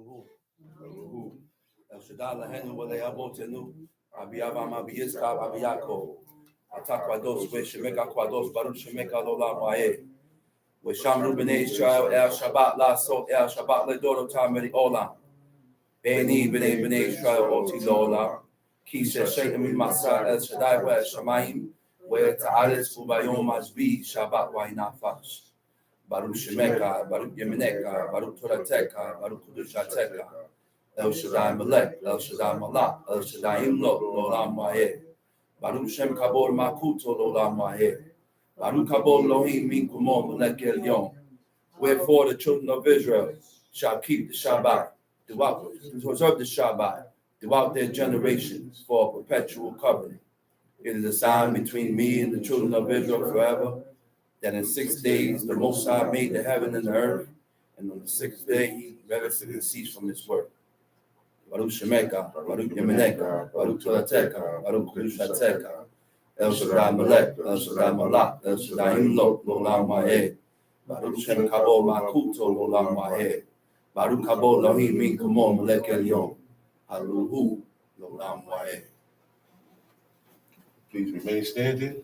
Baruhu. Baruhu. El Shaddai Lahenu Waleabotenu. Abiyava Mabiyiska Abiyako. Atakwados, Shemeka Kwados, Baruch Shemeka Lola Wae. Weshamru B'nai Israel El Shabbat La Sot El Shabbat Ledoro Tameri Olam. Beni B'nai Israel Oti Lola. Kisha Shaitam Masa El Shaddai Wa Shamayim. Where Ta'aris Ubayom Azbi Shabbat Wa Inafash. Baruch Shemeka, Baruch Yemeneka, Baruch Torateka, Baruch Kudushateka. El Shaddai Melech, El Shaddai Malach, El Shaddai Imlok, Lolam Wahe. Baruch Shem Kabor Makuto Lolam Wahe. Baruch Kabor Lohim Min Kumon Melech Elyon. Wherefore the children of Israel shall keep the Shabbat, to observe the Shabbat throughout their generations for a perpetual covenant. It is a sign between me and the children of Israel forever, that in 6 days the Most High made the heaven and the earth, and on the 6th day he rested and ceased from his work. Baruch Shemeka, Baruch Yemeneka, Baruch Torateka, Baruch Kudushateka, El Shaddai Melech, El Shaddai Malach, El Shaddai Imlok, Lolam Wahe. Baruch Shem Kabol Makuto Lolam Wahe. Baruch Kabol Lohim Min Kumon Melech Elyon. Haruhu Lolam Wahe. Please remain standing.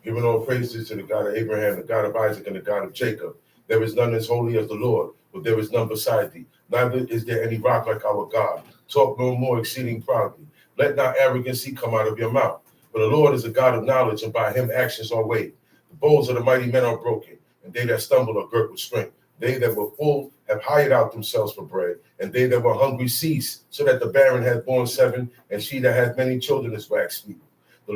Giving all praises to the God of Abraham, the God of Isaac, and the God of Jacob. There is none as holy as the Lord, but there is none beside thee. Neither is there any rock like our God. Talk no more exceeding proudly. Let not arrogancy come out of your mouth. For the Lord is a God of knowledge, and by him actions are weighed. The bows of the mighty men are broken, and they that stumble are girt with strength. They that were full have hired out themselves for bread, and they that were hungry cease, so that the barren hath borne 7, and she that hath many children is waxed feeble. The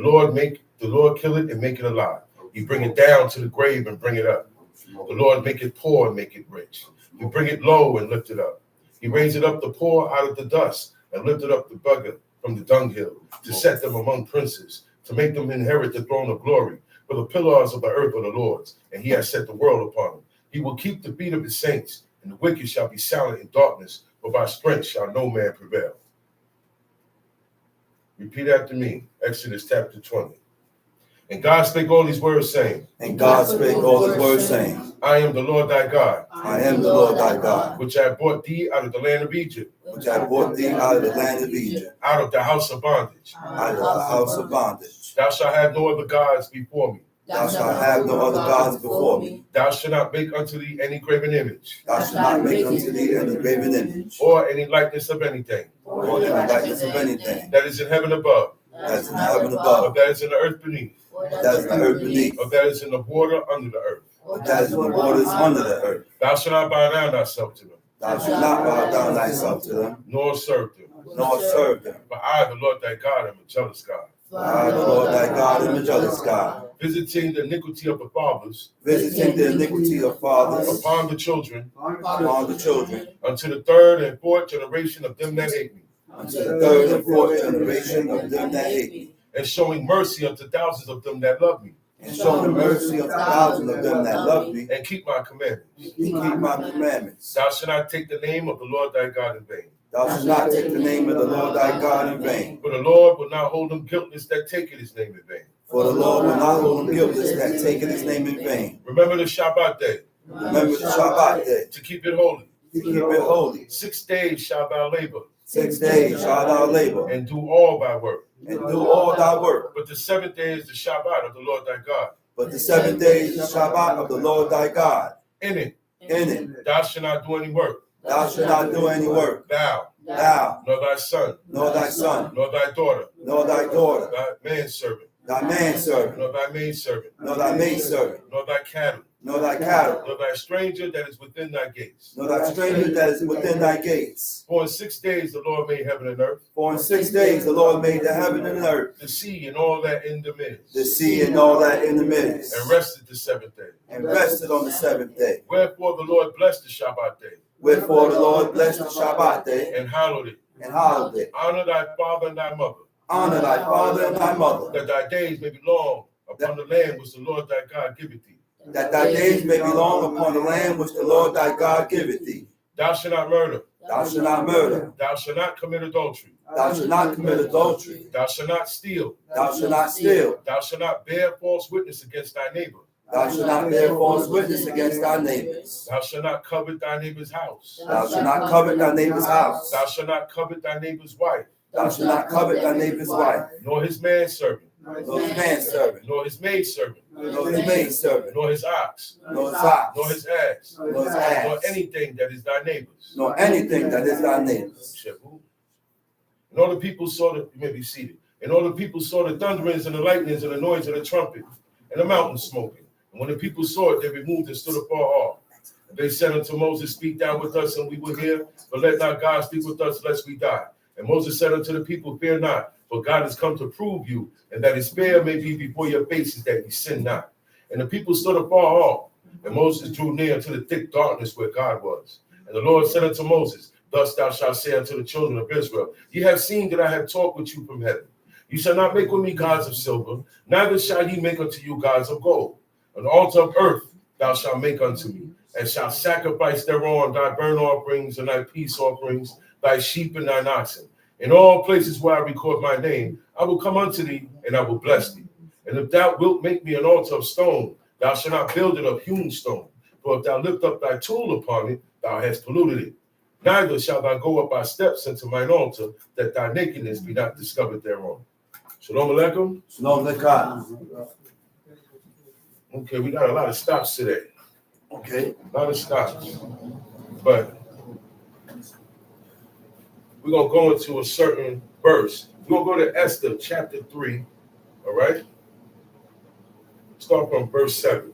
Lord kill it and make it alive. He bring it down to the grave and bring it up. The Lord make it poor and make it rich. He bring it low and lift it up. He raised up the poor out of the dust and lifted up the beggar from the dunghill, to set them among princes, to make them inherit the throne of glory. For the pillars of the earth are the Lord's, and he has set the world upon them. He will keep the feet of his saints, and the wicked shall be silent in darkness, but by strength shall no man prevail. Repeat after me, Exodus chapter 20. And God spake all these words, saying, And God spake all these words, saying, I am the Lord thy God, I am the Lord thy God, which I brought thee out of the land of Egypt, which I brought thee out of the land of Egypt, out of the house of bondage. out of the house of bondage. Thou shalt have no other gods before me. Thou shalt have no other gods before me. Thou shalt not make unto thee any graven image, Thou shalt not make unto thee any graven image, or any likeness of anything or any likeness of anything that is in heaven above, that is in heaven or above, that is in the earth beneath, that is in the earth beneath, or that is in the water under the earth. or that is in the waters under the earth. Thou shalt not bow down thyself to them, Thou shalt not bow down thyself to them, nor serve them. nor serve them. For I, the Lord thy God, am a jealous God, For I, the Lord thy God, am a jealous God, visiting the iniquity of the fathers visiting the iniquity of fathers upon the children, upon the children, unto the third and fourth generation of them that hate me, unto the third and fourth generation of them that hate me, and showing mercy unto thousands of them that love me, and show the mercy of thousands of them that love me, and keep my commandments. and keep my commandments. Thou shalt not take the name of the Lord thy God in vain. Thou shalt not take the name of the Lord thy God in vain. For the Lord will not hold them guiltless that taketh his name in vain. For the Lord will not hold him guiltless that taketh his name in vain. Remember the Shabbat day, Remember the Shabbat day, to keep it holy. to keep it holy. 6 days shalt thou labor, 6 days shalt thou labor, and do all thy work. and do all thy work. But the 7th day is the Shabbat of the Lord thy God. But the 7th day is the Shabbat of the Lord thy God. In it In it thou shalt not do any work, thou shalt not do any work, thou, thou, nor thy son, nor thy son, nor thy daughter, nor thy daughter, thy manservant, thy manservant, nor thy maidservant, nor thy maidservant, nor thy cattle, nor thy cattle, nor thy stranger that is within thy gates. nor thy stranger that is within thy gates. For in 6 days the Lord made heaven and earth, For in 6 days the Lord made the heaven and earth, the sea and all that in them is, the sea and all that in the midst, and rested the 7th day. and rested on the 7th day. Wherefore the Lord blessed the Shabbat day, Wherefore the Lord blessed the Shabbat day and hallowed it. and hallowed it. Honor thy father and thy mother, Honor thy father and thy mother, that thy days may be long upon the land which the Lord thy God giveth thee. that thy days may be long upon the land which the Lord thy God giveth thee. Thou shalt not murder. Thou shalt not murder. Thou shalt not commit adultery. Thou shalt not commit adultery. Thou shalt not steal. Thou shalt not steal. Thou shalt not bear false witness against thy neighbor. Thou shalt not bear false witness against thy neighbors. Thou shalt not covet thy neighbor's house. Thou shalt not covet thy neighbor's house. Thou shalt not covet thy neighbor's wife. Thou shalt not covet thy neighbor's wife. Nor his manservant. Nor his manservant. Nor his maidservant. Nor his maidservant. Nor his ox. Nor his ox. Nor his ass. Nor his ass. Nor anything that is thy neighbor's. Nor anything that is thy neighbor's. And all the people saw the, you may be seated. And all the people saw the thunderings and the lightnings and the noise of the trumpet and the mountain smoking. And when the people saw it, they removed and stood afar off. And they said unto Moses, Speak thou with us, and we will hear, but let not God speak with us, lest we die. And Moses said unto the people, Fear not, for God has come to prove you, and that his fear may be before your faces, that ye sin not. And the people stood afar off, and Moses drew near to the thick darkness where God was. And the Lord said unto Moses, Thus thou shalt say unto the children of Israel, Ye have seen that I have talked with you from heaven. You shall not make with me gods of silver, neither shall ye make unto you gods of gold. An altar of earth thou shalt make unto me, and shalt sacrifice thereon thy burnt offerings and thy peace offerings, thy sheep and thine oxen. In all places where I record my name, I will come unto thee, and I will bless thee. And if thou wilt make me an altar of stone, thou shalt not build it of hewn stone. For if thou lift up thy tool upon it, thou hast polluted it. Neither shalt thou go up by steps into mine altar, that thy nakedness be not discovered thereon. Shalom Aleichem. Shalom Aleichem. Okay, we got a lot of stops today. Okay. A lot of stops. But we're going to go into a certain verse. We're going to go to Esther chapter 3. All right? Start from verse 7.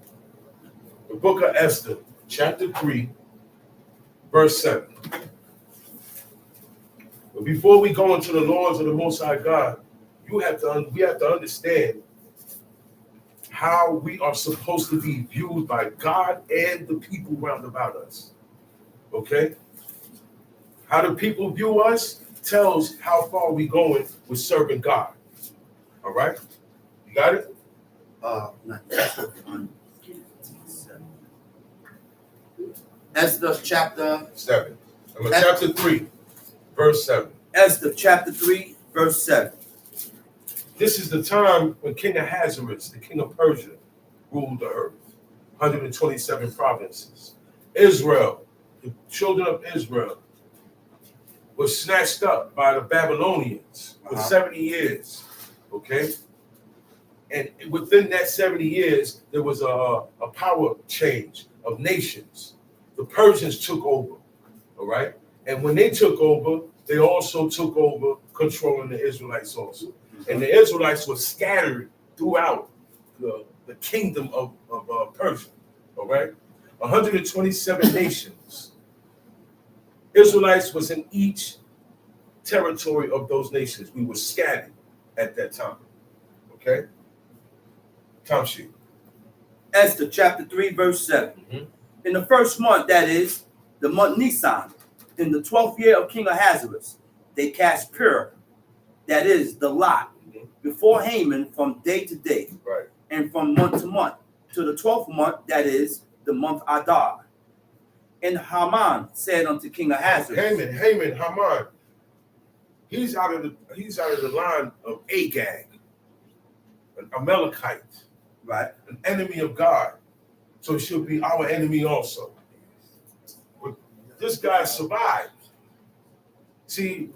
The book of Esther, chapter 3, verse 7. But before we go into the laws of the Most High God, we have to understand how we are supposed to be viewed by God and the people round about us. Okay? How the people view us tells how far we going with serving God. All right? You got it? Esther chapter 7. Chapter 3, verse 7. Esther chapter 3, verse 7. This is the time when King Ahasuerus, the king of Persia, ruled the earth. 127 provinces. Israel, the children of Israel, was snatched up by the Babylonians for 70 years. Okay? And within that 70 years, there was a power change of nations. The Persians took over. All right? And when they took over, they also took over controlling the Israelites also. And the Israelites were scattered throughout the kingdom of Persia, all right? 127 nations. Israelites was in each territory of those nations. We were scattered at that time, okay? Time sheet. Esther chapter 3, verse 7. Mm-hmm. In the first month, that is, the month Nisan, in the 12th year of King Ahasuerus, they cast Pur, that is, the lot, before Haman from day to day, right, and from month to month, to the 12th month, that is, the month Adar. And Haman said unto King Ahasuerus, Haman, he's out of the line of Agag, an Amalekite, right, an enemy of God. So she'll be our enemy also. But this guy survived. See,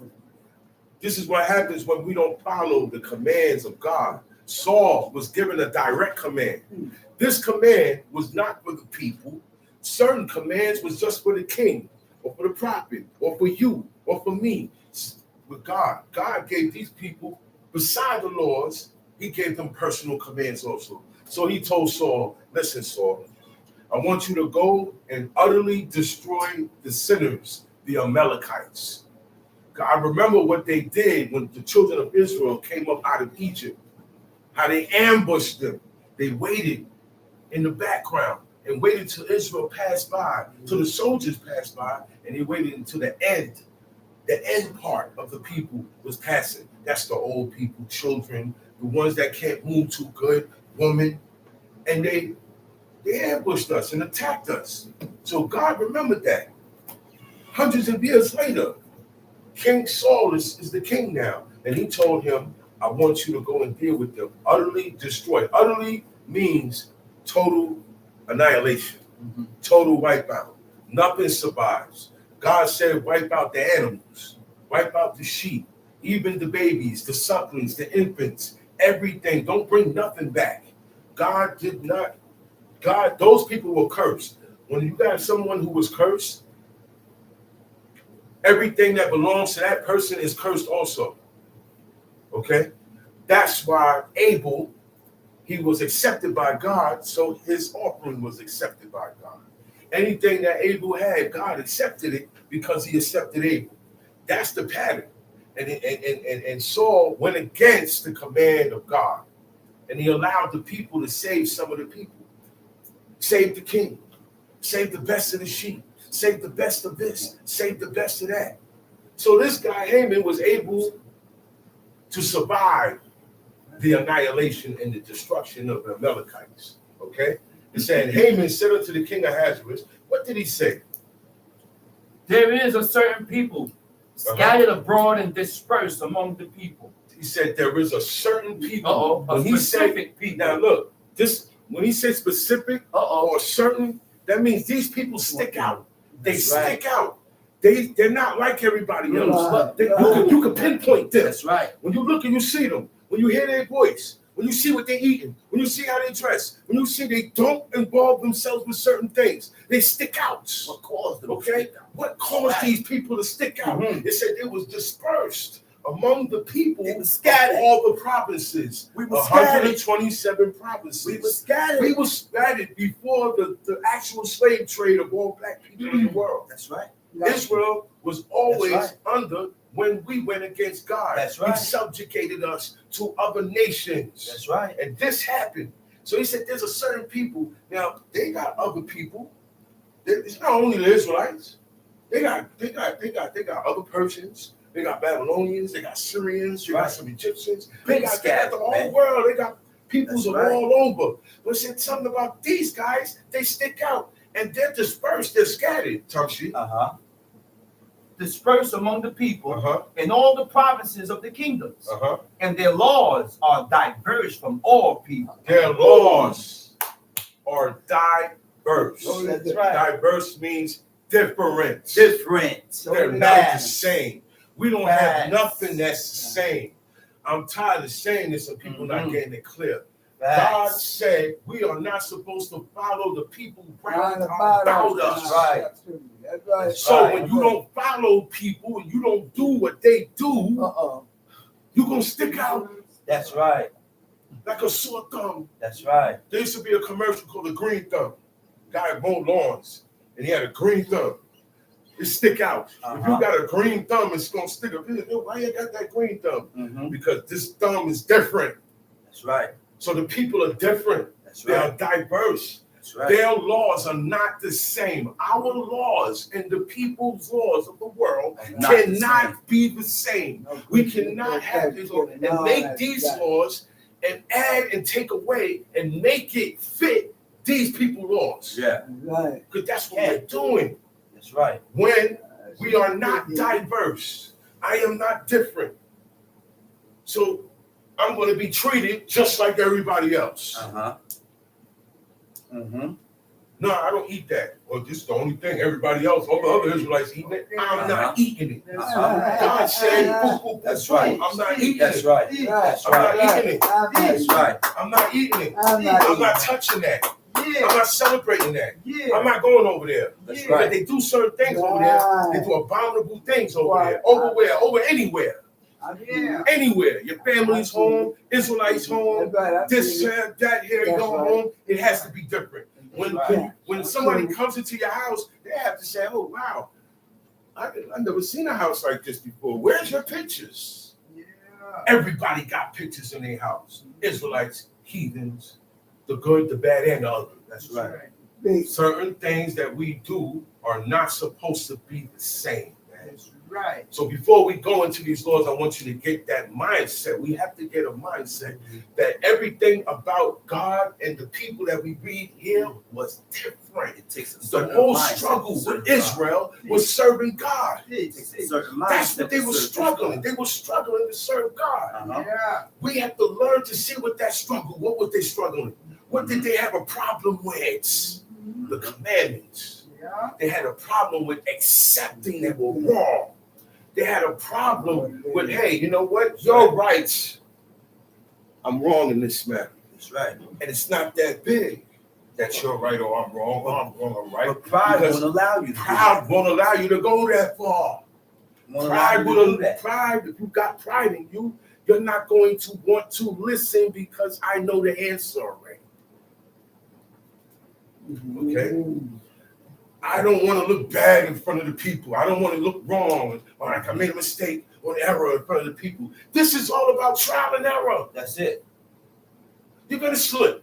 this is what happens when we don't follow the commands of God. Saul was given a direct command. This command was not for the people. Certain commands was just for the king, or for the prophet, or for you, or for me. With God, God gave these people, beside the laws, he gave them personal commands also. So he told Saul, listen, Saul, I want you to go and utterly destroy the sinners, the Amalekites. I remember what they did when the children of Israel came up out of Egypt, how they ambushed them. They waited in the background and waited till Israel passed by, till the soldiers passed by, and they waited until the end. The end part of the people was passing. That's the old people, children, the ones that can't move too good, women. And they ambushed us and attacked us. So God remembered that. Hundreds of years later, King Saul is the king now. And he told him, I want you to go and deal with them. Utterly destroy. Utterly means total annihilation, total wipeout. Nothing survives. God said, wipe out the animals, wipe out the sheep, even the babies, the sucklings, the infants, everything. Don't bring nothing back. God did not. God, those people were cursed. When you got someone who was cursed, everything that belongs to that person is cursed also. Okay? That's why Abel, he was accepted by God, so his offering was accepted by God. Anything that Abel had, God accepted it because he accepted Abel. That's the pattern. And Saul went against the command of God, and he allowed the people to save some of the people. Save the king, save the best of the sheep, save the best of this, save the best of that. So this guy Haman was able to survive the annihilation and the destruction of the Amalekites. Okay? It said, Haman said unto the king of Ahasuerus, what did he say? There is a certain people scattered abroad and dispersed among the people. He said there is a certain people. A specific people. Now look, this when he says specific or certain, that means these people stick out. They stick out. They're not like everybody else. You can pinpoint them. That's right. When you look and you see them, when you hear their voice, when you see what they're eating, when you see how they dress, when you see they don't involve themselves with certain things, they stick out. What caused them? Okay? What caused these people to stick out? It said it was dispersed among the people of all the provinces. We were 127 provinces. We were scattered. We were scattered before the actual slave trade of all black people in the world. That's right. Israel was always under when we went against God. That's right. He subjugated us to other nations. That's right. And this happened. So he said there's a certain people. Now, they got other people. It's not only the Israelites. They got other Persians. They got Babylonians. They got Syrians. They got some Egyptians. They got the whole world. They got peoples all over. But it said something about these guys. They stick out. And they're dispersed. They're scattered, Tamshi. Dispersed among the people in all the provinces of the kingdoms. And their laws are diverse from all people. Their laws are diverse. Oh, that's right. Diverse means different. Different. They're not the same. We don't have nothing that's the same. I'm tired of saying this and people not getting it clear. God said we are not supposed to follow the people round about us. Right. That's right. So when you don't follow people and you don't do what they do, you're going to stick out That's right. like a sore thumb. That's right. There used to be a commercial called the Green Thumb. Guy mowed lawns and he had a green thumb. It stick out. If you got a green thumb, it's going to stick up. Why you got that green thumb? Because this thumb is different. That's right. So the people are different. That's They right. are diverse. That's right. Their laws are not the same. Our laws and the people's laws of the world cannot be the same. We cannot have this and make these laws and add and take away and make it fit these people's laws. Yeah. Right. Because that's what we're doing. That's right. When we are not diverse, I am not different. So I'm going to be treated just like everybody else. No, I don't eat that. Well, this is the only thing. Everybody else, all the other Israelites eating it. I'm not eating it. God said, That's right. I'm not eating That's it. right. I'm not eating it. That's right. I'm not eating it. I'm not touching that. I'm not celebrating that. I'm not going over there. That's But right. they do certain things over there. They do abominable things over there. Over where? Over anywhere. Anywhere. Your family's home, Israelites home, this here, that here, your home. It has to be different. When somebody comes into your house, they have to say, oh, wow, I've never seen a house like this before. Where's your pictures? Everybody got pictures in their house. Israelites, heathens, the good, the bad, and the ugly. That's right. Certain things that we do are not supposed to be the same. That's right. So before we go into these laws, I want you to get that mindset. We have to get a mindset that everything about God and the people that we read here was different. It takes a The certain whole mindset struggle to serve with Israel was serving God. It takes a certain That's mindset what they to were serve struggling. They were struggling to serve God. God. We have to learn to see what that struggle, what was they struggling? What did they have a problem with? The commandments. Yeah. They had a problem with accepting that were wrong. They had a problem with, hey, you know what? You're right. I'm wrong in this matter. That's right. And it's not that big that you're right or I'm wrong or I'm wrong or right. But pride Because won't allow you to do pride won't allow you to go that far. that. Won't allow you Pride to will do that. pride, if you got pride in you, you're not going to want to listen because I know the answer already. Okay? I don't want to look bad in front of the people. I don't want to look wrong or like I made a mistake or an error in front of the people. This is all about trial and error. That's it. You're going to slip.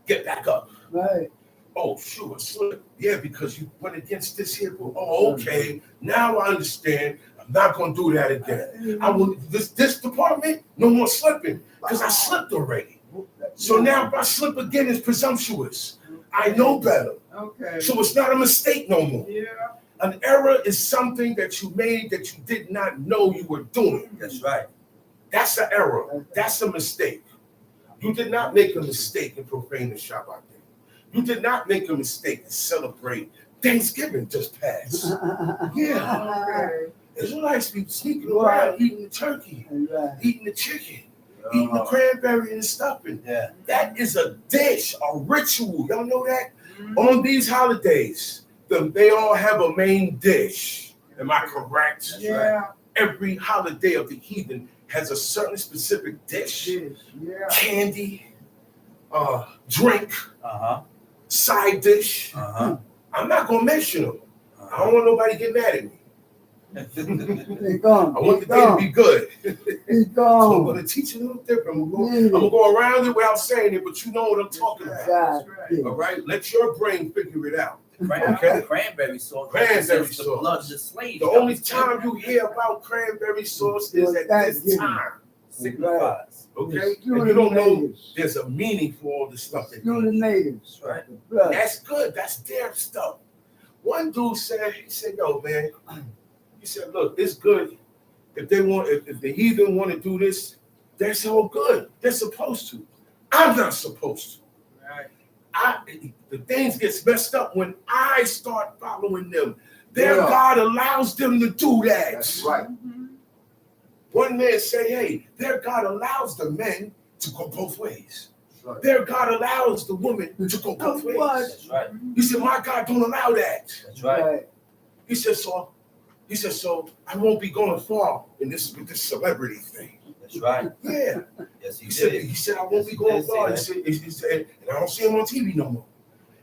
Get back up. Right. Oh, sure, slip. Yeah, because you went against this here. Oh, okay. Now I understand. I'm not going to do that again. I will, this department, no more slipping because I slipped already. So now if I slip again, it's presumptuous. I know better. Okay. So it's not a mistake no more. Yeah. An error is something that you made that you did not know you were doing. That's right. That's an error. That's a mistake. You did not make a mistake and profane the Shabbat day. You did not make a mistake and celebrate Thanksgiving just passed. Yeah. Okay. Israelites be sneaking around eating the turkey, Right. eating the chicken, eating the cranberry and stuffing. Yeah. That is a dish, a ritual. Y'all know that? On these holidays, they all have a main dish. Am I correct? Yeah. Every holiday of the heathen has a certain specific dish, Yeah. candy, drink, Uh-huh. side dish. Uh-huh. I'm not gonna mention them. I don't want nobody to get mad at me. He gone. I want the day to be good. He So I'm gone. gonna teach you a little different. I'm gonna go around it without saying it, but you know what I'm talking about. Right. All right, let your brain figure it out. Okay. Cranberry sauce. Cranberry represents the sauce. blood of the slaves. The only time you hear about cranberry sauce is at this time. signifies. Okay, Screw and the you don't know natives. there's a meaning for all this stuff. That Screw the natives. Right. Right. That's good. That's their stuff. One dude said, he said, "Yo, man," he said, "Look, it's good. If they want, if the heathen want to do this, that's all good. They're supposed to. I'm not supposed to. The things gets messed up when I start following them. Their Yeah. God allows them to do that. That's right. One man say, hey, their God allows the men to go both ways. That's right. Their God allows the women to go both ways. What? That's right. He said, my God don't allow that. That's right. He said, so I won't be going far in this with this celebrity thing. That's right. Yeah. Yes, he He said, I won't be going far. He said, and I don't see him on TV no more.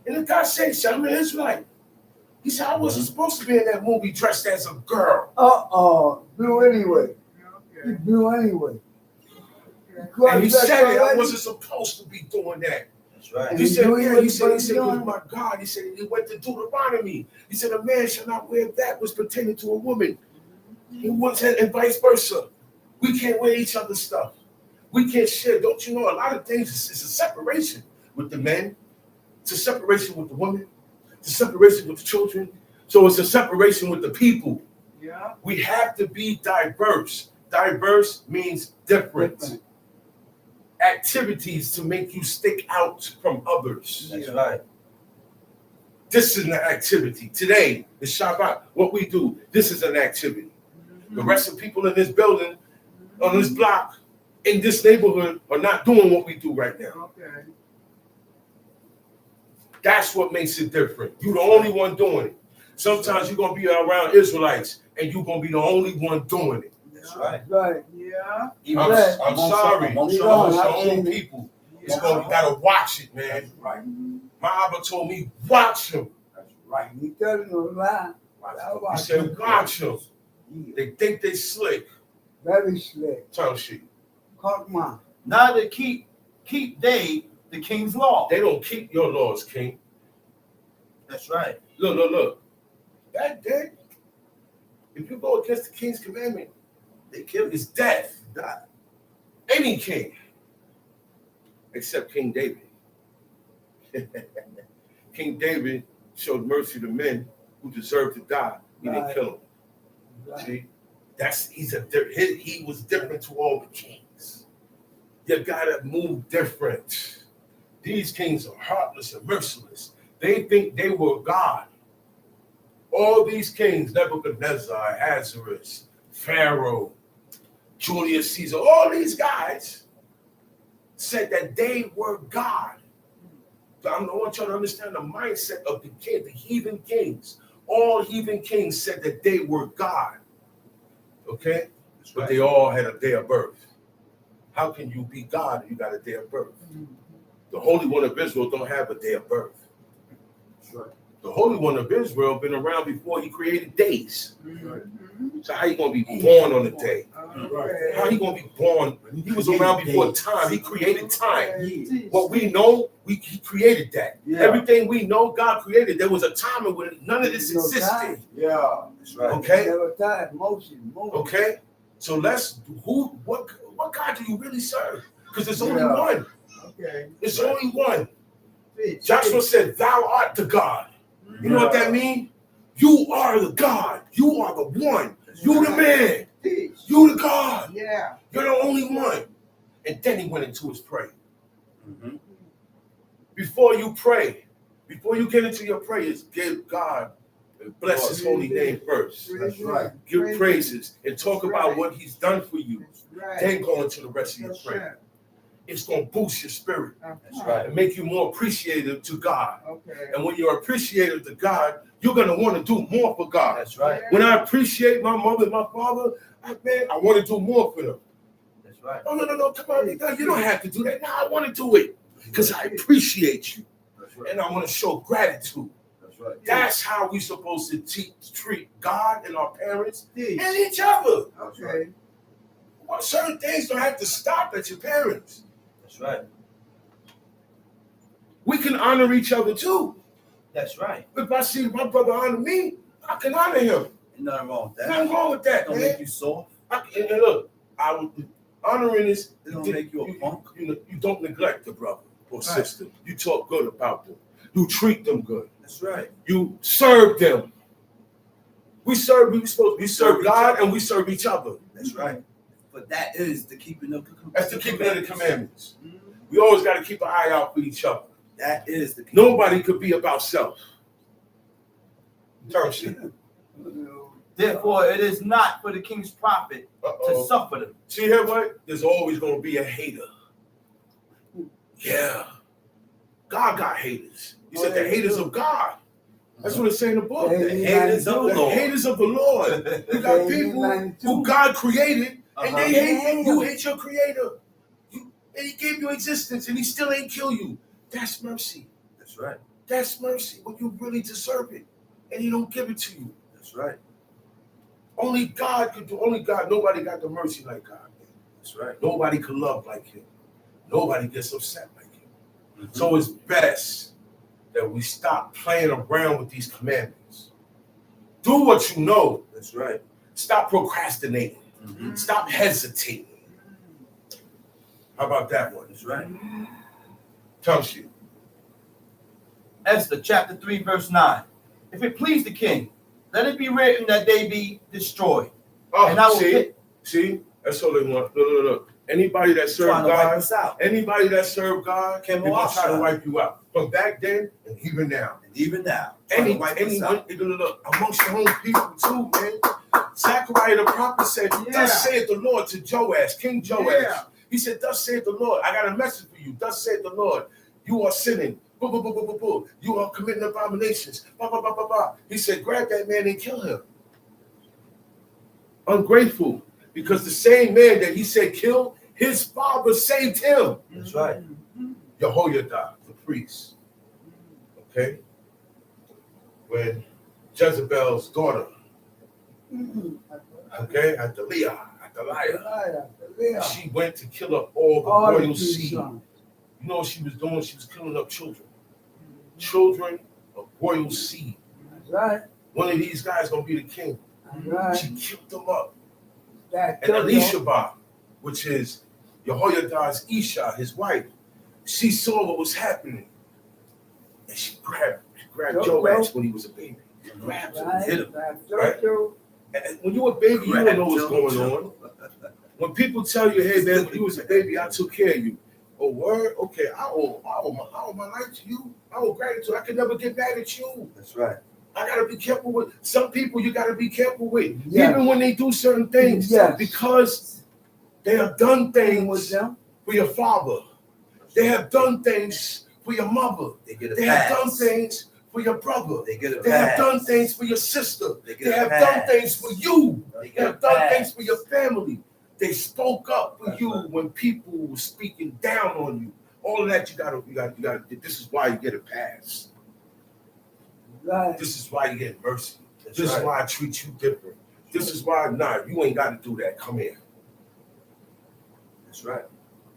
And the guy said, I'm an Israelite. He said, I wasn't supposed to be in that movie dressed as a girl. Blew anyway. He blew anyway. And he said it, I wasn't supposed to be doing that. That's right. He said, knew yeah, he said, was it was doing? my God. He said, he went to Deuteronomy. He said, a man shall not wear that which pertaining to a woman. He once said, and vice versa. We can't wear each other's stuff. We can't share. Don't you know, a lot of things, it's a separation with the men. It's a separation with the women. It's a separation with the children. So it's a separation with the people. Yeah. We have to be diverse. Diverse means different. Activities to make you stick out from others. That's right. This is an activity. Today, the Shabbat, what we do, this is an activity. The rest of the people in this building, on this block, in this neighborhood are not doing what we do right now. Okay. That's what makes it different. You're the only one doing it. Sometimes you're going to be around Israelites and you're going to be the only one doing it. That's right. Right. Yeah. Even I'm sorry. amongst It's your own. your own people. You got to watch it, man. Right. My Abba told me, watch him. That's right. He telling no lie. He said, watch him. They think they slick. Very slick. Tongue sheet. Come on. Neither keep they the king's law. They don't keep your laws, King. That's right. Look. That day, if you go against the king's commandment, they kill is death. Die. Any king, except King David. King David showed mercy to men who deserved to die. He didn't kill them. Right. See, he was different to all the kings. You gotta move different. These kings are heartless and merciless. They think they were God. All these kings, Nebuchadnezzar, Ahasuerus, Pharaoh, Julius Caesar, all these guys said that they were God. I want y'all to understand the mindset of the heathen kings. All heathen kings said that they were God. Okay? But they all had a day of birth. How can you be God if you got a day of birth? The Holy One of Israel don't have a day of birth. The Holy One of Israel been around before he created days. So how you gonna be born on a day? How he gonna be born? He was around before time. He created time. What we know, he created that. Everything we know, God created. There was a time when none of this existed. Yeah. That's right. Okay. Never time. Motion. Okay. So what God do you really serve? Because there's only one. Okay. There's only one. Joshua said, "Thou art the God." You know what that means? You are the God. You are the one. You the man. You the God. Yeah. You're the only one. And then he went into his prayer. Before you pray, before you get into your prayers, give God and bless his holy name first. That's right. Give praises and talk about what he's done for you. Right. Then go into the rest of your prayer. It's going to boost your spirit That's right. and make you more appreciative to God. Okay. And when you're appreciative to God, you're going to want to do more for God. That's right. When I appreciate my mother and my father, I want to do more for them. That's right. Oh, no, come on, you don't have to do that. No, I want to do it because I appreciate you. That's right. And I want to show gratitude. That's right. That's how we're supposed to treat God and our parents Teach. and each other. Okay. Well, certain things don't have to stop at your parents. That's right. We can honor each other too. That's right. If I see my brother honor me, I can honor him. Ain't nothing wrong with that. Nothing wrong with that, Don't man. make you soft. And look, honoring is It don't make you a punk. You don't neglect the brother or Right. sister. You talk good about them. You treat them good. That's right. You serve them. We serve serve God each other. and we serve each other. That's right. But that is the keeping of the That's the keeping of the commandments. Mhm. We always got to keep an eye out for each other. That is the Nobody could be about self. Term sheet. Therefore, it is not for the king's profit to Uh-oh. suffer them. See here, what? There's always going to be a hater. Yeah. God got haters. He said the haters of God. That's what it says in the book. The haters of The haters of the Lord. You got people who God created and they hate you. Hate your creator. And he gave you existence and he still ain't kill you. That's mercy. That's right. That's mercy when you really deserve it. And he don't give it to you. That's right. Only God could do, only God, nobody got the mercy like God. Man. That's right. Nobody can love like him. Nobody gets upset like him. So it's best that we stop playing around with these commandments. Do what you know. That's right. Stop procrastinating. Mhm. Stop hesitating. How about that one? That's right. Tell you. Esther chapter 3, verse 9. If it please the king, let it be written that they be destroyed. Oh, And I will see, that's all they want. Look. Anybody that served Trying to wipe God, us out. anybody that served God, Came they're gonna off try to side. wipe you out. From back then and even now. And even now, trying to wipe us Anyone, out. look, amongst your own people too, man. Zechariah the prophet said, thus saith the Lord to Joash, King Joash. Yeah. He said, thus saith the Lord. I got a message for you. Thus saith the Lord. You are sinning. Boo, boo, boo, boo, boo, boo. You are committing abominations. Bah, bah, bah, bah, bah. He said, grab that man and kill him. Ungrateful. Because the same man that he said kill, his father saved him. That's right. Jehoiada, the priest. Okay? When Jezebel's daughter, okay, Athaliah, she went to kill up all the royal seed. You know what she was doing? She was killing up children. Children of royal seed. That's right. One of these guys gonna be the king. That's right. She killed them up. That And Elisheba, which is Jehoiada's Isha, his wife, she saw what was happening. And she grabbed Joash when he was a baby. She grabbed him and hit him. Right? And when you're a baby, you don't know what's going on. When people tell you, hey man, when you was a baby, I took care of you. Oh, word? Okay, I owe my life to you. I owe gratitude. I can never get mad at you. That's right. I gotta be careful with some people. You gotta be careful with, Yes. even when they do certain things, Yes. because they have done With things them. for your father. They have done things for your mother. They get a They have done pass. things for your brother. They get a They have pass. done things for your sister. They get They a have pass. done things for you. They They get a have done pass. things for your family. They spoke up for That's you right. when people were speaking down on you. All of that you gotta. This is why you get a pass. Right. This is why you get mercy. That's This right. is why I treat you different. This is why, you ain't got to do that. Come here. That's right.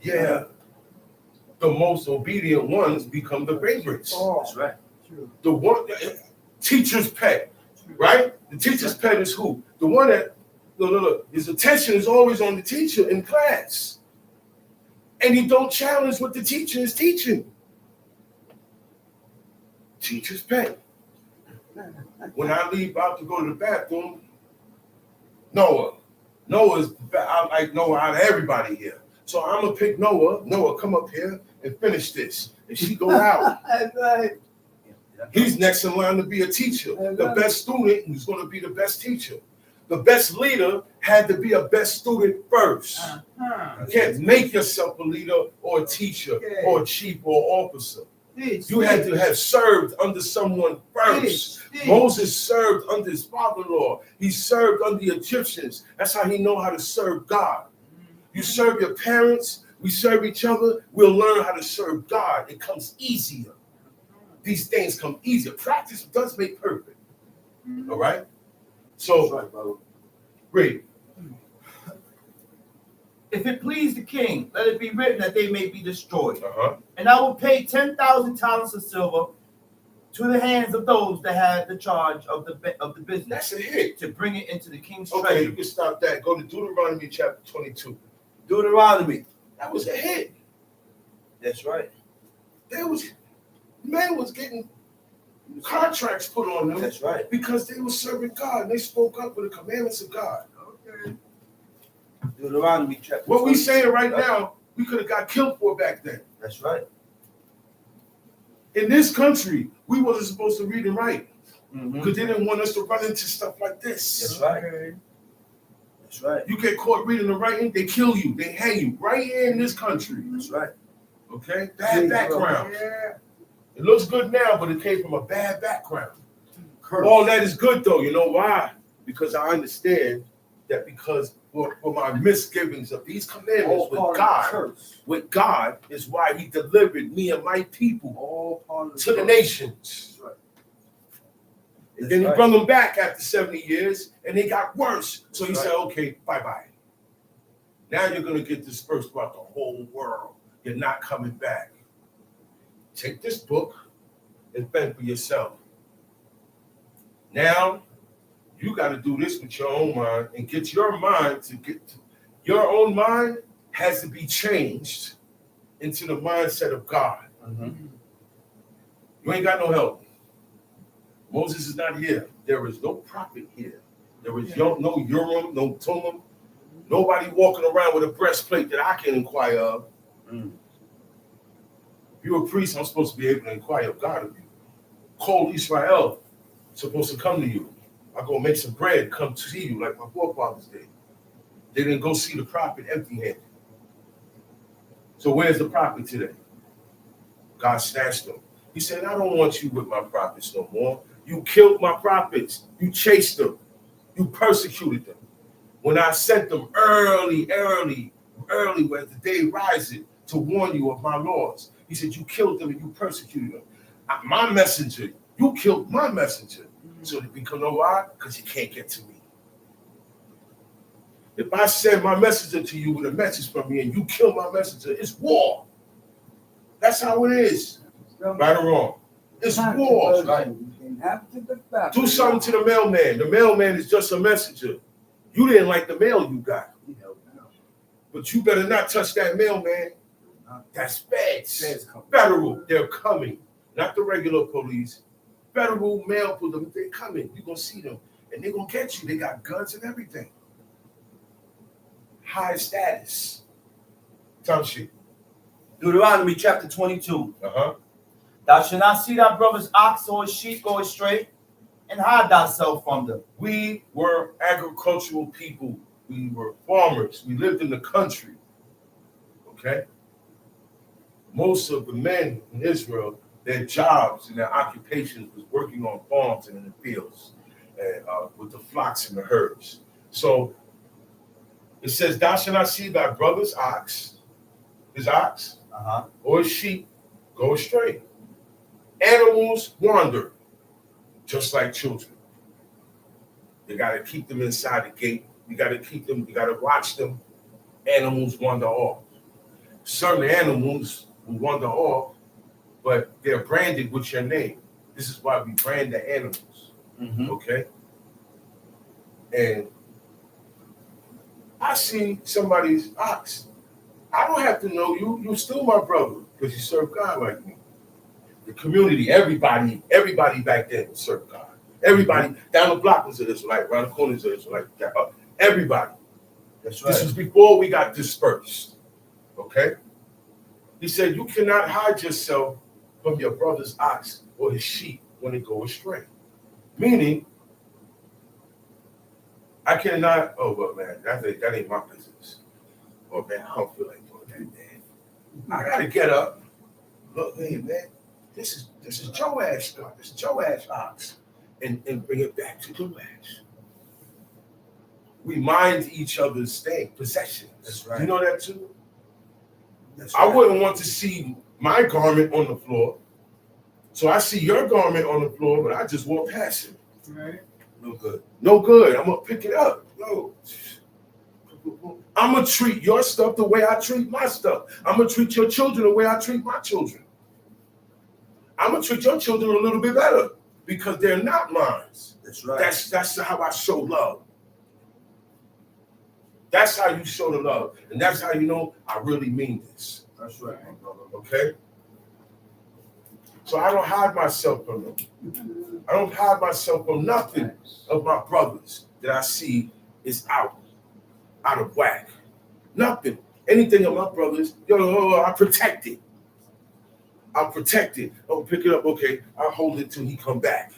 Yeah. The most obedient ones become the favorites. Oh, That's right. true. The one, teacher's pet, right? The teacher's pet is who? The one that, look, his attention is always on the teacher in class. And he don't challenge what the teacher is teaching. Teacher's pet. When I leave out to go to the bathroom, Noah's, I like Noah out of everybody here. So I'm gonna pick Noah. Noah, come up here and finish this. And she go out. That's right. He's next in line to be a teacher. The best student who's gonna be the best teacher. The best leader had to be a best student first. You can't make yourself a leader or a teacher or a chief or officer. You had to have served under someone first. Moses served under his father-in-law. He served under the Egyptians. That's how he know how to serve God. You serve your parents, we serve each other, we'll learn how to serve God. It comes easier. These things come easier. Practice does make perfect. All right? So, That's right, brother. great. If it please the king, let it be written that they may be destroyed. Uh-huh. And I will pay 10,000 talents of silver to the hands of those that had the charge of the business That's a hit. to bring it into the king's Okay, treasury. you can stop that. Go to Deuteronomy chapter 22. Deuteronomy. That was a hit. That's right. Man was getting contracts put on them That's right. because they were serving God and they spoke up for the commandments of God. Okay. Deuteronomy chapter. What we 20. saying right now, we could have got killed for back then. That's right. In this country, we wasn't supposed to read and write Mhm. because they didn't want us to run into stuff like this. That's right. Okay. That's right. You get caught reading and writing, they kill you, they hang you right here in this country. That's right. Okay? Bad background. Yeah. It looks good now, but it came from a bad background. All that is good though. You know why? Because I understand that because for my misgivings of these commandments All part with of the God, curse. with God is why he delivered me and my people All part of the to the curse. nations. That's right. And then he That's brought them back after 70 years and they got worse. So he That's said, okay, bye-bye. Now you're going to get dispersed throughout the whole world. You're not coming back. Take this book and fend for yourself. Now, you got to do this with your own mind and get your mind to get to your own mind has to be changed into the mindset of God. Mhm. You ain't got no help. Moses is not here. There is no prophet here. There is no Urim, no Thummim. Nobody walking around with a breastplate that I can inquire of. Mm. If you're a priest, I'm supposed to be able to inquire of God of you. Call Israel, supposed to come to you. I go make some bread, come to see you like my forefathers did. They didn't go see the prophet empty-handed. So where's the prophet today? God snatched them. He said, I don't want you with my prophets no more. You killed my prophets. You chased them. You persecuted them. When I sent them early, where the day rises to warn you of my laws. He said, you killed them and you persecuted them. My messenger, you killed my messenger. So they become no why? Because he can't get to me. If I send my messenger to you with a message from me and you kill my messenger, it's war. That's how it is. Right or wrong? It's war. Right. Do something to the mailman. The mailman is just a messenger. You didn't like the mail you got. But you better not touch that mailman. That's feds. Federal. They're coming. Not the regular police. Federal mail police. They're coming. You're going to see them. And they're going to get you. They got guns and everything. High status. Township. Deuteronomy chapter 22. Uh-huh. Thou shalt not see thy brother's ox or his sheep go astray, and hide thyself from them. We were agricultural people. We were farmers. We lived in the country. Okay? Most of the men in Israel, their jobs and their occupations was working on farms and in the fields and with the flocks and the herds. So it says, thou shalt not see thy brother's ox, his ox, or his sheep go astray. Animals wander, just like children. You got to keep them inside the gate. You got to keep them, you got to watch them. Animals wander off. Certain animals will wander off, but they're branded with your name. This is why we brand the animals. Okay? And I see somebody's ox. I don't have to know you. You're still my brother because you serve God like me. The community, everybody back then served God. Everybody down the block was an Israelite, around the corner was an Israelite. Everybody. That's right. This was before we got dispersed. Okay? He said, you cannot hide yourself from your brother's ox or his sheep when they go astray. Meaning, I cannot, oh, well, man, that ain't my business. Oh, man, I don't feel like doing that, man. I got to get up. Look, hey, man, this is Joash stuff. This is Joash ox. And bring it back to Joash. We mind each other's possessions. That's right. You know that too? That's I right. wouldn't want to see my garment on the floor. So I see your garment on the floor, but I just walk past it. Right. No good. No good. I'm going to pick it up. No. I'm going to treat your stuff the way I treat my stuff. I'm going to treat your children the way I treat my children. I'm going to treat your children a little bit better because they're not mine. That's right. That's how I show love. That's how you show the love. And that's how you know I really mean this. That's right. Okay? So I don't hide myself from them. I don't hide myself from nothing of my brothers that I see is out of whack. Nothing. Anything of my brothers, I protect it. I'll protect it. I'll pick it up. Okay, I'll hold it till he come back.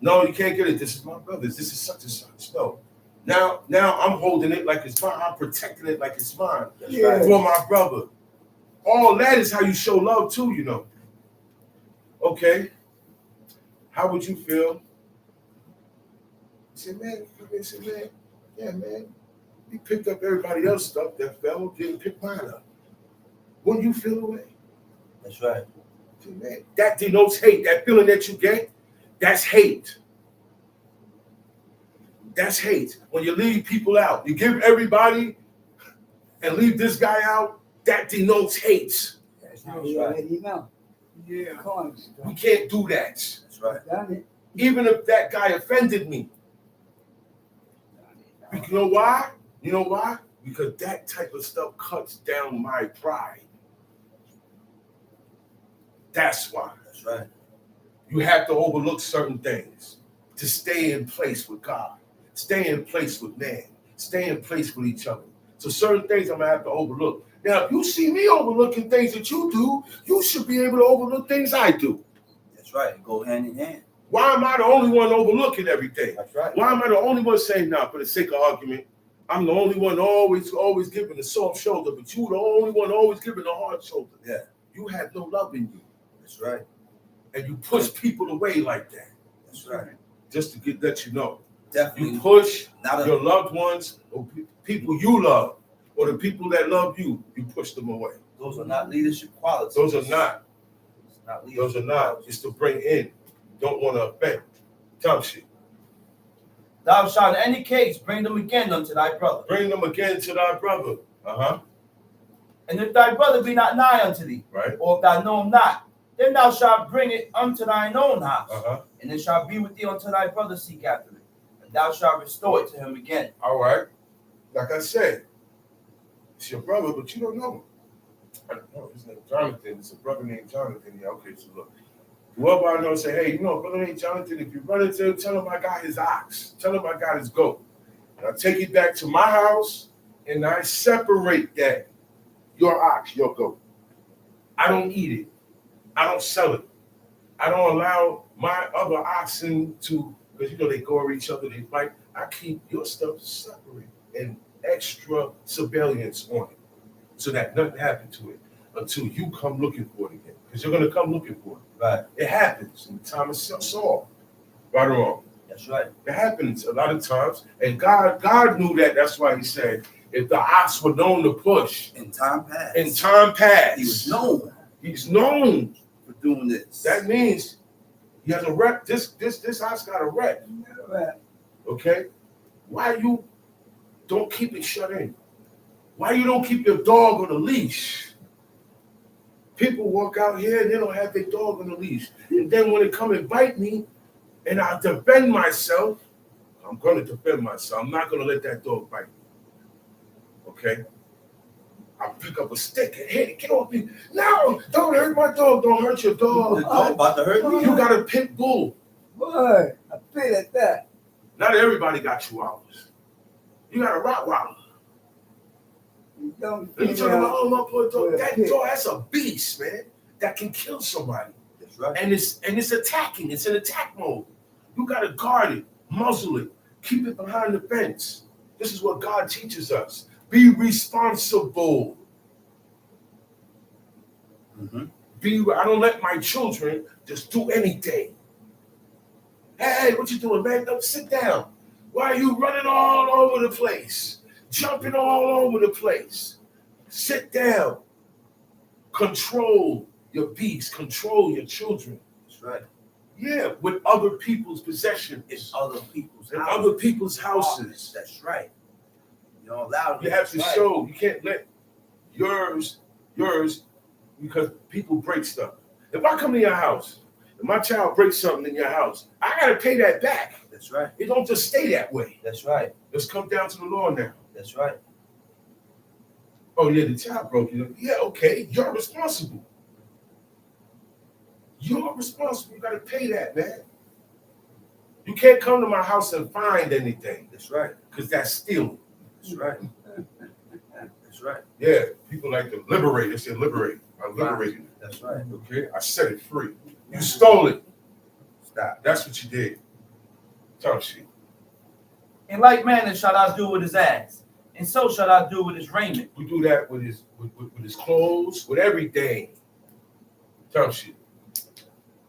No, you can't get it. This is my brother's. This is such and such. No. Now I'm holding it like it's mine. I'm protecting it like it's mine for my brother. All that is how you show love too, you know. Okay. How would you feel? Say, man, yeah, man. You picked up everybody else's stuff that fell, didn't pick mine up. Wouldn't you feel away? That's right. See, man, that denotes hate. That feeling that you get, that's hate. That's hate. When you leave people out, you give everybody and leave this guy out, that denotes hate. That's how you already know. Yeah. Of course. We can't do that. That's right. Done it. Even if that guy offended me. You know why? You know why? Because that type of stuff cuts down my pride. That's why. That's right. You have to overlook certain things to stay in place with God, stay in place with man, stay in place with each other. So certain things I'm going to have to overlook. Now, if you see me overlooking things that you do, you should be able to overlook things I do. That's right. Go hand in hand. Why am I the only one overlooking everything? That's right. Why am I the only one saying, nah, for the sake of argument, I'm the only one always giving the soft shoulder, but you the only one always giving the hard shoulder. Yeah. You have no love in you. That's right. And you push people away like that. That's right. Just to let you know. Definitely. You push Not a- your loved ones or people you love or the people that love you, you push them away. Those are not leadership qualities. Those are not. It's not leadership Those are not. qualities. It's to bring in. Don't want to offend. Tell shit. Thou shalt in any case bring them again unto thy brother. Bring them again to thy brother. And if thy brother be not nigh unto thee, Right. or if thou know him not, then thou shalt bring it unto thine own house. And it shall be with thee until thy brother seek after it. And thou shalt restore it to him again. All right. Like I said, it's your brother, but you don't know him. I don't know. His name is Jonathan. It's a brother named Jonathan. Yeah, okay, so look. Whoever I know say, hey, you know, brother named Jonathan, if you run into him, tell him I got his ox. Tell him I got his goat. And I take it back to my house and I separate that. Your ox, your goat. I don't eat it. I don't sell it. I don't allow my other oxen to, because you know they go over each other, they fight. I keep your stuff separate and extra surveillance on it so that nothing happened to it until you come looking for it again. Because you're going to come looking for it. Right. It happens in the time of Saul. Right or wrong? That's right. It happens a lot of times. And God knew that. That's why he said, if the ox were known to push In time past. in time past, He was known he's known. for doing this. That means he has a rep. This ox got a rep. Okay? Why you don't keep it shut in? Why you don't keep your dog on a leash? People walk out here and they don't have their dog on a leash. And then when they come and bite me and I defend myself, I'm going to defend myself. I'm not going to let that dog bite me. Okay? I pick up a stick and hit it. Get off me. No, don't hurt my dog. Don't hurt your The dog. dog about to hurt me. You got a pit bull. Boy, I feel like that. Not everybody got chihuahuas. You got a Rottweiler. You don't And you talking about, oh, my poor dog. Yeah. That dog, that's a beast, man. That can kill somebody. That's right. And it's attacking. It's in attack mode. You got to guard it, muzzle it, keep it behind the fence. This is what God teaches us. Be responsible. I don't let my children just do anything. Hey, what you doing, man? Don't sit down. Why are you running all over the place? Jumping all over the place. Sit down. Control your beast. Control your children. That's right. Yeah, with other people's possessions. It's other people's In houses. other people's houses. That's right. You don't allow You have to That's right. show. You can't let yours, because people break stuff. If I come to your house and my child breaks something in your house, I gotta pay that back. That's right. It don't just stay that way. That's right. Let's come down to the law now. That's right. Oh yeah, the child broke it. Yeah, okay, you're responsible. You're responsible. You gotta pay that, man. You can't come to my house and find anything. That's right. Because that's stealing. That's right. That's right. Yeah, people like to liberate. They say liberate. I liberated it. That's right. Okay, I set it free. You stole it. Stop. That's what you did. Talk shit. In like manner shall I do with his ass, and so shall I do with his raiment. We do that with his clothes, with everything. Talk shit.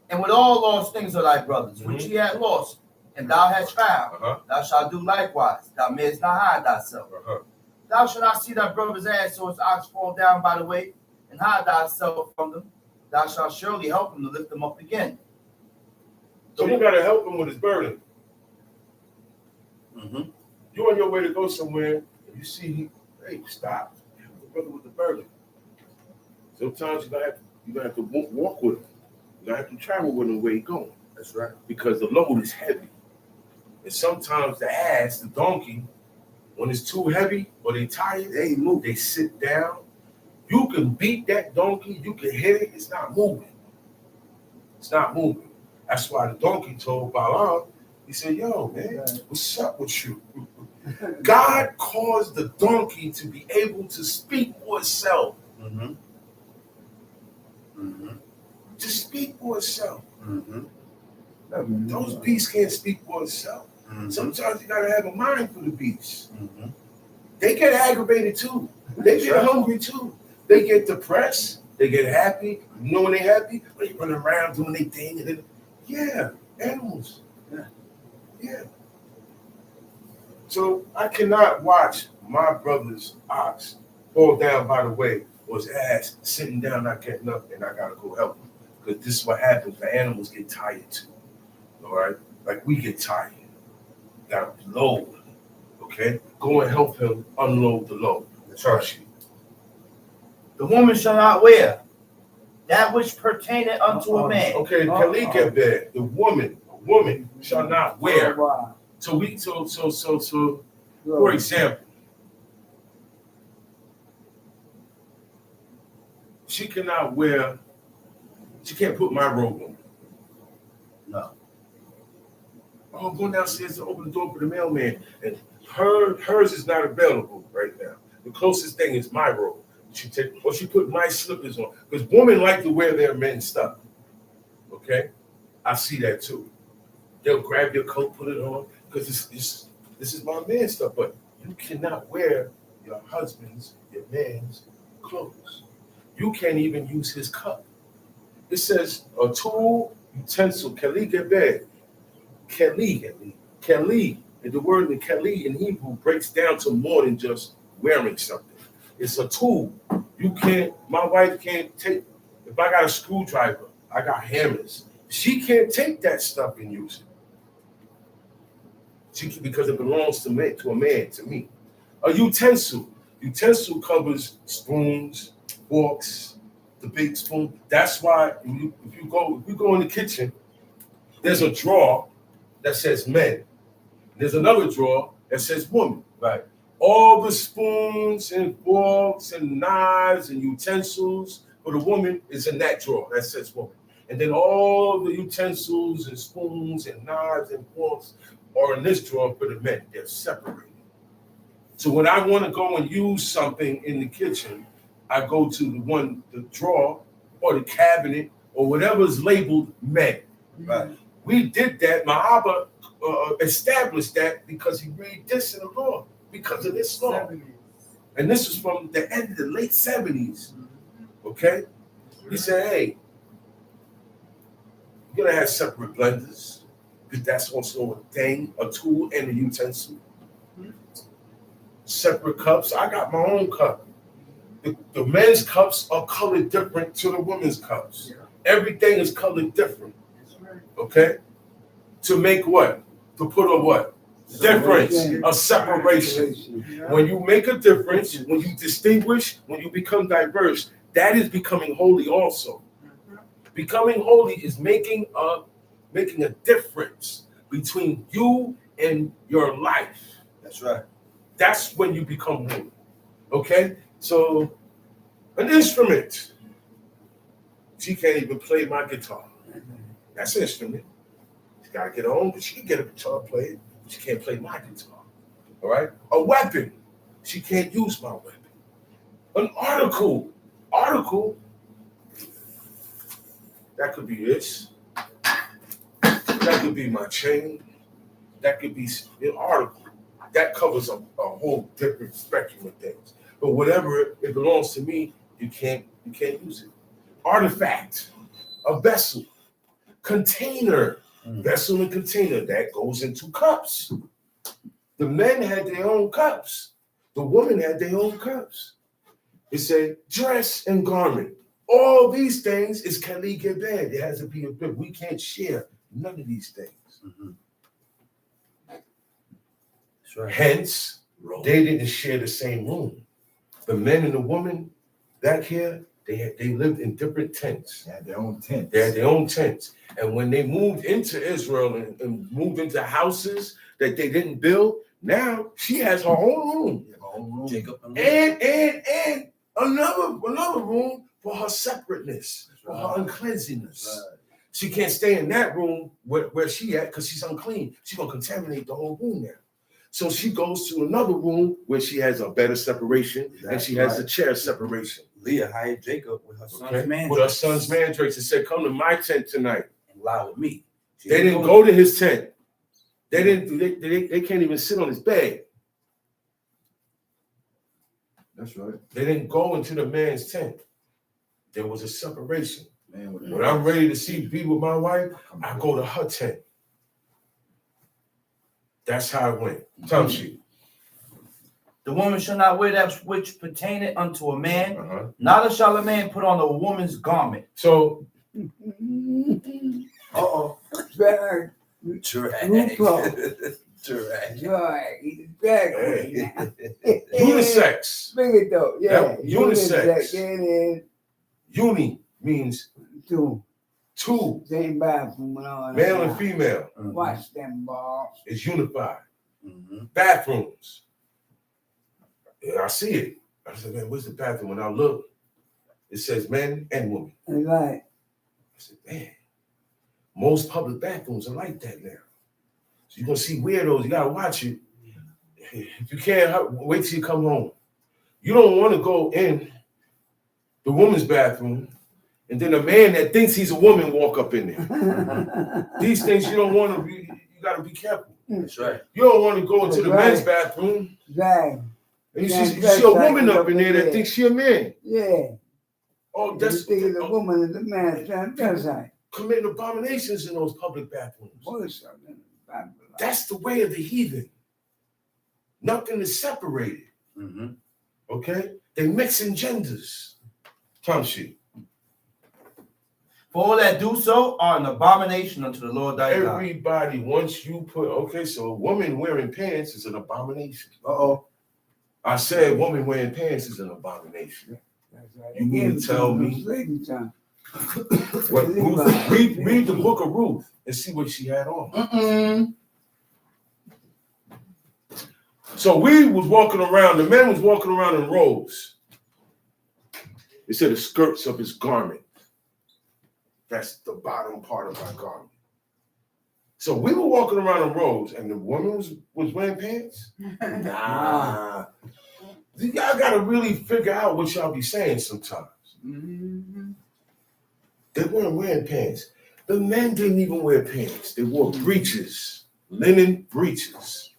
And with all lost things of thy brothers, which he had lost, and thou hast found, thou shalt do likewise. Thou mayest not hide thyself. Thou shalt not see thy brother's ass or his ox fall down by the way, and hide thyself from them. Thou shalt surely help him to lift them up again. So you gotta help him with his burden. Mm-hmm. You're on your way to go somewhere, and you see, hey, stop. Help the brother with the burden. Sometimes you're gonna have to walk with him. You're gonna have to travel with him where he's going. That's right. Because the load is heavy. And sometimes the ass, the donkey, when it's too heavy or they tired, they move. They sit down. You can beat that donkey. You can hit it. It's not moving. It's not moving. That's why the donkey told Balaam, he said, yo, man, what's up with you? God caused the donkey to be able to speak for itself. Mm-hmm. Mm-hmm. To speak for itself. Mm-hmm. Those beasts can't speak for itself. Mm-hmm. Sometimes you gotta have a mind for the beasts. Mm-hmm. They get aggravated too. They get hungry too. They get depressed. They get happy. You know when they're happy? They run around doing their thing. And then, yeah, animals. Yeah. So I cannot watch my brother's ox fall down by the way or his ass sitting down not getting up and I gotta go help him. Because this is what happens. The animals get tired too. All right? Like we get tired. Gotta load. Okay? Go and help him unload the load. Trust you. The woman shall not wear that which pertaineth unto a man. Okay, Kalika bed. The woman shall not wear. So for example, she cannot wear, she can't put my robe on. No. Oh, I'm going downstairs to open the door for the mailman. And hers is not available right now. The closest thing is my robe. She put nice slippers on. Because women like to wear their men's stuff. Okay? I see that too. They'll grab your coat, put it on, because this is my man's stuff. But you cannot wear your husband's, your man's clothes. You can't even use his cup. It says a tool, utensil, keli gebed. Keli. And the word in keli in Hebrew breaks down to more than just wearing something. It's a tool. My wife can't take, if I got a screwdriver, I got hammers. She can't take that stuff and use it. Because it belongs to a man, to me. A utensil. Utensil covers spoons, forks, the big spoon. That's why if you go in the kitchen, there's a drawer that says men. There's another drawer that says woman. Right. All the spoons and forks and knives and utensils for the woman is in that drawer that says woman. And then all the utensils and spoons and knives and forks are in this drawer for the men. They're separated. So when I want to go and use something in the kitchen, I go to the drawer or the cabinet or whatever is labeled men. Right. We did that. Mahaba established that because he read this in the law, because of this law. And this was from the end of the late 70s. Okay? He said, hey, you're going to have separate blenders, because that's also a thing, a tool and a utensil. Separate cups. I got my own cup. The men's cups are colored different to the women's cups. Everything is colored different. Okay? To make what? To put a what? Difference, a separation. When you make a difference, when you distinguish, when you become diverse, that is becoming holy also. Becoming holy is making a difference between you and your life. That's right. That's when you become holy. Okay? So, an instrument. She can't even play my guitar. That's an instrument. She got to get her own, but she can get a guitar player. She can't play my guitar. All right? A weapon. She can't use my weapon. An article. That could be this. That could be my chain. That could be an article. That covers a whole different spectrum of things. But whatever it belongs to me, you can't use it. Artifact, a vessel, container, vessel and container that goes into cups. The men had their own cups. The women had their own cups. It said dress and garment. All these things is keli gebed. It has to be a bit. We can't share none of these things. That's right. Hence, they didn't share the same room. The men and the women back here, they lived in different tents. They had their own tents. They had their own tents. And when they moved into Israel and moved into houses that they didn't build, now she has her own room. Jacob And another room for her separateness, for her uncleanliness. Right. She can't stay in that room where she at because she's unclean. She's going to contaminate the whole room now. So she goes to another room where she has a better separation, and she has a chair separation. Leah hired Jacob with her son's man. With her son's mandrakes and said, come to my tent tonight. And lie with me. They didn't go to his tent. They can't even sit on his bed. That's right. They didn't go into the man's tent. There was a separation. Man, when I'm ready to be with my wife, I go to her tent. That's how it went. Tell she. The woman shall not wear that which pertaineth unto a man, neither shall a man put on a woman's garment. So, Drag. Unisex. Bring it though. Yeah. Unisex. Uni means two. Same bathroom and all that. Male and female. Watch them balls. It's unified. Bathrooms. Yeah, I see it. I said, man, where's the bathroom? When I look, it says men and women. Right. I said, man, most public bathrooms are like that now. So you're going to see weirdos. You got to watch it. If you can't, wait till you come home. You don't want to go in the woman's bathroom, and then a man that thinks he's a woman walk up in there. These things you don't want to be. You got to be careful. That's right. You don't want to go into the Right. men's bathroom Right. and you Yeah, see that's a right. woman up in there that thinks she a man. Yeah. Oh, You that's think it's a woman and the man. That's right. committing abominations in those public bathrooms. What's up, man? That's the way of the heathen. Nothing is separated. Mm-hmm. Okay? They mixing genders. Tamshi. For all that do so are an abomination unto the Lord thy God. Everybody, once you put, okay, so a woman wearing pants is an abomination. Uh-oh. I said woman wearing pants is an abomination. That's right. You mean to tell me- Lady time. What, Ruth, read the book of Ruth and see what she had on. Mm-mm. So we was walking around, the man was walking around in robes. It said the skirts of his garment. That's the bottom part of our garment. So we were walking around in robes and the woman was wearing pants? Nah. Y'all gotta really figure out what y'all be saying sometimes. Mm-hmm. They weren't wearing pants. The men didn't even wear pants. They wore breeches, linen breeches.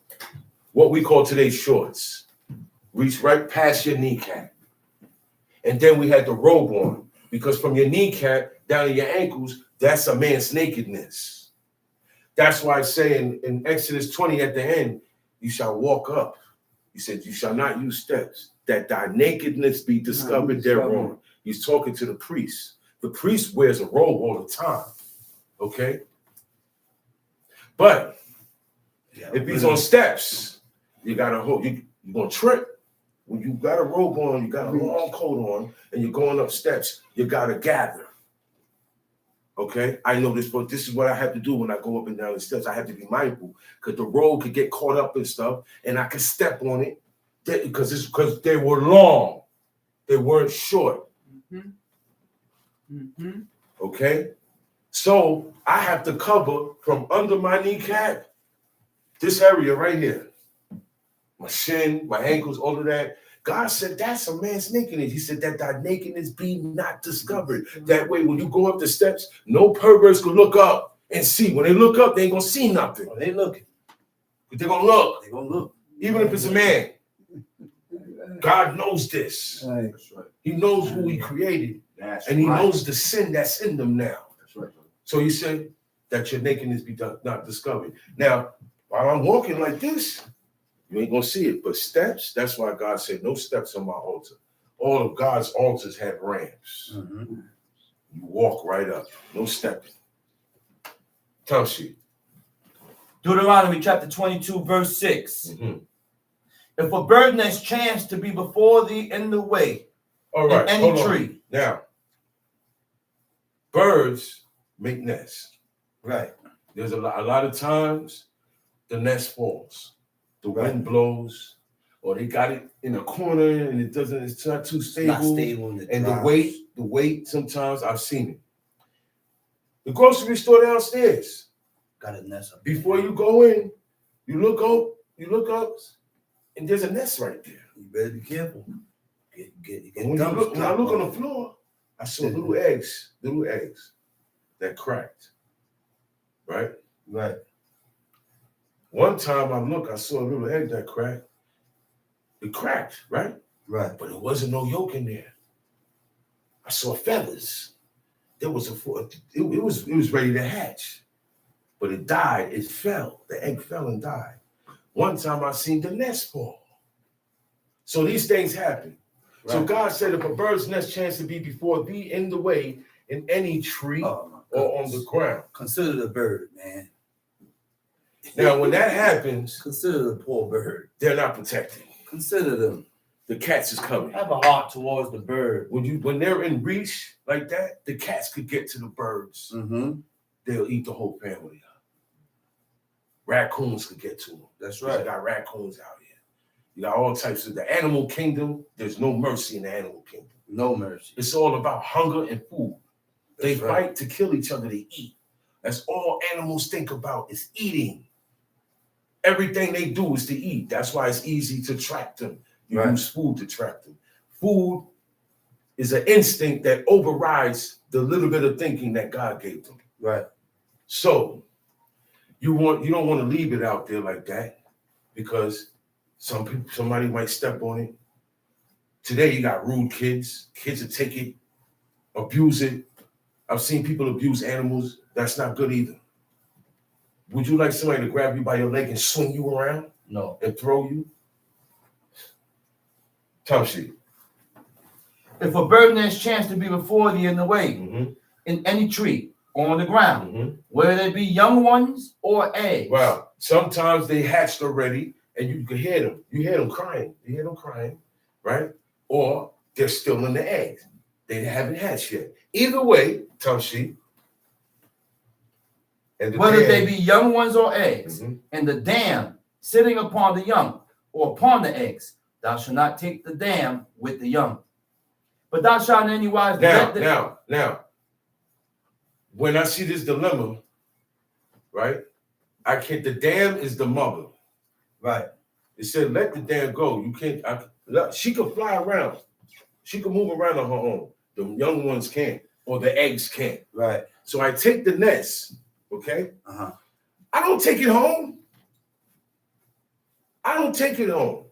What we call today shorts. Reach right past your kneecap. And then we had the robe on, because from your kneecap down to your ankles, that's a man's nakedness. That's why I say in Exodus 20 at the end, you shall walk up. He said, you shall not use steps, that thy nakedness be discovered thereon. He's talking to the priest. The priest wears a robe all the time. Okay? But if he's on steps, you gotta hold, you're gonna trip. When you got a robe on, you got a long coat on, and you're going up steps, you gotta gather. Okay? I know this, but this is what I have to do when I go up and down the steps. I have to be mindful because the road could get caught up and stuff, and I could step on it because they were long. They weren't short. Mm-hmm. Mm-hmm. Okay? So I have to cover from under my kneecap, this area right here. My shin, my ankles, all of that. God said, that's a man's nakedness. He said that thy nakedness be not discovered. That way, when you go up the steps, no perverts can look up and see. When they look up, they ain't gonna see nothing. Oh, they looking. But they're gonna look, They gonna look. even if it's a man. God knows this. Right. That's right. He knows who he created, That's and he right. knows the sin that's in them now. That's right. So he said that your nakedness be not discovered. Now, while I'm walking like this, you ain't gonna see it. But steps, that's why God said, no steps on my altar. All of God's altars had ramps. Mm-hmm. You walk right up, no stepping. Tamshi. Deuteronomy chapter 22, verse 6. Mm-hmm. If a bird has chanced to be before thee in the way, All right, in any hold on. tree. Now, birds make nests. Right. There's a lot of times the nest falls. The wind blows, or they got it in a corner and it's not too stable. Not stable. And the weight, sometimes I've seen it. The grocery store downstairs, Got a nest up. before you go in, you look up, and there's a nest right there. You better be careful. Get And when I look on the floor, I saw little eggs that cracked. Right? Right. One time I saw a little egg that cracked. It cracked, right? Right. But it wasn't no yolk in there. I saw feathers. There was it was ready to hatch, but it died. It fell. The egg fell and died. One time I seen the nest fall. So these things happen. Right. So God said, if a bird's nest chance to be before thee in the way, in any tree Oh, or on the ground. consider the bird, man. Now, when that happens, Consider the poor bird. they're not protected. Consider them. The cats is coming. Have a heart towards the bird. When they're in reach like that, the cats could get to the birds. Mm-hmm. They'll eat the whole family up. Raccoons could get to them. That's You right. got raccoons out here. You got all types of the animal kingdom. There's no mercy in the animal kingdom. No mercy. It's all about hunger and food. They That's right. fight to kill each other to eat. That's all animals think about is eating. Everything they do is to eat. That's why it's easy to track them. You Right. use food to track them. Food is an instinct that overrides the little bit of thinking that God gave them. Right. So you don't want to leave it out there like that, because somebody might step on it. Today you got rude kids. Kids will take it, abuse it. I've seen people abuse animals. That's not good either. Would you like somebody to grab you by your leg and swing you around? No. And throw you? Tamshi. If a bird has chance to be before thee in the way, Mm-hmm. in any tree or on the ground, Mm-hmm. whether they be young ones or eggs. Wow. Sometimes they hatched already, and you can hear them. You hear them crying. You hear them crying, right? Or they're still in the eggs. They haven't hatched yet. Either way, Tamshi. Whether they be young ones or eggs, Mm-hmm. and the dam sitting upon the young or upon the eggs, thou shalt not take the dam with the young. But thou shalt in any wise Now, when I see this dilemma, right? The dam is the mother. Right. It said, let the dam go. You can't, she can fly around. She can move around on her own. The young ones can't, or the eggs can't. Right. So I take the nest, okay? Uh-huh. I don't take it home. I don't take it home.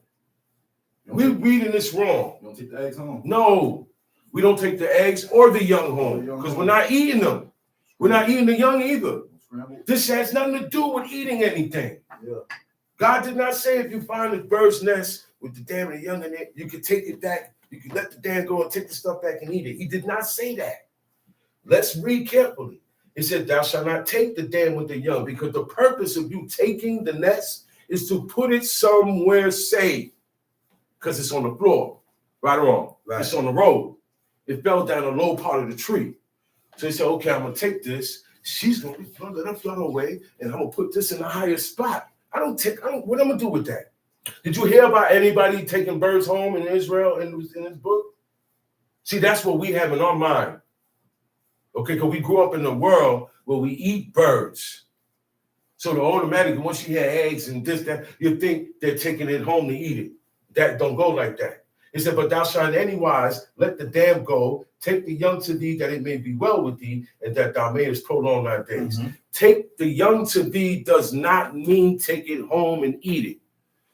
We're reading this wrong. You don't take the eggs home. No, we don't take the eggs or the young home, The young because home. we're not eating them. We're not eating the young either. Scrambled. This has nothing to do with eating anything. Yeah. God did not say if you find a bird's nest with the dam and the young in it, you can take it back. You can let the dam go and take the stuff back and eat it. He did not say that. Let's read carefully. It said, thou shalt not take the dam with the young, because the purpose of you taking the nest is to put it somewhere safe, because it's on the floor, right or wrong. Right. It's on the road. It fell down a low part of the tree. So he said, okay, I'm going to take this. She's going to let her fly away, and I'm going to put this in a higher spot. What am I going to do with that? Did you hear about anybody taking birds home in Israel in this book? See, that's what we have in our mind. Okay, because we grew up in a world where we eat birds. So the automatically, once you hear eggs and this, that, you think they're taking it home to eat it. That don't go like that. It said, but thou shalt in any wise let the dam go, take the young to thee, that it may be well with thee, and that thou mayest prolong thy days. Mm-hmm. Take the young to thee does not mean take it home and eat it.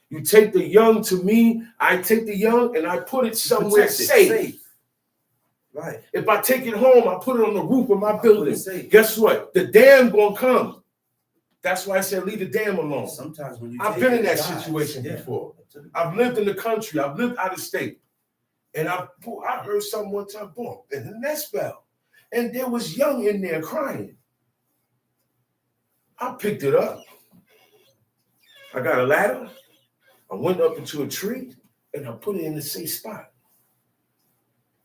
You take the young to me, I take the young and I put it somewhere safe. Right. If I take it home, I put it on the roof of my building. Safe. Guess what? The dam gonna come. That's why I said leave the dam alone. Sometimes when you I've take been it, in that it dies. situation Yeah. before. I've lived in the country. I've lived out of state. And I heard something one time, boom, and the nest fell. And there was young in there crying. I picked it up. I got a ladder. I went up into a tree and I put it in the safe spot.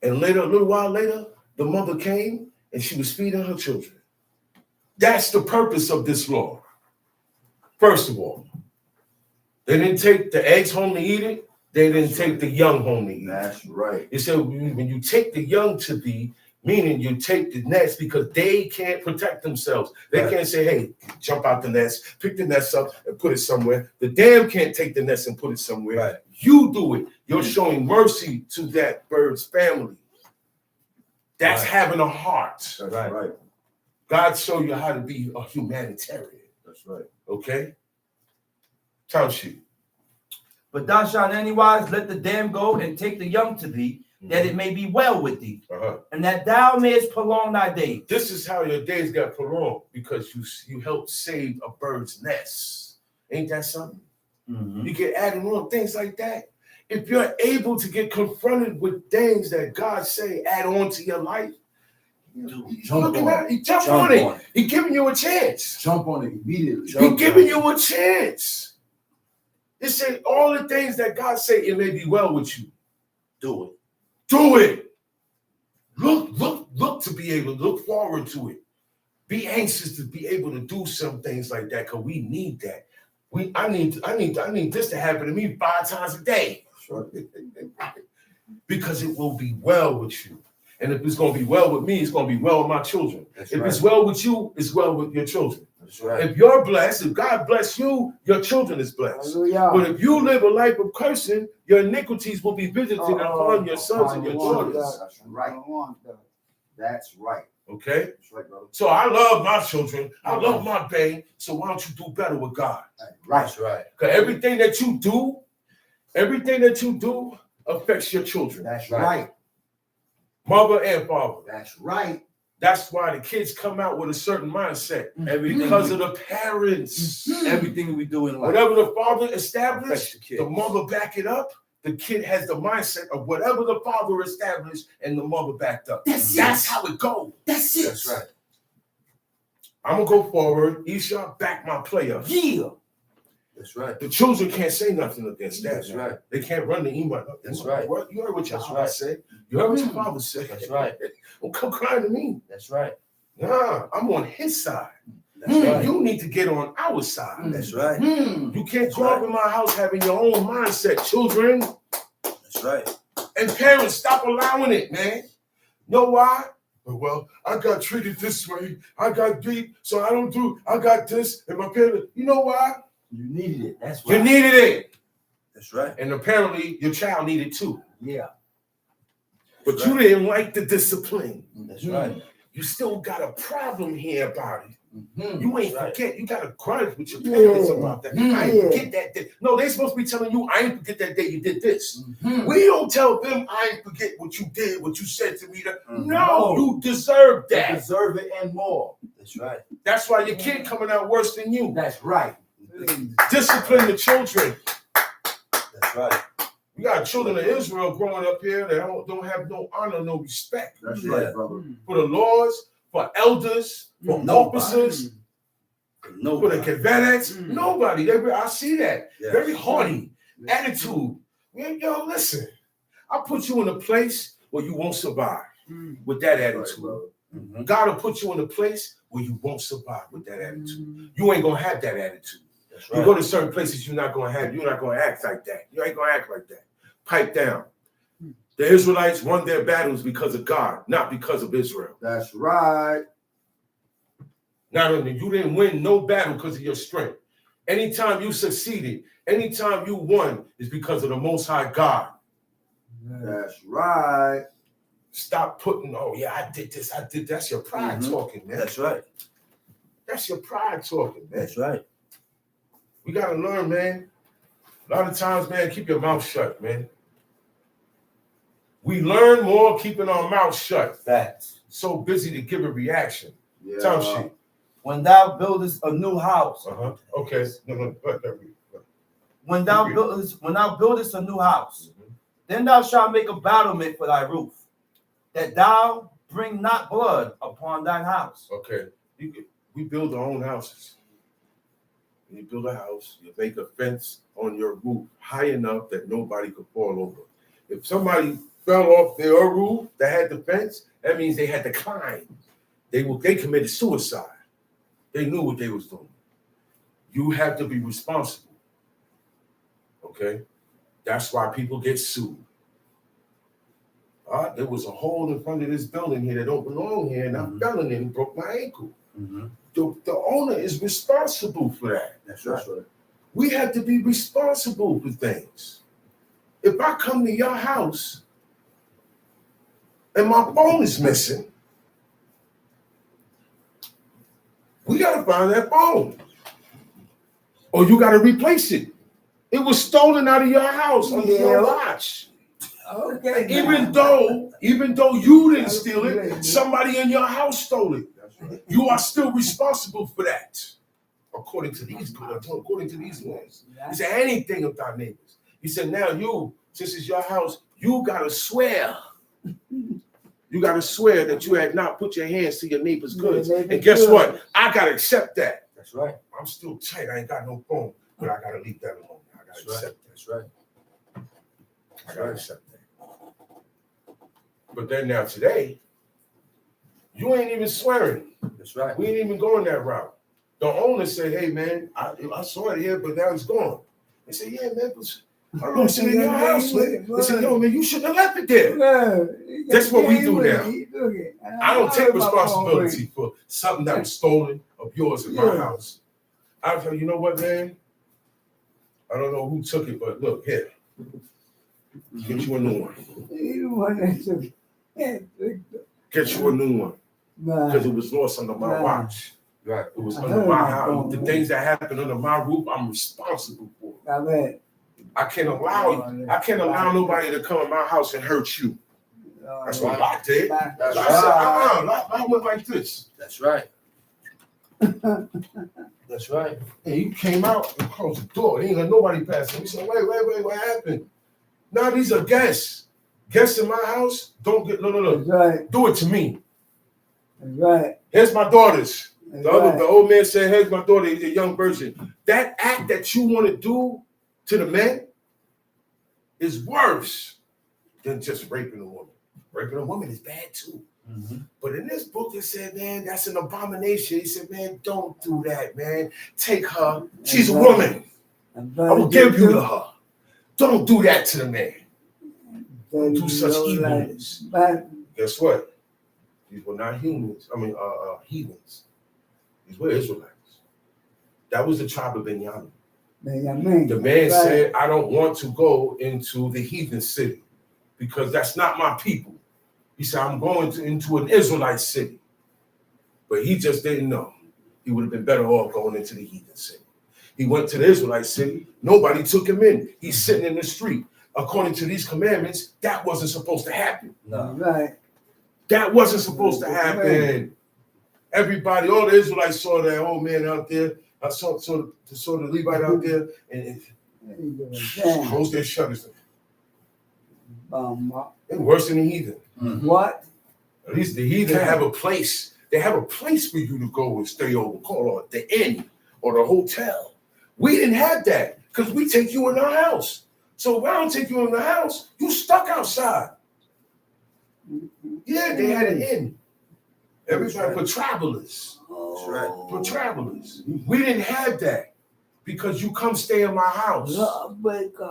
And later, a little while later, the mother came and she was feeding her children. That's the purpose of this law. First of all, they didn't take the eggs home to eat it. They didn't take the young home to eat it. That's right. It said when you take the young to thee, meaning you take the nest, because they can't protect themselves. They Right. can't say, hey, jump out the nest, pick the nest up and put it somewhere. The dam can't take the nest and put it somewhere. Right. You do it. You're showing mercy to that bird's family. That's Right. having a heart. That's Right. right. God showed you how to be a humanitarian. That's right. Okay? Time sheet. But thou shalt in any wise let the dam go and take the young to thee, that it may be well with thee, Uh-huh. and that thou mayest prolong thy days. This is how your days got prolonged, because you helped save a bird's nest. Ain't that something? Mm-hmm. You get added on things like that. If you're able to get confronted with things that God say add on to your life, Jump on it. He jump on it. He giving you a chance. Jump on it immediately. He giving you a chance. It said all the things that God say it may be well with you. Do it. Do it. Look to be able to look forward to it. Be anxious to be able to do some things like that, because we need that. I need this to happen to me 5 times a day. That's right. Because it will be well with you. And if it's going to be well with me, it's going to be well with my children. That's If right. it's well with you, it's well with your children. That's right. If you're blessed, if God bless you, your children is blessed. Hallelujah. But if you live a life of cursing, your iniquities will be visited upon your sons and your I want daughters. that. That's right. I want that. That's right. Okay? That's right, brother. So I love my children. I love my babe. So why don't you do better with God? That's right. That's right. Because everything that you do affects your children. That's Right. right. Mother and father. That's right. That's why the kids come out with a certain mindset. Everything Because we, of the parents. everything we do in life Whatever the father affects established, the kids. the mother back it up. The kid has the mindset of whatever the father established and the mother backed up. That's how it goes. That's it. That's right. I'm gonna go forward. Isha, back my player. Yeah. That's right. The children can't say nothing against that. That's right. They can't run the email. That's right. What? You heard what your That's father right. said. You heard what your father said. That's right. Don't come crying to me. That's right. Nah, I'm on his side. That's And right. you need to get on our side. That's right. You can't grow up in my house having your own mindset, children. That's right. And parents, stop allowing it, man. Know why? Well, I got treated this way. I got beat, so I got this. And my parents, you know why? You needed it. That's You right. needed it. That's right. And apparently your child needed too. Yeah. But you didn't like the discipline. That's right. You still got a problem here about it. Mhm. You ain't Right. forget. You got a grudge with your parents Yeah. about that. Mm. I ain't forget that day. No, they supposed to be telling you, I ain't forget that day you did this. Mhm. We don't tell them, I ain't forget what you did, what you said to me. Mhm. No, you deserve You that. deserve it and more. That's right. That's why your kid coming out worse than you. That's right. Discipline the children. That's right. We got children of Israel growing up here that don't have no honor, no respect That's Yeah. right, brother. for the laws, for elders, for Nobody. officers, for the Nobody. cadets. Mm. Nobody. I see that. Yes. Very haughty attitude. Yo, listen. I put you in a place where you won't survive with that Right, attitude. brother. Mhm. God will put you in a place where you won't survive with that attitude. You ain't gonna have that attitude. That's You right. go to certain places, you're not gonna act like that. You ain't gonna act like that. Pipe down. The Israelites won their battles because of God, not because of Israel. That's right. Not only you didn't win no battle because of your strength. Anytime you succeeded, anytime you won, is because of the Most High God. That's right. Stop putting, oh yeah, I did this, I did. That's your pride Mhm. talking, man. That's right. That's your pride talking, man. That's right. We gotta learn, man. A lot of times, man, keep your mouth shut, man. We learn more keeping our mouth shut. Facts. So busy to give a reaction. Yeah. Time sheet. When thou buildest a new house, Uh-huh. Okay. No. when thou buildest a new house, then thou shalt make a battlement for thy roof, that thou bring not blood upon thine house. Okay. We build our own houses. When you build a house, you make a fence on your roof high enough that nobody could fall over. If somebody fell off their roof that had the fence, that means they had to climb. They committed suicide. They knew what they was doing. You have to be responsible. Okay? That's why people get sued. There was a hole in front of this building here that don't belong here, and I fell in it and broke my ankle. Mhm. The owner is responsible for that. That's right. That's right. We have to be responsible for things. If I come to your house and my phone is missing, we got to find that phone. Or you got to replace it. It was stolen out of your house under your watch. Okay. Even though you didn't steal it, somebody in your house stole it. That's right. You are still responsible for that, according to these laws. He said anything of thy neighbors. He said now you, since it's your house, you gotta swear. You gotta swear that you had not put your hands to your neighbor's goods. And guess what? I gotta accept that. That's right. I'm still tight. I ain't got no phone, but I gotta leave that alone. I gotta That's right. accept that. That's right. I gotta accept that. But then now today, you ain't even swearing. That's right. We ain't even going that route. The owner said, hey man, I saw it here, but now it's gone. They said, yeah, man, I don't know, it's in your house, man. They said, yo, man, you shouldn't have left it there. That's what we do now. I don't take responsibility for something that was stolen of yours in my house. I tell you, you know what, man? I don't know who took it, but look, here. Get you a new one. Get you a new one. Because it was lost under my watch. Right. It was under my house. The things that happened under my roof, I'm responsible for. I can't allow nobody to come in my house and hurt you. That's what I did. I said, I went like this. That's right. That's right. And you came out and closed the door. Ain't let nobody pass in. We said, wait, what happened? Now these are guests. Guests in my house, don't get, no. That's right. Do it to me. That's right. Here's my daughters. That's The right. old man said, here's my daughter, he's a young virgin. That act that you want to do to the men is worse than just raping a woman. Raping a woman is bad too. Mm-hmm. But in this book, it said, man, that's an abomination. He said, man, don't do that, man. Take her. She's a woman. I will give you to her. Don't do that to the man. Don't do such evilness. Guess what? These were not humans. I mean, heathens. These were Israelites. That was the tribe of Benjamin. The man said, I don't want to go into the heathen city because that's not my people. He said, I'm going into an Israelite city. But he just didn't know. He would have been better off going into the heathen city. He went to the Israelite city. Nobody took him in. He's sitting in the street. According to these commandments, that wasn't supposed to happen. No. Right. That wasn't supposed to happen. Everybody, all the Israelites saw that old man out there. I saw the Levite out there and closed their shutters. They're worse than the heathen. What? At least the heathen have a place. They have a place for you to go and stay over, call it the inn or the hotel. We didn't have that because we take you in our house. So if I don't take you in the house, you stuck outside. Yeah, they had an inn. Everybody for travelers. That's right. For travelers. We didn't have that because you come stay in my house.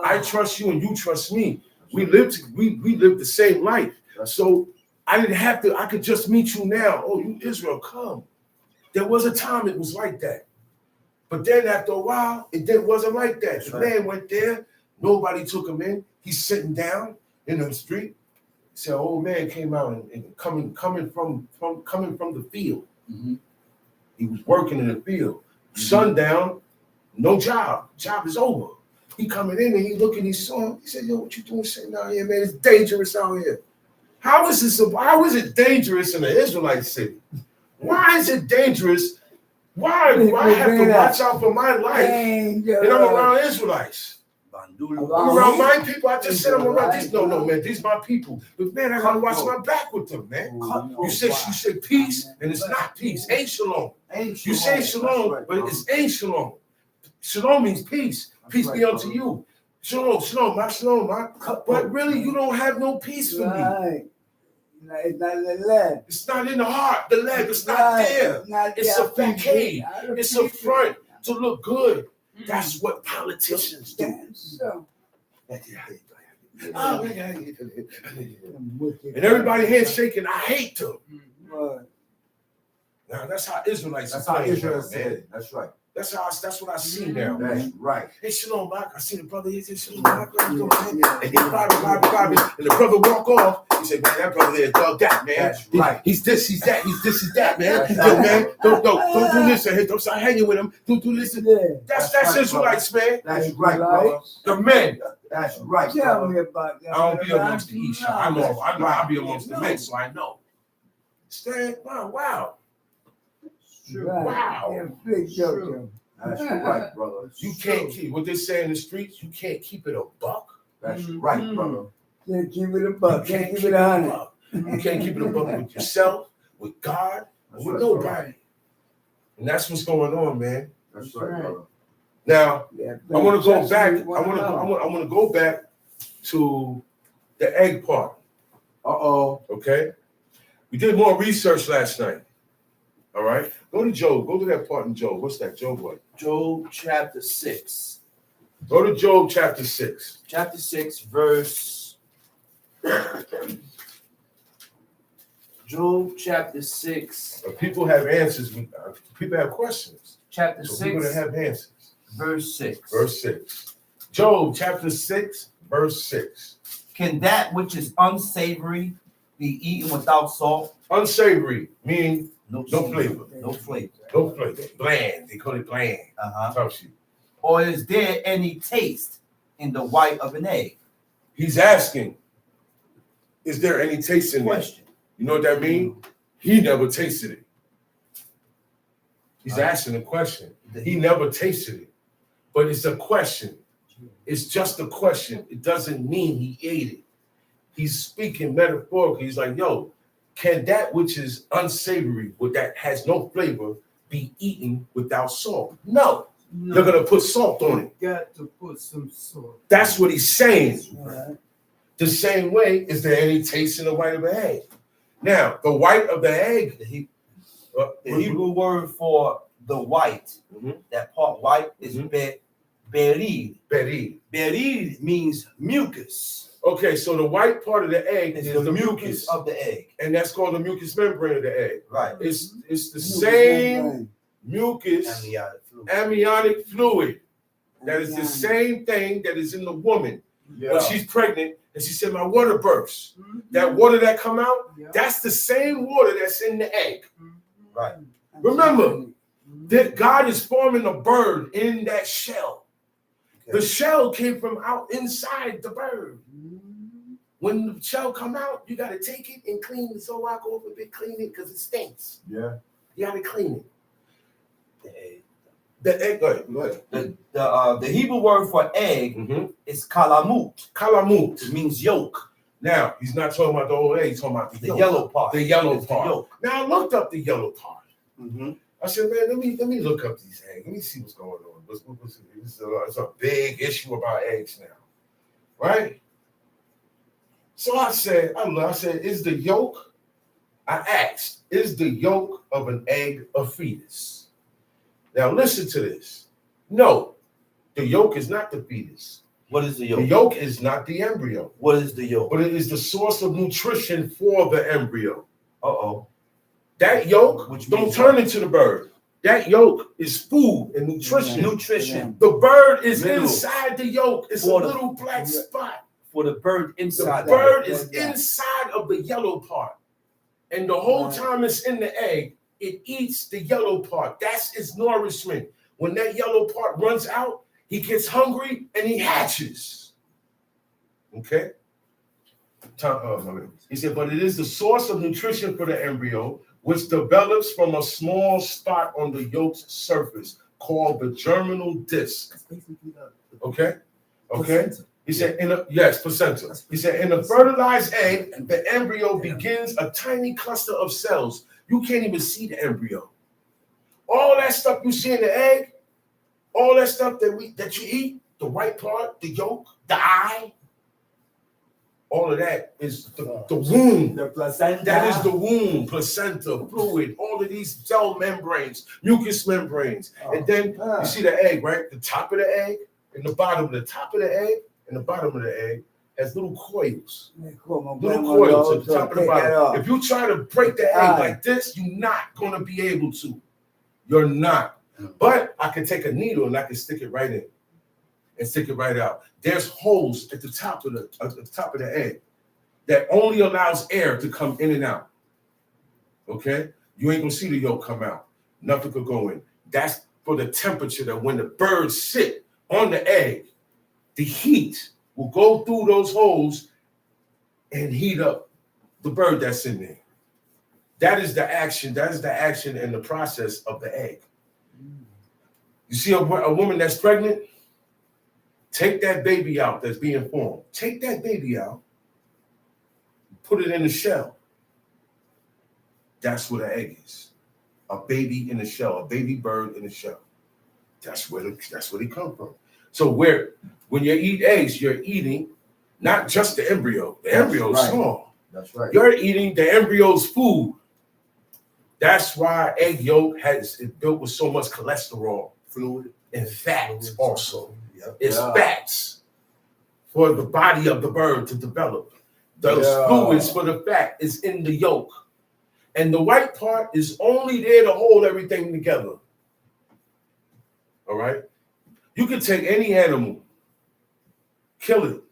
I trust you and you trust me. We lived the same life. So I didn't have to, I could just meet you now. Oh, you Israel, come. There was a time it was like that. But then after a while, it wasn't like that. The man went there, nobody took him in. He's sitting down in the street. Said, old man came out and coming from the field. Mm-hmm. He was working in the field. Sundown, no job. Job is over. He coming in and he looking, he saw him. He said, yo, what you doing sitting out here, man? It's dangerous out here. How is it dangerous in the Israelite city? Why is it dangerous? Why do I have to watch out for my life and I'm around Israelites? I'm around my people. I just said I'm around these. No, man, these my people. But man, I gotta watch my back with them, man. You said peace, and it's not peace. Ain't shalom. You say shalom, but it's ain't shalom. Shalom means peace. Peace be unto you. Shalom, my shalom. But really, you don't have no peace for me. It's not in the leg. It's not in the heart. The leg is not there. It's a facade. It's a front to look good. That's what politicians do. And everybody handshaking, I hate them. Now that's how Israelites. That's how Israel said. That's right. That's what I see now. That's right. Hey, shalom, Mark. I see the brother. He said, shalom, Mark. And he Bible. And the brother walk off. He said, man, that brother there dug that, man. That's right. He's this, he's that, he's this, he's that, man. Yo, man, don't do this. Don't start hanging with him. Don't do this. That's right, Israelites, man. That's right, brother. The men. That's right, Tell brother. me about that. I don't be amongst the Isha. I know I'll be amongst the men, so I know. Stand, wow. Wow. That's right, brother. You can't keep what they say in the streets. You can't keep it a buck. That's right, brother. Can't keep it a buck. Can't keep it 100. You can't keep it a buck with yourself, with God, and with nobody. And that's what's going on, man. That's right, brother. Now, I want to go back. I want to go back to the egg part. Okay. We did more research last night. All right. Go to Job. Go to that part in Job. What's that? Job what? Job chapter 6. Go to Job chapter 6. Chapter 6, verse. Job chapter 6. If people have answers, people have questions. Chapter So people that 6, have answers. verse 6. Verse 6. Job chapter 6, verse 6. Can that which is unsavory be eaten without salt? Unsavory, meaning No flavor. No flavor. no flavor. Bland. They call it bland. Tough shit. Or is there any taste in the white of an egg? He's asking, is there any taste in it? Question. You know what that means? He never tasted it. He's asking a question. He never tasted it. But it's a question. It's just a question. It doesn't mean he ate it. He's speaking metaphorically. He's like, yo, can that which is unsavory, that has no flavor, be eaten without salt? No. They're going to put salt on it. Got to put some salt. That's what he's saying. Right. The same way, is there any taste in the white of an egg? Now, the white of the egg, The Hebrew word for the white, that part white, is berid. Berid. Berid means mucus. Okay, so the white part of the egg It's is the mucus of the egg. and that's called the mucous membrane of the egg. Right. It's the same mucus Amniotic fluid. amniotic fluid. That is the same thing that is in the woman when she's pregnant and she said, my water bursts. That water that come out, that's the same water that's in the egg. Right. Remember that God is forming a bird in that shell. The shell came from out inside the bird. When the shell come out, you got to take it and clean it. So I go over there, clean it because it stinks. Yeah. You got to clean it. The egg, go ahead. The Hebrew word for egg is kalamut. Kalamut. It means yolk. Now, he's not talking about the old egg, he's talking about the yolk. Yellow part. The yellow It's part. The yolk. Now, I looked up the yellow part. I said, man, let me look up these eggs. Let me see what's going on. It's a big issue about eggs now, right? So I said, is the yolk? I asked, is the yolk of an egg a fetus? Now listen to this. No, the yolk is not the fetus. What is the The yolk? yolk is not the embryo, What is the yolk? but it is the source of nutrition for the embryo. Uh-oh. That yolk Which don't means turn what? into the bird. That yolk is food and nutrition. Nutrition The bird is Minerals. inside the yolk. It's For a the- little black spot. for the bird The inside. bird the is inside of the yellow part. And the whole time it's in the egg, it eats the yellow part. That's its nourishment. When that yellow part runs out, he gets hungry and he hatches. Okay? He said, but it is the source of nutrition for the embryo, which develops from a small spot on the yolk's surface called the germinal disc. Okay? Okay? He said, placenta. He said, in the fertilized egg, the embryo begins a tiny cluster of cells. You can't even see the embryo. All that stuff you see in the egg, all that stuff that you eat, the white part, the yolk, the eye, all of that is the womb. The placenta. That is the womb, placenta, fluid, all of these cell membranes, mucous membranes. And then you see the egg, right? The top of the egg and the bottom of the top of the egg and the bottom of the egg has little coils. Little coils at the top and the bottom. If you try to break the egg like this, you're not going to be able to. You're not. But I can take a needle and I can stick it right in and stick it right out. There's holes at the top of the egg that only allows air to come in and out. Okay? You ain't gonna see the yolk come out. Nothing could go in. That's for the temperature that when the birds sit on the egg, the heat will go through those holes and heat up the bird that's in there. That is the action. That is the action and the process of the egg. You see a woman that's pregnant? Take that baby out that's being formed. Take that baby out. Put it in the shell. That's what an egg is. A baby in a shell, a baby bird in a shell. That's where they come from. So when you eat eggs, you're eating not just the embryo. The embryo is small. That's right. You're eating the embryo's food. That's why egg yolk is built with so much cholesterol, fluid, and fat also. It's Yeah. fats for the body of the bird to develop. Those fluids for the fat is in the yolk. And the white part is only there to hold everything together. All right? You can take any animal, kill it,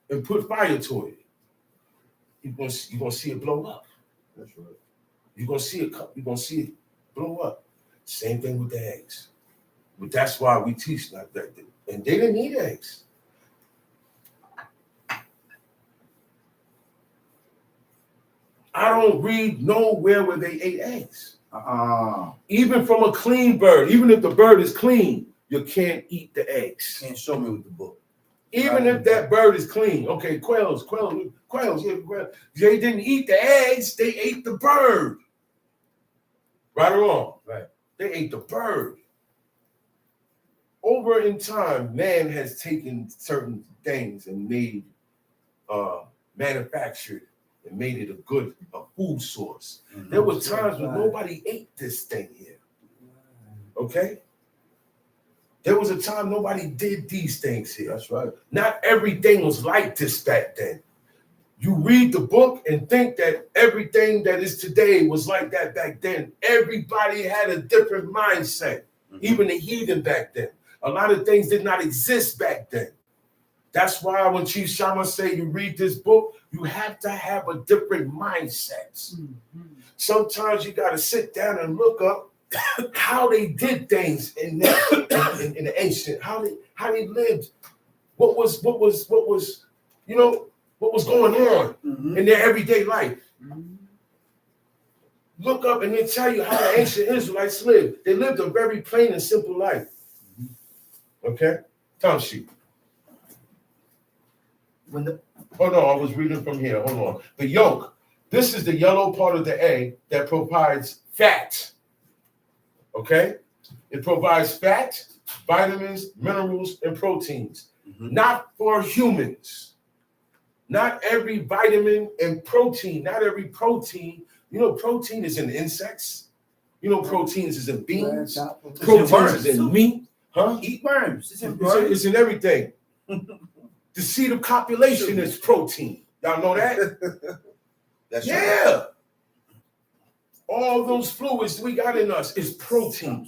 and put fire to it. You're gonna see it blow up. That's right. You're gonna see it blow up. Same thing with the eggs. But that's why we teach like that. And they didn't eat eggs. I don't read nowhere where they ate eggs. Even from a clean bird, even if the bird is clean, you can't eat the eggs. Can't show me with the book. Even if that bird is clean. Okay, quails, yeah, they didn't eat the eggs, they ate the bird. Right or wrong? Right. They ate the bird. Over in time, man has taken certain things and manufactured and made it a food source. Mm-hmm. There were times when nobody ate this thing here. Okay? There was a time nobody did these things here. That's right. Not everything was like this back then. You read the book and think that everything that is today was like that back then. Everybody had a different mindset, even the heathen back then. A lot of things did not exist back then. That's why when Chief Shama say you read this book, you have to have a different mindset. Sometimes you got to sit down and look up how they did things in the ancient, how they lived, what was going on in their everyday life. Look up and they tell you how the ancient Israelites lived. They lived a very plain and simple life. Okay? Time sheet. Hold on, I was reading from here. Hold on. The yolk. This is the yellow part of the egg that provides fat. Okay? It provides fat, vitamins, minerals, and proteins. Not for humans. Not every vitamin and protein, not every protein. You know, protein is in insects. You know, proteins is in beans. Proteins is in meat. Huh? Eat worms. It's in everything. The seed of copulation is protein. Y'all know that? That's yeah. right. All those fluids we got in us is protein.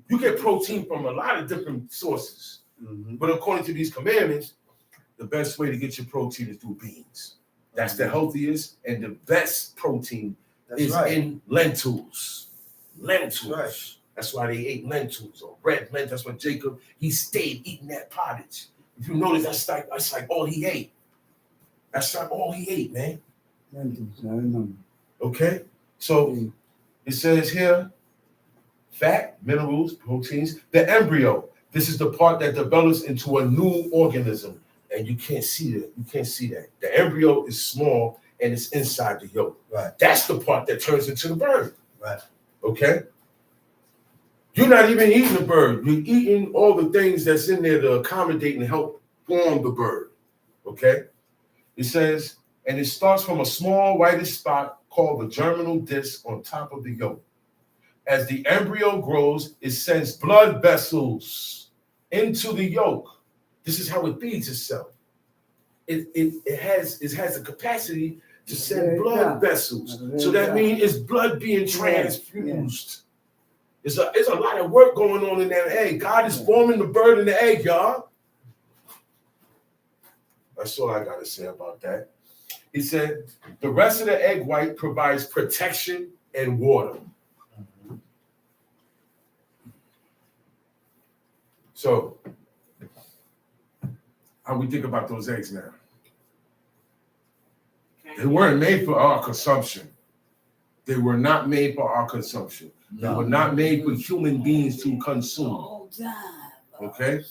You get protein from a lot of different sources. But according to these commandments, the best way to get your protein is through beans. That's the healthiest and the best protein is in lentils. Lentils. Right. That's why they ate lentils or red lentils. That's why Jacob, he stayed eating that pottage. If you notice, that's like all he ate. That's not all he ate, man. Okay? So it says here, fat, minerals, proteins. The embryo, this is the part that develops into a new organism. And you can't see that. You can't see that. The embryo is small and it's inside the yolk. Right. That's the part that turns into the bird. Right. Okay? You're not even eating the bird. You're eating all the things that's in there to accommodate and help form the bird. Okay? It says, and it starts from a small whitish spot called the germinal disc on top of the yolk. As the embryo grows, it sends blood vessels into the yolk. This is how it feeds itself. It has the capacity to send blood vessels. So that means it's blood being transfused. It's a lot of work going on in that egg. God is forming the bird in the egg, y'all. That's all I got to say about that. He said, the rest of the egg white provides protection and water. So, how we think about those eggs now? They weren't made for our consumption. They were not made for our consumption. They were not made for human beings to consume. Okay?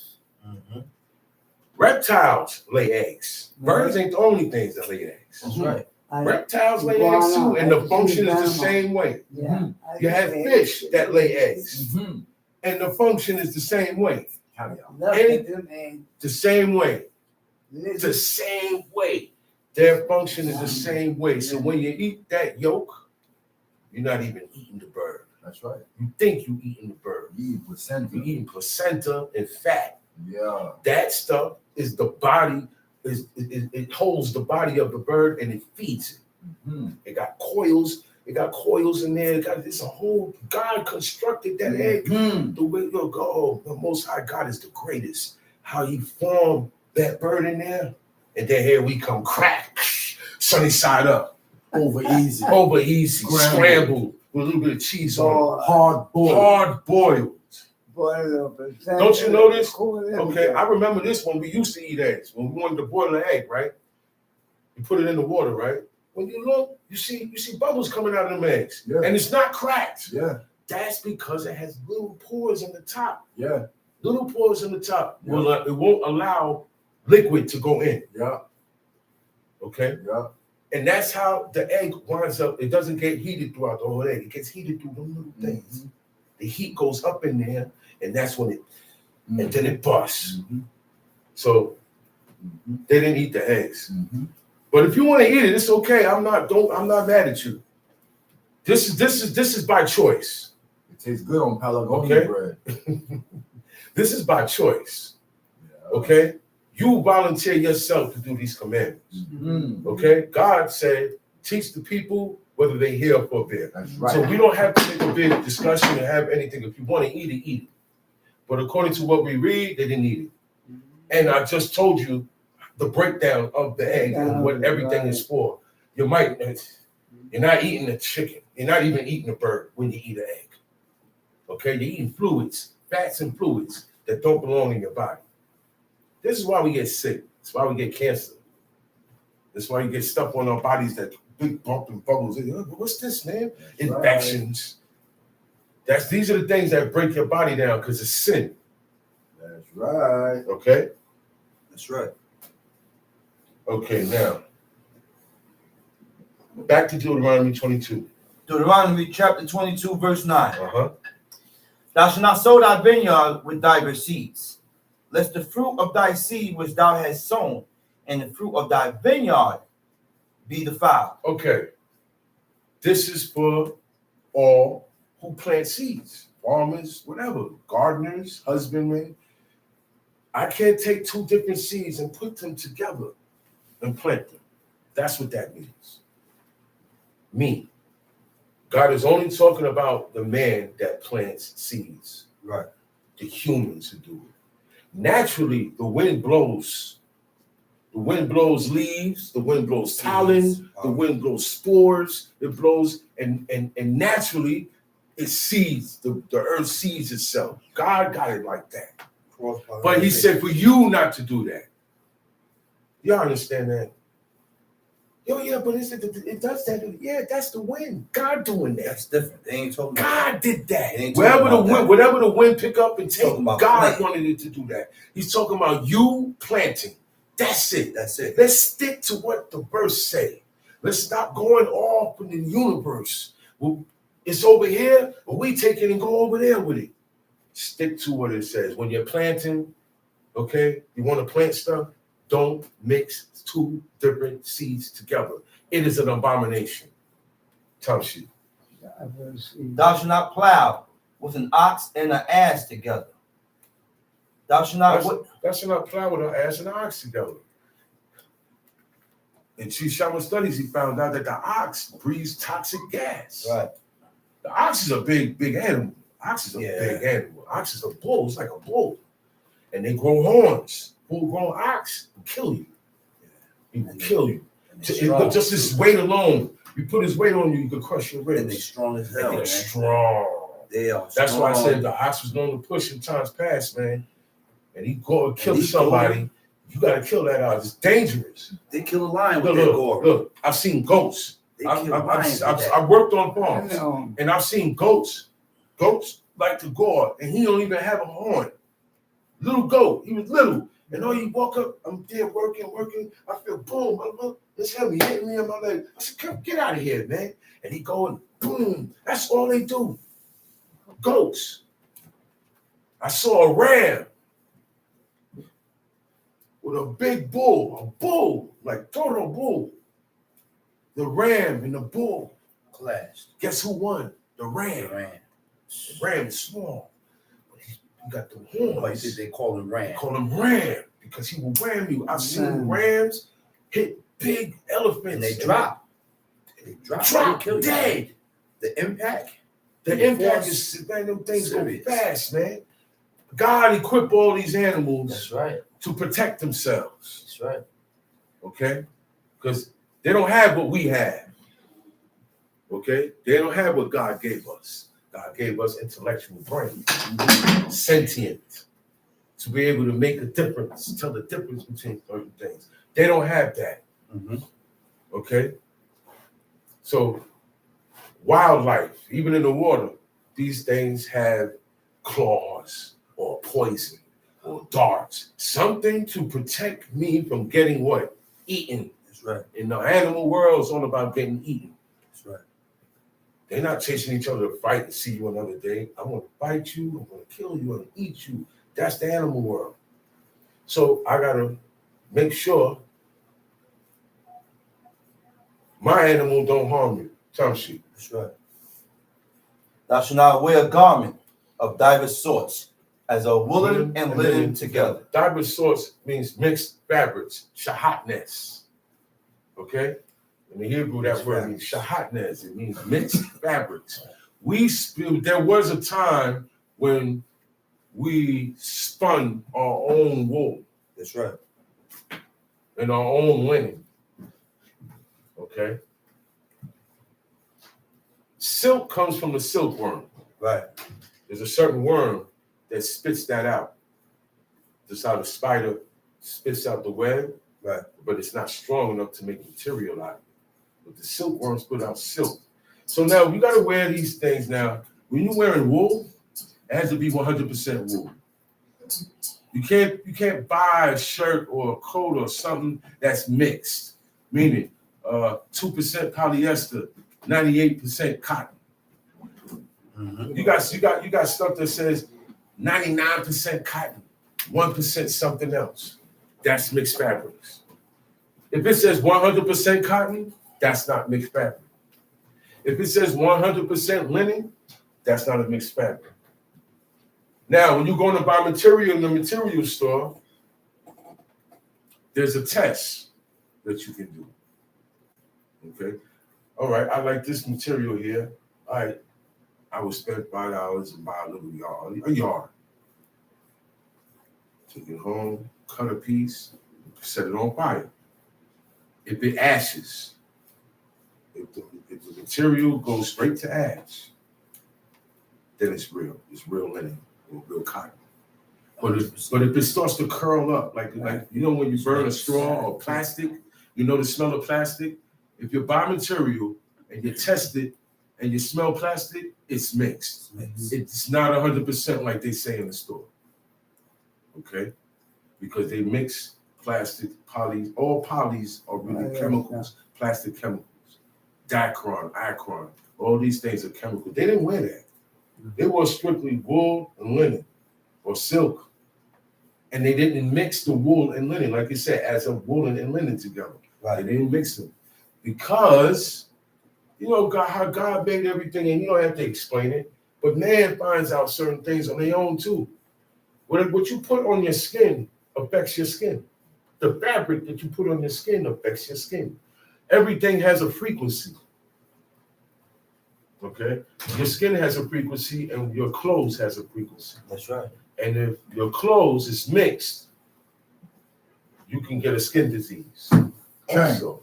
Reptiles lay eggs. Birds ain't the only things that lay eggs. That's right. Reptiles lay eggs too, and the function is the same way. You have fish that lay eggs, and the function is the same way. The same way. The same way. Their function is the same way. So when you eat that yolk, you're not even eating the bird. That's right. You think you eating the bird. You eat placenta. You eating placenta and fat. Yeah. That stuff is the body. It holds the body of the bird and it feeds it. Mm-hmm. It got coils. It got coils in there. It's a whole. God constructed that egg. Mm-hmm. The way you go, the Most High God is the greatest. How He formed that bird in there, and then here we come, crack, sunny side up, Over easy. scrambled with a little bit of cheese on Hard boiled. it, hard boiled. Don't you know this? Okay, I remember this when we used to eat eggs. When we wanted to boil an egg, right? You put it in the water, right? When you look, you see bubbles coming out of them eggs, Yeah. and it's not cracked. Yeah. That's because it has little pores in the top. Yeah. Little pores in the top. Yeah. Well, it won't allow liquid to go in. Yeah. Okay, Yeah. and that's how the egg winds up. It doesn't get heated throughout the whole egg. It gets heated through them little things. Mm-hmm. The heat goes up in there, and that's when and then it busts. Mm-hmm. So Mm-hmm. they didn't eat the eggs. Mm-hmm. But if you want to eat it, it's okay. I'm not mad at you. This is by choice. It tastes good on Pelagonia Okay. bread. This is by choice. Yeah. Okay? You volunteer yourself to do these commandments. Mm-hmm. Okay? God said, teach the people whether they hear or forbid. That's right. So we don't have to make a big discussion and have anything. If you want to eat it, eat it. But according to what we read, they didn't eat it. And I just told you the breakdown of the egg and what everything is for. You're not eating the chicken. You're not even eating the bird when you eat an egg. Okay? You're eating fluids, fats and fluids that don't belong in your body. This is why we get sick. That's why we get cancer. That's why you get stuff on our bodies that big bump and bubbles. What's this, man? That's Infections. These are the things that break your body down because it's sin. That's right. Okay? That's right. Okay, now. Back to Deuteronomy 22. Deuteronomy chapter 22, verse 9. Uh-huh. Thou shalt not sow thy vineyard with divers seeds, lest the fruit of thy seed which thou hast sown, and the fruit of thy vineyard be defiled. Okay. This is for all who plant seeds. Farmers, whatever. Gardeners, husbandmen. I can't take two different seeds and put them together and plant them. That's what that means. Me. God is only talking about the man that plants seeds. Right. The humans who do it. Naturally, the wind blows. The wind blows leaves, the wind blows pollen, the wind blows spores, it blows, and naturally it seeds, the earth seeds itself. God got it like that. But He said for you not to do that. Y'all understand that? Yo, yeah, but it does that. Yeah, that's the wind. God doing that. That's different. They ain't talking about God did that. They ain't talking about that. Whatever the wind pick up and take, Talking about God planting. wanted it to do that. He's talking about you planting. That's it. That's it. Let's stick to what the verse say. Let's stop going off in the universe. Well, it's over here, but we take it and go over there with it. Stick to what it says. When you're planting, okay, you want to plant stuff, don't mix two different seeds together. It is an abomination. Township. Thou shalt not plow with an ox and an ass together. Thou shalt not. That should not plow with an ass and an ox together. In Chief Shaman studies, he found out that the ox breathes toxic gas. Right. The ox is a big animal. Ox is a Yeah. big animal. Ox is a bull. It's like a bull. And they grow horns. Full-grown ox will kill you. He will kill you. Just his weight alone. You put his weight on you, you could crush your ribs. And they strong as And hell, they're man. strong. They are That's why I strong. said the ox was known to push in times past, man. And he go and kill And he somebody. You gotta kill that ox. It's dangerous. They kill a lion with their gore. Look. I've seen goats. They kill lions with that. I've worked on farms, and I've seen goats. Goats like to gore, and he don't even have a horn. Little goat. He was little. And all you walk up, I'm there working. I feel boom. It's him. He hit me in my leg. I said, "Come get out of here, man." And he going boom. That's all they do. Goats. I saw a ram with a big bull, like total bull. The ram and the bull. Clashed. Guess who won? The ram. Ran. The ram is small, but he got the horns. They call him Ram. Call him ram because he will ram you. I've seen rams hit big elephants. And they drop. They drop. Drop They kill you. dead. The impact. The impact is, man, them things Serious. go fast, man. God equipped all these animals That's right. to protect themselves, That's right. okay? Because they don't have what we have, okay? They don't have what God gave us. God gave us intellectual brain, sentient, to be able to make a difference, tell the difference between certain things. They don't have that, okay? So wildlife, even in the water, these things have claws or poison or darts, something to protect me from getting what? Eaten. That's right. In the animal world, it's all about getting eaten. That's right. They're not chasing each other to fight and see you another day. I'm going to bite you, I'm going to kill you, and eat you. That's the animal world. So I got to make sure my animal don't harm you. Tamshi. That's right. Thou shalt not wear a garment of divers sorts, as a woolen and linen together. Diverse sorts means mixed fabrics, shahatnez. Okay? In the Hebrew, that word means shahatnez. It means mixed fabrics. There was a time when we spun our own wool. That's right. And our own linen. Okay? Silk comes from the silkworm. Right. There's a certain worm that spits that out. Just how the spider spits out the web, Right. but it's not strong enough to make material out of it. But the silkworms put out silk. So now you got to wear these things now. When you're wearing wool, it has to be 100% wool. You can't buy a shirt or a coat or something that's mixed, meaning 2% polyester, 98% cotton. You got stuff that says 99% cotton, 1% something else. That's mixed fabrics. If it says 100% cotton, that's not mixed fabric. If it says 100% linen, that's not a mixed fabric. Now, when you're going to buy material in the material store, there's a test that you can do. Okay? All right, I like this material here. All right, I would spend $5 and buy a little yard. Take it home, cut a piece, set it on fire. If it ashes, if the material goes straight to ash, then it's real. It's real linen or real cotton. But if it starts to curl up, like you know when you burn a straw or plastic, you know the smell of plastic? If you buy material and you test it and you smell plastic, it's mixed. It's not 100% like they say in the store. Okay? Because they mix plastic, polys. All polys are really chemicals, plastic chemicals. Dicron, Icron, all these things are chemicals. They didn't wear that. They wore strictly wool and linen or silk. And they didn't mix the wool and linen, like you said, as a woolen and linen together. Right. They didn't mix them. Because, you know, how God made everything, and you don't have to explain it, but man finds out certain things on their own too. What you put on your skin affects your skin. The fabric that you put on your skin affects your skin. Everything has a frequency. Okay? Your skin has a frequency and your clothes has a frequency. That's right. And if your clothes is mixed, you can get a skin disease. Also.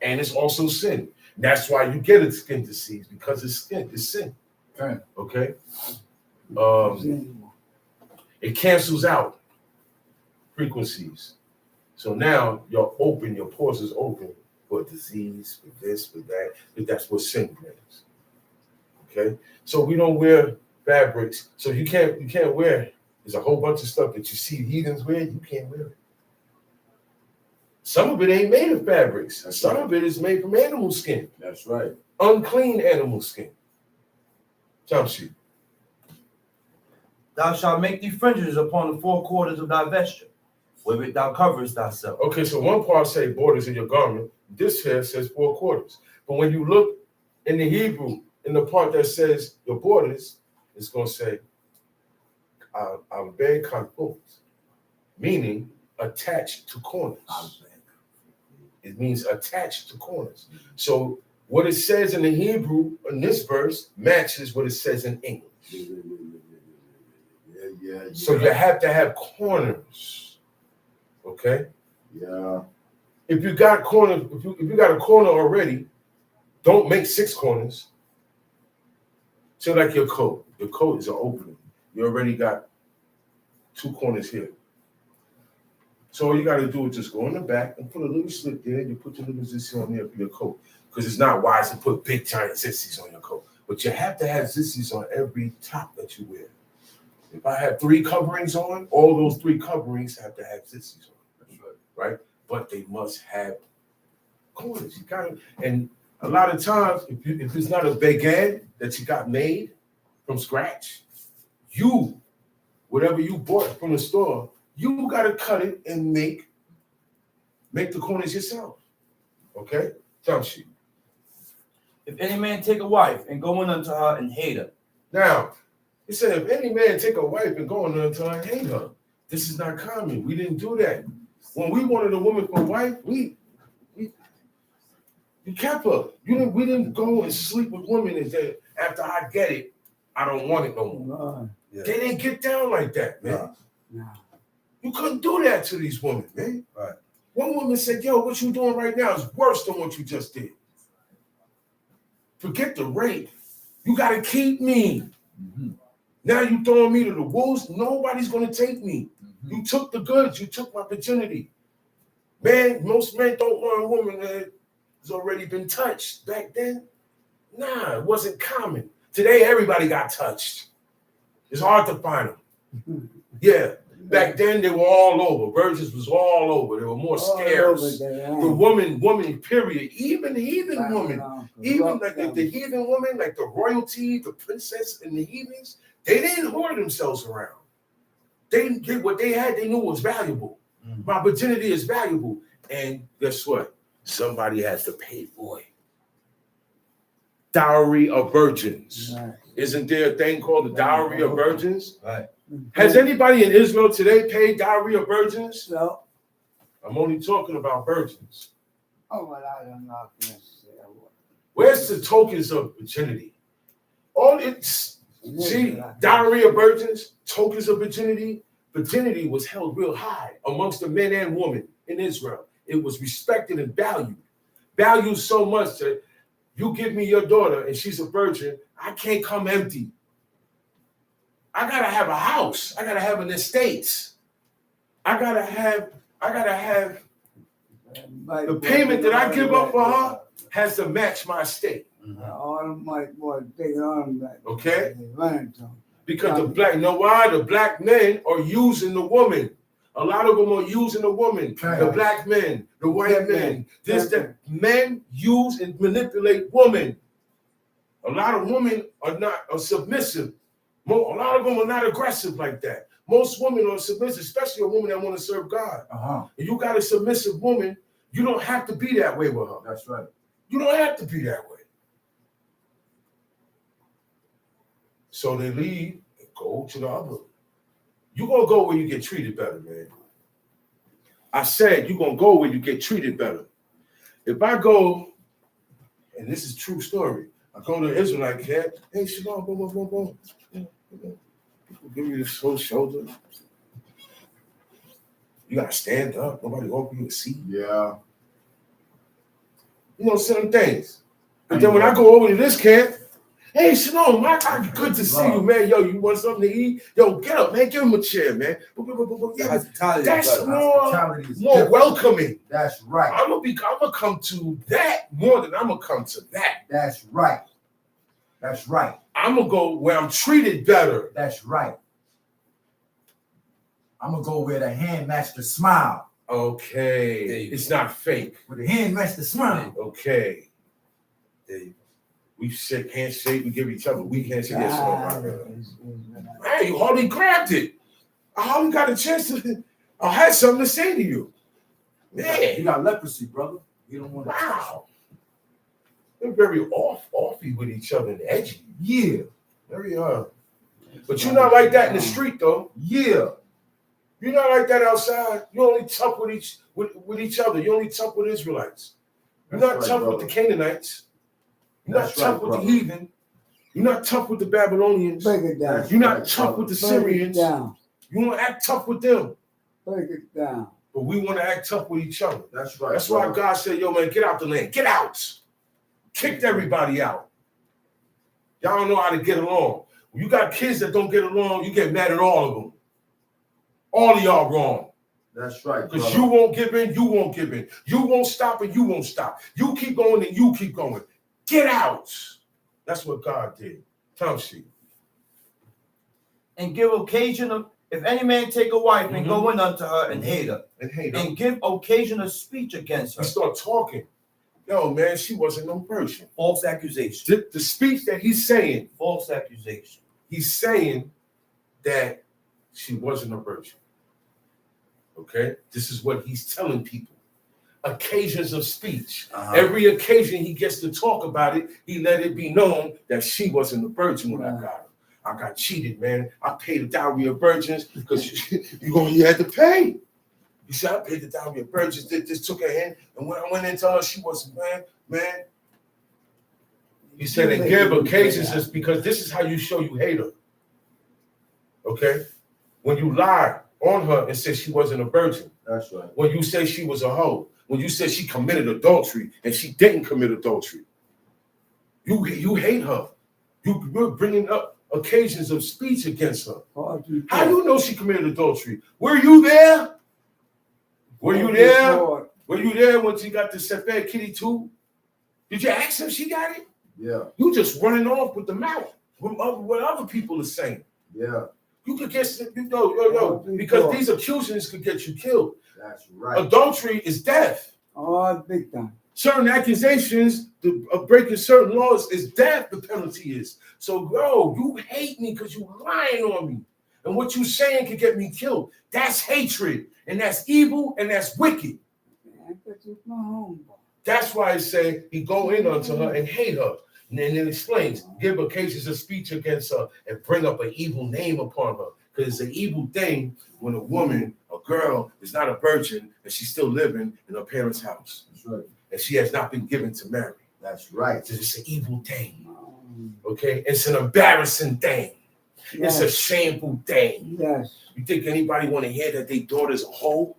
And it's also sin. That's why you get a skin disease, because it's skin, it's sin. Okay? It cancels out frequencies. So now you're open, your pores is open for disease, for this, for that. But that's what sin brings. Okay? So we don't wear fabrics. So you can't wear. There's a whole bunch of stuff that you see heathens wear, you can't wear it. Some of it ain't made of fabrics. Some of it is made from animal skin. That's right. Unclean animal skin. Jump sheet. Thou shalt make thee fringes upon the four quarters of thy vesture, wherewith thou coverest thyself. Okay, so one part say borders in your garment. This here says 4 quarters. But when you look in the Hebrew, in the part that says your borders, it's going to say, I'm very confused, meaning attached to corners. It means attached to corners. So what it says in the Hebrew in this verse matches what it says in English. Yeah. So you have to have corners. Okay? Yeah. If you got corners, if you got a corner already, don't make 6 corners. So like your coat. Your coat is an opening. You already got 2 corners here. So all you got to do is just go in the back and put a little slip there. You put your little zissy on there for your coat. Because it's not wise to put big giant zissies on your coat. But you have to have zissies on every top that you wear. If I have 3 coverings on, all those 3 coverings have to have zissies on. That's right? But they must have corners. You got to, and a lot of times, if it's not a beged that you got made from scratch, whatever you bought from the store, you got to cut it and make the corners yourself. Okay? Tamshi. If any man take a wife and go in unto her and hate her. Now, it said, if any man take a wife and go in unto her and hate her, this is not common. We didn't do that. When we wanted a woman for a wife, we kept her. We didn't go and sleep with women and say, after I get it, I don't want it no more. Yeah. They didn't get down like that, man. No. You couldn't do that to these women, man. Right. One woman said, yo, what you doing right now is worse than what you just did. Forget the rape. You got to keep me. Mm-hmm. Now you throwing me to the wolves. Nobody's going to take me. Mm-hmm. You took the goods. You took my virginity. Man, most men don't want a woman that has already been touched. Back then, nah, it wasn't common. Today, everybody got touched. It's hard to find them. Yeah. Back then, they were all over. Virgins was all over. They were more scarce. The woman, period. Even the heathen woman, even like the heathen woman, like the royalty, the princess, and the heathens, they didn't hoard themselves around. They did what they had. They knew was valuable. Mm-hmm. My virginity is valuable. And guess what? Somebody has to pay for it. Dowry of virgins. Right. Isn't there a thing called the dowry of virgins? Right. Has anybody in Israel today paid dowry of virgins? So, I'm only talking about virgins. well, I don't know if necessarily. Where's the tokens of virginity? All it's see, dowry of virgins, tokens of virginity. Virginity was held real high amongst the men and women in Israel. It was respected and valued. Valued so much that you give me your daughter and she's a virgin, I can't come empty. I gotta have a house. I gotta have an estate. I gotta have the payment that I give up for her has to match my estate. All the money, boy, taking on that. Okay? They running to them. Because the black, you know why? The black men are using the woman. A lot of them are using the woman. The black men, the white men. That men use and manipulate women. A lot of women are submissive. A lot of them are not aggressive like that. Most women are submissive, especially a woman that want to serve God. And you got a submissive woman, you don't have to be that way with her. That's right. You don't have to be that way. So they leave and go to the other. You're going to go where you get treated better, man. I said you're going to go where you get treated better. If I go, and this is a true story, I go to an Israelite camp, hey, shalom, boom, boom, boom, boom. People give you this whole shoulder. You got to stand up. Nobody offer you a seat. Yeah. You know, certain things. But then when I go over to this camp, hey, Shalom, good to see you, man. Yo, you want something to eat? Yo, get up, man. Give him a chair, man. Yeah, that's more welcoming. That's right. I'm gonna come to that more than I'm gonna come to that. That's right. That's right. I'm gonna go where I'm treated better. That's right. I'm gonna go where the hand match the smile. Okay, it's not fake. Where the hand match the smile. Okay. We shake, handshake, we give each other weak handshake. Yes, man, you hardly grabbed it. I hardly got a chance to. I had something to say to you. Man, You got leprosy, brother. You don't want to. Wow. they're very offy with each other and edgy. Yeah. Very But you're not like that in the street though. Yeah. You're not like that outside. You only tough with each other. You only tough with Israelites. You're not That's tough right, with the Canaanites. You're That's not tough right, with brother. the heathen. You're not tough with the Babylonians. Break it down. You're not tough with the Break it Syrians. down. You want to act tough with them, Break it down. but we want to act tough with each other. That's right. That's why brother. God said, yo, man, get out the land. Get out. Kicked everybody out. Y'all don't know how to get along. When you got kids that don't get along, you get mad at all of them. All of y'all wrong. That's right. Because brother. you won't give in, you won't give in. You won't stop and you won't stop. You keep going and you keep going. Get out. That's what God did. Tom sheet. And give occasion of, if any man take a wife and go in unto her and hate her, And hate her. and give occasion of speech against You her, start talking. Yo, man, she wasn't no virgin. false accusation, The speech that he's saying that she wasn't a virgin. Okay? This is what he's telling people. Occasions of speech. Every occasion he gets to talk about it, he let it be known that she wasn't a virgin when I got her. I got cheated, man. I paid the dowry of virgins because you had to pay. You said, I paid the dowry of virgins. This took her in. And when I went into her, she wasn't, man. He said, and give occasions is because this is how you show you hate her. Okay? When you lie on her and say she wasn't a virgin. That's right. When you say she was a hoe. When you say she committed adultery and she didn't commit adultery. You hate her. You're bringing up occasions of speech against her. How you know she committed adultery? Were you there? Were you there? Were you there when she got the Sefer Kitty too? Did you ask her if she got it? Yeah. You just running off with the mouth. What other people are saying. Yeah. You could get because these accusations could get you killed. That's right. Adultery is death. Oh, big time. Certain accusations of breaking certain laws is death. The penalty is. So, bro, you hate me because you lying on me, and what you saying could get me killed. That's hatred, and that's evil, and that's wicked. That's why I say he go in unto her and hate her. And then it explains, give occasions of speech against her and bring up an evil name upon her. Because it's an evil thing when a woman, a girl, is not a virgin and she's still living in her parents' house. That's right. And she has not been given to marry. That's right. It's an evil thing. Okay? It's an embarrassing thing. Yes. It's a shameful thing. Yes. You think anybody want to hear that their daughter's a hoe?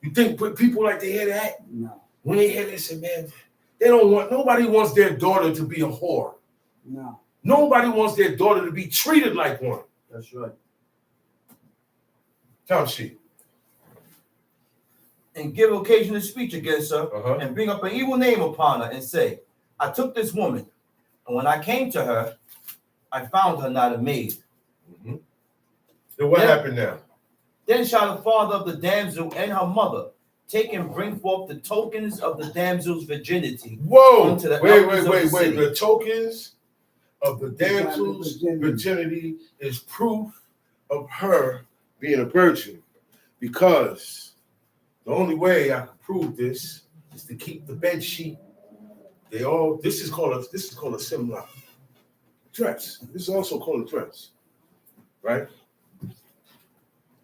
You think people like to hear that? No. When they hear this, man, nobody wants their daughter to be a whore. No. Nobody wants their daughter to be treated like one. That's right. Tom sheet. and give occasion of speech against her, and bring up an evil name upon her, and say, I took this woman, and when I came to her, I found her not a maid. Then what happened now? Then shall the father of the damsel and her mother take and bring forth the tokens of the damsel's virginity. Whoa! unto the Wait. elders of the city. The tokens of the damsel's virginity is proof of her being a virgin, because the only way I can prove this is to keep the bed sheet. This is called a simla dress. This is also called a dress, right?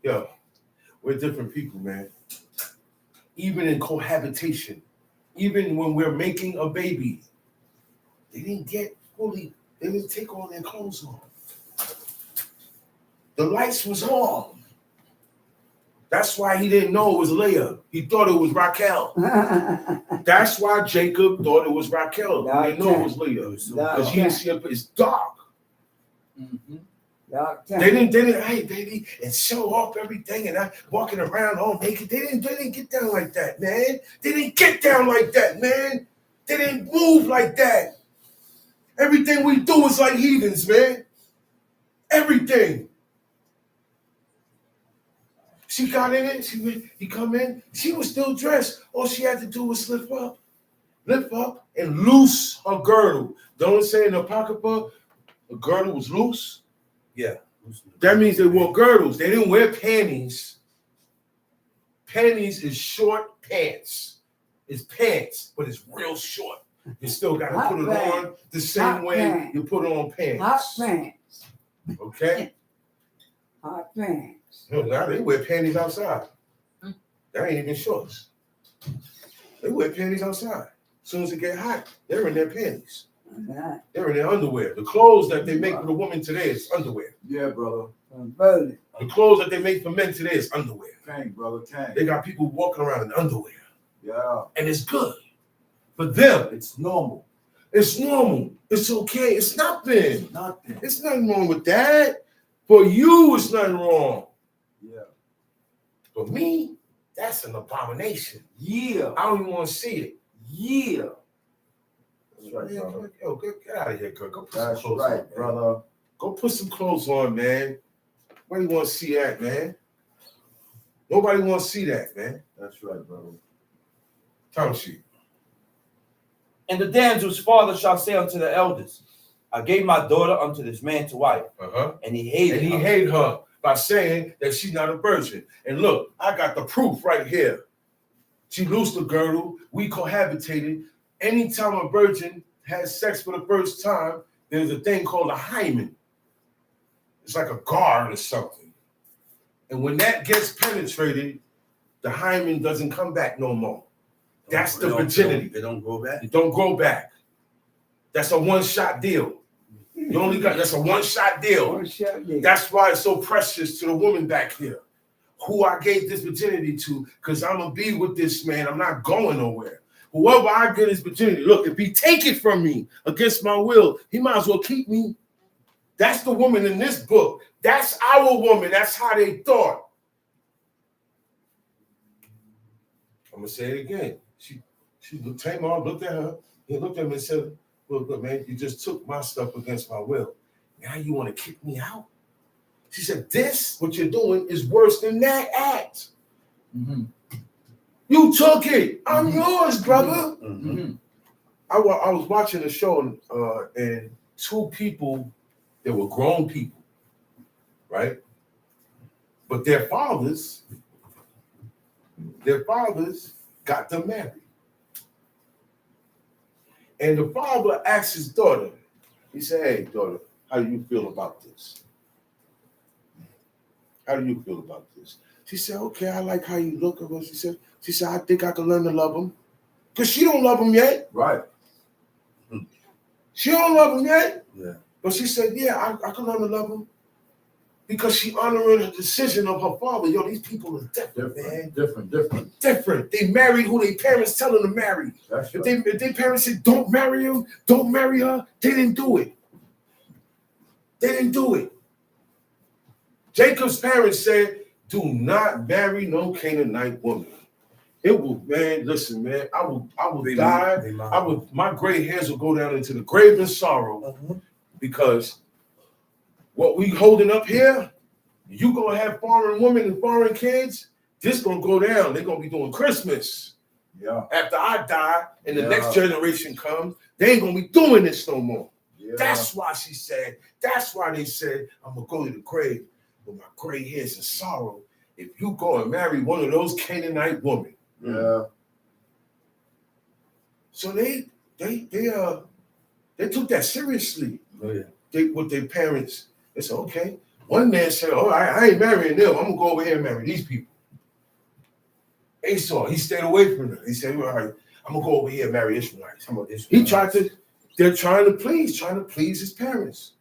Yo, we're different people, man. Even in cohabitation, even when we're making a baby, they didn't take all their clothes off. The lights was on. That's why he didn't know it was Leah. He thought it was Raquel. That's why Jacob thought it was Raquel. He didn't know it was Leah. Because he didn't see it, it's dark. They didn't, hey baby, and show off everything and walking around all naked. They didn't get down like that, man. They didn't get down like that, man. They didn't move like that. Everything we do is like heathens, man. Everything. She got in it. He come in. She was still dressed. All she had to do was lift up, and loose her girdle. Don't say in the Apocrypha, the girdle was loose. Yeah. That means they wore girdles. They didn't wear panties. Panties is short pants. It's pants, but it's real short. You still got to Hot put it pants. on the same Hot way pants. you put on pants. Hot pants. Okay? Hot pants. No, now they wear panties outside. That ain't even shorts. They wear panties outside. As soon as it get hot, they're in their panties. Right. They're in their underwear. The clothes that they make for the woman today is underwear. Yeah, brother. Burden. The clothes that they make for men today is underwear. King, brother, king. They got people walking around in underwear. Yeah. And it's good. For them, It's normal. it's normal. It's okay. It's nothing. Nothing. It's nothing wrong with that. For you, it's nothing wrong. Yeah. For me, that's an abomination. Yeah. I don't even want to see it. Yeah. That's right, Man, brother. yo, get out of here, girl. Go put some That's clothes right, on, man. brother. Go put some clothes on, man. Nobody want to see that, man. Nobody want to see that, man. That's right, brother. Time sheet. And the damsel's father shall say unto the elders, I gave my daughter unto this man to wife, and he hated And he her. hated her by saying that she's not a virgin. And look, I got the proof right here. She loosed the girdle. We cohabitated. Anytime a virgin has sex for the first time, there's a thing called a hymen. It's like a guard or something. And when that gets penetrated, the hymen doesn't come back no more. That's the virginity. They don't go back. It don't go back. That's a one-shot deal. You only got, that's a one-shot deal. One shot there. That's why it's so precious to the woman back here, who I gave this virginity to, because I'm going to be with this man. I'm not going nowhere. Whoever I get his virginity, look, if he take it from me against my will, he might as well keep me. That's the woman in this book. That's our woman. That's how they thought. I'm going to say it again. She looked, Tamar looked at her. He looked at me and said, look, man, you just took my stuff against my will. Now you want to kick me out? She said, this, what you're doing, is worse than that act. Mm-hmm. You took it. I'm yours, brother. Mm-hmm. I was watching a show and two people, they were grown people, right? But their fathers got them married. And the father asked his daughter, he said, hey, daughter, how do you feel about this? How do you feel about this? She said, okay, I like how you look at him. She said, I think I can learn to love him. Because she don't love him yet. Right. She don't love him yet. Yeah. But she said, yeah, I can learn to love him. Because she honoring the decision of her father. Yo, these people are different, man. Different. Different. They married who their parents tell them to marry. That's If right. their parents said, don't marry him, don't marry her, they didn't do it. They didn't do it. Jacob's parents said, do not marry no Canaanite woman. It will, man, listen, man, I will die. My gray hairs will go down into the grave in sorrow because what we holding up here, you gonna have foreign women and foreign kids, this gonna go down. They're gonna be doing Christmas. Yeah. After I die and the next generation comes, they ain't gonna be doing this no more. Yeah. That's why she said, that's why they said, I'm gonna go to the grave with my gray hairs in sorrow. If you go and marry one of those Canaanite women. Yeah. So they took that seriously. Oh, yeah. With their parents. They said, okay. One man said, oh, I ain't marrying them. I'm gonna go over here and marry these people. Esau, he stayed away from them. He said, all right, I'm gonna go over here and marry Ishmaelites. They're trying to please his parents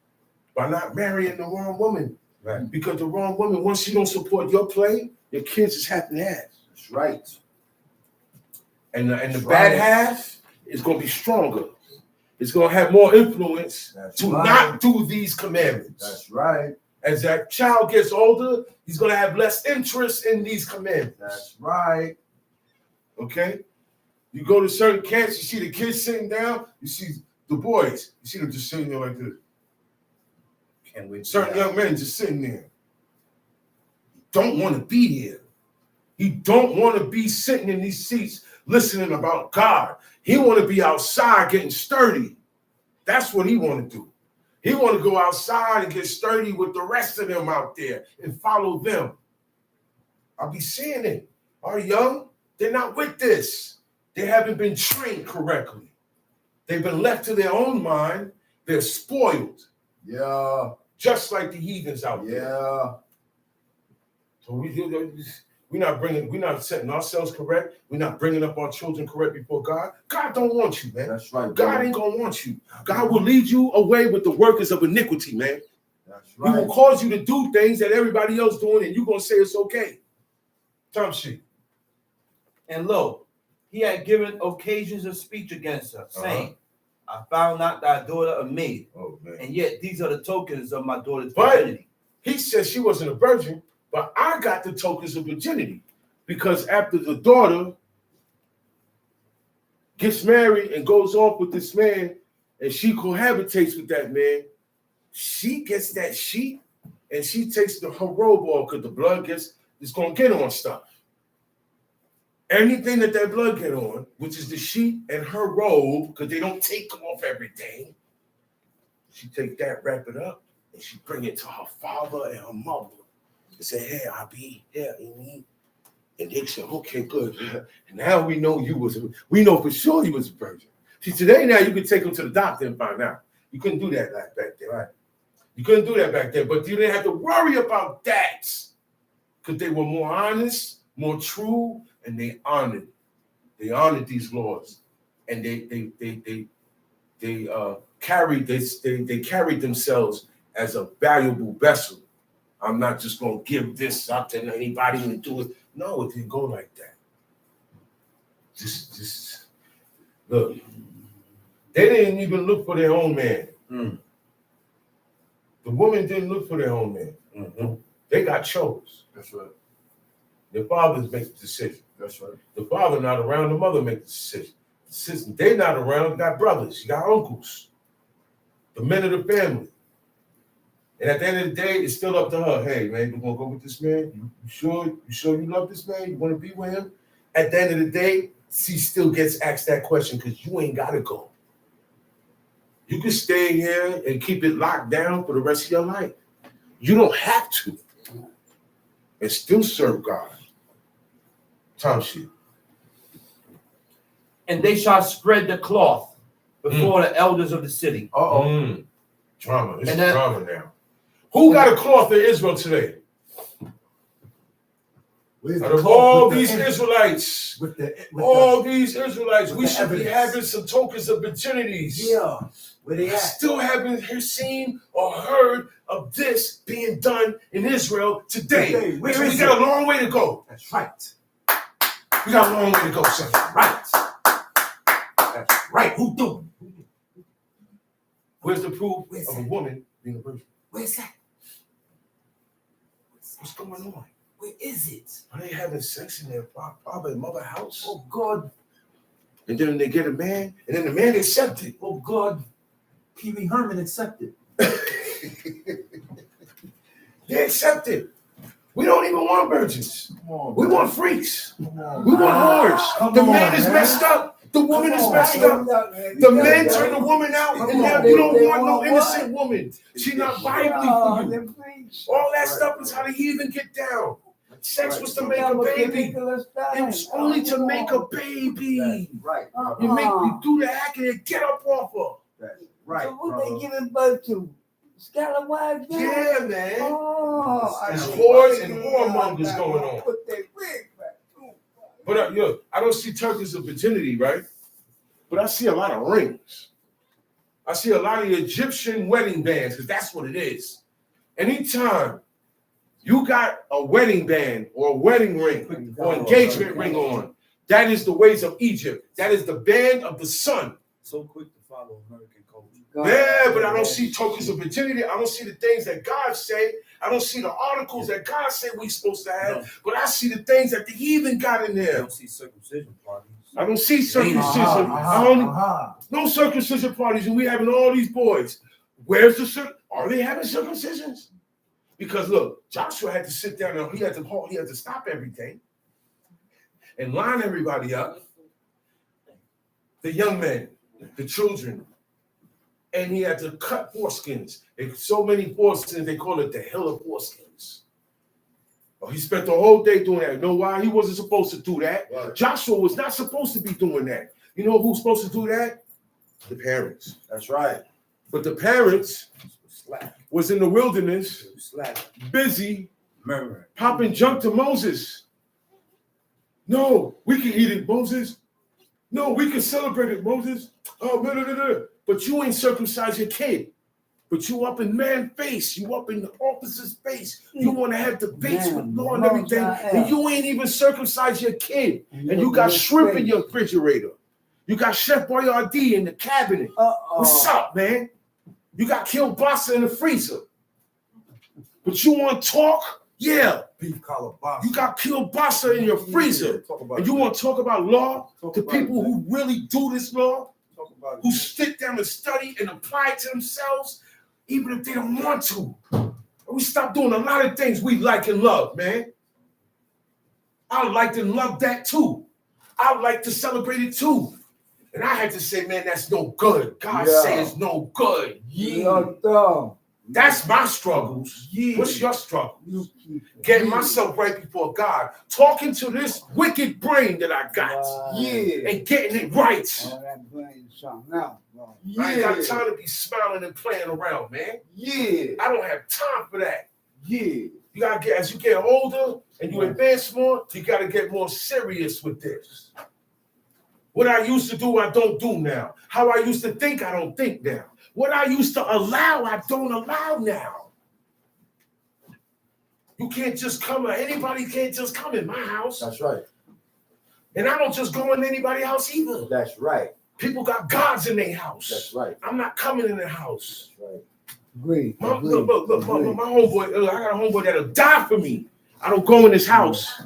by not marrying the wrong woman. Right. Because the wrong woman, once she don't support your play, your kids is happy ass. That's right. And the That's bad right. half is gonna be stronger. It's gonna have more influence That's to right. not do these commandments. That's right. As that child gets older, he's gonna have less interest in these commandments. That's right. Okay? You go to certain camps, you see the kids sitting down, you see the boys, you see them just sitting there like this. Can't wait. Certain young men just sitting there. Don't want to be here. He don't want to be sitting in these seats listening about God. He want to be outside getting sturdy. That's what he want to do. He want to go outside and get sturdy with the rest of them out there and follow them. I'll be seeing it. Our young, they're not with this. They haven't been trained correctly. They've been left to their own mind. They're spoiled, Yeah. just like the heathens out there. Yeah. So we're not setting ourselves correct. We're not bringing up our children correct before God. God don't want you, man. That's right. God brother. ain't gonna want you. God will lead you away with the workers of iniquity, man. That's He will right. cause you to do things that everybody else doing, and you're gonna say it's okay. Tom shit. And lo, he had given occasions of speech against her, saying, I found not thy daughter a maid, Oh man. and yet these are the tokens of my daughter's But- virginity. He said she wasn't a virgin, but I got the tokens of virginity. Because after the daughter gets married and goes off with this man, and she cohabitates with that man, she gets that sheet and she takes her robe off because the blood is gonna get on stuff. Anything that blood get on, which is the sheet and her robe, because they don't take off everything, she take that, wrap it up, and she bring it to her father and her mother and say, hey, I'll be here, Amy. And they said, okay, good. And now we know we know for sure you was a virgin. See, today now you can take them to the doctor and find out. You couldn't do that back then. Right? You couldn't do that back then, but you didn't have to worry about that because they were more honest, more true, and they honored these laws. And they carried themselves as a valuable vessel. I'm not just gonna give this out to anybody and do it. No, it didn't go like that. Just look. They didn't even look for their own man. The woman didn't look for their own man. They got chose. That's right. The fathers make the decision. That's right. The father not around, the mother make the decision. They not around, you got brothers, you got uncles, the men of the family. And at the end of the day, it's still up to her. Hey, man, you gonna go with this man? You sure you love this man? You want to be with him? At the end of the day, she still gets asked that question because you ain't gotta go. You can stay here and keep it locked down for the rest of your life. You don't have to. And still serve God. Tom shit. And they shall spread the cloth before the elders of the city. Drama. This And is that- drama now. Who got a cloth in Israel today? Where's Out the of cloth all with these the- Israelites, with these Israelites, with we the should be evidence. having some tokens of virginities. Yeah. Where they at? Still haven't seen or heard of this being done in Israel today. Where So is we got it? a long way to go. That's right. We got a long way to go, son. Right. That's right. Who doing? Where's the proof Where's of a that? woman being a virgin? Where's that? What's going on? Where is it? Are they having sex in their father and mother house? Oh God. And then they get a man, and then the man accepted. Oh God. Pee Wee Herman accepted. They accepted. We don't even want virgins. Come on. We man. want freaks. Come on. We want whores. Come The on, man is man. messed up. The woman Come is on. messed up. The men turn the woman out, Come and now on. you don't They want no want innocent woman. She's not viable for you. All that stuff is how the heathen get down. Sex was to make a baby. It was only to make a baby. Right. You do the act and get up off her. That's right. So who brother. they giving birth to? Scalawags? Yeah, man. Oh, There's I whores see. and whoremongers going on. Put their wig back. But I don't see tokens of virginity, right? But I see a lot of rings. I see a lot of Egyptian wedding bands, because that's what it is. Anytime you got a wedding band or a wedding ring or engagement ring on, that is the ways of Egypt. That is the band of the sun. So quick to follow American culture. Yeah, but I don't see tokens of virginity. I don't see the things that God say. I don't see the articles that God said we're supposed to have. But I see the things that the heathen got in You there. don't see circumcision parties. I don't see circumcision. No circumcision parties, and we having all these boys. Where's the are they having circumcisions? Because look, Joshua had to sit down and he had to stop everything and line everybody up. The young men, the children, and he had to cut foreskins. There's so many foreskins, they call it the hill of foreskins. Oh, he spent the whole day doing that. You know why? He wasn't supposed to do that. Right. Joshua was not supposed to be doing that. You know who's supposed to do that? The parents. That's right. But the parents Slack. was in the wilderness, Slack. busy Murmuring. popping junk to Moses. No, we can eat it, Moses. No, we can celebrate it, Moses. Oh, blah, blah, blah, blah. But you ain't circumcised your kid. But you up in man's face. You up in the officer's face. You want to have debates with law and everything. And you ain't even circumcised your kid. And you got shrimp in your refrigerator. You got Chef Boyardee in the cabinet. What's up, man? You got kielbasa in the freezer. But you want to talk? Yeah. Beef kielbasa. You got kielbasa in your freezer. And you want to talk about law to people who really do this law? Who sit down and study and apply it to themselves, even if they don't want to. We stop doing a lot of things we like and love, man. I like and love that too. I like to celebrate it too. And I had to say, man, that's no good. God says it's no good. That's my struggles. What's your struggle? Getting myself right before God. Talking to this wicked brain that I got. And getting it right. I ain't got time to be smiling and playing around, man. I don't have time for that. You gotta get, as you get older and you advance more, you gotta get more serious with this. What I used to do, I don't do now. How I used to think, I don't think now. What I used to allow, I don't allow now. You can't just come, anybody can't just come in my house. That's right. And I don't just go in anybody's house either. That's right. People got gods in their house. That's right. I'm not coming in their house. That's right. Agree. Look, my homeboy, I got a homeboy that'll die for me. I don't go in his house.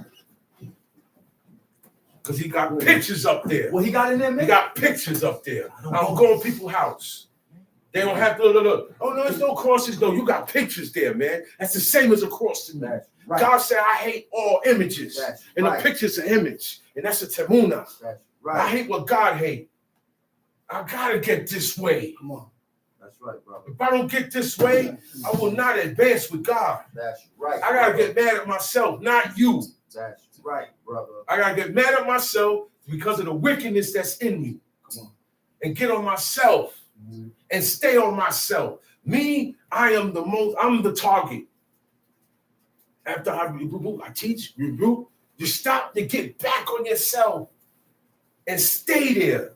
Because he got pictures up there. What he got in there, man? He got pictures up there. I don't go in people's house. They don't have to look. Oh, no, there's no crosses. No, you got pictures there, man. That's the same as a cross to me. Right. God said, I hate all images. That's and right. the picture's an image. And that's a temuna. That's I right. hate what God hates. I got to get this way. Come on. That's right, brother. If I don't get this way, I will not advance with God. That's right. I got to get mad at myself, not you. That's right, brother. I got to get mad at myself because of the wickedness that's in me. Come on. And get on myself and stay on myself. Me, I'm the target. After I rebuke, I teach, rebuke, you stop to get back on yourself and stay there.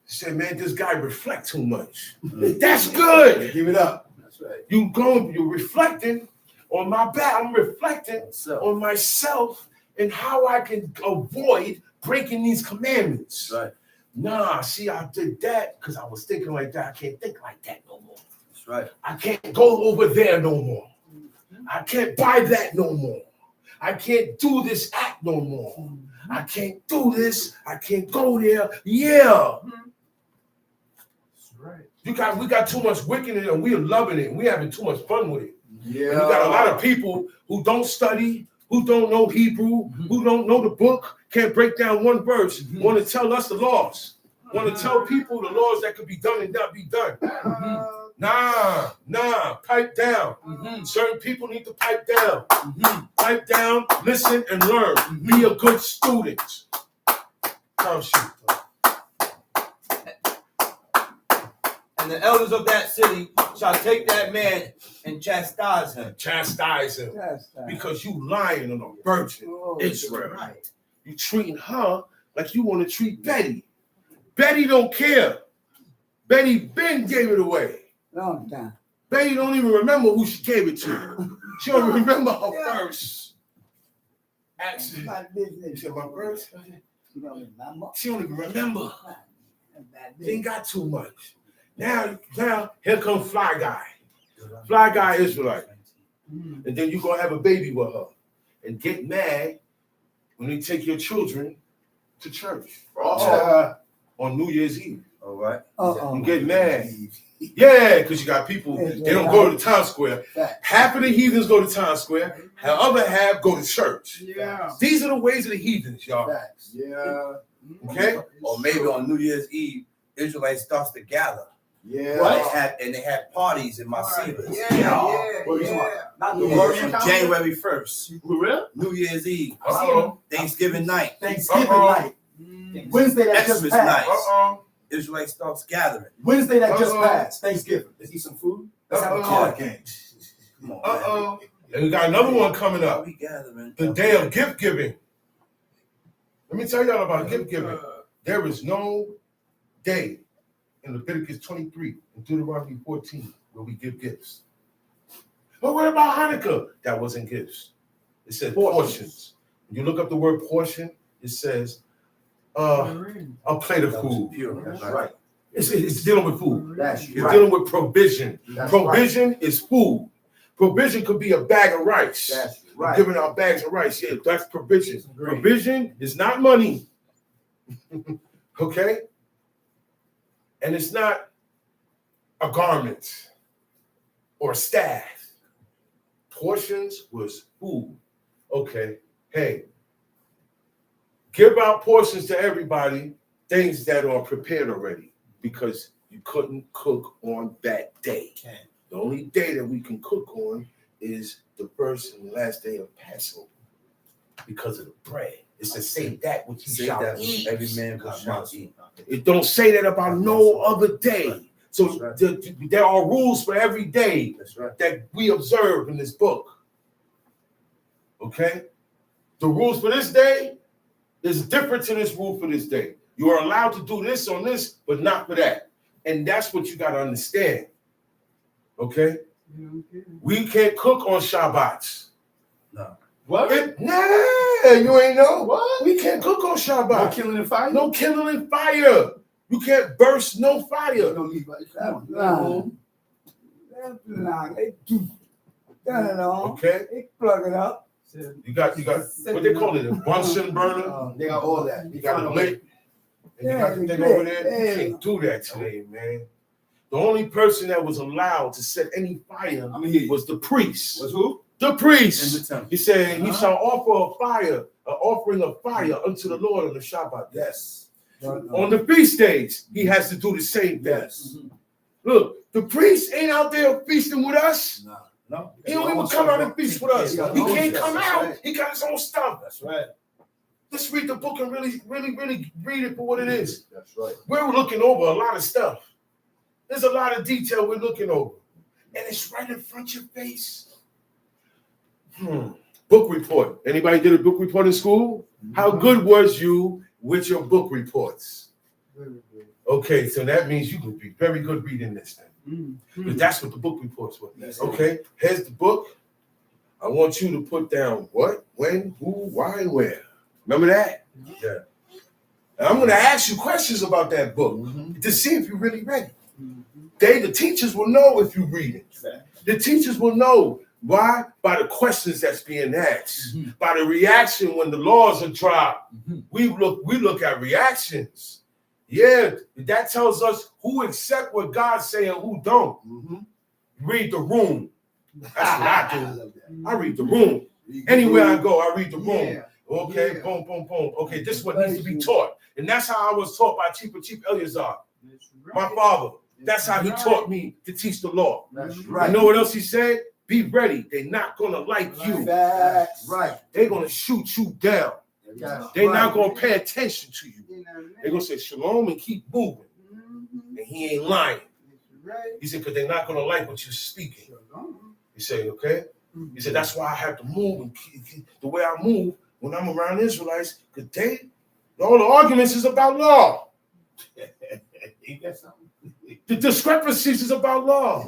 Say, man, this guy reflect too much. That's good. Give it up. That's right. You're reflecting on my back. I'm reflecting on myself and how I can avoid breaking these commandments. That's right. Nah, see, I did that because I was thinking like that. I can't think like that no more. That's right. I can't go over there no more. I can't buy that no more. I can't do this act no more. I can't do this. I can't go there. Yeah. Right. We got too much wickedness and we're loving it and we're having too much fun with it. Yeah. And you got a lot of people who don't study, who don't know Hebrew, who don't know the book, can't break down one verse, want to tell us the laws, want to tell people the laws that could be done and not be done. Nah, pipe down. Certain people need to pipe down. Pipe down, listen, and learn. Be a good student. Oh, shoot. And the elders of that city shall take that man and chastise him. Chastise him. Because you lying on a virgin, Israel. Right. You treating her like you want to treat Betty. Betty don't care. Betty Ben gave it away. Long time. Betty don't even remember who she gave it to. She don't remember her verse. Actually, you said my verse? She don't even remember. She ain't got too much. Now, here comes Fly Guy. Fly Guy Israelite. And then you gonna have a baby with her. And get mad when they take your children to church. On New Year's Eve. All right. You get mad. Yeah, because you got people, they don't go to Times Square. Half of the heathens go to Times Square. The other half go to church. Yeah. These are the ways of the heathens, y'all. Yeah. Okay? Or maybe on New Year's Eve, Israelites starts to gather. Yeah. And they had parties in Massivas. Not Yeah, the worship. January 1st. For real? New Year's Eve. Uh-oh. Thanksgiving night. Thanksgiving Uh-oh. night. Wednesday that just Xmas passed. night. Israelite starts gathering. Wednesday that just passed. Thanksgiving. Let's eat some food. Let's have a Uh-oh. card game. Come on, man. And we got another one coming Why up. we gathering? The day of gift giving. Let me tell y'all about gift giving. There is no day in Leviticus 23 and Deuteronomy 14 where we give gifts. But what about Hanukkah? That wasn't gifts. It said portions. When you look up the word portion, it says a plate of food. That's right. It's dealing with food. That's It's right. dealing with provision. That's Provision is food. Provision could be a bag of rice. That's We're right. giving out bags of rice. Yeah, that's provision. Provision is not money. Okay? And it's not a garment or a staff. Portions was food. Okay. Hey, give out portions to everybody, things that are prepared already, because you couldn't cook on that day. The only day that we can cook on is the first and last day of Passover because of the bread. It says, say that which you Say shall that eat. every man shall eat. It don't say that about no other day. So That's right. there are rules for every day That's right. that we observe in this book. Okay? The rules for this day is different to this rule for this day. You are allowed to do this on this, but not for that. And that's what you got to understand. Okay? We can't cook on Shabbats. No. What? You ain't know. What? We can't cook on No Shabbat. killing and fighting? No kindling fire. You can't burst no fire. No leave like that. They do. Turn it on. Okay? They plug it up. You got what they call it, a Bunsen burner. They got all that. You got a lit. And you got the thing over there. You can't do that today, man. The only person that was allowed to set any fire was the priest. Was who? The In priest. the temple. He said, he shall offer a fire, an offering of fire unto the Lord on the Shabbat. Yes. On the feast days, he has to do the same thing. Yes. Look, the priest ain't out there feasting with us. No. He don't even come out and feast with us. He got He his own can't stuff. come That's out. right. He got his own stuff. That's right. Let's read the book and really read it for what it is. That's right. We're looking over a lot of stuff. There's a lot of detail we're looking over. And it's right in front of your face. Book report. Anybody did a book report in school? How good was you with your book reports? Okay, so that means you could be very good reading this thing. But that's what the book reports were. Okay, here's the book. I want you to put down what, when, who, why, and where. Remember that? Yeah. And I'm going to ask you questions about that book to see if you're really ready. The teachers will know if you read it. The teachers will know. Why? By the questions that's being asked, by the reaction when the laws are dropped. We look at reactions. Yeah, that tells us who accept what God's saying and who don't. Read the room. That's what I do. I read the room. Anywhere I go, I read the room. Okay, boom, boom, boom. Okay, this is what needs to be taught. And that's how I was taught by Chief Eleazar, my father. That's how he taught me to teach the law. That's You right. know what else he said? Be ready. They're not going to like you. That's right. They're going to shoot you down. That's They're right. not going to pay attention to you. They're going to say shalom and keep moving. And he ain't lying. He said, because they're not going to like what you're speaking. He said, okay? He said, that's why I have to move and keep the way I move when I'm around Israelites, because all the arguments is about law. Ain't that something? The discrepancies is about law.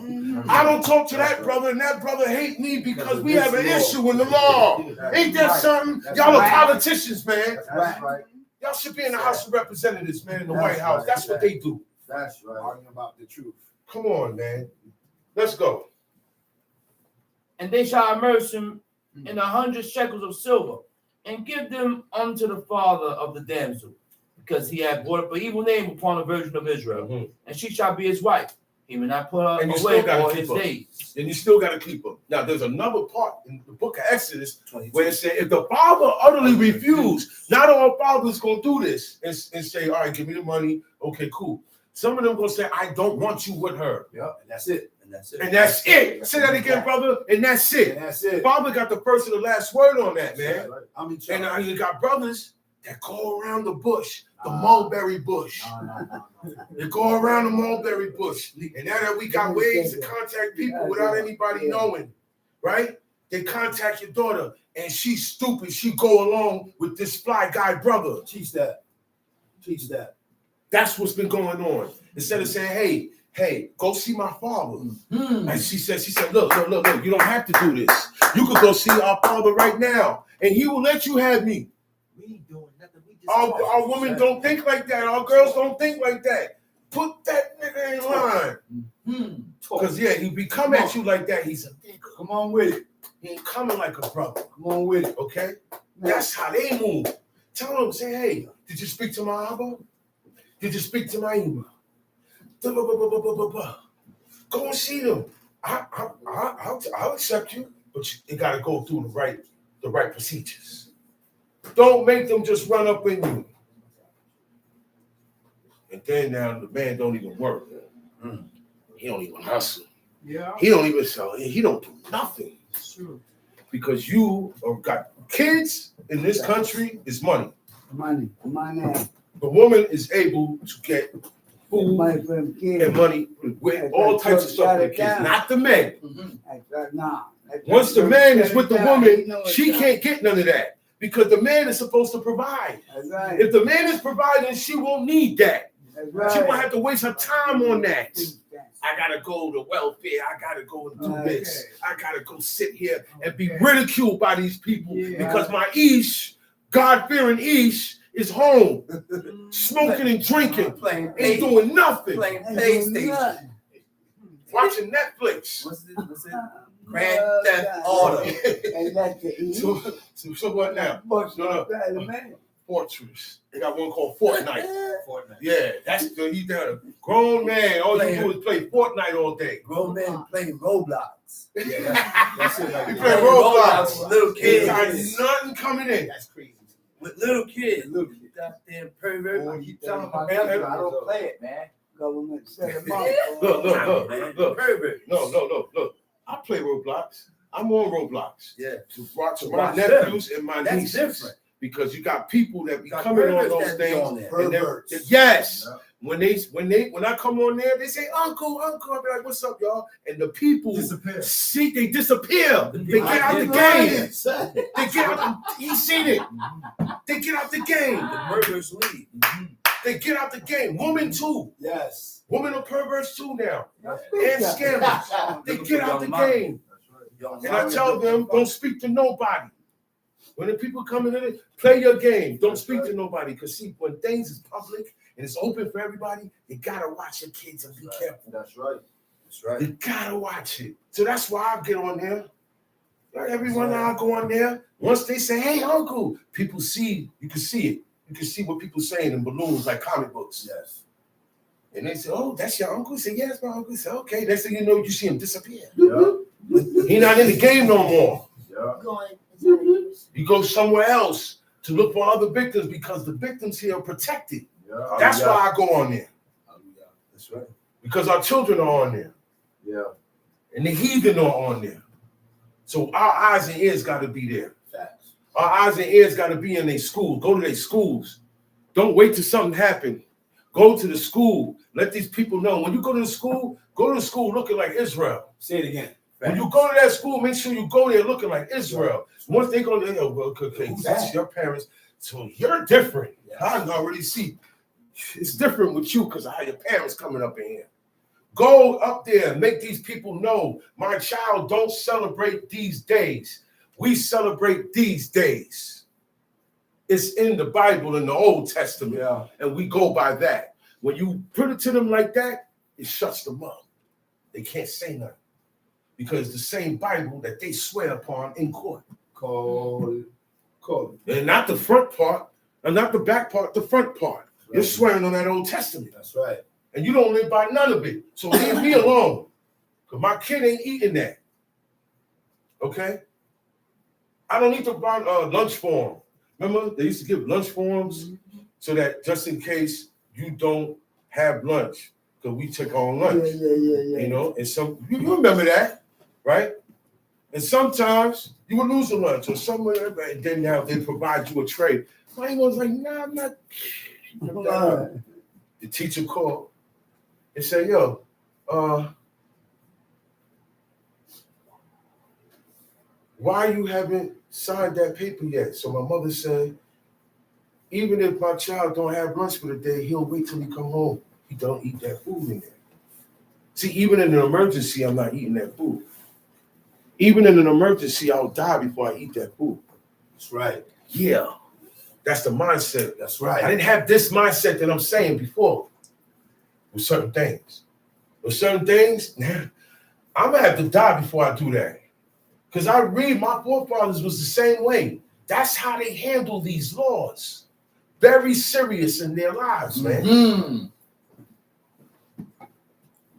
I don't talk to that brother, and that brother hate me because we have an issue in the law. Ain't that something? Y'all are politicians, man. That's right. Y'all should be in the House of Representatives, man, in the White House. That's what they do. That's right. Arguing about the truth. Come on, man. Let's go. And they shall immerse him in 100 shekels of silver, and give them unto the father of the damsel, because he had brought up an evil name upon the virgin of Israel, and she shall be his wife. He will not put her And you away still gotta all keep his her. days. And you still got to keep them. Now, there's another part in the book of Exodus where it said, if the father utterly refused, not all fathers going to do this and say, all right, give me the money. Okay, cool. Some of them going to say, I don't want you with her. Yeah, and that's it. And that's it. And that's it. Say that again, brother. And that's it. And that's it. Father got the first and the last word on that, That's man. right. I'm in charge. And now you got brothers that go around the bush, the mulberry bush. They go around the mulberry bush. And now that we got ways to contact people without anybody knowing, right? They contact your daughter and she's stupid. She go along with this fly guy brother. Teach that. Teach that. That's what's been going on. Instead of saying, hey, go see my father. And she said, look, you don't have to do this. You could go see our father right now, and he will let you have me. We ain't doing nothing. We just Our women don't think like that. Our girls don't think like that. Put that nigga in line. Because, he be coming at you like that. He's a nigga. Come on with it. He ain't coming like a brother. Come on with it. Okay? That's how they move. Tell them, say, hey, did you speak to my Abba? Did you speak to my Ima? Go and see them. I'll accept you, but you got to go through the right procedures. Don't make them just run up in you. And then now the man don't even work. He don't even hustle. Yeah. He don't even sell. He don't do nothing. True. Because you got kids in this country is money. Money. The woman is able to get food Money for them kids. and money with all types of stuff for the kids, not the men. Once the man is with the woman, she can't get none of that because the man is supposed to provide. That's right. If the man is providing, she won't need that. That's right. She won't have to waste her time on that. I gotta go to welfare. I gotta go and do this. I gotta go sit here and be ridiculed by these people because my Ish, God-fearing Ish, is home, smoking and drinking, ain't doing nothing, playing PlayStation. watching Netflix. What's it? Grand Theft Auto. So what now? Fortress. They got one called Fortnite. Yeah, he's down a grown man. All you do is play Fortnite all day. Grown men playing Roblox. Yeah, that's it. Like You that. play Roblox. with little Ain't got kids. nothing coming in. That's crazy. With little kids. Look, goddamn pervert. You telling my And- brother, I don't play it, man. Government set them up. Look. Pervert. Look. I play Roblox. I'm on Roblox. Yeah. To watch my watch nephews and my That's nieces. different. Because you got people that be Got coming on perverts those that be things. on there. And Perverts. yes. Yeah. When I come on there, they say, Uncle. I be like, what's up, y'all? And the people Disappear. see they disappear. They get out the game. They get out he's seen it. They get out the game. The perverts leave. They get out the game. Women too. Yes. Women are perverts too now. That's And scammers. They get out the game. And I tell them, don't speak to nobody. When the people come in, play your game. Don't speak to nobody. Because see, when things is public and it's open for everybody, you gotta watch your kids and be careful. That's right. That's right. You gotta watch it. So that's why I get on there. Like everyone I go on there. Once they say, hey, Uncle, people see, you can see it. You can see what people saying in balloons like comic books. Yes. And they say, oh, that's your uncle? I say, yeah, that's my uncle. I say, okay. Next thing you know, you see him disappear. Yeah. He not in the game no more. Yeah. You go somewhere else to look for other victims because the victims here are protected. Yeah. That's why I go on there. That's right. Because our children are on there. Yeah. And the heathen are on there. So our eyes and ears got to be there. Facts. Our eyes and ears got to be in their schools. Go to their schools. Don't wait till something happens. Go to the school. Let these people know. When you go to the school looking like Israel. Say it again. When you go to that school, make sure you go there looking like Israel. Once they go there, okay, that's your parents. So you're different. I can already see. It's different with you because of how your parents coming up in here. Go up there and make these people know, my child, don't celebrate these days. We celebrate these days. It's in the Bible, in the Old Testament, and we go by that. When you put it to them like that, it shuts them up. They can't say nothing because the same Bible that they swear upon in court. Call. And not the front part, and not the back part, the front part. You're swearing on that Old Testament. That's right. And you don't live by none of it. So leave me alone. Because my kid ain't eating that. Okay? I don't need to buy lunch for him. Remember, they used to give lunch forms so that just in case you don't have lunch, because we took on lunch. Yeah. You know, and some you remember that, right? And sometimes you will lose a lunch or somewhere, and then now they provide you a tray. Mine was like, nah, I'm not. The teacher called and said, yo, why you haven't signed that paper yet? So my mother said, even if my child don't have lunch for the day, he'll wait till he come home. He don't eat that food in there. See, even in an emergency, I'm not eating that food. Even in an emergency, I'll die before I eat that food. That's right. Yeah, that's the mindset. That's I right. didn't have this mindset that I'm saying before with certain things. With certain things, I'm gonna have to die before I do that. Because I read my forefathers was the same way. That's how they handle these laws. Very serious in their lives, man. Mm.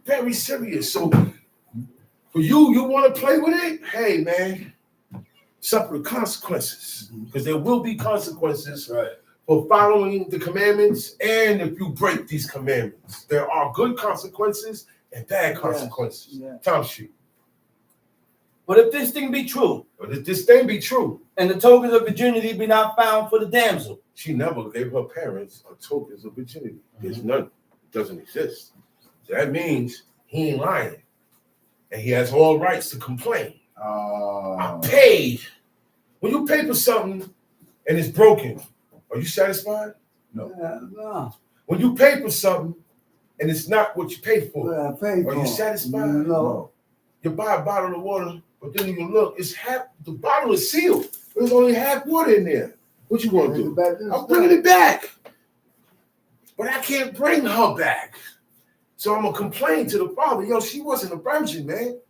Very serious. So for you want to play with it? Hey, man, suffer the consequences. Because there will be consequences Right. for following the commandments and if you break these commandments. There are good consequences and bad consequences. Yes. Tom sheet. But if this thing be true, But if this thing be true, and the tokens of virginity be not found for the damsel, she never gave her parents a tokens of virginity. There's none. It doesn't exist. So that means he ain't lying. And he has all rights to complain. I paid. When you pay for something and it's broken, are you satisfied? No. When you pay for something and it's not what you paid for, Well, I paid are you for it. satisfied? No. You buy a bottle of water, but then you look, it's half, the bottle is sealed. There's only half water in there. What you gonna do? I'm bringing it back. But I can't bring her back. So I'm gonna complain to the father, yo, she wasn't a virgin, man.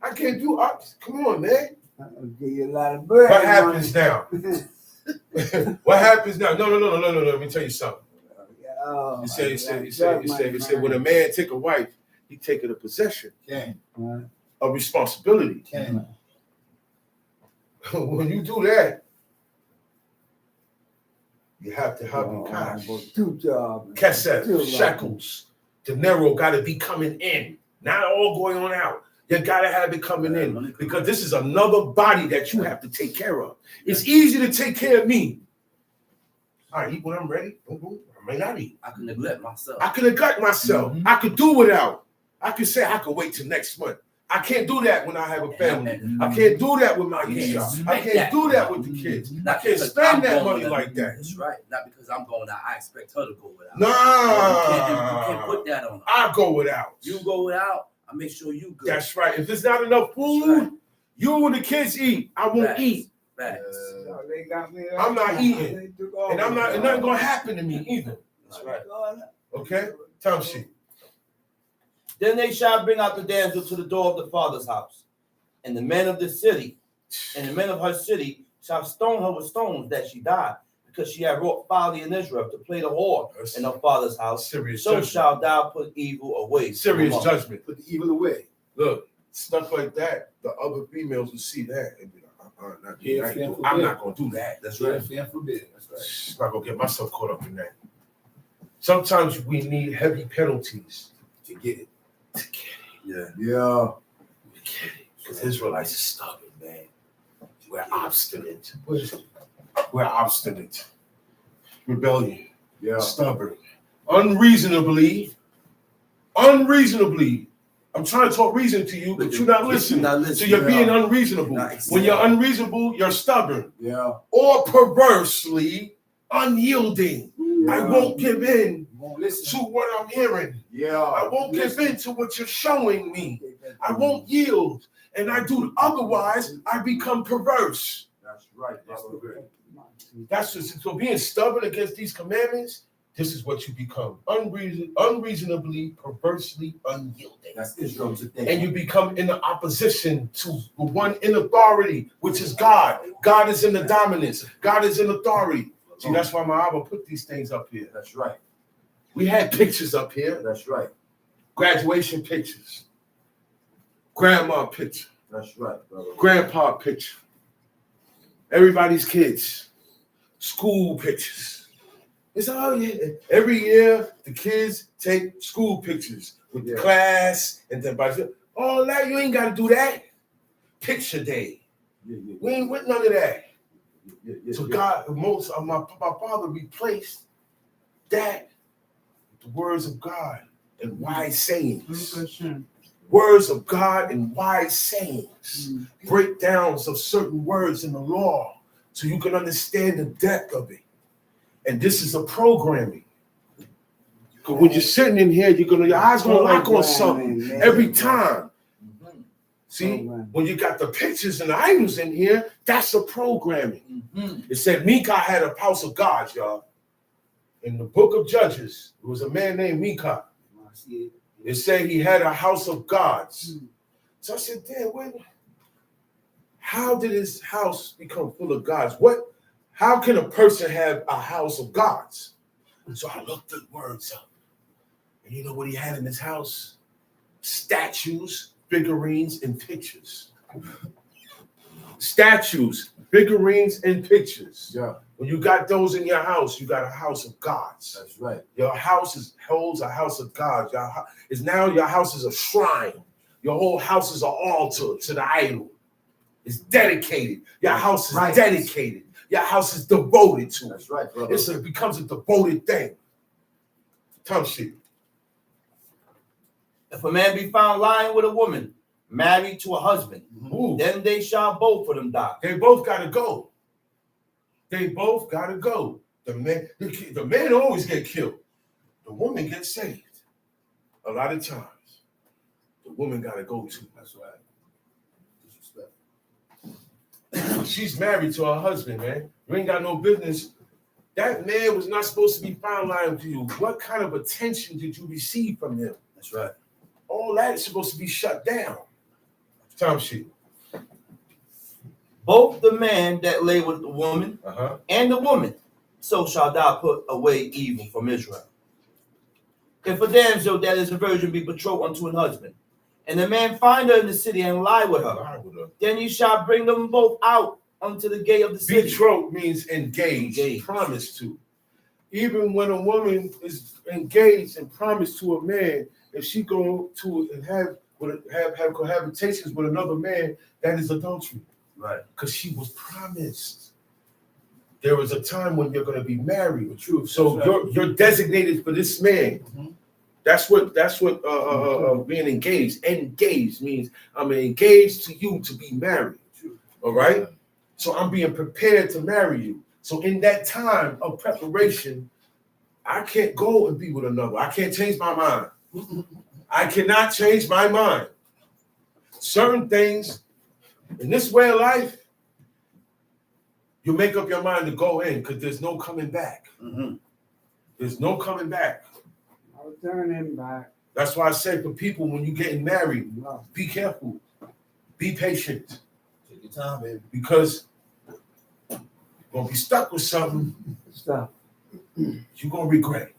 I can't do it. Come on, man. I'll give you a lot of bread. What happens now? What happens now? No. Let me tell you something. Oh, He said, when a man take a wife, he take it a possession, a responsibility. When you do that, you have to have your cash. Two jobs. Cassette, shackles. Dinero got to be coming in, not all going on out. You got to have it coming in because this is another body that you have to take care of. It's easy to take care of me. I eat when I'm ready. I may not eat. I can neglect myself. I can neglect myself. I could do without. I could say I could wait till next month. I can't do that when I have a family. I can't do that with my kids. I can't do that with the kids. I can't spend that money like that. That's right. Not because I'm going out. I expect her to go without. Nah. You can't put that on her. I go without. You go without, I make sure you good. That's right. If there's not enough food, you and the kids eat. I won't Facts. eat. Facts. They got me. I'm not eating. And I'm not. And nothing gonna happen to me either. That's right. Okay. Tom sheet. Then they shall bring out the damsel to the door of the father's house, and the men of the city, and the men of her city shall stone her with stones that she die, because she had wrought folly in Israel to play the whore in her father's house. Serious So judgment. shall thou put evil away. Serious from among judgment. Put the evil away. Look, stuff like that. The other females will see that and be like, I'm not gonna do that. That's right. Forbid. That's right. I'm not gonna get myself caught up in that. Sometimes we need heavy penalties to get it. Yeah. Because Israelites are stubborn, man. We're obstinate. We're obstinate. Rebellion. Yeah. Stubborn. Unreasonably. I'm trying to talk reason to you, but you're not listening. So you're being unreasonable. When you're unreasonable, you're stubborn. Yeah. Or perversely unyielding. I won't give in Won't listen. to what I'm hearing. Yeah. I won't give in to what you're showing me. I won't yield. And I do otherwise, I become perverse. That's right. That's the good. That's just, so being stubborn against these commandments, this is what you become. Unreasonably, perversely unyielding. That's Israel today. And you become in the opposition to the one in authority, which is God. God is in the dominance. God is in authority. See, that's why my Abba put these things up here. That's right. We had pictures up here. That's right. Graduation pictures. Grandma picture. That's right, brother. Grandpa picture. Everybody's kids. School pictures. It's all every year the kids take school pictures with the class and then by all that. You ain't got to do that. picture day. Yeah. We ain't with none of that. Yeah. So God, most of my father replaced that with the words of God and wise sayings. Words of God and wise sayings. Breakdowns of certain words in the law so you can understand the depth of it. And this is a programming. Because when you're sitting in here, your eyes gonna lock on something every time. See, when you got the pictures and the idols in here, that's a programming. It said Micah had a house of God, y'all. In the book of Judges, there was a man named Micah. It said he had a house of gods. So I said, damn, how did his house become full of gods? How can a person have a house of gods? So I looked the words up. And you know what he had in his house? Statues, figurines, and pictures. Statues, figurines, and pictures. Yeah. When you got those in your house, you got a house of gods. That's right. Your house holds a house of God. Your house is a shrine. Your whole house is an altar to the idol. It's dedicated. Your house is dedicated. Your house is devoted to it. That's right, brother. It becomes a devoted thing. Tongue shit. If a man be found lying with a woman married to a husband, then they shall both of them die. They both gotta go. They both gotta go. The man always get killed. The woman gets saved. A lot of times, the woman gotta go too. That's right. Disrespect. She's married to her husband, man. You ain't got no business. That man was not supposed to be found lying to you. What kind of attention did you receive from him? That's right. All that is supposed to be shut down. Time sheet. Both the man that lay with the woman and the woman, so shall thou put away evil from Israel. If a damsel that is a virgin be betrothed unto an husband, and the man find her in the city and lie with her, then you shall bring them both out unto the gate of the city. Betrothed means engaged, promised to. Even when a woman is engaged and promised to a man, if she go to and have cohabitations with another man, that is adultery. Right. Because she was promised. There was a time when you're going to be married. True. So you're designated for this man. That's what being engaged. Engaged means I'm engaged to you to be married. All right. So I'm being prepared to marry you. So in that time of preparation, I can't go and be with another. I can't change my mind. I cannot change my mind. Certain things in this way of life, you make up your mind to go in because there's no coming back. There's no coming back. No turning back. That's why I say for people, when you're getting married, be careful. Be patient. Take your time, baby. Because you're going to be stuck with something Stop. you're going to regret.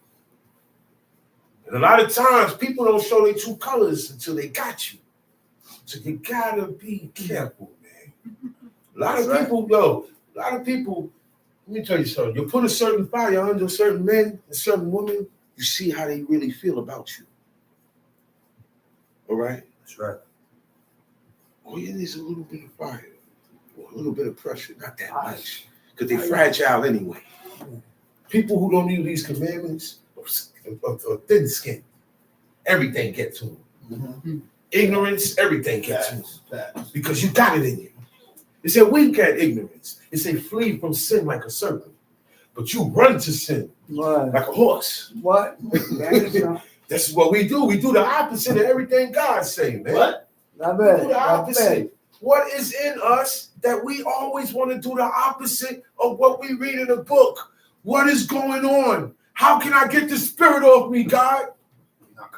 And a lot of times, people don't show their true colors until they got you. So you got to be careful, man. A lot of people, let me tell you something. You put a certain fire under a certain man, a certain woman, you see how they really feel about you. All right? That's right. All you need is a little bit of fire, or a little bit of pressure, not that much, because they're fragile anyway. People who don't use these commandments are thin skin. Everything gets to them. Ignorance, everything gets to them. Because you got it in you. It said weak at ignorance. It said flee from sin like a serpent. But you run to sin like a horse. What? That's what we do. We do the opposite of everything God say, man. What? We do the opposite. What is in us that we always want to do the opposite of what we read in the book? What is going on? How can I get the spirit off me, God?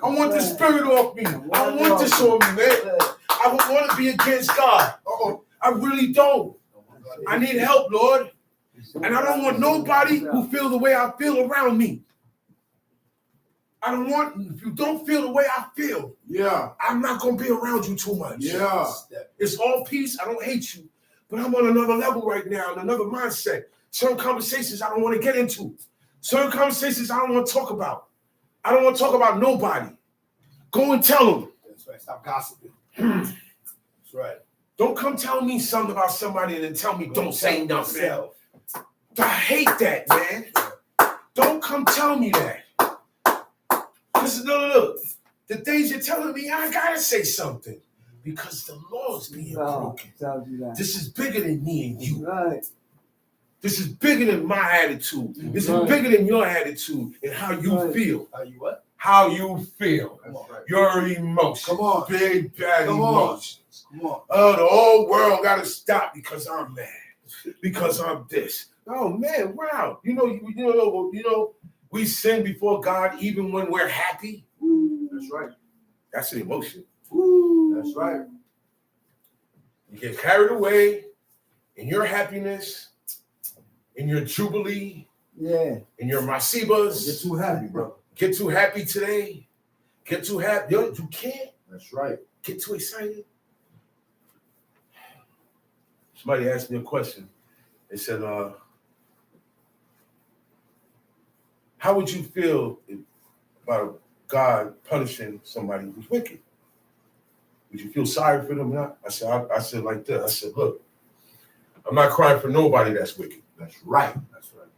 I want the spirit off me. I don't want this on me, man. I don't want to be against God. I really don't. I need help, Lord. And I don't want nobody who feels the way I feel around me. I don't want, if you don't feel the way I feel, I'm not going to be around you too much. It's all peace. I don't hate you. But I'm on another level right now, another mindset. Certain conversations I don't want to get into. Certain conversations I don't want to talk about. I don't want to talk about nobody. Go and tell them. That's right. Stop gossiping. That's right. Don't come tell me something about somebody and then tell me don't say nothing. I hate that, man. Don't come tell me that. Listen, look. The things you're telling me, I gotta say something. Because the law's being broken. This is bigger than me and you. Right. This is bigger than my attitude. This is bigger than your attitude and how you feel. How you what? How you feel. Come on. Your emotions. Come on. Big bad Come on. emotions. Come on. Oh, the whole world gotta stop because I'm mad. Because I'm this. Oh man, wow. You know, we sin before God even when we're happy. That's right. That's an emotion. That's right. You get carried away in your happiness, in your jubilee, in your masibas. Get too happy, bro. Get too happy today. Get too happy. You can't That's right. get too excited. Somebody asked me a question. They said, how would you feel about God punishing somebody who's wicked? Would you feel sorry for them or not? I said like this. I said, look, I'm not crying for nobody that's wicked. That's right. That's right.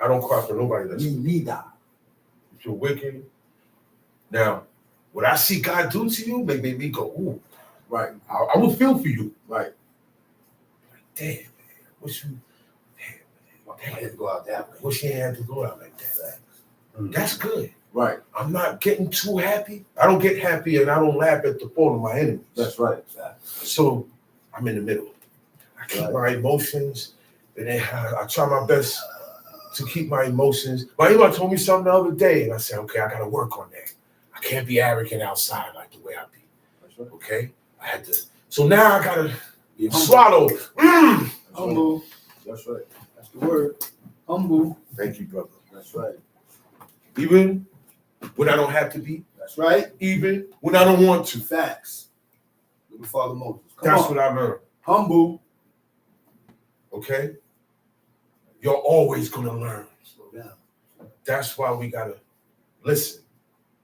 I don't cry for nobody that's wicked. neither. If you're wicked, now, what I see God do to you may make me go, ooh. Right. I will feel for you. Right. Like, damn, man. Wish you, I had to go out that way. wish you ain't had to go out like that. That's good. Right. I'm not getting too happy. I don't get happy and I don't laugh at the fall of my enemies. That's right. So I'm in the middle. I keep my emotions, and then I try my best to keep my emotions. My email told me something the other day, and I said, okay, I got to work on that. I can't be arrogant outside like the way I be. That's right. Okay? I had to. So now I got to swallow. Humble. That's right. That's the word. Humble. Thank you, brother. That's right. Even when I don't have to be. That's right. Even when I don't want to. Facts. Little Father Moses. That's what I learned. Humble. Okay? You're always going to learn. Slow down. That's why we got to listen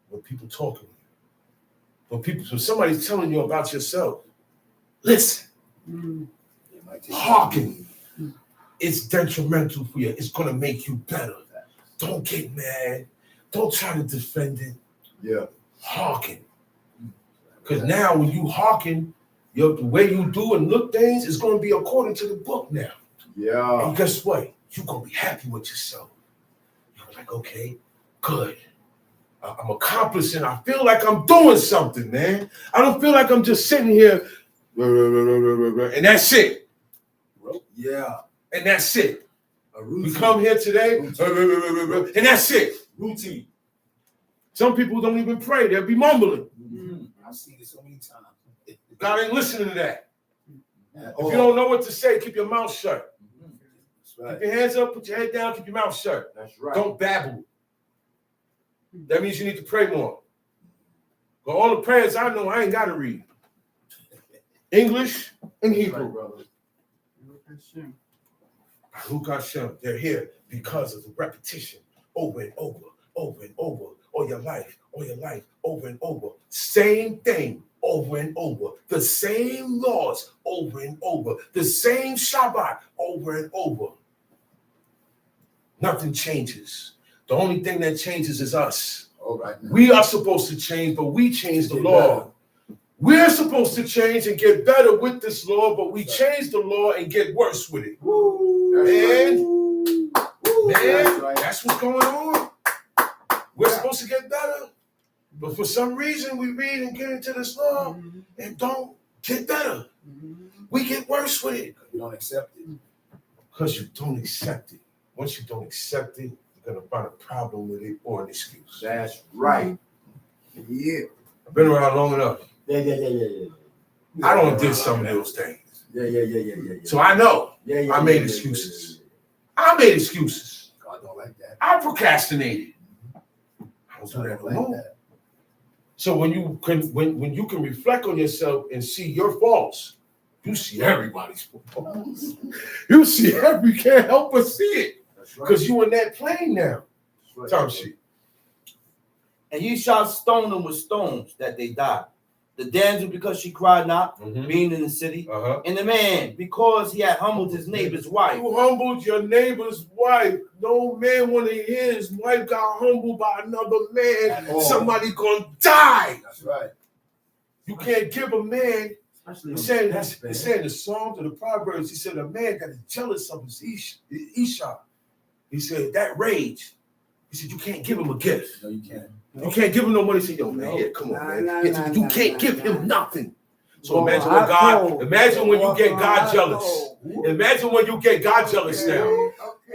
when people talking. When somebody's telling you about yourself, listen. Hearken. It's detrimental for you. It's going to make you better. Don't get mad. Don't try to defend it. Yeah. Hearken. Because now when you hearken, the way you do and look things is going to be according to the book now. Yeah. And guess what? You're going to be happy with yourself. You're like, okay, good. I'm accomplishing. I feel like I'm doing something, man. I don't feel like I'm just sitting here and that's it. Yeah. And that's it. A routine. We come here today and that's it. Routine. Some people don't even pray. They'll be mumbling. I've seen it so many times. God ain't listening to that. If If you don't know what to say, keep your mouth shut. That's right. Keep your hands up, put your head down, keep your mouth shut. That's right. Don't babble. That means you need to pray more. But all the prayers I know, I ain't got to read. English and Hebrew. brother. Baruch Hashem. They're here because of the repetition over and over, over and over, all your life, over and over. Same thing over and over. The same laws over and over. The same Shabbat over and over. Nothing changes. The only thing that changes is us. All right. We are supposed to change, but we change the law. We're supposed to change and get better with this law, but we change the law and get worse with it. Man, that's what's going on. We're supposed to get better, but for some reason we read and get into this law and don't get better. We get worse with it. You don't accept it. Because you don't accept it. Once you don't accept it, you're going to find a problem with it or an excuse. That's right. Yeah. I've been around long enough. Yeah. I don't did some of those things. Yeah. So I know Yeah. I made excuses. I made excuses. God don't like that. I procrastinated. I don't do that no more. So when you can reflect on yourself and see your faults, you see everybody's faults. You see you can't help but see it. Because you in that plane now. Time sheet. And you shall stone them with stones that they die. The damsel, because she cried not, Mhm. being in the city. Uh-huh. And the man, because he had humbled his neighbor's wife. You humbled your neighbor's wife. No man want to hear his wife got humbled by another man. all. Somebody gonna die. That's right. You can't give a man. Especially It on said, his it deathbed. said in the Psalms or the Proverbs, he said a man that is jealous of his Isha. He said that rage. He said you can't give him a gift. No, you can't. You can't give him no money. Say, yo, man, here, come on, man. You can't give him nothing. So imagine when God, imagine when you get God jealous. Imagine when you get God jealous now.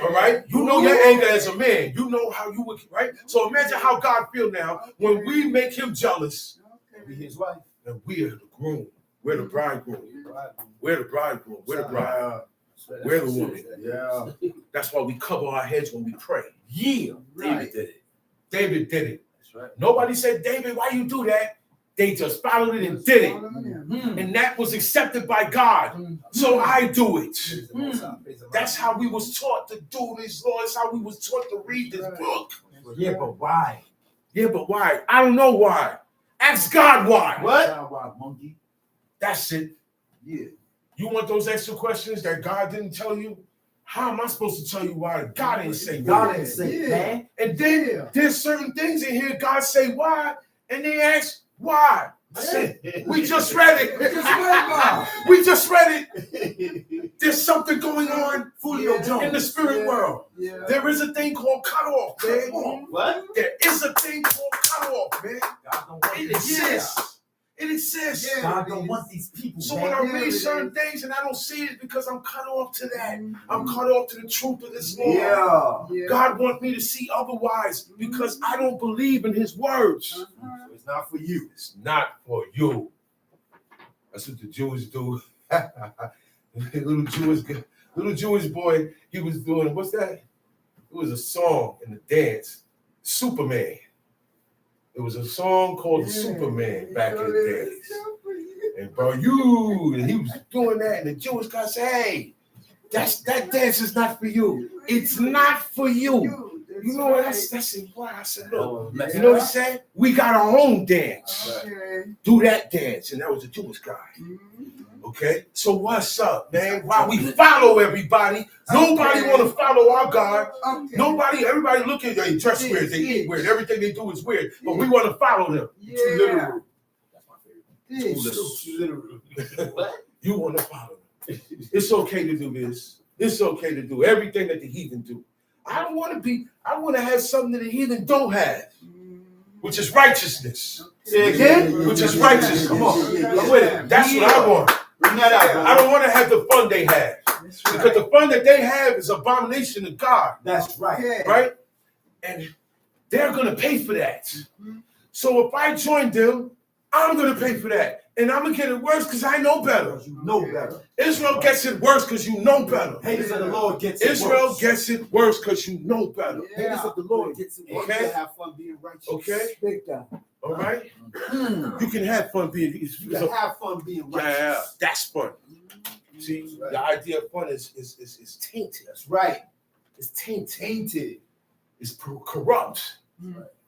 All right? You know your anger as a man. You know how you would, right? So imagine how God feel now when we make him jealous. Be his wife. And we are the groom. We're the bridegroom. We're the bridegroom. We're the bride. We're the woman. Yeah. That's why we cover our heads when we pray. Yeah. David did it. David did it. That's right. Nobody said, David, why you do that? They just followed it and did it. And that was accepted by God. So I do it. That's how we was taught to do this, Lord. That's how we was taught to read this book. Yeah, but why? Yeah, but why? I don't know why. Ask God why. What? Why, monkey? That's it. Yeah. You want those extra questions that God didn't tell you? How am I supposed to tell you why God didn't say God why? didn't say Yeah. man. And then there's certain things in here God say why, and they ask why. I said, we just read it. We just read it. There's something going on Julio Jones. in the spirit world. Yeah. There is a thing called cutoff, man. What? There is a thing called cutoff, man. God don't want It these- exists. It exists. Yeah. God don't want these people. So man. when I Yeah, read it certain things and I don't see it because I'm cut off to that. I'm cut off to the truth of this law. Yeah. God wants me to see otherwise because I don't believe in his words. So it's not for you. It's not for you. That's what the Jews do. little Jewish boy, he was doing, what's that? It was a song in the dance, Superman. It was a song called Superman back in the days. And bro, and he was doing that, and the Jewish guy said, hey, that dance is not for you. It's not for you. You know what? That's why I said, look, you know what he said? We got our own dance. Do that dance. And that was a Jewish guy. Okay? So what's up, man? Why we follow everybody? Nobody want to follow our God. Nobody, everybody look at they dress weird, they eat weird, everything they do is weird, but we want to follow them. Too literal. That's my favorite. Too literal. What? You want to follow them. It's okay to do this. It's okay to do everything that the heathen do. I want to have something that the heathen don't have, which is righteousness. Say again? Which is righteousness. Come on. I'm with it. That's what I want. Bring that out. I don't want to have the fun they have. Because the fun that they have is abomination to God. That's right. Right? And they're going to pay for that. So if I join them, I'm going to pay for that. And I'm going to get it worse because I know better. You know better. Israel gets it worse because you know better. Haters of the Lord gets it Israel worse. gets it worse because you know better. Haters of the Lord gets it worse. Okay? Have fun being righteous. Okay? Big time. All right? You can have fun being. You can have fun being righteous. Yeah, that's fun. See, the idea of fun is tainted. That's right. It's tainted. Tainted. It's corrupt.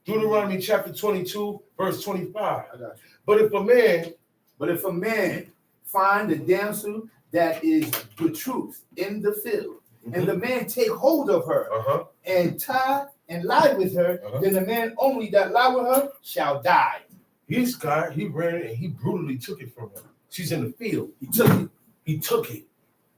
Deuteronomy chapter 22, verse 25. I got you. But if a man find a damsel that is betrothed in the field, and the man take hold of her uh-huh, and tie and lie with her, then the man only that lie with her shall die. this guy, he ran it and he brutally took it from her. She's in the field. He took it. He took it.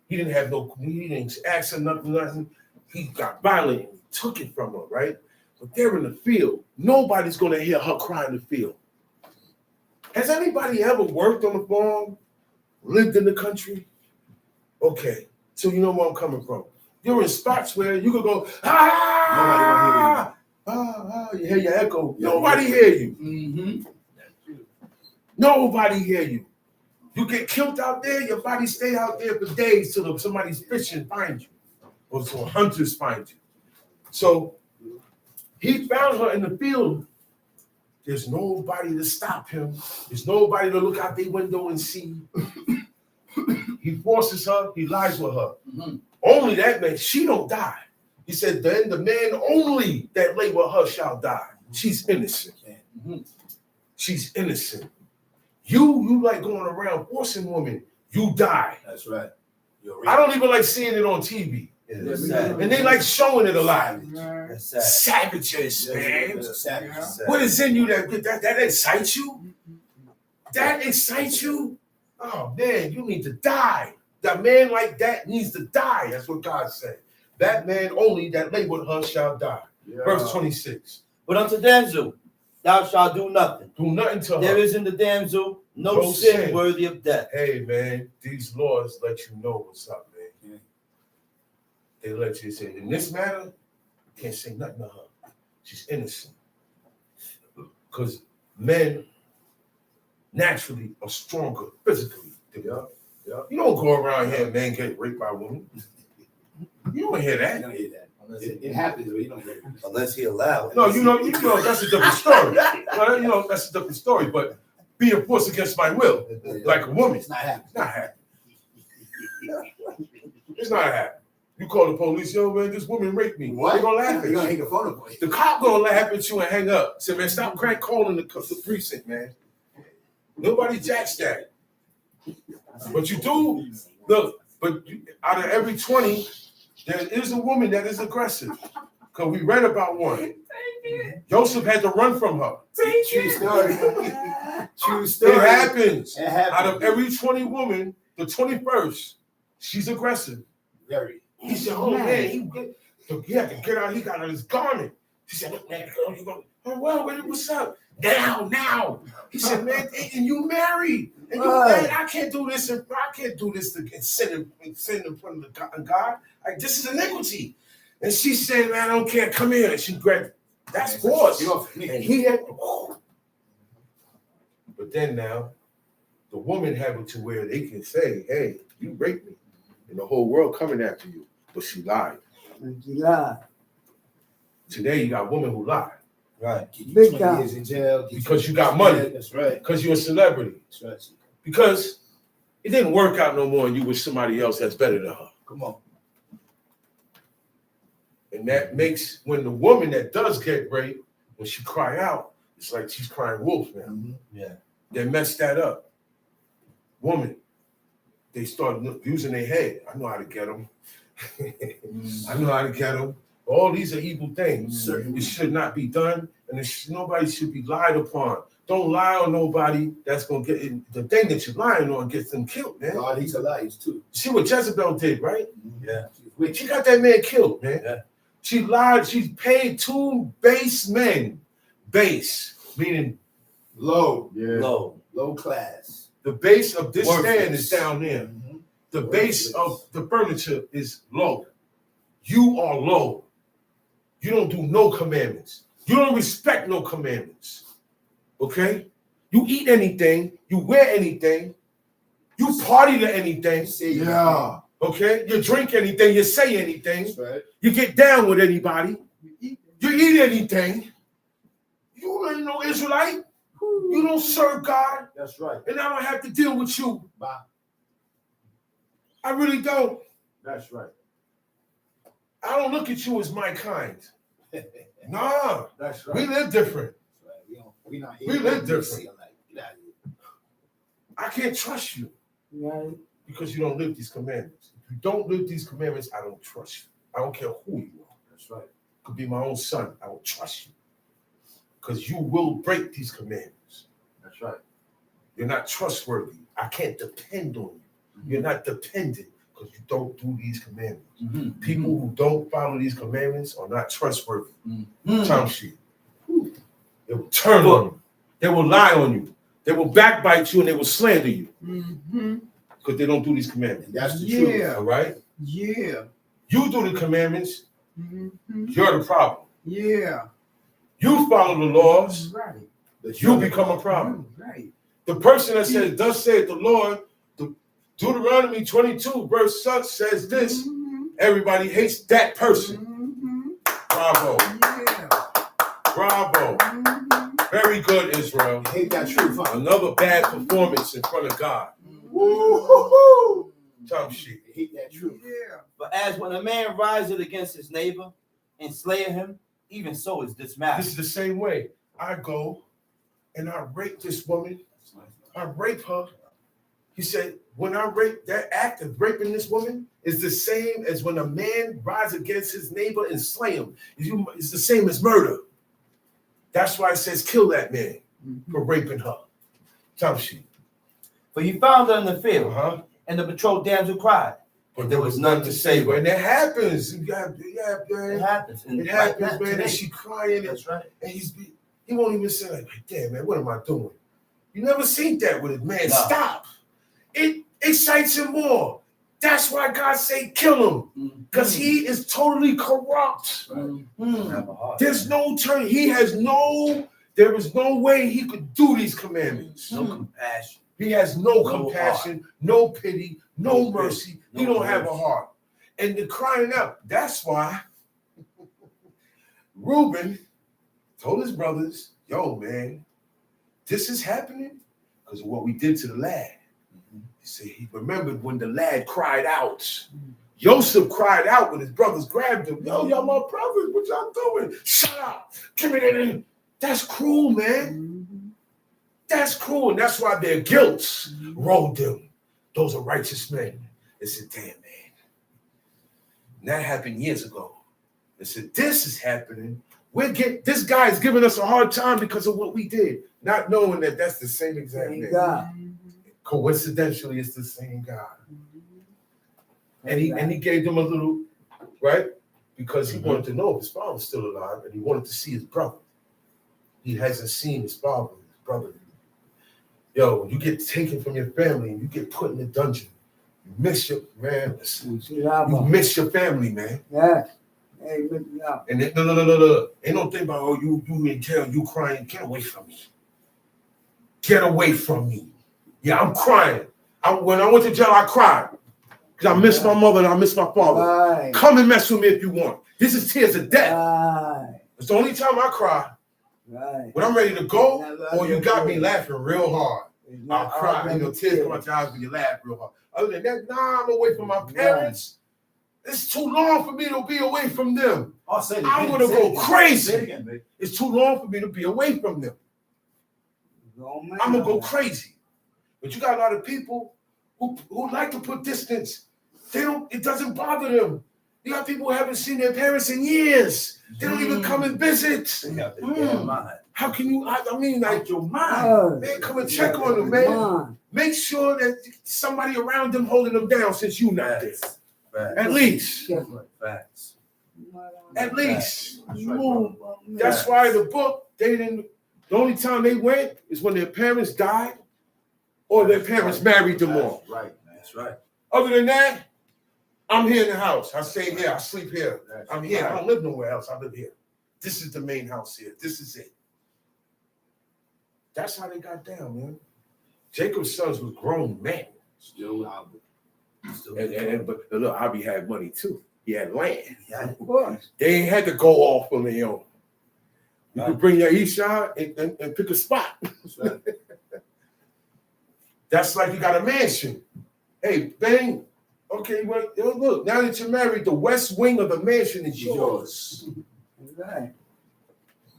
He didn't ask her nothing. He got violent and took it from her, right? But they're in the field. Nobody's going to hear her cry in the field. Has anybody ever worked on the farm, lived in the country? Okay, so you know where I'm coming from. You're in spots where you could go, you hear your echo. Nobody hear you. Mm-hmm. Nobody hear you. You get killed out there, your body stay out there for days till somebody's fishing find you, or so hunters find you. So he found her in the field. There's nobody to stop him. There's nobody to look out the window and see. He forces her. He lies with her. Only that man, she don't die. He said, then the man only that lay with her shall die. She's innocent. She's innocent. You like going around forcing women, you die. That's right. I don't even like seeing it on TV. It's sad. And they like showing it a lot. That's sad. Savages, man. It's sad. It's sad. What is in you that excites you? That excites you? Oh man, you need to die. That man like that needs to die. That's what God said. That man only that labored her shall die. Verse 26. But unto damsel, thou shalt do nothing. Do nothing to There her. is in the damsel no No sin sin. worthy of death. Hey man, these laws let you know what's up, man. They let you say, in this matter, you can't say nothing to her. She's innocent. Because men naturally are stronger physically. Yeah. You don't go around here, man, get raped by women. You don't hear I that. don't hear that. It happens, but you don't hear it. Unless he allowed it. No, you know that's a different story. No, you know that's a different story. But being forced against my will, like a woman, It's not happening. it's not happening. It's not happening. You call the police, yo, man, this woman raped me. What? They gonna laugh at You're gonna you. hang the phone up for you. The cop gonna laugh at you and hang up. Say, man, stop calling the precinct, man. Nobody jacks that. But you do, look, but out of every 20, there is a woman that is aggressive. Because we read about one. Joseph had to run from her. True story. True It story. happens. It happens. Out of every 20 women, the 21st, she's aggressive. Very. He said, oh man, he had to get out, he got out his garment. She said, look, man, girl, you go, oh, well, what's up? Now. He said, man, and you married. And you man, I can't do this and sin in front of God. Like, this is iniquity. And she said, man, I don't care, come here. And she grabbed, that's force. And he had, but then now, the woman have it to where they can say, hey, you raped me. And the whole world coming after you. But she lied. Today, you got women who lie. Right. Get you Big 20 time. years in jail. Because you got money. That's right. Because you're a celebrity. That's right. Because it didn't work out no more and you with somebody else that's better than her. Come on. And that makes, when the woman that does get raped, when she cry out, it's like she's crying wolf now. Mm-hmm. Yeah. They messed that up. Woman, they start using their head. I know how to get them. I know how to get them. All these are evil things. Mm-hmm. It should not be done, and nobody should be lied upon. Don't lie on nobody that's going to get the thing that you're lying on gets them killed, man. God, he's a liar too. See what Jezebel did, right? Yeah. She got that man killed, man. Yeah. She lied. She paid 2 base men. Base, meaning Low. Low. Low class. the base of this Worthless. stand is down there. Mm-hmm. The base of the furniture is low. You are low. You don't do no commandments. You don't respect no commandments. Okay? You eat anything. You wear anything. You party to anything. Yeah. Okay? You drink anything. You say anything. That's right. You get down with anybody. You eat anything. You ain't no Israelite. You don't serve God. That's right. And I don't have to deal with you. Bye. I really don't. That's right. I don't look at you as my kind. Nah, That's right. we live different. That's right. We not We live different. Get out of here. I can't trust you Right. because you don't live these commandments. If you don't live these commandments, I don't trust you. I don't care who you are. That's right. Could be my own son. I don't trust you because you will break these commandments. That's right. You're not trustworthy. I can't depend on you. You're not dependent because you don't do these commandments. Mm-hmm. People who don't follow these commandments are not trustworthy. Mm-hmm. Time sheet. They will turn on you. They will lie on you. They will backbite you and they will slander you because they don't do these commandments. And that's the Yeah. truth. All right? Yeah. You do the commandments, Mm-hmm. you're the problem. Yeah. You follow the laws, Right. you become a problem. Right. The person that says, thus saith the Lord, the Deuteronomy 22 verse 6 says this, Mm-hmm. everybody hates that person. Mm-hmm. Bravo. Yeah. Bravo. Mm-hmm. Very good, Israel. You hate that truth, huh? Another bad performance in front of God. Woo-hoo-hoo. Time sheet. You hate that truth. Yeah. But as when a man riseth against his neighbor and slayeth him, even so is this matter. This is the same way. I go and I rape this woman. I rape her. He said, when I rape, that act of raping this woman is the same as when a man rises against his neighbor and slay him. It's the same as murder. That's why it says kill that man for raping her. Top sheet. For you found her in the field, Uh-huh. and the betrothed damsel cried. But there was none to save her. And that happens. It Man. happens. It happens, man. Today. And she crying. That's right. And he won't even say, like, damn, man, what am I doing? You never seen that with it, man. No. Stop. It excites him more. That's why God say kill him. Because he is totally corrupt. Have a heart. There's no turn. There is no way he could do these commandments. No compassion. He has no No compassion, no pity, no No mercy. pity, He no don't have a mercy. heart. And the crying out, that's why Reuben told his brothers, yo, man, this is happening because of what we did to the lad. He said he remembered when the lad cried out. Joseph cried out when his brothers grabbed him. Yo, y'all my brothers, what y'all doing? Shut up. Give me that. That's cruel, man. That's cruel. And that's why their guilt rolled them. Those are righteous men. They said, damn, man. And that happened years ago. They said, this is happening. This guy is giving us a hard time because of what we did, not knowing that that's the same exact Thank man. God. Coincidentally, it's the same God. And he gave them a little, right? Because he wanted to know if his father was still alive, and he wanted to see his brother. He hasn't seen his father, his brother. Yo, when you get taken from your family and you get put in a dungeon, you miss your man. You miss your family, man. Yeah. Hey, look it up. And then, no. Ain't no thing about, oh, you in jail, you crying. Get away from me. Get away from me. Yeah, I'm crying. When I went to jail, I cried. Because I miss my mother and I miss my father. Right. Come and mess with me if you want. This is tears of death. Right. It's the only time I cry. Right. When I'm ready to go, or you got me laughing real hard. I'll cry. Tears come out your eyes when you laugh real hard. Other than that, I'm away from my parents. It's too long for me to be away from them. I'll say it I'm again. gonna Say it go again. crazy. Say it again, baby. It's too long for me to be away from them. I'm gonna go crazy. But you got a lot of people who like to put distance. It doesn't bother them. You got people who haven't seen their parents in years. They don't even come and visit. They got their damn mind. How can you, I mean, like, Your mind. man, come and check on them, man. Make sure that somebody around them holding them down since you not there. Facts. At least. Facts. At least. That's right, brother. That's why the book, the only time they went is when their parents died or their parents married them off. That's right, man. That's right. Other than that, I'm here in the house. I stay here. I sleep here. That's I'm here. right. I don't live nowhere else. I live here. This is the main house here. This is it. That's how they got down, man. Jacob's sons was grown men. Still out. Still But look, Abby had money too. He had land. yeah. Of course. They ain't had to go off on their own. You could bring your Isha and pick a spot. That's right. That's like you got a mansion. Hey, bang. Okay, well, look, now that you're married, the west wing of the mansion is yours. Right.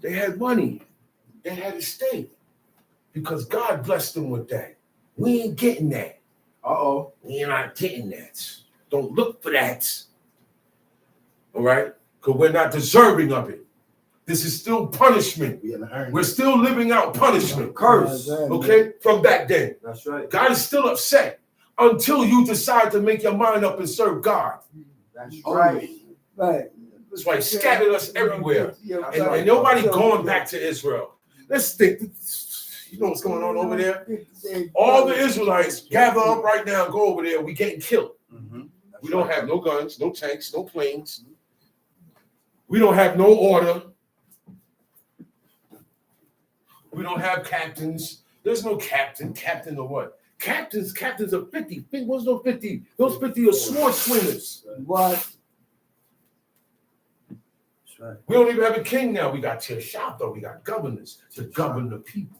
They had money. They had estate. Because God blessed them with that. We ain't getting that. Uh-oh. We ain't not getting that. Don't look for that. All right? Because we're not deserving of it. This is still punishment. We haven't earned We're it. still living out punishment. Curse. Okay? From back then. That's right. God is still upset until you decide to make your mind up and serve God. That's right. Right. That's why he scattered us everywhere. And nobody going back to Israel. Let's think. You know what's going on over there? All the Israelites gather up right now and go over there. We getting killed. Mm-hmm. We don't have no guns, no tanks, no planes. We don't have no order. We don't have captains. There's no captain. Captain of what? Captains are 50. What's no 50? Those 50 are sword swingers. What? That's right. We don't even have a king now. We got Tirshat, though. We got governors to govern the people.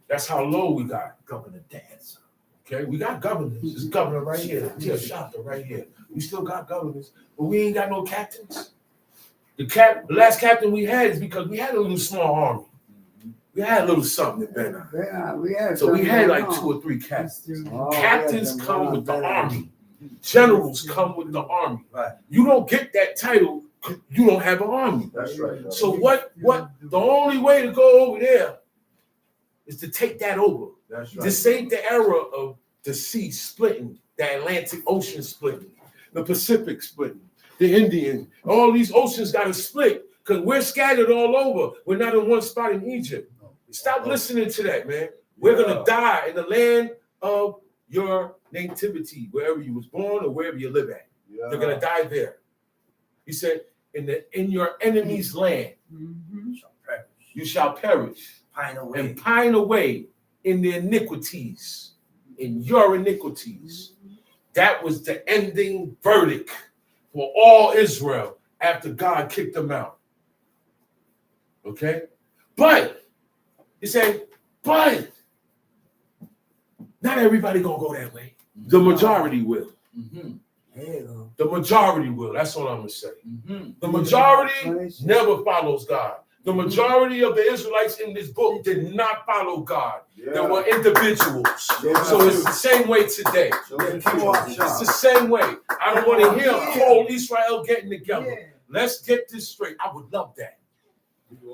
That's how low we got. Governor Dance. Okay, we got governors. This governor right here, Tirshat right here. We still got governors, but we ain't got no captains. The last captain we had is because we had a little small army. We had a little something in Ben. Yeah, we had So we had like something 2 or 3 captains. Oh, we had Captains some come with the better- army. Generals come with the army. Right. You don't get that title, you don't have an army. That's right. So what the only way to go over there is to take that over. That's right. This ain't the era of the sea splitting, the Atlantic Ocean splitting, the Pacific splitting, the Indian. All these oceans got to split because we're scattered all over. We're not in one spot in Egypt. Stop listening to that, man. We're gonna die in the land of your nativity, wherever you was born or wherever you live at. You're gonna die there. He said, in your enemy's land, you shall perish Pine away. and pine away in the iniquities, in your iniquities. That was the ending verdict for all Israel after God kicked them out. Okay? But he said, but not everybody gonna go that way. The majority will. The majority will. That's all I'm gonna say. The majority never follows God. The majority of the Israelites in this book did not follow God. There were individuals. So it's the same way today. It's the same way. I don't want to hear whole Israel getting together. Let's get this straight. I would love that.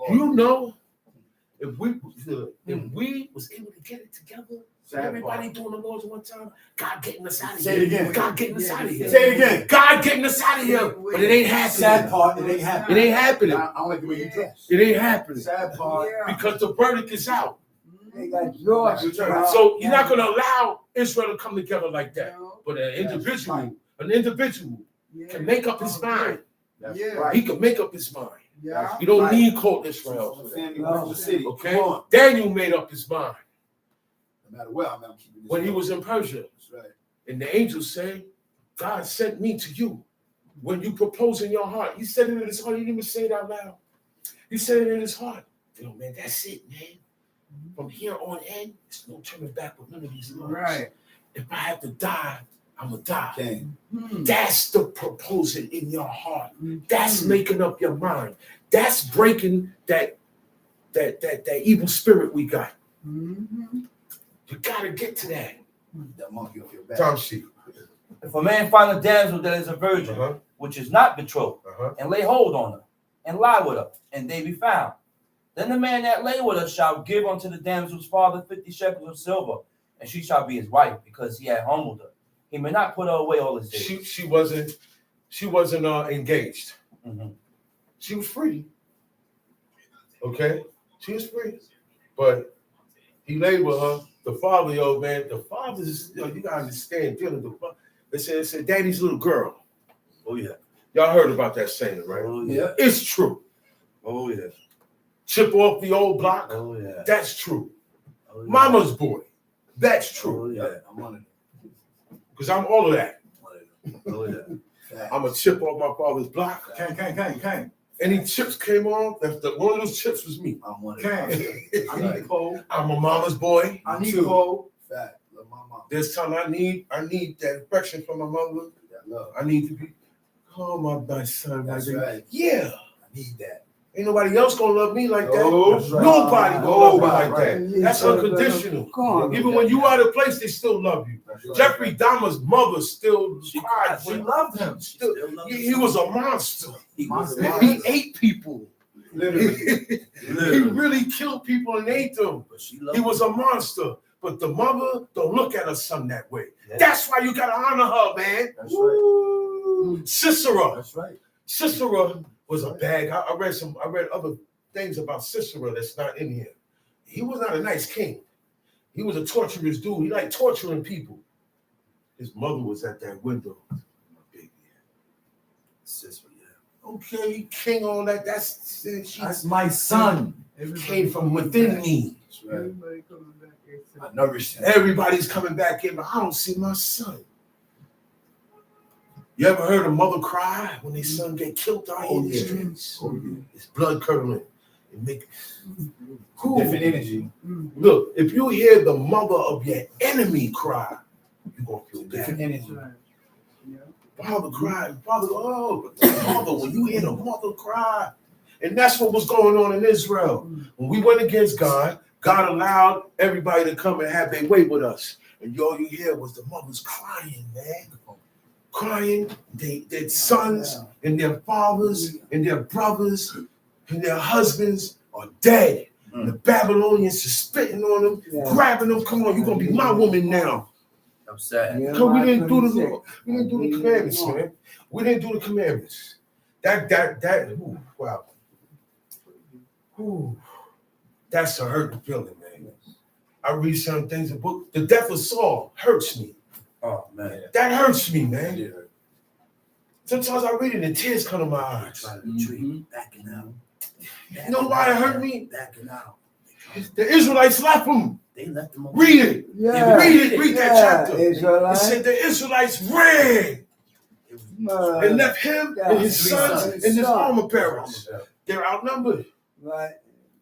You know, if we was able to get it together, everybody doing the Lord's one time, God getting us out of here. Say it again. God getting us out of here. Say it again. God getting us out of here. But it ain't happening. Sad part, it ain't It happening. ain't happening. I don't like the way you dress. It ain't happening. Sad part. Because the verdict is out. They got yours. So you're not going to allow Israel to come together like that. But an individual can make up his mind. That's Yeah. right. He can make up his mind. Yeah. You don't need cold Israel. Family runs the city. Okay? Come on. Daniel made up his mind No matter where I'm keeping this. when he was in Persia. That's right. And the angels say, God sent me to you. When you propose in your heart, he said it in his heart. He didn't even say it out loud. He said it in his heart. Yo, man, that's it, man. From here on in, there's no turning back with none of these laws. Right. If I have to die, I'm going to die. Okay. That's the proposing in your heart. That's making up your mind. That's breaking that evil spirit we got. You got to get to that. That monkey off your back. Tom sheep. If a man find a damsel that is a virgin, which is not betrothed, and lay hold on her, and lie with her, and they be found, then the man that lay with her shall give unto the damsel's father 50 shekels of silver, and she shall be his wife, because he had humbled her. He may not put her away all his days. She wasn't engaged. She was free. Okay? She was free. But he laid with her. The father, yo, man, the father's, you gotta understand, dealing with the father. They said, Daddy's little girl. Oh, yeah. Y'all heard about that saying, right? Oh, yeah. It's true. Oh, yeah. Chip off the old block. Oh, yeah. That's true. Oh, yeah. Mama's boy. That's true. Oh, yeah. I'm on it. Because I'm all of that. Oh, yeah. I'm a chip off my father's block. Kang. Any chips came on, one of those chips was me. I'm on it. Kang. I need cold. I'm a mama's boy. I need cold. Fat. Love my mom. There's time I need that affection from my mother. That love. I need to be, my son. That's right. Yeah. I need that. Ain't nobody else gonna love me like that. No, that's right. Nobody gonna love me like Nobody. that. That's unconditional. Come on. Even when you out of place, they still love you. That's right. Jeffrey Dahmer's mother still cried. She when- loved him. She Still- still loved he him. was a monster. He was a He monster. ate people. Literally. He really killed people and ate them. But she loved He was a monster. But the mother don't look at her son that way. Yeah. That's why you gotta honor her, man. That's right. Sisera. That's right. Sisera was a bad guy. I read other things about Sisera that's not in here. He was not a nice king. He was a torturous dude. He liked torturing people. His mother was at that window. My baby. Sister, yeah. Okay, king, all that. That's my son. It came from within me. That's right. Everybody coming back here. I nourished him. Everybody's coming back in, but I don't see my son. You ever heard a mother cry when their son get killed out in the streets? Oh, yeah. It's blood curdling. It make Different energy. Look, if you hear the mother of your enemy cry, you're gonna feel Different bad. energy. Father cried, father, oh, but the mother, when you hear the mother cry, And that's what was going on in Israel. When we went against God, God allowed everybody to come and have their way with us. And all you hear was the mothers crying, man. Crying, their sons and their fathers and their brothers and their husbands are dead. The Babylonians are spitting on them, grabbing them. Come on, you're gonna be my woman now. I'm sad. Yeah, Because we didn't do Mark the commandments, man. We didn't do the commandments. Ooh, wow. Ooh, that's a hurting feeling, man. I read some things in the book. The death of Saul hurts me. Oh man. That hurts me, man. Yeah. Sometimes I read it and tears come to my eyes. Trying to retreat, backing out. You know why it hurt me? Backing out. The Israelites left him. They left them. Read it. Yeah. Read that chapter. It Israelites. said the Israelites ran and left him and his sons and his armor bearers. They're outnumbered, Right.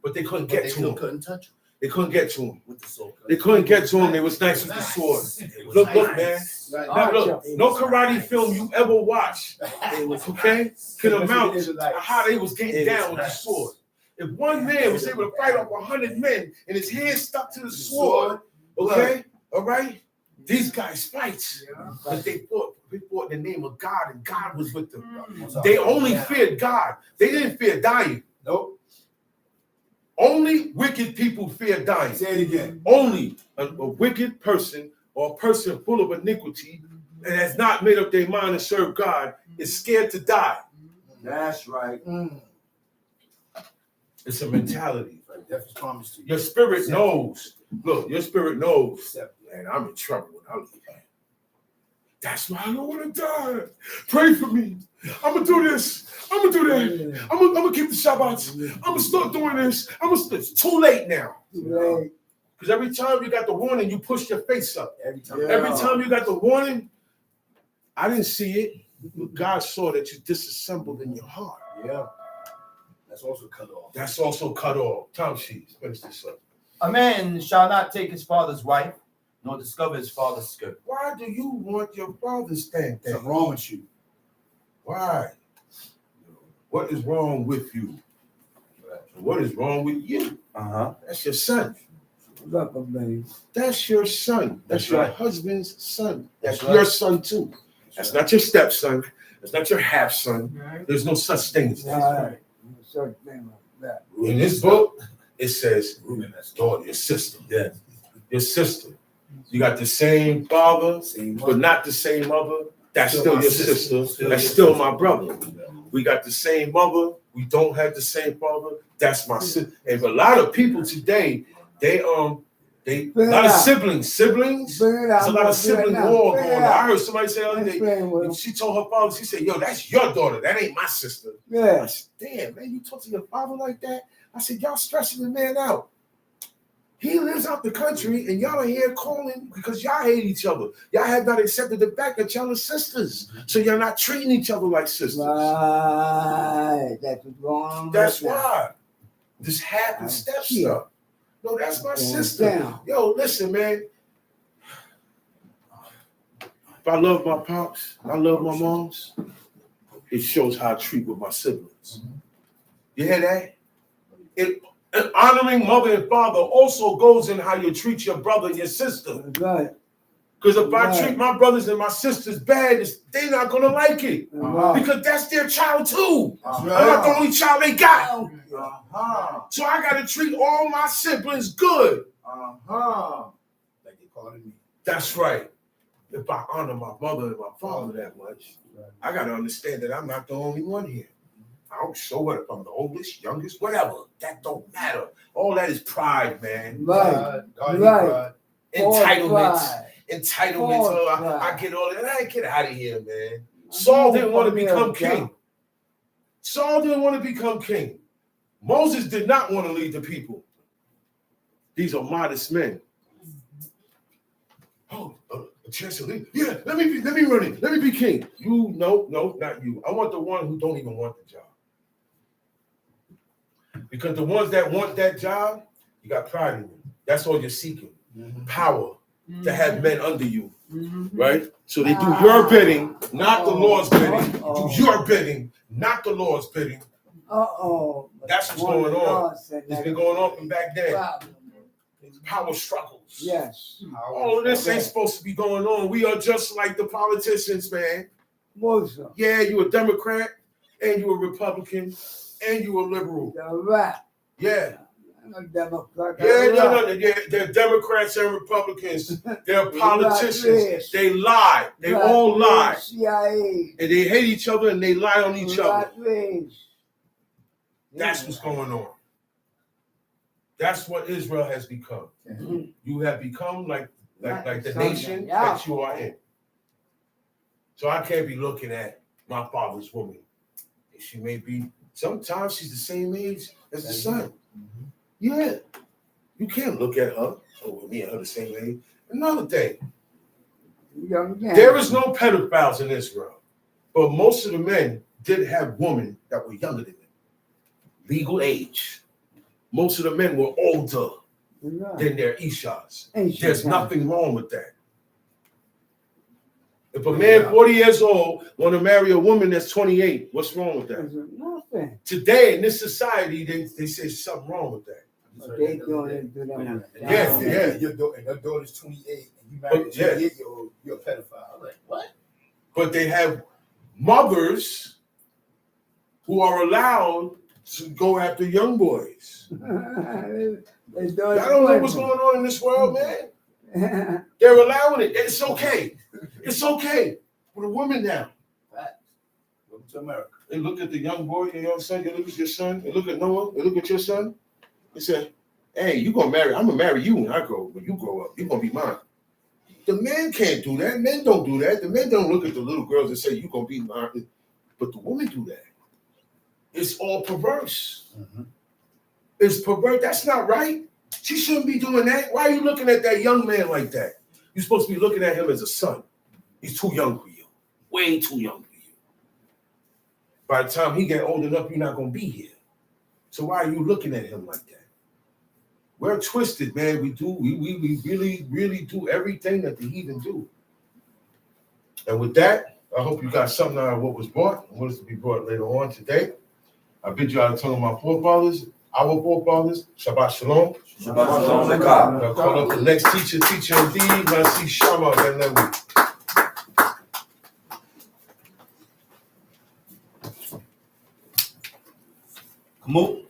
but they couldn't get to him. Couldn't touch him They couldn't get to him. with the sword. They couldn't get to him. They was nice with the sword. Look, man. Now, look, no karate film you ever watch, okay, can amount to how they was getting down with the sword. If one man was able to fight off 100 men and his hand stuck to the sword, okay, all right, these guys fight. But they fought in the name of God, and God was with them. They only feared God. They didn't fear dying. Nope. Only wicked people fear dying. Say it again. Only a wicked person or a person full of iniquity and has not made up their mind to serve God is scared to die. That's right. It's a mentality. Death is promised to you. Your spirit knows. Look, your spirit knows. Man, I'm in trouble when I leave. That's why I don't want to die. Pray for me. I'm going to do this. I'm going to do that. I'm gonna keep the Shabbats. I'm going to start doing this. It's too late now. Right. Because every time you got the warning, you push your face up. Every time. Every time you got the warning, I didn't see it, but God saw that you disassembled in your heart. Yeah. That's also cut off. That's also cut off. Tom Sheets, finish this up. A man shall not take his father's wife, nor discover his father's skirt. Why do you want your father's thing? Something wrong with you. Why? What is wrong with you? What is wrong with you? That's your son. Look, baby. That's your son. That's That's your right. husband's son. That's That's your right. son too. That's not your stepson. That's not your half son. There's no such thing as that. Right. Such thing like that. In this book, it says, Ruben, that's daughter, your sister. Yeah. Your sister. You got the same father, same but not the same mother. That's Still still my your sister. sister. That's still my brother. We got the same mother. We don't have the same father. That's my sister. And a lot of people today, they a lot of siblings. Bring it There's out. a lot of sibling war going on. I heard somebody say the other day, Explain what. she told her father, she said, yo, that's your daughter. That ain't my sister. I Yeah. said, damn, man, you talk to your father like that? I said, y'all stressing the man out. He lives out the country and y'all are here calling because y'all hate each other. Y'all have not accepted the fact that y'all are sisters. So you're not treating each other like sisters. Right. That's what's going on. That's right now. why. This half and step Yeah. stuff. No, that's my Going sister. down. Yo, listen, man. If I love my pops, I love my moms, it shows how I treat with my siblings. You hear that? And honoring mother and father also goes in how you treat your brother and your sister. That's right. Because if I Right. treat my brothers and my sisters bad, they're not gonna like it. That's right. Because that's their child too. That's I'm not the only child they got. Uh-huh. So I gotta treat all my siblings good. Uh-huh. Like they call it me. That's right. If I honor my mother and my father that much, I gotta understand that I'm not the only one here. I don't show what if I'm the oldest, youngest, whatever. That don't matter. All that is pride, man. Right. God, Right. Entitlements. Entitlements. False Oh, pride. I get all that. I get out of here, man. Saul didn't want to become king. Saul didn't want to become king. Moses did not want to lead the people. These are modest men. Oh, a chance to lead? Yeah, let me run it. Let me be king. You, no, not you. I want the one who don't even want the job. Because the ones that want that job, you got pride in you. That's all you're seeking. Power to have men under you, right? So they do your bidding, not the Lord's bidding. Do your bidding, not the Lord's bidding. Uh-oh. That's what's One going of on. God said It's that been going on from back then. problem. It's power struggles. Yes. All of this ain't supposed to be going on. We are just like the politicians, man. Muslim. Yeah, you a Democrat, and you a Republican, and you a liberal. The rat. Yeah. I'm a Democrat. Yeah, no. They're Democrats and Republicans. They're politicians. They lie. They all lie. CIA. And they hate each other and they lie on each other. Race. That's what's going on. That's what Israel has become. Mhm. You have become like the Something, nation yeah. that you are in. So I can't be looking at my father's woman. She may be, sometimes she's the same age as the son. Yeah. You can't look at her. Oh, me and her the same age. Another thing. Young man. There is no pedophiles in Israel. But most of the men did have women that were younger than them. Legal age. Most of the men were older than their Ishas. There's nothing wrong with that. If a man 40 years old want to marry a woman that's 28, what's wrong with that? There's nothing. Today in this society, they say something wrong with that. They doing it to them. Yeah. Your daughter's 28 and you married a 28-year-old, you're a pedophile. I'm like, what? But they have mothers who are allowed to go after young boys. They I don't know what's going on in this world, man. They're allowing it. It's okay. It's okay. For the women now. Welcome to America. They look at the young boy, you know what I'm saying? They look at your son. They look at Noah. They look at your son. They say, hey, you gonna marry? I'm gonna marry you when you grow up. You're gonna be mine. The men can't do that. Men don't do that. The men don't look at the little girls and say, you're gonna be mine. But the women do that. It's all perverse. Mm-hmm. It's perverse. That's not right. She shouldn't be doing that. Why are you looking at that young man like that? You're supposed to be looking at him as a son. He's too young for you. Way too young for you. By the time he get old enough, you're not going to be here. So why are you looking at him like that? We're twisted, man. We really do everything that the heathen do. And with that, I hope you got something out of what was brought and what is to be brought later on today. I bid you out of tongue of my forefathers, our forefathers. Shabbat shalom. Shabbat shalom. I'll call up the next teacher indeed. Nasi Shama Ben Lewi. Come on.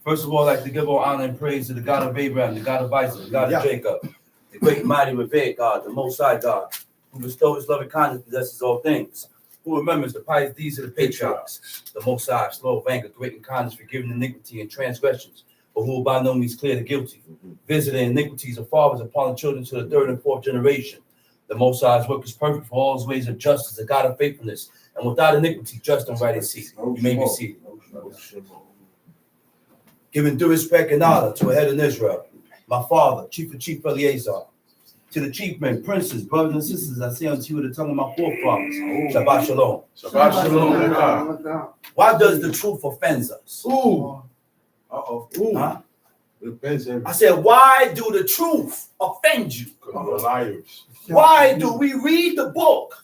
First of all, I'd like to give all honor and praise to the God of Abraham, the God of Isaac, the God of Jacob, the great and mighty revered God, the Most High God, who bestows his loving kindness, possesses all things, who remembers the pious deeds of the patriarchs, the Most High, slow of anger, great in kindness, forgiving iniquity and transgressions, but who will by no means clear the guilty, visiting iniquities of fathers upon the children to the third and fourth generation. The Most High's work is perfect, for all his ways of justice, a God of faithfulness, and without iniquity, just and right is he. You may be seated. Giving due respect and honor to a head in Israel, my father, Chief Eleazar, to the chief men, princes, brothers and sisters, I say unto you with the tongue of my forefathers, Shabbat Shalom. Shabbat shalom. Why does the truth offend us? Ooh. Uh-oh. Ooh. Huh? It offends everybody. I said, why do the truth offend you? We're liars. Why do we read the book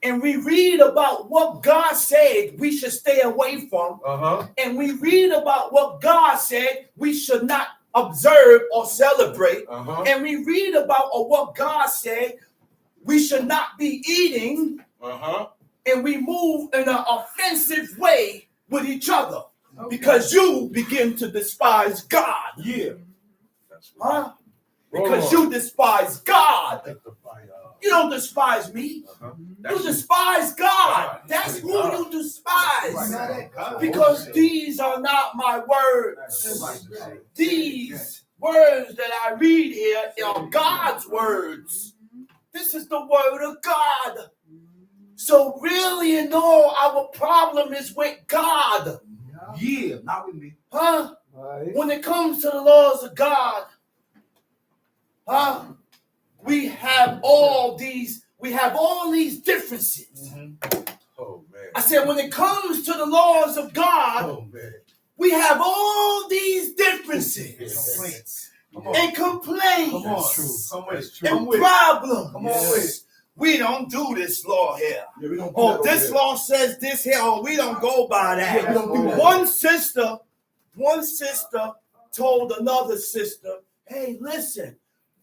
and we read about what God said we should stay away from, and we read about what God said we should not observe or celebrate, and we read about what God said we should not be eating, and we move in an offensive way with each other because you begin to despise God. Yeah. Huh? Because you despise God. You don't despise me. You despise God. That's who you despise. Because these are not my words. These words that I read here are God's words. This is the word of God. So really and all, our problem is with God. Yeah, not with me. Huh? When it comes to the laws of God, huh? We have all these differences. Oh man. I said, when it comes to the laws of God, we have all these differences and complaints and problems. we don't do this law here. Yeah, we don't do Oh, that this over law says this here. Oh, we don't go by that. Yeah, we don't do that. One sister told another sister, hey, listen,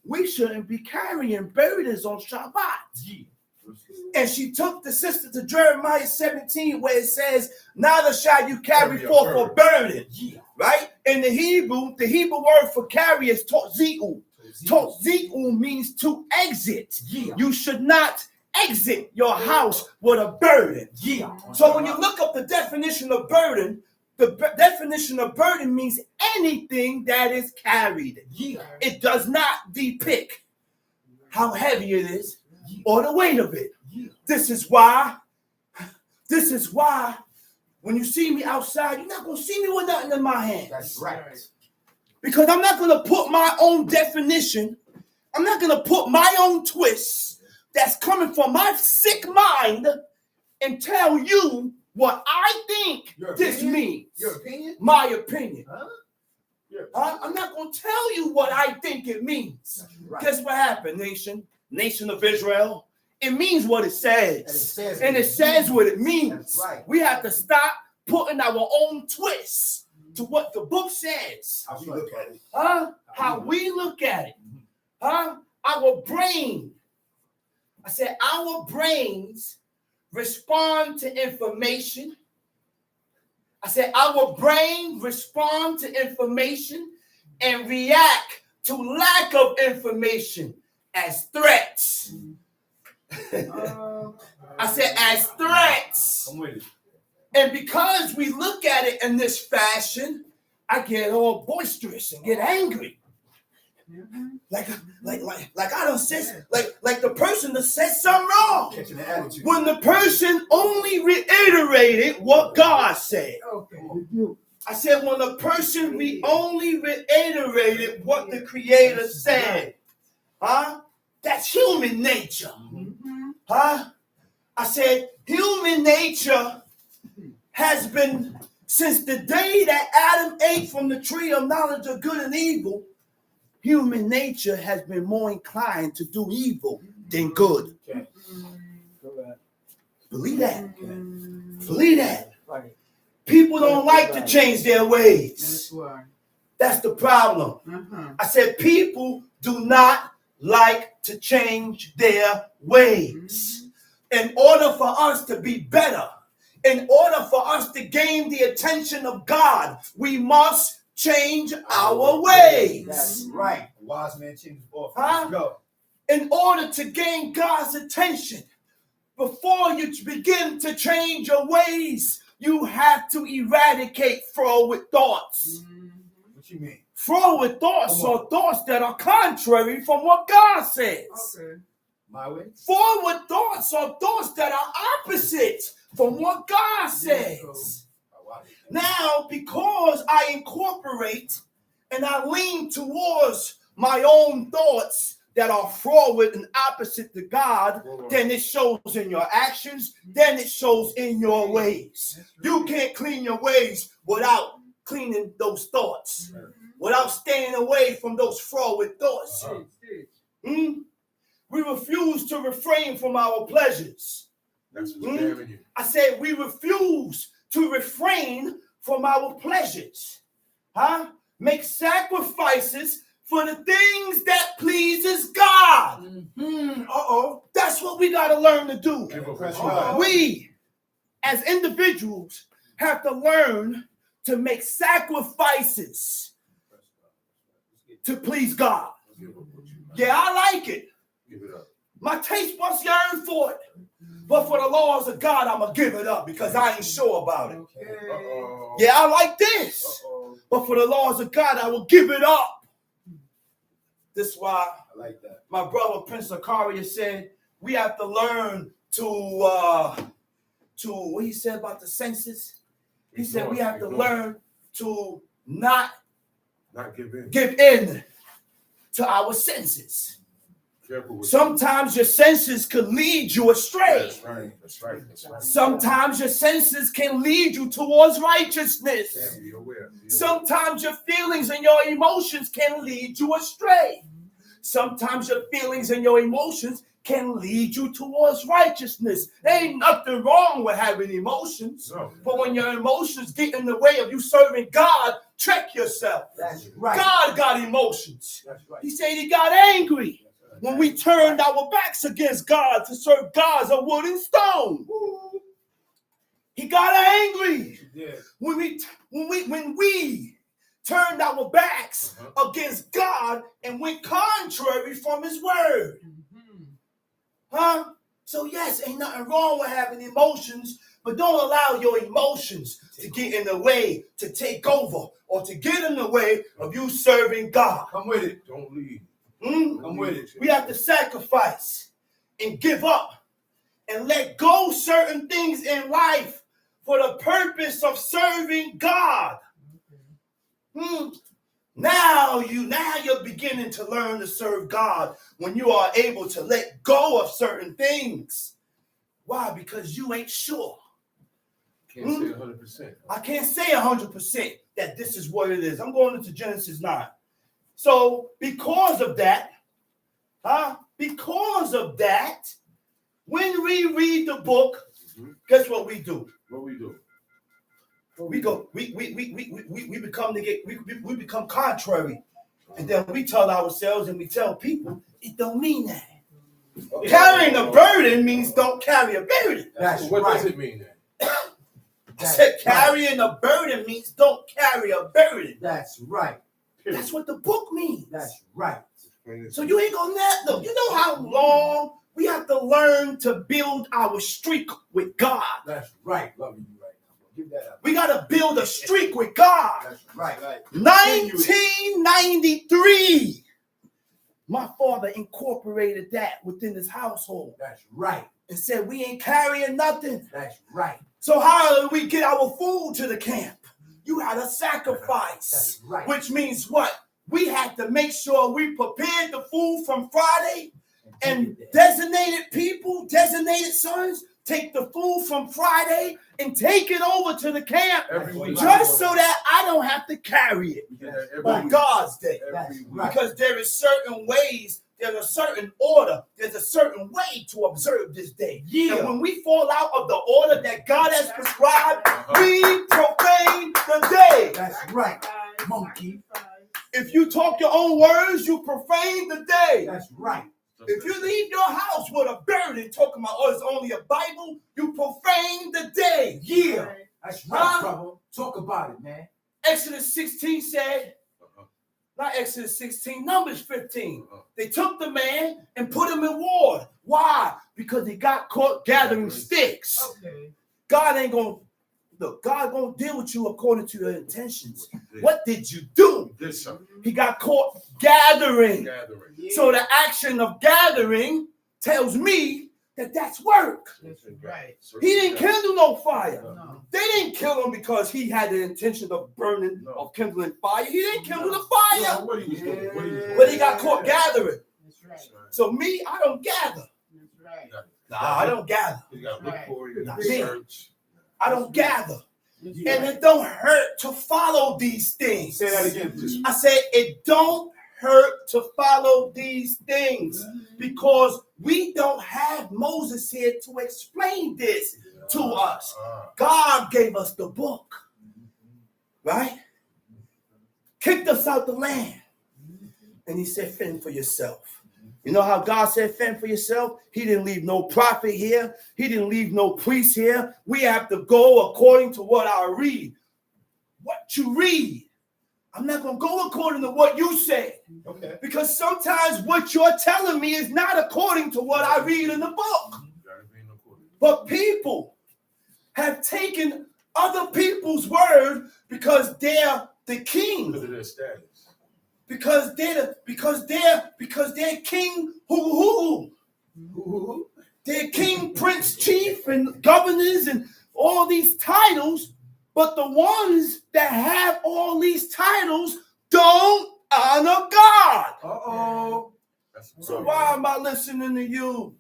we shouldn't be carrying burdens on Shabbat. And she took the sister to Jeremiah 17, where it says, neither shall you carry forth a burden. Right? In the Hebrew word for carry is totzi'u. Totzi'u means to exit. You should not exit your house with a burden. So when you look up the definition of burden, the definition of burden means anything that is carried. It does not depict how heavy it is or the weight of it. This is why when you see me outside, you're not going to see me with nothing in my hand. That's right. Because I'm not going to put my own definition. I'm not going to put my own twist that's coming from my sick mind and tell you what I think this means. Your opinion? My opinion. Huh? I'm not going to tell you what I think it means. Right. Guess what happened, nation of Israel? It means what it says. And it says what it means. That's right. We have to stop putting our own twist to what the book says. How we look at it. How we look at it. Our brain. I said our brains respond to information. I said our brain respond to information and react to lack of information as threats. I said as threats. I'm with it. And because we look at it in this fashion, I get all boisterous and get angry. Like I done said, like the person that said something wrong. Catching the attitude. When the person only reiterated what God said. I said when the person only reiterated what the Creator said. That's human nature. I said human nature has been, since the day that Adam ate from the tree of knowledge of good and evil, human nature has been more inclined to do evil than good. Okay. Believe that. Believe that. People don't like to change their ways. That's the problem. I said people do not like to change their ways. In order for us to be better, in order for us to gain the attention of God, we must change our ways. That's right. A wise man changes off. Huh? Go. In order to gain God's attention, before you begin to change your ways, you have to eradicate forward thoughts. What you mean? Forward thoughts are thoughts that are contrary from what God says. My way? Forward thoughts are thoughts that are opposite from what God says. Now, because I incorporate and I lean towards my own thoughts that are forward and opposite to God, then it shows in your actions, then it shows in your ways. You can't clean your ways without cleaning those thoughts, without staying away from those forward thoughts. We refuse to refrain from our pleasures. That's what's daring you. I said we refuse to refrain from our pleasures. Make sacrifices for the things that pleases God. That's what we got to learn to do. We, as individuals, have to learn to make sacrifices to please God. Yeah, I like it. Give it up. My taste buds yearn for it. But for the laws of God, I'm going to give it up because I ain't sure about it. Yeah, I like this. But for the laws of God, I will give it up. This is why I like that. my brother Prince Zakaria said we have to learn to what he said about the senses. He said we have to learn to not give in to our senses. Sometimes your senses could lead you astray. That's right. Sometimes your senses can lead you towards righteousness. Sometimes your feelings and your emotions can lead you astray. Sometimes your feelings and your emotions can lead you towards righteousness. There ain't nothing wrong with having emotions. No. But when your emotions get in the way of you serving God, check yourself. That's right. God got emotions. That's right. He said he got angry when we turned our backs against God to serve gods of wood and stone. He got angry Yeah. when we turned our backs against God and went contrary from his word. Huh? So yes, ain't nothing wrong with having emotions, but don't allow your emotions to get in the way, to take over, or to get in the way of you serving God. Come with it. Don't leave. Come with it. We have to sacrifice and give up and let go certain things in life for the purpose of serving God. Now you're beginning to learn to serve God when you are able to let go of certain things. Why? Because you ain't sure. Can't say 100%. I can't say 100% that this is what it is. I'm going into Genesis 9. So because of that, when we read the book, guess what we do? What we do? We go, we become contrary, and then we tell ourselves and we tell people it don't mean that. Carrying a burden means don't carry a burden. That's What right. does it mean then? I said carrying a burden means don't carry a burden. That's right. That's what the book means. That's right. So you ain't gonna look. You know how long we have to learn to build our streak with God. That's right. Love you right now. Give that up. We gotta build a streak with God. That's right. 1993. My father incorporated that within his household That's right. and said we ain't carrying nothing. That's right. So how do we get our food to the camp? You had a sacrifice. That's right. Which means what? We had to make sure we prepared the food from Friday and designated people, designated sons, take the food from Friday and take it over to the camp Every week. just so that I don't have to carry it on God's day. That's right. Because there is certain ways, there's a certain order, there's a certain way to observe this day. And when we fall out of the order that God has prescribed, we profane the day. That's right. Monkey. If you talk your own words, you profane the day. That's right. If you leave your house with a burden talking about, oh, it's only a Bible, you profane the day. Yeah. That's right, Huh? brother. Talk about it, man. Exodus 16 said, not Exodus 16, Numbers 15. They took the man and put him in ward. Why? Because he got caught gathering sticks. Okay. God ain't going to, look, God going to deal with you according to your intentions. What did you do? This something. He got caught gathering. Gathering. So the action of gathering tells me that that's work. Right. He didn't kindle no fire. No. They didn't kill him because he had the intention of burning, No. of kindling fire. He didn't kindle the No, fire. what he was doing. What he was doing. But he got caught gathering. That's right. So me, I don't gather. That's right. Nah, I don't gather. You got to look for it. You got Nah, to me. search. I don't gather. That's And it don't hurt to follow these things. Say that again, please. I said it don't hurt to follow these things because we don't have Moses here to explain this to us. God gave us the book, right? Kicked us out the land. And he said, fend for yourself. You know how God said, fend for yourself? He didn't leave no prophet here. He didn't leave no priest here. We have to go according to what I read. What you read. I'm not going to go according to what you say. Okay. Because sometimes what you're telling me is not according to what I read in the book. But people have taken other people's word because they're the king. Because of their status. Because they're king who. They're king, prince, chief, and governors and all these titles. But the ones that have all these titles don't honor God. Uh-oh. So why am I listening to you,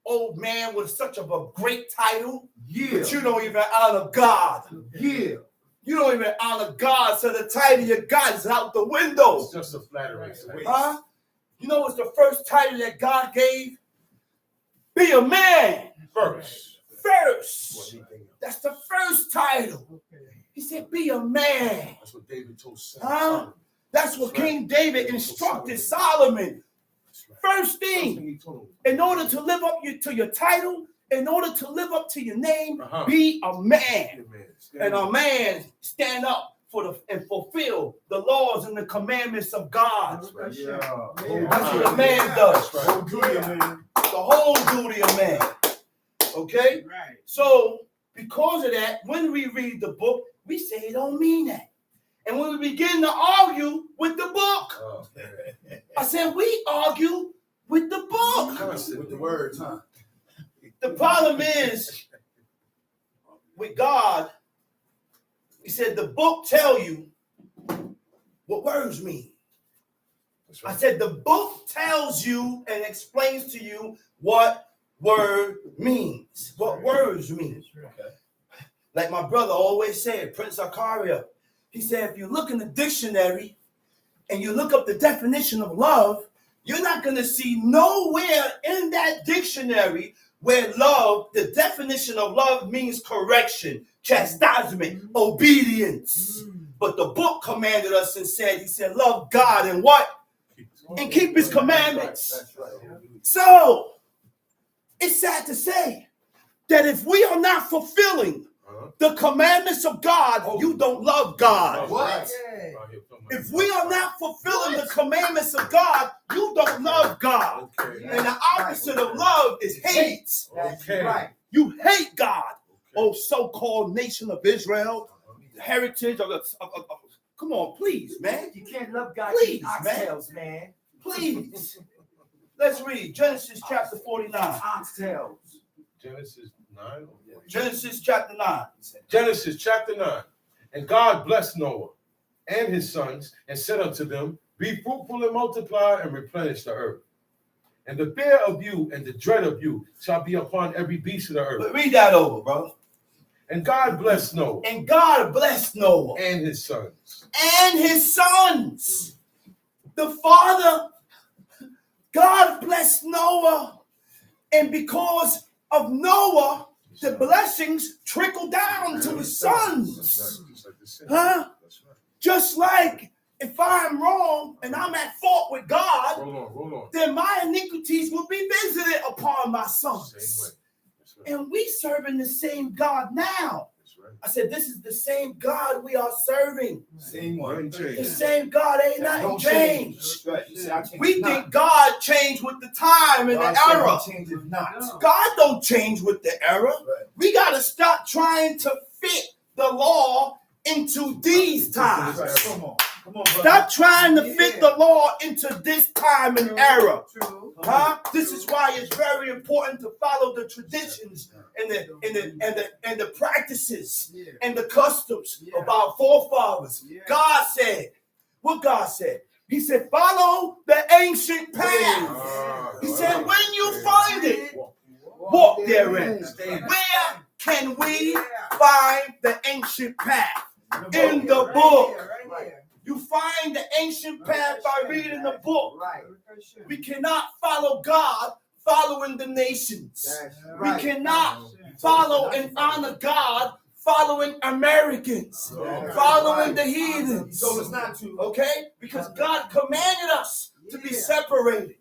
old man with such of a great title? Yeah. But you don't even honor God. Yeah. You don't even honor God, so the title you got is out the window. It's just a flattery. Huh? You know what's the first title that God gave? Be a man. First. First. That's the first title. He said, be a man. That's what David told Saul. Huh? That's what King David instructed Solomon. First thing, in order to live up to your title, in order to live up to your name, be a man. And a man stand up and fulfill the laws and the commandments of God. That's what a man does. The whole duty of man. Okay? Right. So, because of that, when we read the book, we say it don't mean that. And when we begin to argue with the book, I said, we argue with the book. With the words, huh? The problem is, with God, he said, the book tell you what words mean. I said, the book tells you and explains to you what word means, what words mean. Okay. Like my brother always said, Prince Zakaria, he said, if you look in the dictionary and you look up the definition of love, you're not going to see nowhere in that dictionary where love, the definition of love means correction, chastisement, obedience. But the book commanded us and said, he said, love God and what? And keep his commandments. That's right. So, it's sad to say that if we are not fulfilling the commandments of God, you don't love God. What? If we are not fulfilling the commandments of God, you don't love God. And the opposite of love is hate. Okay. Right. You hate God. Oh, so-called nation of Israel, heritage of come on, please, man. You can't love God Please, with oxtails, man. Please. Let's read Genesis chapter 49. Oxtails. Genesis 9. Genesis chapter 9. Genesis chapter 9. And God blessed Noah and his sons and said unto them, be fruitful and multiply and replenish the earth. And the fear of you and the dread of you shall be upon every beast of the earth. But read that over, brother. And God blessed Noah And God blessed Noah and his sons. and his sons. The Father, God blessed Noah. And because of Noah, the blessings trickle down to his sons. Huh? Just like if I'm wrong and I'm at fault with God, Hold on. then my iniquities will be visited upon my sons. Same way. That's right. And we serving the same God now. That's right. I said, this is the same God we are serving. Same one. The same God ain't nothing Don't changed. Right. You say, I change We not. think God changed with the time and God the said era. he changes not. God don't change with the era. Right. We got to stop trying to fit the law into these times. Right. Come on, brother. Stop trying to fit the law into this time and era. True. Huh? This is why it's very important to follow the traditions and the practices and the customs of our forefathers. God said, what God said? He said, follow the ancient path. He said, when you find it, walk therein. Where can we find the ancient path? In the book. You find the ancient path by reading the book. Right. We cannot follow God following the nations. We cannot follow and honor God following Americans, following the heathens. So it's not to. Okay? Because God commanded us to be separated.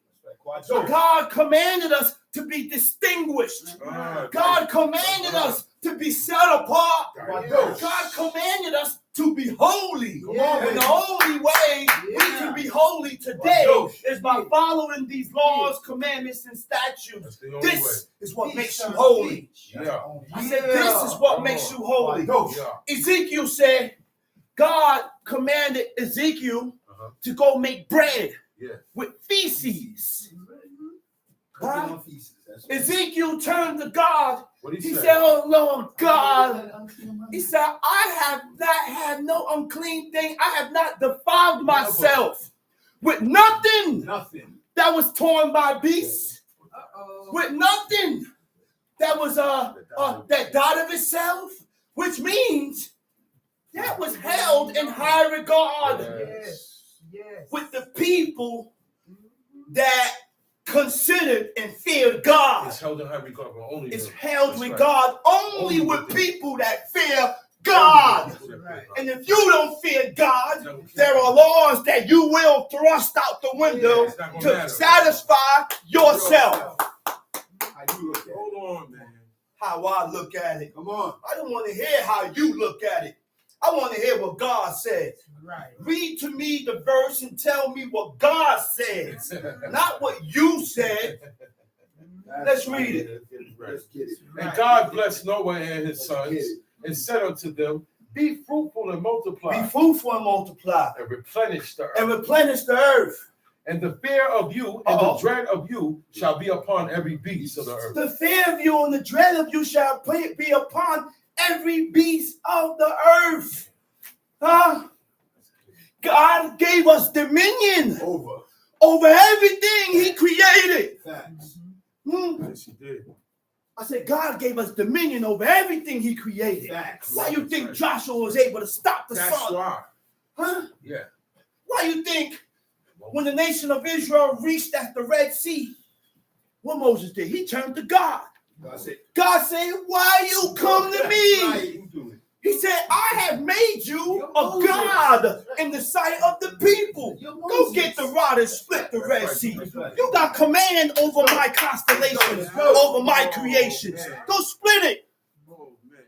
God commanded us to be distinguished. God commanded us to be set apart. God commanded us to be holy. And the only way we can be holy today is by following these laws, commandments, and statutes. This is what makes you holy. I said, this is what makes you holy. Ezekiel said, God commanded Ezekiel to go make bread with feces. Huh? Ezekiel turned to God. He said, oh Lord God. He said, I have not had no unclean thing. I have not defiled myself with nothing that was torn by beasts, with nothing that was that died of itself, which means that was held in high regard with the people that considered and feared God. It's held in high regard, but only It's him. held That's with right. God only with people that fear God. Right. And if you don't fear God, there are laws that you will thrust out the window It's not gonna matter. to satisfy yourself. How you look at it? Hold on, man. How I look at it. Come on. I don't want to hear how you look at it. I want to hear what God says. Right. Read to me the verse and tell me what God says, not what you said. Let's read it. Let's get it. And God blessed Noah and his sons and said unto them, be fruitful and multiply Be fruitful and multiply and replenish the earth. and replenish the earth. And the fear of you and the dread of you shall be upon every beast of the earth. The fear of you and the dread of you shall be upon every beast of the earth. God gave us dominion over everything he created. Facts. Yes, he did. I said, God gave us dominion over everything he created. Facts. Why you think Joshua was able to stop the That's sun? why. Huh? Yeah. Why you think when the nation of Israel reached at the Red Sea, what Moses did? He turned to God. God said, why you come to me? He said, I have made you a God in the sight of the people. Go get the rod and split the Red Sea. You got command over my constellations, over my creations. Go split it. Oh, man.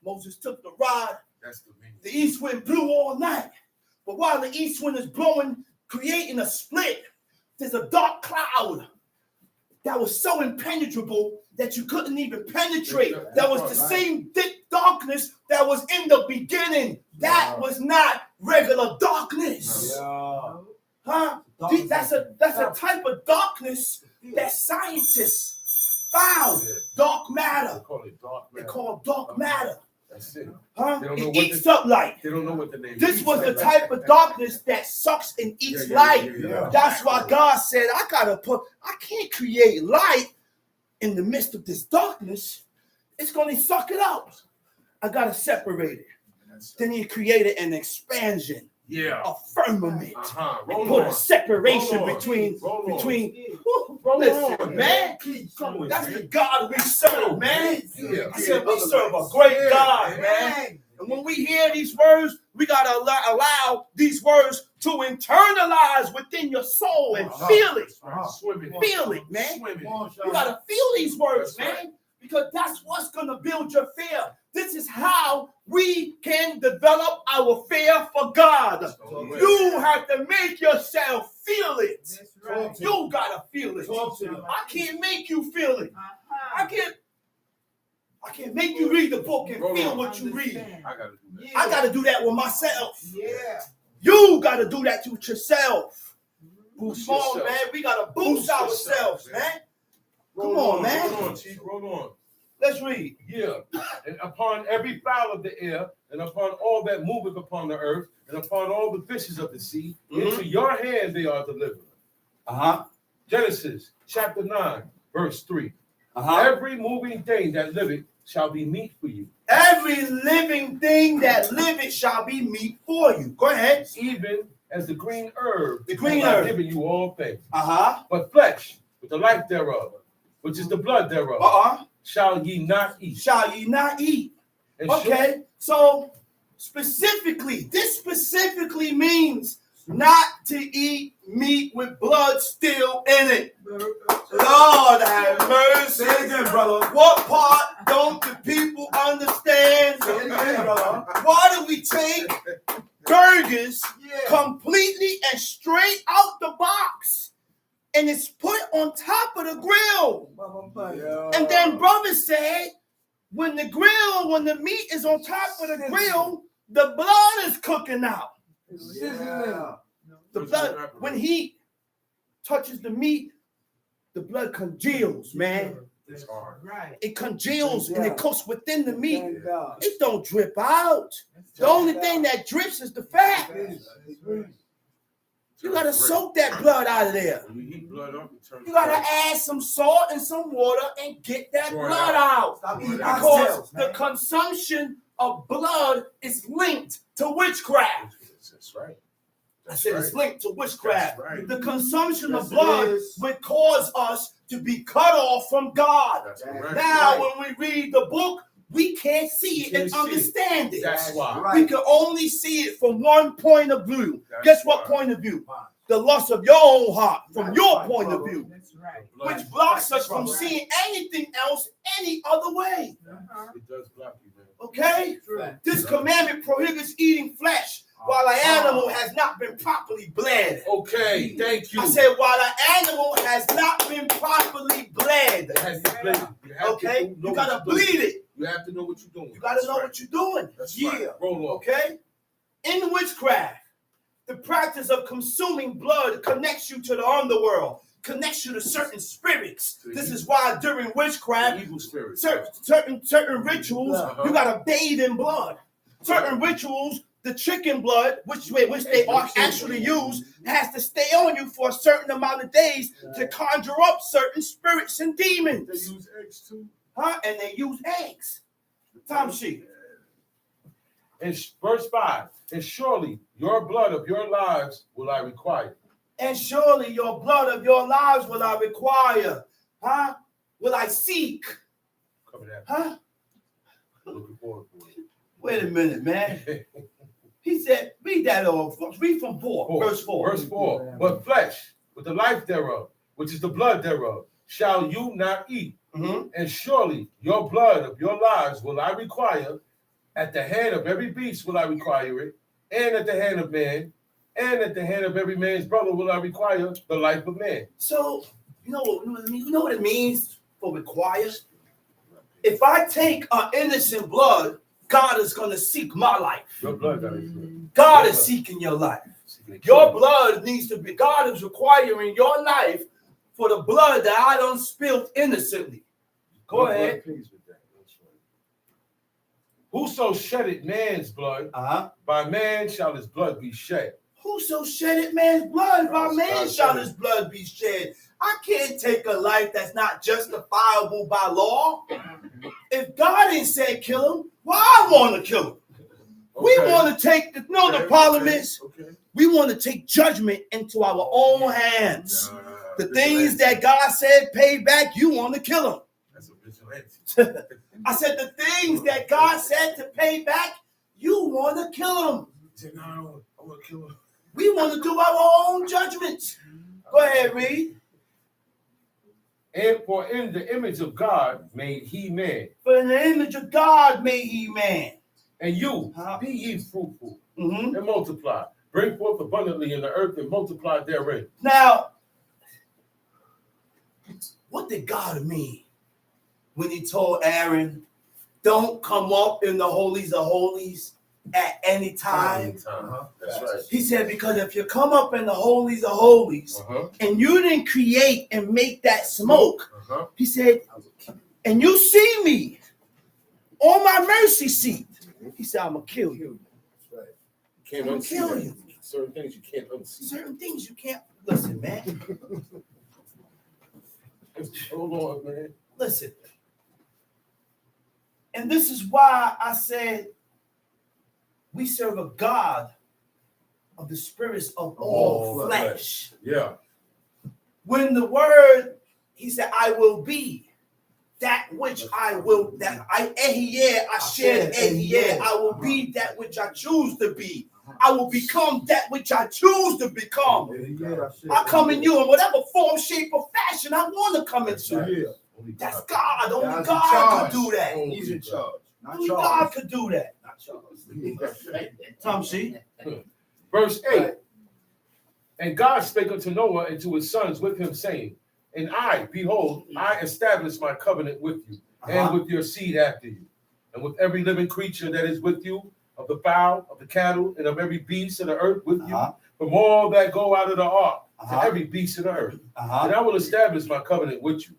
Moses took the rod. That's the meaning. The east wind blew all night. But while the east wind is blowing, creating a split, there's a dark cloud that was so impenetrable that you couldn't even penetrate. That was the same thick darkness that was in the beginning. That was not regular darkness. Huh? That's a type of darkness that scientists found. Dark matter. They call it dark They matter. call dark matter. That's it. Huh? They don't know It what eats up light. They don't know what the name This is. was the type of darkness that sucks and eats light. That's why God said, I can't create light in the midst of this darkness. It's going to suck it up. I got to separate it. Then he created an expansion, Yeah. a firmament. Roll Put a on. separation Roll on. between, Roll on. Whew, listen, man. That's the God we serve, man. Yeah. I said, we serve a great God, man. And when we hear these words, we got to allow these words to internalize within your soul and feel it. Swimming. Feel it, man. Swimming. You got to feel these words, That's man, because that's what's going to build your fear. This is how we can develop our fear for God. You have to make yourself feel it. You got to feel it. I can't make you feel it. I can't make you read the book and feel what you read. I gotta do that. I got to do that with myself. Yeah. You got to do that with yourself. Boost Come on, yourself. man. We got to boost Boost ourselves, yourself, man. Roll Come on, man. Roll on, Chief. Roll on. Let's read. Yeah. And upon every fowl of the air, and upon all that moveth upon the earth, and upon all the fishes of the sea, into your hand they are delivered. Genesis chapter 9, verse 3. Every moving thing that liveth shall be meat for you. Every living thing that liveth shall be meat for you. Go ahead. Even as the green herb, The green have I herb. given you all things. Uh-huh. But flesh, with the life thereof, which is the blood thereof, shall ye not eat. Shall ye not eat. And Okay, so this specifically means not to eat meat with blood still in it. Lord have mercy. Say it again, brother. What part don't the people understand? Say it again, brother. Why do we take burgers completely and straight out the box and it's put on top of the grill? And then brother said, when the meat is on top of the grill, the blood is cooking out. Yeah. The blood, when heat touches the meat, the blood congeals, man. It's hard. Right. It congeals and it cooks within the meat. Thank God. It don't drip out. The only thing that drips is the fat. You gotta soak that blood out of there. When you heat blood up, it turns. You gotta add some salt and some water and get that Draw it blood out. Stop eating Because oxtails, the man. consumption of blood is linked to witchcraft. That's right. I said it's linked to witchcraft. That's right. The consumption Yes, of it blood is. would cause us to be cut off from God. That's correct. Now, when we read the book, we can't see it and Can't see it. understand it. That's why. Right. We can only see it from one point of view. That's Guess what right. point of view? The lust of your own heart, from That's your right, point of brother. view, That's right. which blocks us from Right. seeing anything else any other way. It does block you, man. Okay? Right. This commandment prohibits eating flesh while an animal has not been properly bled. Okay, thank you. I said, while an animal has not been properly bled. It has to bleed. You have Okay? to know You gotta what you're doing. bleed it. You have to know what you're doing. You gotta know what you're doing. That's Yeah. right. Roll on. Okay? In witchcraft, the practice of consuming blood connects you to the underworld, connects you to certain spirits. This is why during witchcraft, Evil spirits. certain rituals, Uh-huh. you gotta bathe in blood. Certain rituals, the chicken blood, which they are actually use, has to stay on you for a certain amount of days to conjure up certain spirits and They demons. use eggs too. Huh? And they use eggs. Tom sheet. In verse 5, and surely your blood of your lives will I require. And surely your blood of your lives will I require. Huh? Will I seek? Coming at Huh? me. Looking forward to it. Wait a minute, man. He said, read that off. Read from 4, verse 4. Verse 4. But flesh, with the life thereof, which is the blood thereof, shall you not eat. Mm-hmm. And surely your blood of your lives will I require. At the hand of every beast will I require it. And at the hand of man. And at the hand of every man's brother will I require the life of man. So, you know what it means for require? If I take innocent blood, God is going to seek my life. Your blood got it. God is seeking your life. Your blood needs to be, God is requiring your life for the blood that I don't spill innocently. Go ahead. Whoso shedded man's blood, by man shall his blood be shed. Whoso shedded man's blood, by man shall his blood be shed. I can't take a life that's not justifiable by law. If God ain't said kill him, why I want to kill him? We want to take, the problem is, we want to take judgment into our own hands. The things that God said pay back, you want to kill him. That's a vigilante. I said the things that God said to pay back, you want to kill him. No, I want to kill him. We want to do our own judgments. Go ahead, read. And for in the image of God made he man. For in the image of God made he man. And you, be ye fruitful Mm-hmm. and multiply. Bring forth abundantly in the earth and multiply therein. Now, what did God mean when he told Aaron, don't come up in the holies of holies at any time? That's right. He said, because if you come up in the holies of holies and you didn't create and make that smoke, he said, and you see me on my mercy seat, he said, I'm going to kill you. You can't I'm gonna unsee kill that. you. Certain things you can't unsee. Certain things you can't. Listen, man. Hold on, man. Listen. And this is why I said we serve a God of the spirits of all flesh. Yeah. When the word, he said, I will be that which I will, that I said, I will be that which I choose to be. I will become that which I choose to become. I come in you in whatever form, shape, or fashion I want to come into. That's God. Only God could do that. He's in charge. Only God could do that. Tom, see? Verse 8. And God spake unto Noah and to his sons with him, saying, and I, behold, I establish my covenant with you, and with your seed after you, and with every living creature that is with you, of the fowl, of the cattle, and of every beast of the earth with you, from all that go out of the ark, to every beast of the earth. And I will establish my covenant with you.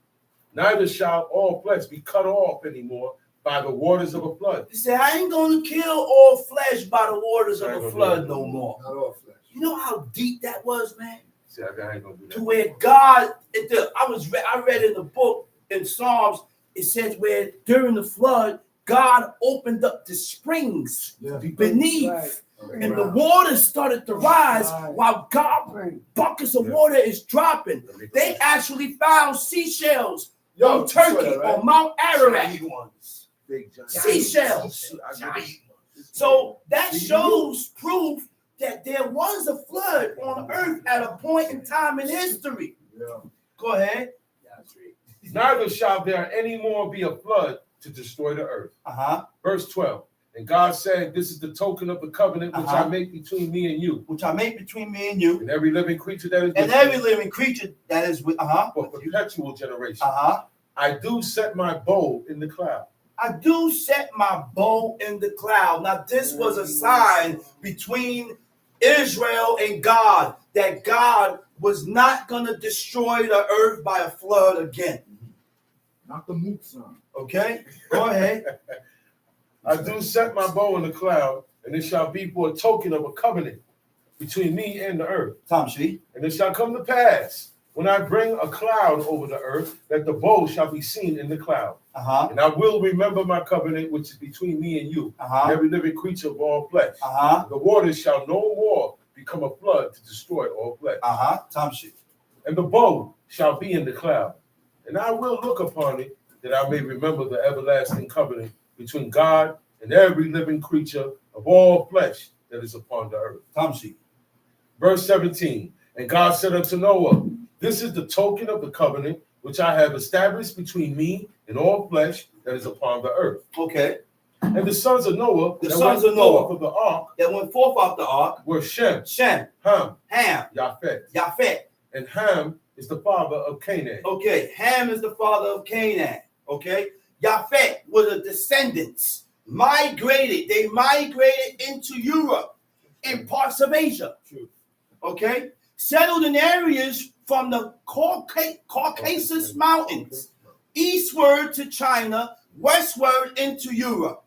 Neither shall all flesh be cut off anymore by the waters of a flood. He said, I ain't going to kill all flesh by the waters of a flood no more. Not all flesh. You know how deep that was, man? See, I ain't gonna do To that. where God, I read in the book in Psalms, it says where during the flood, God opened up the springs beneath and the water started to rise while God buckets of water is dropping. They actually found seashells on Turkey, on Mount Ararat. Seashells. So that shows proof that there was a flood on earth at a point in time in history. Go ahead. Neither shall there any more be a flood to destroy the earth. Verse 12. And God said, this is the token of the covenant which I make between me and you. Which I make between me and you. And every living creature that is And with every you living creature that is with, for perpetual generation. I I do set my bow in the cloud. I do set my bow in the cloud. Now, this was a sign between Israel and God that God was not going to destroy the earth by a flood again. Not the moot son. Okay? Go ahead. I do set my bow in the cloud, and it shall be for a token of a covenant between me and the earth. Tom She. And it shall come to pass, when I bring a cloud over the earth, that the bow shall be seen in the cloud. And I will remember my covenant which is between me and you, and every living creature of all flesh. The waters shall no more become a flood to destroy all flesh. Tom She. And the bow shall be in the cloud. And I will look upon it, that I may remember the everlasting covenant between God and every living creature of all flesh that is upon the earth. Tom She. Verse 17. And God said unto Noah, this is the token of the covenant which I have established between me and all flesh that is upon the earth. Okay. And the sons of Noah, The sons of Noah of the ark, that went forth off the ark were Shem, Shem, Ham, Ham, Japheth. Japheth. And Ham is the father of Canaan. Okay. Ham is the father of Canaan. Okay. Japheth was a descendants. Migrated. They migrated into Europe and parts of Asia. Okay. Settled in areas from the Caucasus Mountains, eastward to China, westward into Europe.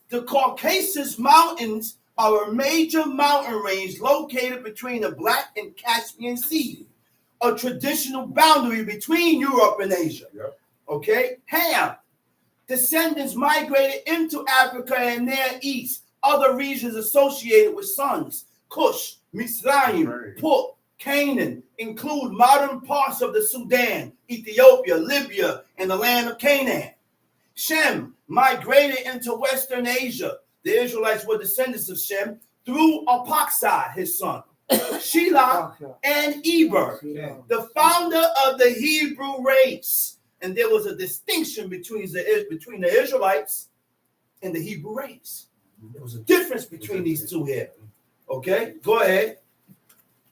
The Caucasus Mountains are a major mountain range located between the Black and Caspian Sea, a traditional boundary between Europe and Asia. Okay? Ham. Descendants migrated into Africa and Near East, other regions associated with sons, Cush, Mizraim, Put, Canaan, include modern parts of the Sudan, Ethiopia, Libya, and the land of Canaan. Shem migrated into Western Asia. The Israelites were descendants of Shem through Arphaxad, his son, Shelah, and Eber, the founder of the Hebrew race. And there was a distinction between the Israelites and the Hebrew race. There was a difference between these two here. Okay, go ahead.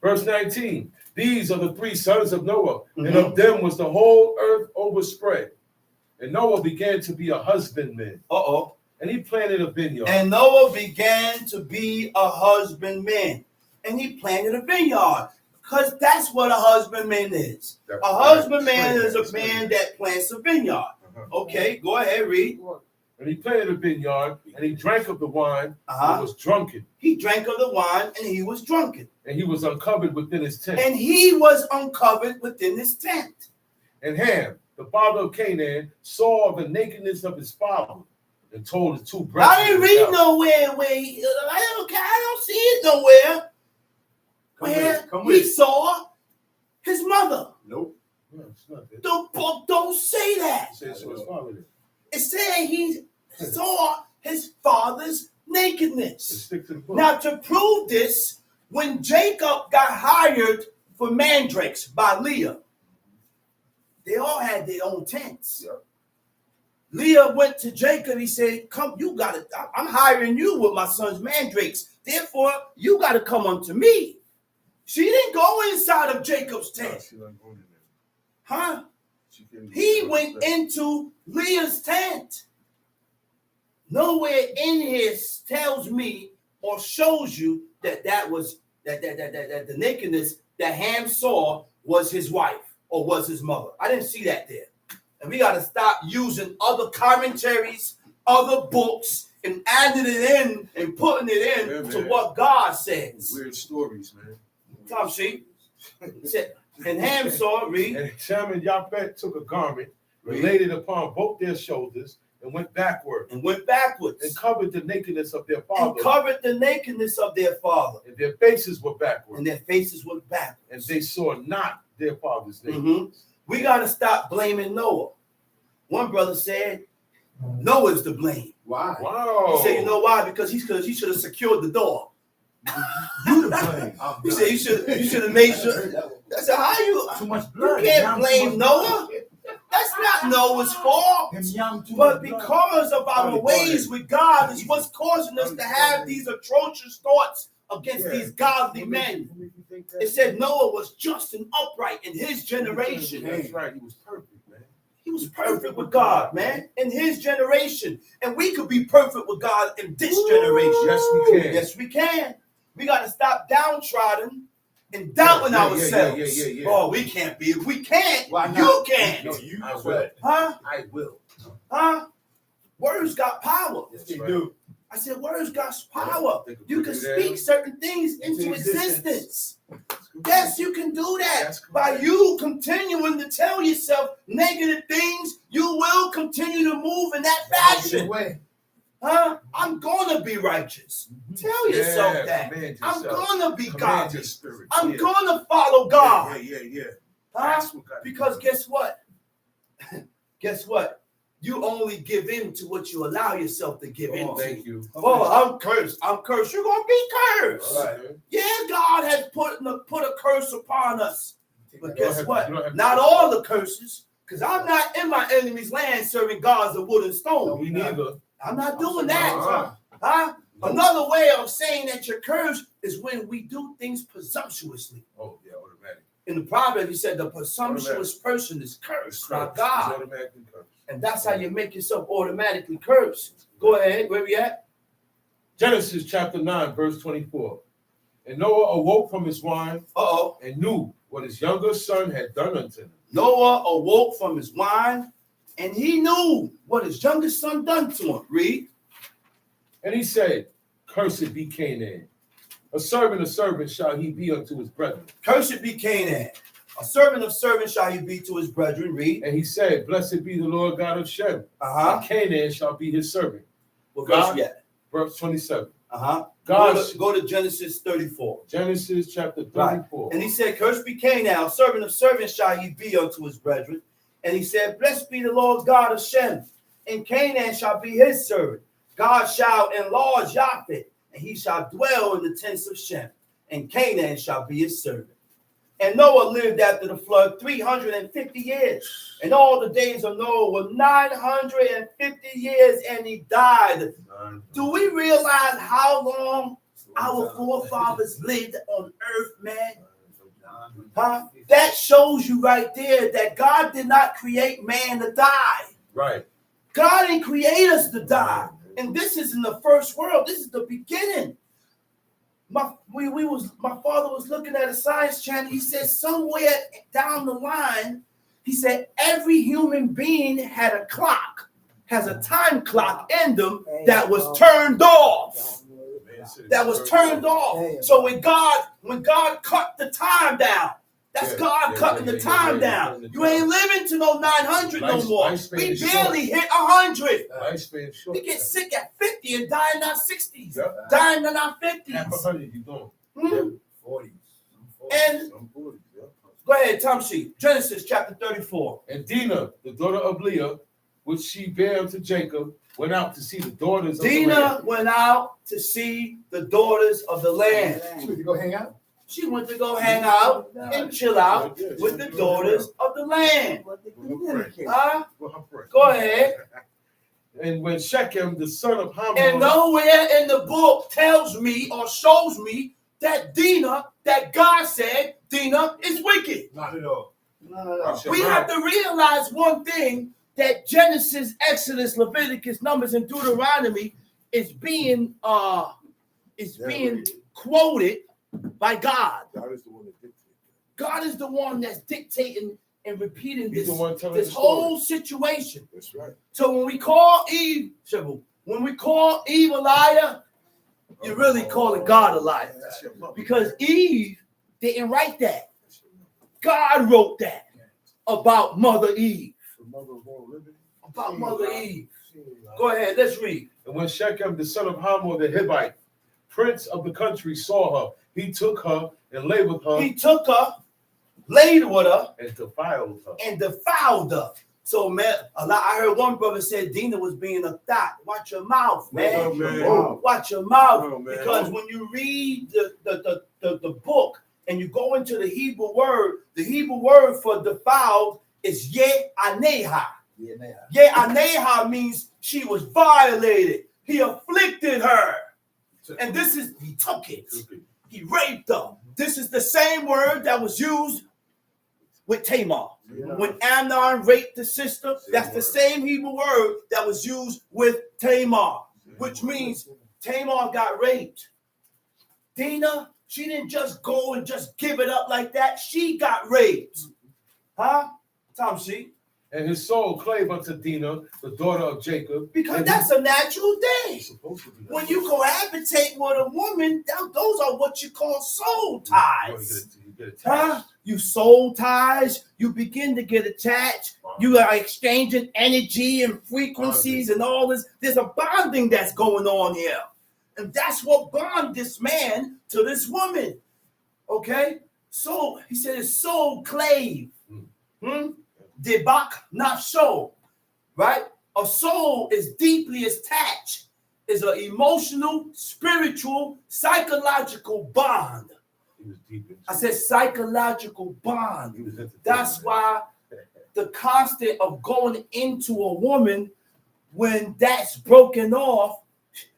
Verse 19. These are the three sons of Noah, and of them was the whole earth overspread. And Noah began to be a husbandman. And he planted a vineyard. And Noah began to be a husbandman. And he planted a vineyard. Because that's what a husbandman is. A husbandman is a man that plants a vineyard. Okay, go ahead, read. And he planted a vineyard, and he drank of the wine, and was drunken. He drank of the wine, and he was drunken. And he was uncovered within his tent. And he was uncovered within his tent. And Ham, the father of Canaan, saw the nakedness of his father, and told his two brothers. I didn't read nowhere where I don't see it nowhere. Where he saw his mother. Nope. No, it's not that. The book don't say that. It says so his father did. It said he saw his father's nakedness. Let's stick to the book. Now, to prove this, when Jacob got hired for mandrakes by Leah, they all had their own tents. Leah went to Jacob. He said, "Come, you got to. I'm hiring you with my son's mandrakes. Therefore, you got to come unto me." She didn't go inside of Jacob's tent. Huh? He went into Leah's tent. Nowhere in here tells me or shows you that the nakedness that Ham saw was his wife or was his mother. I didn't see that there. And we got to stop using other commentaries, other books, and adding it in and putting it in to what God says. Weird stories, man. Tom, see? And Ham saw it, read. And Shem and Japheth took a garment, and laid it upon both their shoulders, and went backward and went backwards and covered the nakedness of their and father, covered the nakedness of their father, and their faces were backward, and their faces were backwards. and they saw not their father's nakedness. Mhm. We got to stop blaming Noah. One brother said, Noah's to blame. Why? Wow. He said, you know why? Because he should have secured the door. You the blame. He said, you should have made sure. I said, how you? Too much You blood. can't Young, blame too much Noah. blood. That's not Noah's fault. Him young, too But much blood. because of our ways with God is what's causing us to have these atrocious thoughts against these godly men. It said Noah was just and upright in his generation. That's right. He was perfect, man. He was perfect with God, man, in his generation. And we could be perfect with God in this generation. Yes, we can. Yes, we can. We got to stop downtrodden and doubting ourselves. Yeah. Oh, we can't be. If we can't, Why not? you can't. No, you I will. will. Huh? I will. Huh? Words got power. That's They right. do. I said, words got power. They could You put can you speak down. certain things into Into existence. existence. Yes, you can do that. That's By correct. you continuing to tell yourself negative things, you will continue to move in that fashion. Way. Huh? I'm gonna be righteous. Tell yourself that. Command I'm yourself. gonna be Command godly. your spirit. I'm Yeah. gonna follow God. Yeah. Huh? That's what God Because does. guess what? Guess what? You only give in to what you allow yourself to give in to. Thank you. Oh, I'm cursed. I'm cursed. You're gonna be cursed. Right. Yeah, God has put a curse upon us. But You don't guess have- what? you don't have- Not all the curses, because I'm not in my enemy's land serving gods of wood and stone. We neither. I'm not doing that. Uh-huh. Huh? Another way of saying that you're cursed is when we do things presumptuously. Oh, yeah, automatic. In the Proverbs, he said the presumptuous person is cursed by It's God. automatically cursed. And that's how you make yourself automatically cursed. Go ahead. Where we at? Genesis chapter 9, verse 24. And Noah awoke from his wine Uh-oh. and knew what his younger son had done unto him. Noah awoke from his wine, and he knew what his youngest son done to him. Read. And he said, Cursed be Canaan. A servant shall he be unto his brethren. Cursed be Canaan. A servant of servants shall he be to his brethren. Read. And he said, Blessed be the Lord God of Shem. Uh-huh. And Canaan shall be his servant. What God- verse yet? Verse 27. Uh-huh. God, Go to Genesis 34. Genesis chapter Right. 34. And he said, Cursed be Canaan, a servant of servants shall he be unto his brethren. And he said, Blessed be the Lord God of Shem, and Canaan shall be his servant. God shall enlarge Japheth, and he shall dwell in the tents of Shem, and Canaan shall be his servant. And Noah lived after the flood 350 years. And all the days of Noah were 950 years, and he died. Do we realize how long our forefathers lived on earth, man? Huh? That shows you right there that God did not create man to die. Right. God didn't create us to die. And this is in the first world. This is the beginning. My father was looking at a science channel. He said somewhere down the line, he said every human being had a clock, has a time clock in them that was turned off. That was turned off. So when God cut the time down, that's Yeah, God cutting the time down. You ain't living to no 900 no more. Lifespan We is barely hit 100. Lifespan short. We get sick at 50 and die in our 60s, Yep. dying in our Half a 50s. hundred, you doing? Hmm? 40s. And Some 40s, yeah. go ahead, Tom Sheep. Genesis chapter 34. And Dinah, the daughter of Leah, which she bare unto Jacob, went out to see the daughters of the Dinah land. went out to see the daughters of the land. You need to go hang out? She went to go hang out and chill out with the daughters of the land. Huh? Go ahead. And when Shechem, the son of Hamor, And nowhere in the book tells me or shows me that Dinah, that God said Dinah is wicked. Not at all. We have to realize one thing, that Genesis, Exodus, Leviticus, Numbers, and Deuteronomy is being quoted by God. God is the one that dictates. God is the one that's dictating and repeating He's this, the one telling this the story. whole situation. That's right. So when we call Eve a liar, you're really calling God a liar. That's your mother. Because Eve didn't write that. God wrote that about Mother Eve. The mother of all living. About Mother Eve. Go ahead, let's read. And when Shechem, the son of Hamor the Hivite, prince of the country, saw her, he took her and lay with her. He took her, laid with her, and defiled her. And defiled her. So, man, I heard one brother say Dina was being a thought. Watch your mouth, man. Watch your mouth. Because when you read the book and you go into the Hebrew word for defiled is Ye'aneha. Ye'aneha means she was violated. He afflicted her. And this is, he took it. He raped her. This is the same word that was used with Tamar. When Amnon raped the sister, that's the same Hebrew word that was used with Tamar, which means Tamar got raped. Dina, she didn't just go and just give it up like that. She got raped. Huh? Tom C. And his soul clave unto Dinah, the daughter of Jacob. Because that's a natural thing. When you cohabitate with a woman, those are what you call soul ties. Huh? You soul ties, you begin to get attached. You are exchanging energy and frequencies and all this. There's a bonding that's going on here. And that's what bond this man to this woman. Okay? So he said his soul clave. Debak nafsho. Right? A soul is deeply attached. Is an emotional, spiritual, psychological bond. I said psychological bond. That's why the constant of going into a woman, when that's broken off,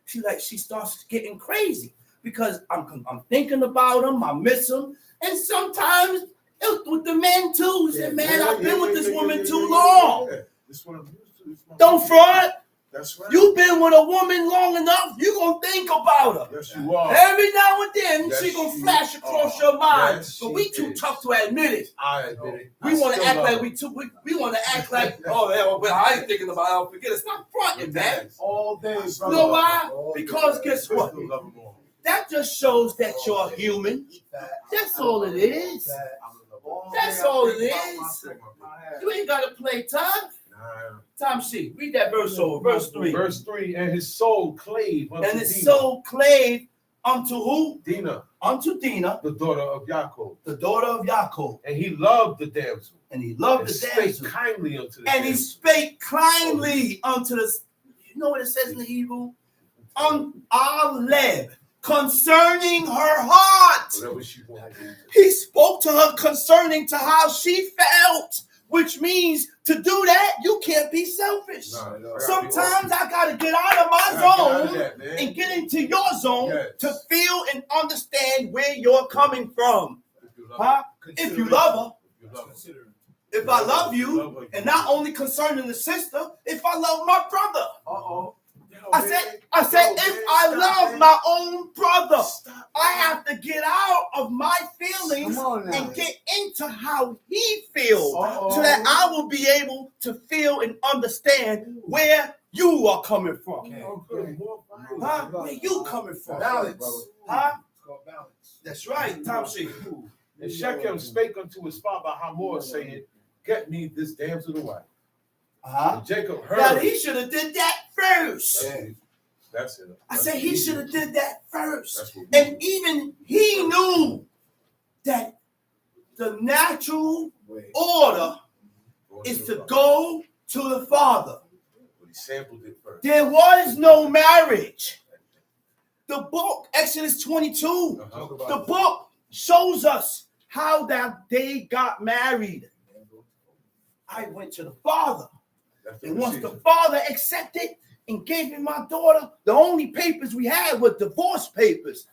she starts getting crazy because I'm thinking about him, I miss him, and sometimes with the men too. Say, man, I've been with this woman too long. Don't front. That's right. You've been with a woman long enough, you're going to think about her. Yes, you are. Every now and then, Yes, she's going to you flash across your mind. Yes, but we she too is. tough to admit it. I admit it. We want to act like we want to act like, oh, yeah, well, I ain't thinking about it. Forget it. Stop fronting, man. All day, You know why? Because guess what? Love them all. That just shows that you're human. That's all it is. That's all it is. You ain't got to play tough. Tom C, read that verse over. Verse 3. Verse 3, and his soul clave unto And his Dinah. soul clave unto who? Dinah, Unto Dinah, the daughter of Jacob. the daughter of Yaakov. And he loved the damsel. And he loved And the spake damsel. kindly unto the And he damsel. spake kindly unto the, you know what it says in the Hebrew? Aleb, concerning her heart. Whatever she wanted. He spoke to her concerning to how she felt, which means to do that, you can't be selfish. Sometimes I got to get out of my zone and get into your zone to feel and understand where you're coming from. Huh? If you love her, if I love you, and not only concerning the sister, if I love my brother. I said, if I love my own brother, I have to get out of my feelings and get into how he feels so that I will be able to feel and understand where you are coming from. Huh? Where you coming from? Balance. Huh? It's called balance. That's right, Tom C. And Shechem spake unto his father Hamor, saying, get me this damsel to wife. And Jacob heard. Now he should have did that first. That's it. I said he should have did that first. That's what we And even he knew that the natural order is to go to the father. But he sampled it first. There was no marriage. The book, Exodus 22, the book shows us how that they got married. I went to the father. And once the father accepted and gave me my daughter, the only papers we had were divorce papers.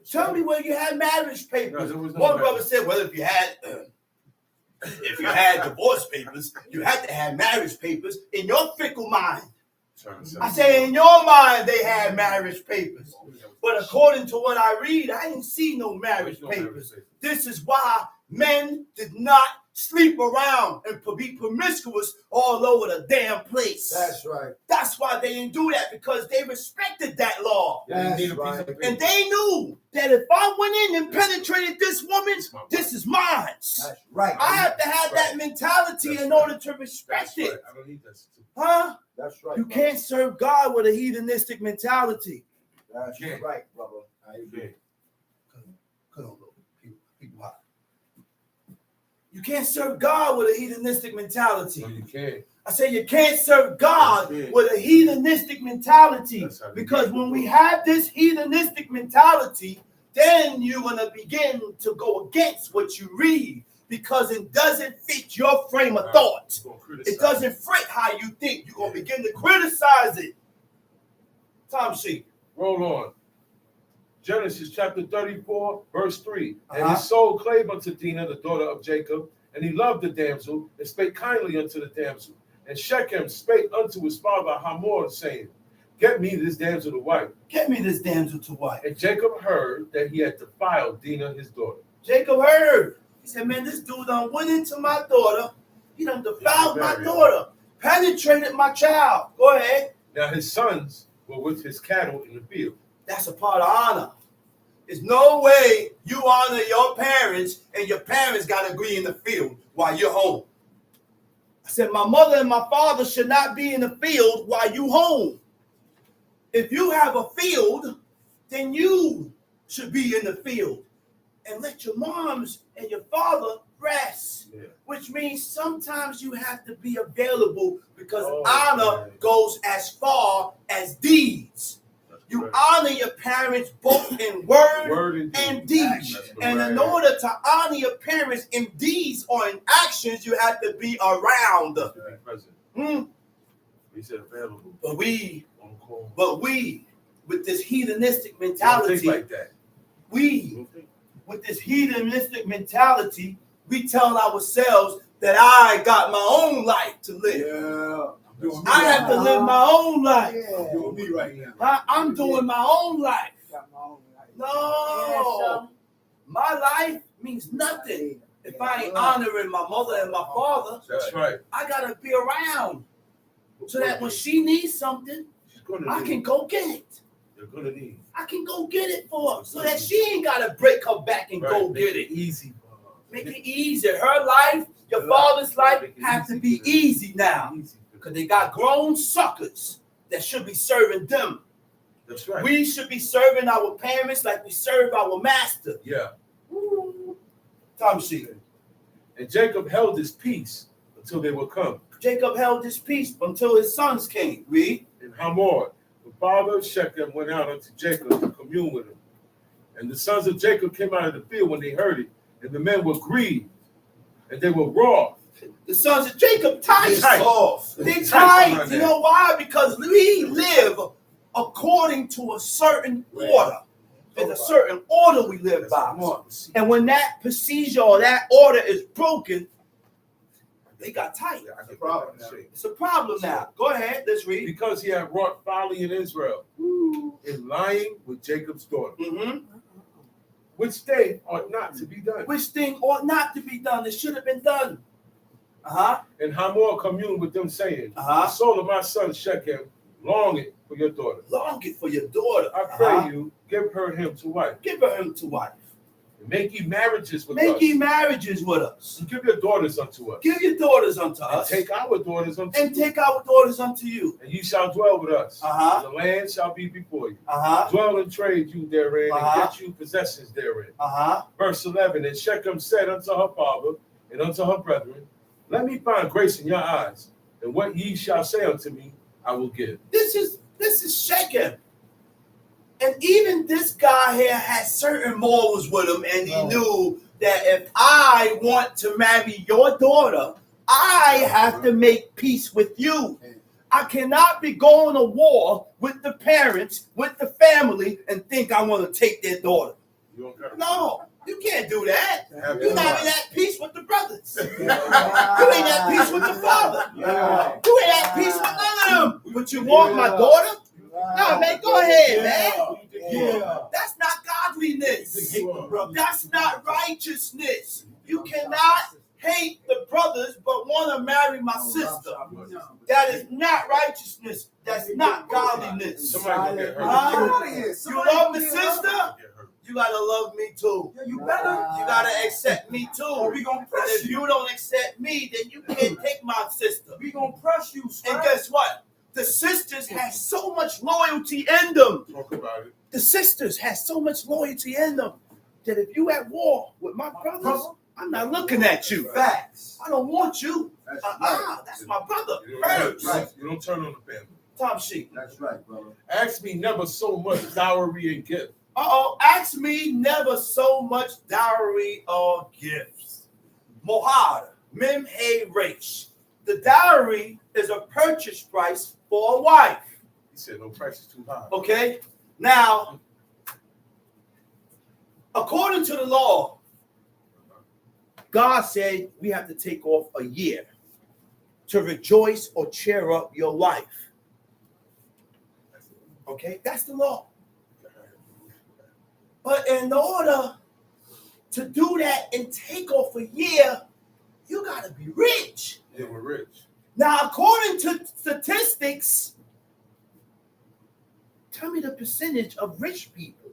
Tell me where you had marriage papers. No One brother said, well, if you had divorce papers, you had to have marriage papers in your fickle mind. I say in your mind they had marriage papers. But according to what I read, I didn't see no marriage papers. This is why men did not sleep around and be promiscuous all over the damn place. That's right. That's why they didn't do that, because they respected that law. That's need a piece right. of paper. And they knew that if I went in and penetrated this woman, this is mine. That's right. I have to have that mentality in order to respect That's it. right. I don't need that. Huh? That's right. You brother. can't serve God with a heathenistic mentality. That's Yeah. right, brother. I agree. Come on, little people hot. You can't serve God with a heathenistic mentality. No, you can't. I say you can't serve God That's it. with a heathenistic mentality. That's how we Because get when it. we have this heathenistic mentality, then you're going to begin to go against what you read, because it doesn't fit your frame of thought. You're gonna criticize. It doesn't fit how you think. You're going to begin to criticize it. Tom sheet. Roll on. Genesis chapter 34, verse 3. And Uh-huh. his soul clave unto Dinah, the daughter of Jacob, and he loved the damsel, and spake kindly unto the damsel. And Shechem spake unto his father Hamor, saying, Get me this damsel to wife. Get me this damsel to wife. And Jacob heard that he had defiled Dinah, his daughter. Jacob heard. He said, man, this dude done went into my daughter. He done defiled my Very daughter. Penetrated my child. Go ahead. Now his sons were with his cattle in the field. That's a part of honor. There's no way you honor your parents and your parents got to agree in the field while you're home. I said, my mother and my father should not be in the field while you home. If you have a field, then you should be in the field. And let your moms and your father rest. Yeah. Which means sometimes you have to be available, because Oh, honor man. goes as far as deeds. You Right. honor your parents both in word Word and deed. That's And in correct. order to honor your parents in deeds or in actions, you have to be around. To be present. Hmm. He said available. But we, On call. with this heathenistic Don't mentality, think like that. we, with this heathenistic mentality, we tell ourselves that I got my own life to live. Yeah. I'm doing me I right have to now. live my own life. I'm doing me right now. I'm doing my own life. Got my own life. No, my life means nothing if I ain't honoring my mother and my father. That's right. I gotta be around so that when she needs something, She's gonna I need. can go get it. You're gonna need. I can go get it for her, so that she ain't gotta break her back and go Right. get it. Easy. Make it easy. Her life, your father's life, have to be easy now, because they got grown suckers that should be serving them. That's right. We should be serving our parents like we serve our master. Yeah. Tom sheet. And Jacob held his peace until they were come. Jacob held his peace until his sons came. Read. And Hamor, the father of Shechem, went out unto Jacob to commune with him. And the sons of Jacob came out of the field when they heard it, and the men were grieved, and they were wroth. The sons of Jacob tight. Off. They tight. You know why? Because we live according to a certain order. There's a certain order we live by. And when that procedure or that order is broken, they got tight. That's a problem now. It's a problem now. Go ahead. Let's read. Because he had wrought folly in Israel, in lying with Jacob's daughter, Mm-hmm. which they ought not to be done. Which thing ought not to be done? It should have been done. Uh-huh. And Hamor communed with them, saying, Uh-huh. The soul of my son Shechem longeth for your daughter. Long it for your daughter. I pray you, give her him to wife, Give her him to wife. and make ye marriages with Make us, ye marriages with us. and give your daughters unto us, Give your daughters unto and us. take our daughters unto And you, take our daughters unto you. and ye shall dwell with us. Uh-huh. And the land shall be before you. Uh-huh. Dwell and trade you therein, Uh-huh. and get you possessions therein. Uh-huh. Verse 11, and Shechem said unto her father and unto her brethren, Let me find grace in your eyes, and what ye shall say unto me, I will give. This is Shechem. And even this guy here had certain morals with him, and he knew that if I want to marry your daughter, I have to make peace with you. I cannot be going to war with the parents, with the family, and think I want to take their daughter. You don't got No, you can't do that. Have You're your not right. in that peace with the brothers. You ain't at peace with the father. Yeah. You ain't at peace with none of them. But you want my daughter? No, man, go ahead, man. Yeah. That's not godliness. That's not righteousness. You cannot hate the brothers but want to marry my sister. That is not righteousness. That's not godliness. Somebody gonna get hurt. Huh? You love the Get sister? hurt. You gotta love me too. You better. You gotta accept me Or too. we gonna And press if you. you don't accept me, then you can't take my sister. We gonna press you. And Swear. guess what? The sisters have so much loyalty in them. Talk about it. The sisters have so much loyalty in them that if you at war with my brothers, I'm not looking at you. Facts. I don't want you. That's That's my brother. You don't, First. you don't turn on the family. Tom Sheik. That's right, brother. Ask me never so much dowry and gift. Ask me never so much dowry or gifts. Mohad, Mem Hay Resh. The dowry is a purchase price for a wife. He said no price is too high. Okay? Now, according to the law, God said we have to take off a year to rejoice or cheer up your wife. Okay? That's the law. But in order to do that and take off a year, you got to be rich. Yeah, we're rich. Now, according to statistics, tell me the percentage of rich people.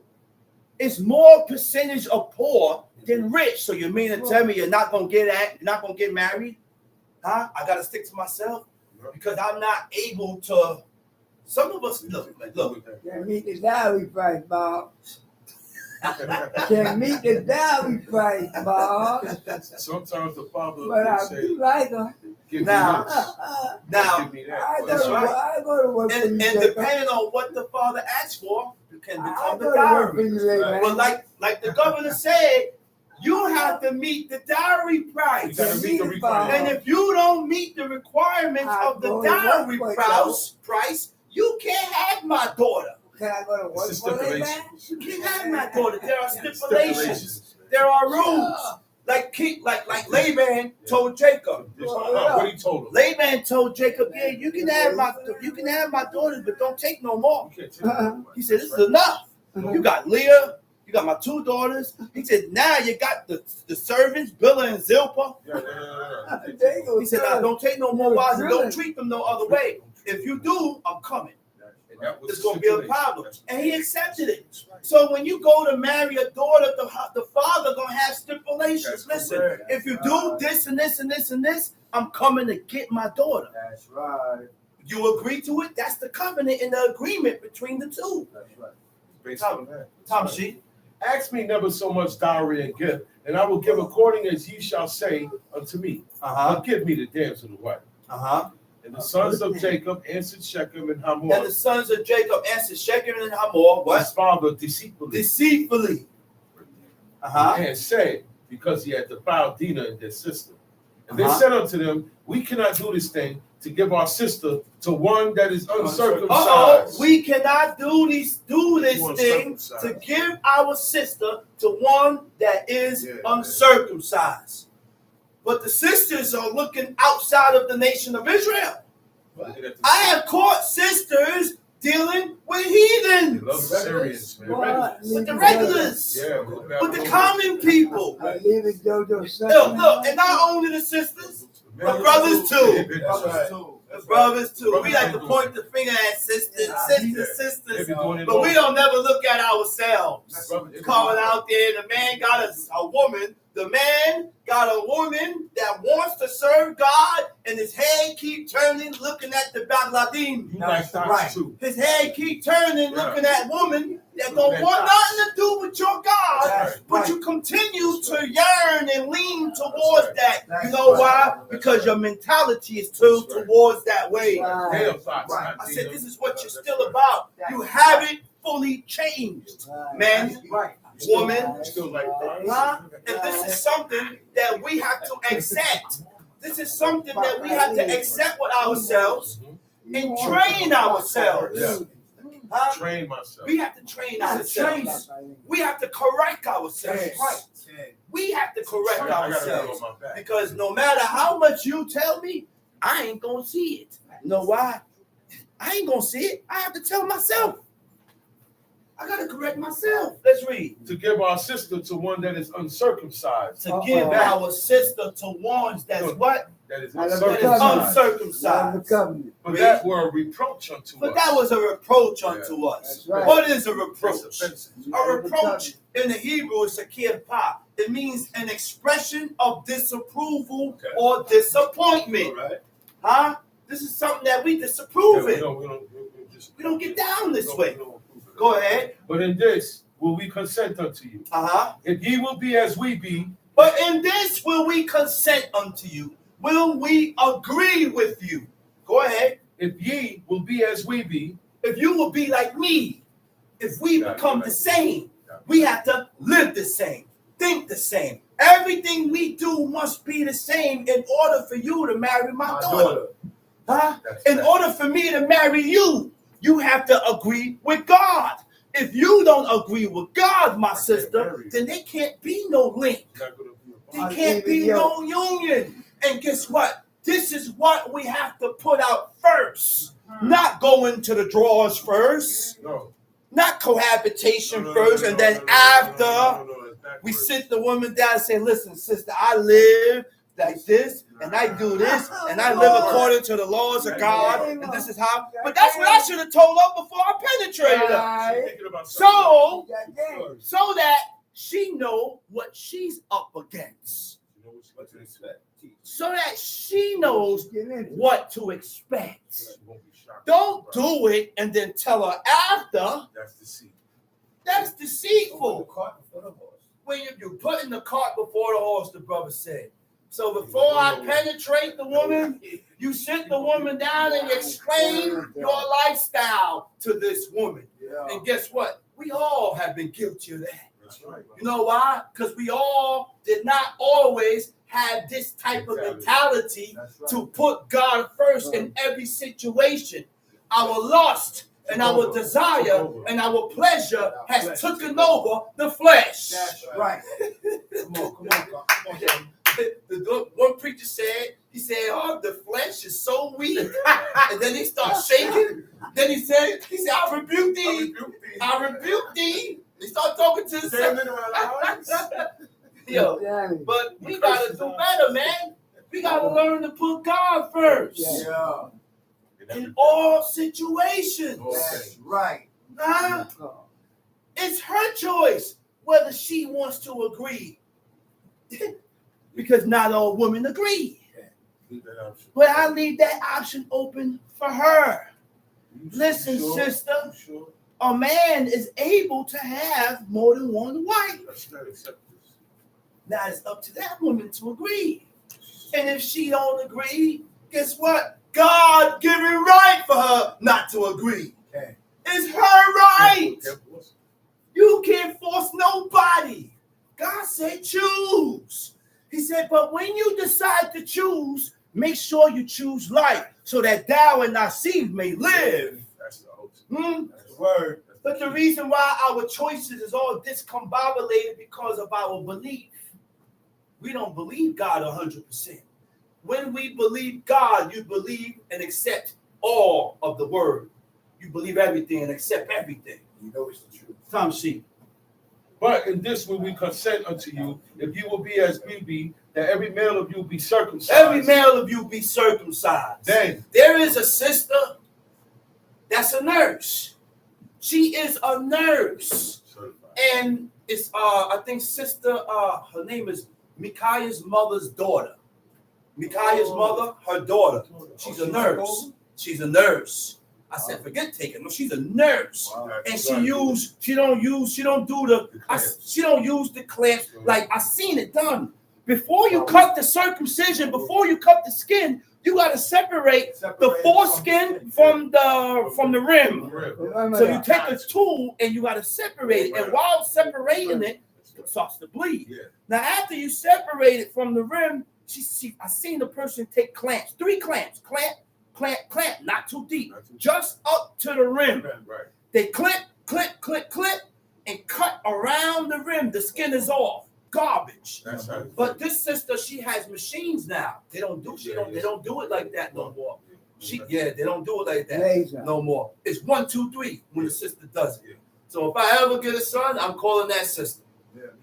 It's more percentage of poor than rich. So you mean to tell me you're not gonna get married? Huh? I gotta stick to myself because I'm not able to. Some of us look. Can't meet the dowry price, Bob. Can't meet the dowry price, Bob. Sometimes the father But will I say, do like her. give me Now- this. Now, Give me that. I Well, that's go, right. I go to work for and you, Jacob. depending on what the father asks for, you can I become go the to work for dowry. you, man. But like the governor said, you have to meet the dowry You price. gotta meet the And requirement. if you don't meet the requirements of the dowry price, you can't have my daughter. Can I go to work It's a for you, man? stipulation. You can't have my daughter. There are stipulations. There are rules. Like Laban told Jacob. What he told him. Laban told Jacob, yeah, you can have my daughters, but don't take no more. You can't take it. He said, this is enough. You got Leah, you got my 2 daughters. He said, now you got the servants, Bilhah and Zilpah. Yeah. He said, now don't take no more wives and don't treat them no other way. If you do, I'm coming. And that was It's the going to be a stipulation. problem. And he accepted it. So when you go to marry a daughter, the father going to have stipulations. That's Listen, correct. if you do this and this and this and this, I'm coming to get my daughter. That's right. You agree to it? That's the covenant and the agreement between the two. That's right. Based on that. Tom Sheik. Ask me never so much dowry and gift, and I will give according as ye shall say unto me. Give me the damsel to wife. And the sons of Jacob answered Shechem and And Hamor, the sons of Jacob answered Shechem and Hamor, his what? father deceitfully, Deceitfully. and said, because he had defiled Dinah and their sister. And they Uh-huh. said unto them, we cannot do this thing to give our sister to one that is uncircumcised. We cannot do this thing Uncircumcised. to give our sister to one that is uncircumcised. But the sisters are looking outside of the nation of Israel. I have caught sisters dealing with They heathens, love the Syrians, man. What? with the regulars, Yeah, with the common people. I live in JoJo's son. Look, and not only the sisters, but brothers too. The brothers too. We like to point the finger at sisters, sisters, but we don't never look at ourselves. Calling out there, the man got a woman. The man got a woman that wants to serve God, and his head keep turning, looking at the Baghladim. You like that too. His head keep turning, looking at woman that don't want nothing to do with your God, That's but right. you continue to yearn and lean towards that. You know why? Because your mentality is towards that way. Hell thoughts, Right. not I said, Dinah. this is what you're still about. You haven't fully changed, man, Right. woman. Still like that. Huh? And this is something that we have to accept. This is something that we have to accept with ourselves and train ourselves. Yeah. Huh? Train myself. We have to train ourselves. We have to correct ourselves. We have to correct I gotta go ourselves. on my back. Because no matter how much you tell me, I ain't gonna see it. You know why? I ain't gonna see it. I have to tell myself. I gotta correct myself. Let's read. To give our sister to one that is uncircumcised. To give our sister to ones that's what? That is That is uncircumcised. Uncircumcised. Covenant. But that were a reproach unto But us. that was a reproach unto us. That's right. What is a It's reproach? offensive. A reproach in the Hebrew is a kirpa. It means an expression of disapproval or disappointment. All right. Huh? This is something that we disapprove in. We We don't get down this way. we don't approve it. Go ahead. But in this will we consent unto you. Uh-huh. If ye will be as we be, But in this will we consent unto you. Will we agree with you? Go ahead. if ye will be as we be, If you will be like me, if we become the same, we have to live the same, think the same. Everything we do must be the same in order for you to marry my daughter. Huh? In order for me to marry you, you have to agree with God. If you don't agree with God, my sister, then there can't be no link. There can't be no union. And guess what? This is what we have to put out first. Not go into the drawers first. no. Not cohabitation first. And then after we sit the woman down and say, listen, sister, I live like this, and I do this, and I live according to the laws of God, and this is how. But that's what I should have told her before I penetrated her. So that she know what she's up against. What to expect? So that she knows what to expect. Don't do it and then tell her after. That's the seed. That's Put the deceitful. cart before the horse. When you're putting the cart before the horse, the brother said. So before I penetrate the woman, you sit the woman down and explain your lifestyle to this woman. And guess what? We all have been guilty of that. That's right. You know why? Because we all did not always have this type of mentality to put God first in every situation. Our lust and our desire and our pleasure has taken over the flesh. That's right. Come on. The one preacher said, he said, oh, the flesh is so weak. And then he started shaking. Then he said, I rebuke thee. I rebuke thee. He started talking to himself. Yo, but we gotta do better, man. We gotta learn to put God first Yeah. in all situations. That's right. Nah, it's her choice whether she wants to agree. Because not all women agree. But I leave that option open for her. Listen, sister, a man is able to have more than one wife. Now it's up to that woman to agree. And if she don't agree, guess what? God give it right for her not to agree. Okay. It's her right. You can't force nobody. God said choose. He said, but when you decide to choose, make sure you choose life so that thou and thy seed may live. That's the ultimate. That's the word. But the reason why our choices is all discombobulated because of our belief. We don't believe God 100%. When we believe God, you believe and accept all of the word. You believe everything and accept everything. You know it's the truth. Tom sheep. But in this will we consent unto you, if you will be as we be, that every male of you be circumcised. Every male of you be circumcised. Then There is a sister that's a nurse. She is a nurse. And it's I think sister her name is Micaiah's mother's daughter. Micaiah's mother, her daughter. She's a nurse. She's a nurse. I said, forget taking. No, she's a nurse. And she don't use the clamps. Like I seen it done. Before you cut the circumcision, before you cut the skin, you gotta separate the foreskin from the rim. So you take a tool and you gotta separate it. And while separating it, it starts to bleed. Now after you separate it from the rim, I seen the person take clamps, 3 clamps, clamp, not too deep, just up to the rim. Right. They clip, and cut around the rim. The skin is off. Garbage. That's right. But this sister, she has machines now. They don't do it like that no more. They don't do it like that no more. It's 1, 2, 3 when the sister does it. So if I ever get a son, I'm calling that sister.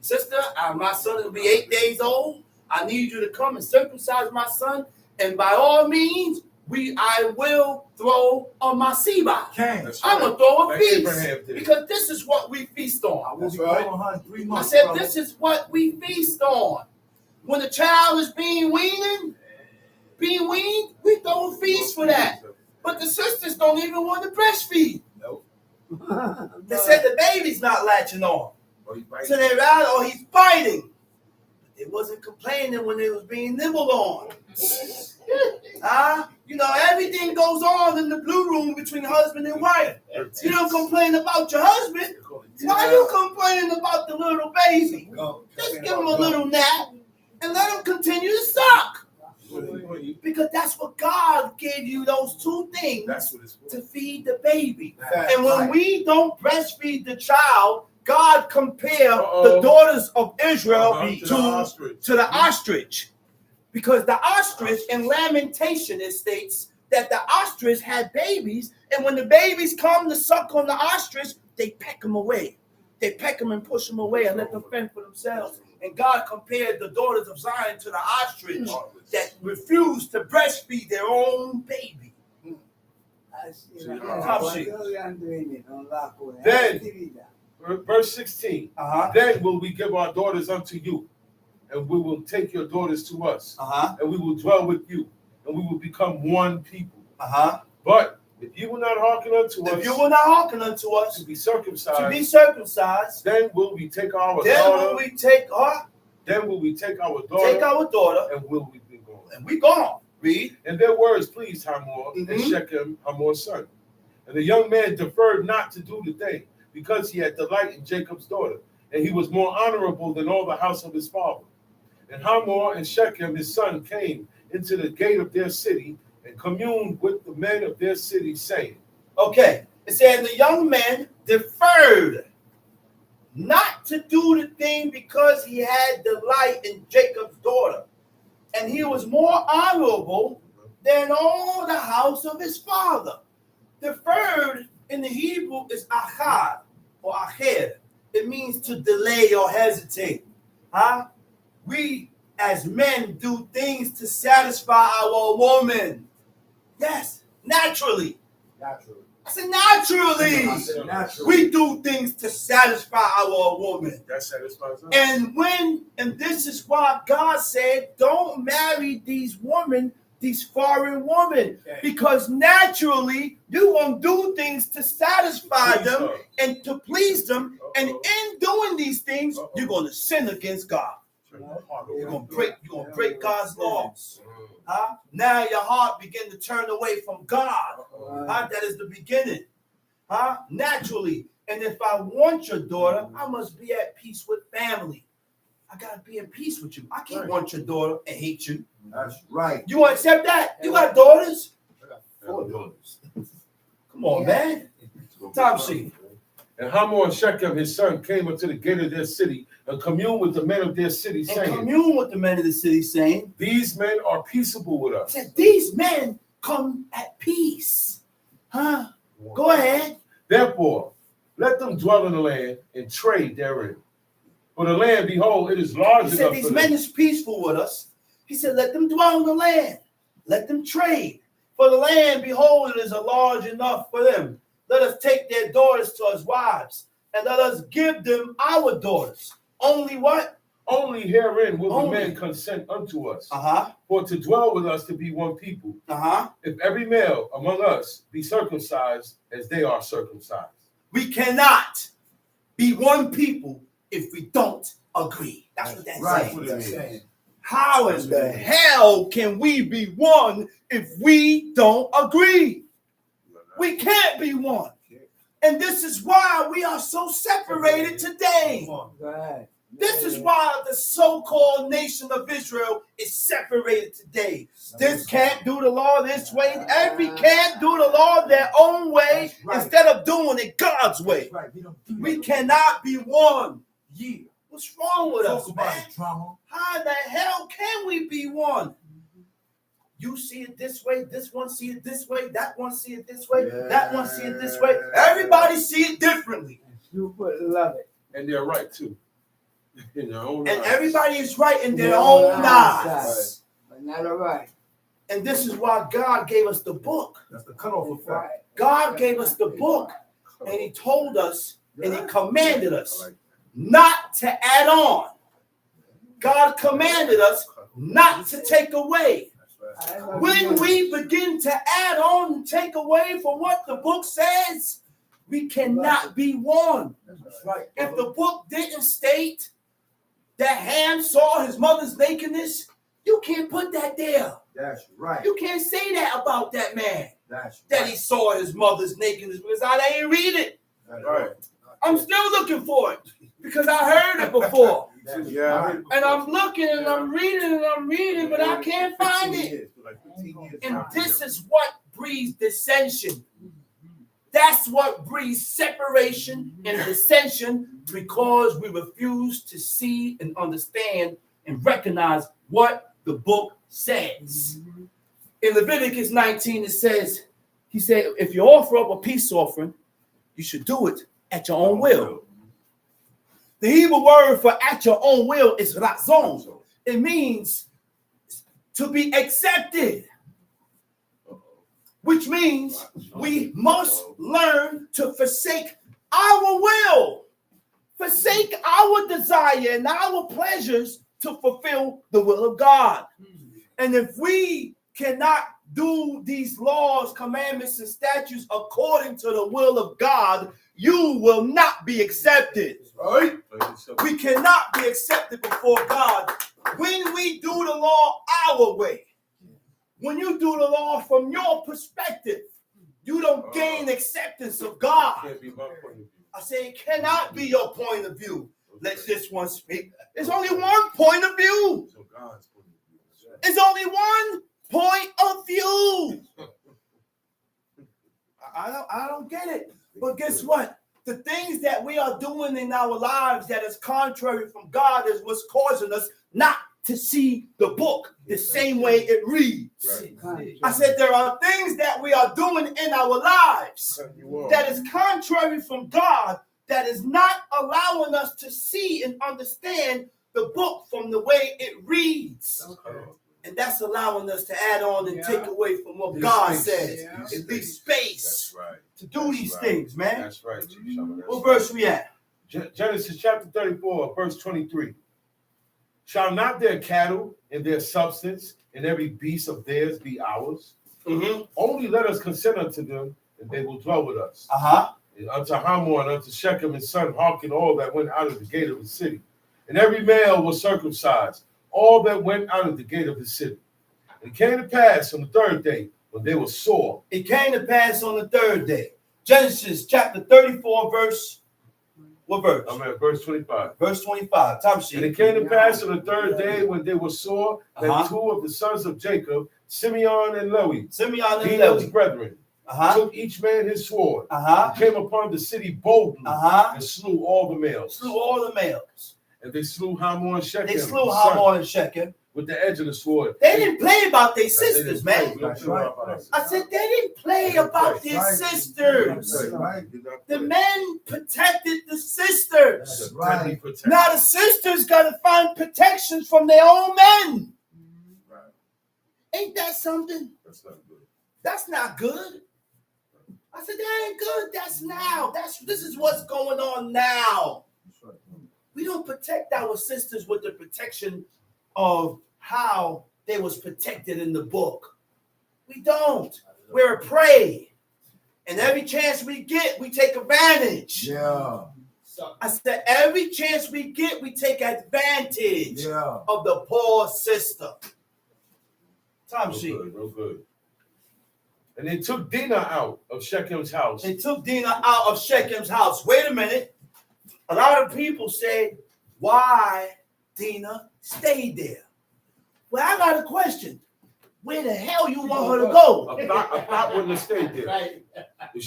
Sister, my son will be 8 days old. I need you to come and circumcise my son. And by all means, I will throw a masiba. I'm going to throw a feast. Because this is what we feast on. I will be calling her in 3 I months. said, brother. this is what we feast on. When the child is being weaned, we throw a feast for that. But the sisters don't even want to breastfeed. Nope. They said the baby's not latching on. Oh, you right. So they're out, or he's biting. But they wasn't complaining when they was being nibbled on. You know, everything goes on in the blue room between husband and wife. You don't complain about your husband. Why you complaining about the little baby? Just give him a little nap and let him continue to suck. Because that's what God gave you, those two things to feed the baby. And when we don't breastfeed the child, God compared the daughters of Israel to the ostrich. Because the ostrich in Lamentation, it states that the ostrich had babies, and when the babies come to suck on the ostrich, they peck them away. They peck them and push them away and let them fend for themselves. And God compared the daughters of Zion to the ostrich that refused to breastfeed their own baby. Then, verse 16, then will we give our daughters unto you, and we will take your daughters to us, and we will dwell with you, and we will become one people. But if you will not hearken unto us, to be circumcised, then will we take our daughter. Then will we take our daughter, and will we be gone. And we gone. Read. And their words pleased Hamor and Shechem, Hamor's son. And the young man deferred not to do the thing, because he had delight in Jacob's daughter, and he was more honorable than all the house of his father. And Hamor and Shechem, his son, came into the gate of their city and communed with the men of their city, saying, Okay, it said the young man deferred not to do the thing because he had delight in Jacob's daughter. And he was more honorable than all the house of his father. Deferred in the Hebrew is achad or acher. It means to delay or hesitate. We as men do things to satisfy our woman. Yes, naturally. I said naturally. We do things to satisfy our woman. that satisfies us. And this is why God said, don't marry these women, these foreign women, because naturally you won't do things to satisfy them and to please them. And in doing these things, you're going to sin against God. You're gonna break God's laws. Now your heart begin to turn away from God. That is the beginning. Naturally. And if I want your daughter, I must be at peace with family. I gotta be in peace with you. I can't want your daughter and hate you. That's right. You want to accept that? You got daughters? I got 4 daughters. Come on, man. Top sheet. And Hamor and Shechem, his son, came unto the gate of their city and communed with the men of their city, saying, These men are peaceable with us. Said, these men come at peace. Go ahead. Therefore, let them dwell in the land and trade therein. For the land, behold, it is large He enough. said, these men is peaceful with us. He said, let them dwell in the land. Let them trade. For the land, behold, it is large enough for them. Let us take their daughters to us wives, and let us give them our daughters. Only what? Only herein will the men consent unto us. For to dwell with us to be one people. If every male among us be circumcised as they are circumcised. We cannot be one people if we don't agree. That's what that's saying. How in the hell can we be one if we don't agree? We can't be one. And this is why we are so separated today. This is why the so-called nation of Israel is separated today. This can't do the law this way. Every can't do the law their own way instead of doing it God's way. We cannot be one. What's wrong with us, man? How in the hell can we be one? You see it this way, this one see it this way, that one see it this way, that one see it this way. Everybody see it differently. You would love it. And they're right too. In their own And eyes. everybody is right in their Their own own eyes. But not all right. And this is why God gave us the book. That's the cutoff effect. Right. God gave us the book, and he told us, and he commanded us not to add on. God commanded us not to take away. When we begin to add on and take away from what the book says, we cannot be one. Right. If the book didn't state that Ham saw his mother's nakedness, you can't put that there. That's right. You can't say that about that man, That's that he saw his mother's nakedness, because I ain't read it. That's Right. I'm still looking for it because I heard it before. Yeah. And I'm looking and I'm reading, but I can't find it. And this is what breeds dissension. That's what breeds separation and dissension, because we refuse to see and understand and recognize what the book says. In Leviticus 19, it says, he said, if you offer up a peace offering, you should do it at your own will. The Hebrew word for at your own will is razon. It means to be accepted, which means we must learn to forsake our will, forsake our desire and our pleasures to fulfill the will of God. And if we cannot do these laws, commandments, and statutes according to the will of God, you will not be accepted. right. We cannot be accepted before God when we do the law our way. When you do the law from your perspective, you don't gain acceptance of God. Can't be my point of view. I say it cannot be your point of view. Let this one speak. There's only one point of view. So God's point of view. There's only one point of view. I don't get it. But guess what? The things that we are doing in our lives that is contrary from God is what's causing us not to see the book the same way it reads. Right. I said there are things that we are doing in our lives that is contrary from God, that is not allowing us to see and understand the book from the way it reads. And that's allowing us to add on and take away from what God says. It leaves space That's right. to do these things, man. That's right, Chief Shama, that's What right. verse we at? Genesis chapter 34, verse 23. Shall not their cattle and their substance and every beast of theirs be ours? Only let us consent unto them, and they will dwell with us. And unto Hamor and unto Shechem his son hearken all that went out of the gate of the city. And every male was circumcised, all that went out of the gate of the city. And it came to pass on the third day, when they were sore. It came to pass on the third day. Genesis chapter 34, verse. What verse? I'm at verse 25. Verse 25. Time And sheet. it came to pass on the third day, when they were sore, that two of the sons of Jacob, Simeon and Lewi, Simeon and Dina's Levi. brethren, took each man his sword, and came upon the city boldly, and slew all the males. Slew all the males. And they slew Hamor and Shechem. They slew his son, Hamor and Shechem. with the edge of the sword. They didn't play about their They sisters, didn't man. play. That's right. I said they didn't play about their Right. sisters. That's right. The men protected the sisters. That's right. Now the sisters got to find protection from their own men. Right. Ain't that something? That's not good. That's not good. I said that ain't good. That's now. This is what's going on now. We don't protect our sisters with the protection of how they was protected in the book. We don't. We're a prey. And every chance we get, we take advantage. Yeah. I said every chance we get, we take advantage Yeah. of the poor sister. Time Real sheet. good, real good. And they took Dinah out of Shechem's house. They took Dinah out of Shechem's house. Wait a minute. A lot of people say, why Dinah stayed there? Well, I got a question. Where the hell you want her to go? A thought wouldn't have stayed there.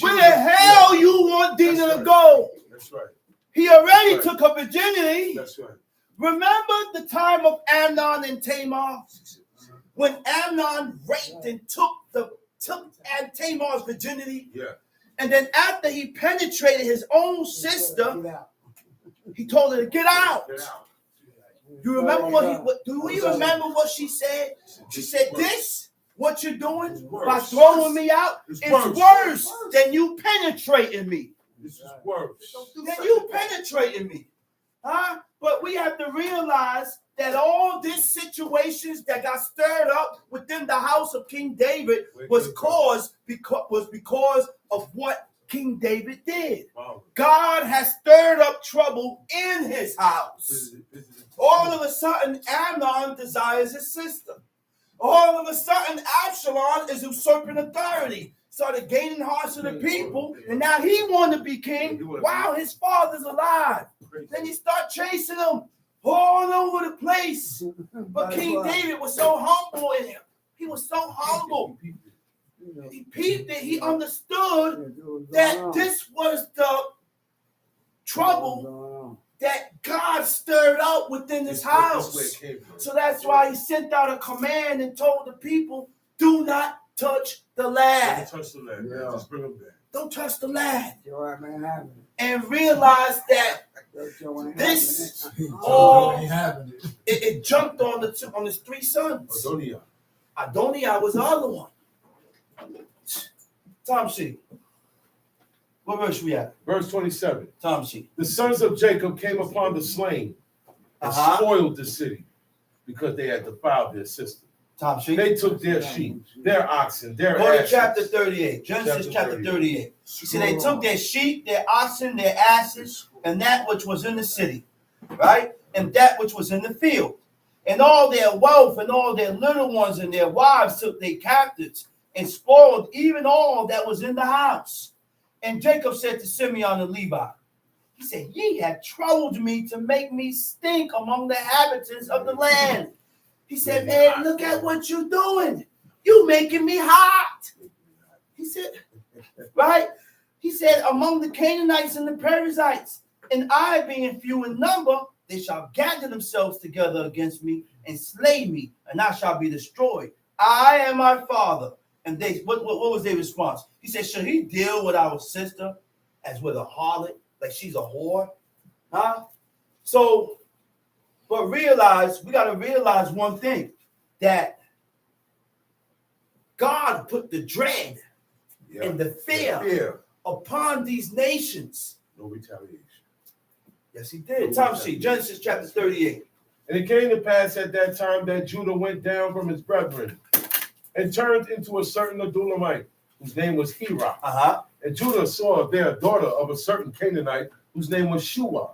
Where the hell you want Dinah to go? That's right. He already That's took her virginity. That's right. Remember the time of Amnon and Tamar? When Amnon raped and took Tamar's virginity? Yeah. And then after he penetrated his own sister, he told her to get out. Get out. You remember do we remember what she said? She said, this, what you're doing by throwing me out, is worse than you penetrating me. This is worse. Than you penetrating me. Huh? But we have to realize that all these situations that got stirred up within the house of King David was because of what King David did. Wow. God has stirred up trouble in his house. All of a sudden, Amnon desires his sister. All of a sudden, Absalom is usurping authority. Started gaining hearts of the people, and now he wanted to be king while his father's alive. Then he started chasing him all over the place. But King David was so humble in him. He was so humble. He peeped it. He understood that this was the trouble that God stirred up within his house. So that's why he sent out a command and told the people, do not touch the lad. Don't touch the lad, man. Just bring him back. Don't touch the lad. And realize that this it jumped on his three sons. Adoniah was the other one. Tom sheet. What verse we at? Verse 27. Tom sheet. The sons of Jacob came upon the slain and spoiled the city because they had defiled their sister. Tom sheet. They took their sheep, their oxen, their Go to asses. chapter 38. Genesis chapter 38. See, they took their sheep, their oxen, their asses, and that which was in the city, right? And that which was in the field. And all their wealth and all their little ones and their wives took they captives and spoiled even all that was in the house. And Jacob said to Simeon and Levi, he said, ye have troubled me to make me stink among the inhabitants of the land. He said, man, look at what you're doing. You making me hot. He said, right? He said, among the Canaanites and the Perizzites, and I being few in number, they shall gather themselves together against me and slay me, and I shall be destroyed. I and my father. And they, what was their response? He said, should he deal with our sister as with a harlot, like she's a whore? Huh? So, but we got to realize one thing, that God put the dread and the fear upon these nations. No retaliation. Yes, he did. Tom sheet, Genesis chapter 38. And it came to pass at that time that Judah went down from his brethren and turned into a certain Adulamite, whose name was Hira. And Judah saw there a daughter of a certain Canaanite, whose name was Shua.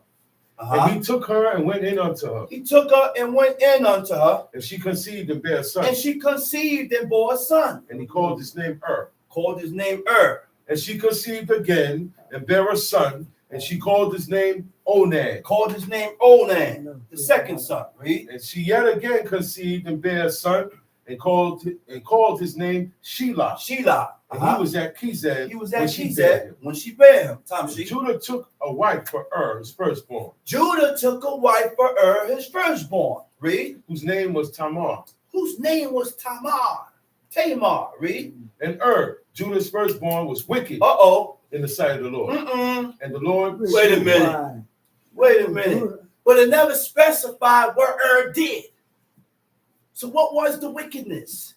And he took her and went in unto her. He took her and went in unto her. And she conceived and bare a son. And she conceived and bore a son. And he called his name Called his name Er. And she conceived again and bare a son. And she called his name Onan. Called his name Onan, the second son. Read. And she yet again conceived and bare a son. And called his name Shelah. Shelah. And he was at Kezed. He was at Kezed when she bare him. Tom sheet. Judah took a wife for his firstborn. Judah took a wife for his firstborn. Read. Whose name was Tamar. Whose name was Tamar. Tamar. Read. And Judah's firstborn, was wicked in the sight of the Lord. And the Lord. Wait a minute. Wait a minute. But it never specified what did. So what was the wickedness?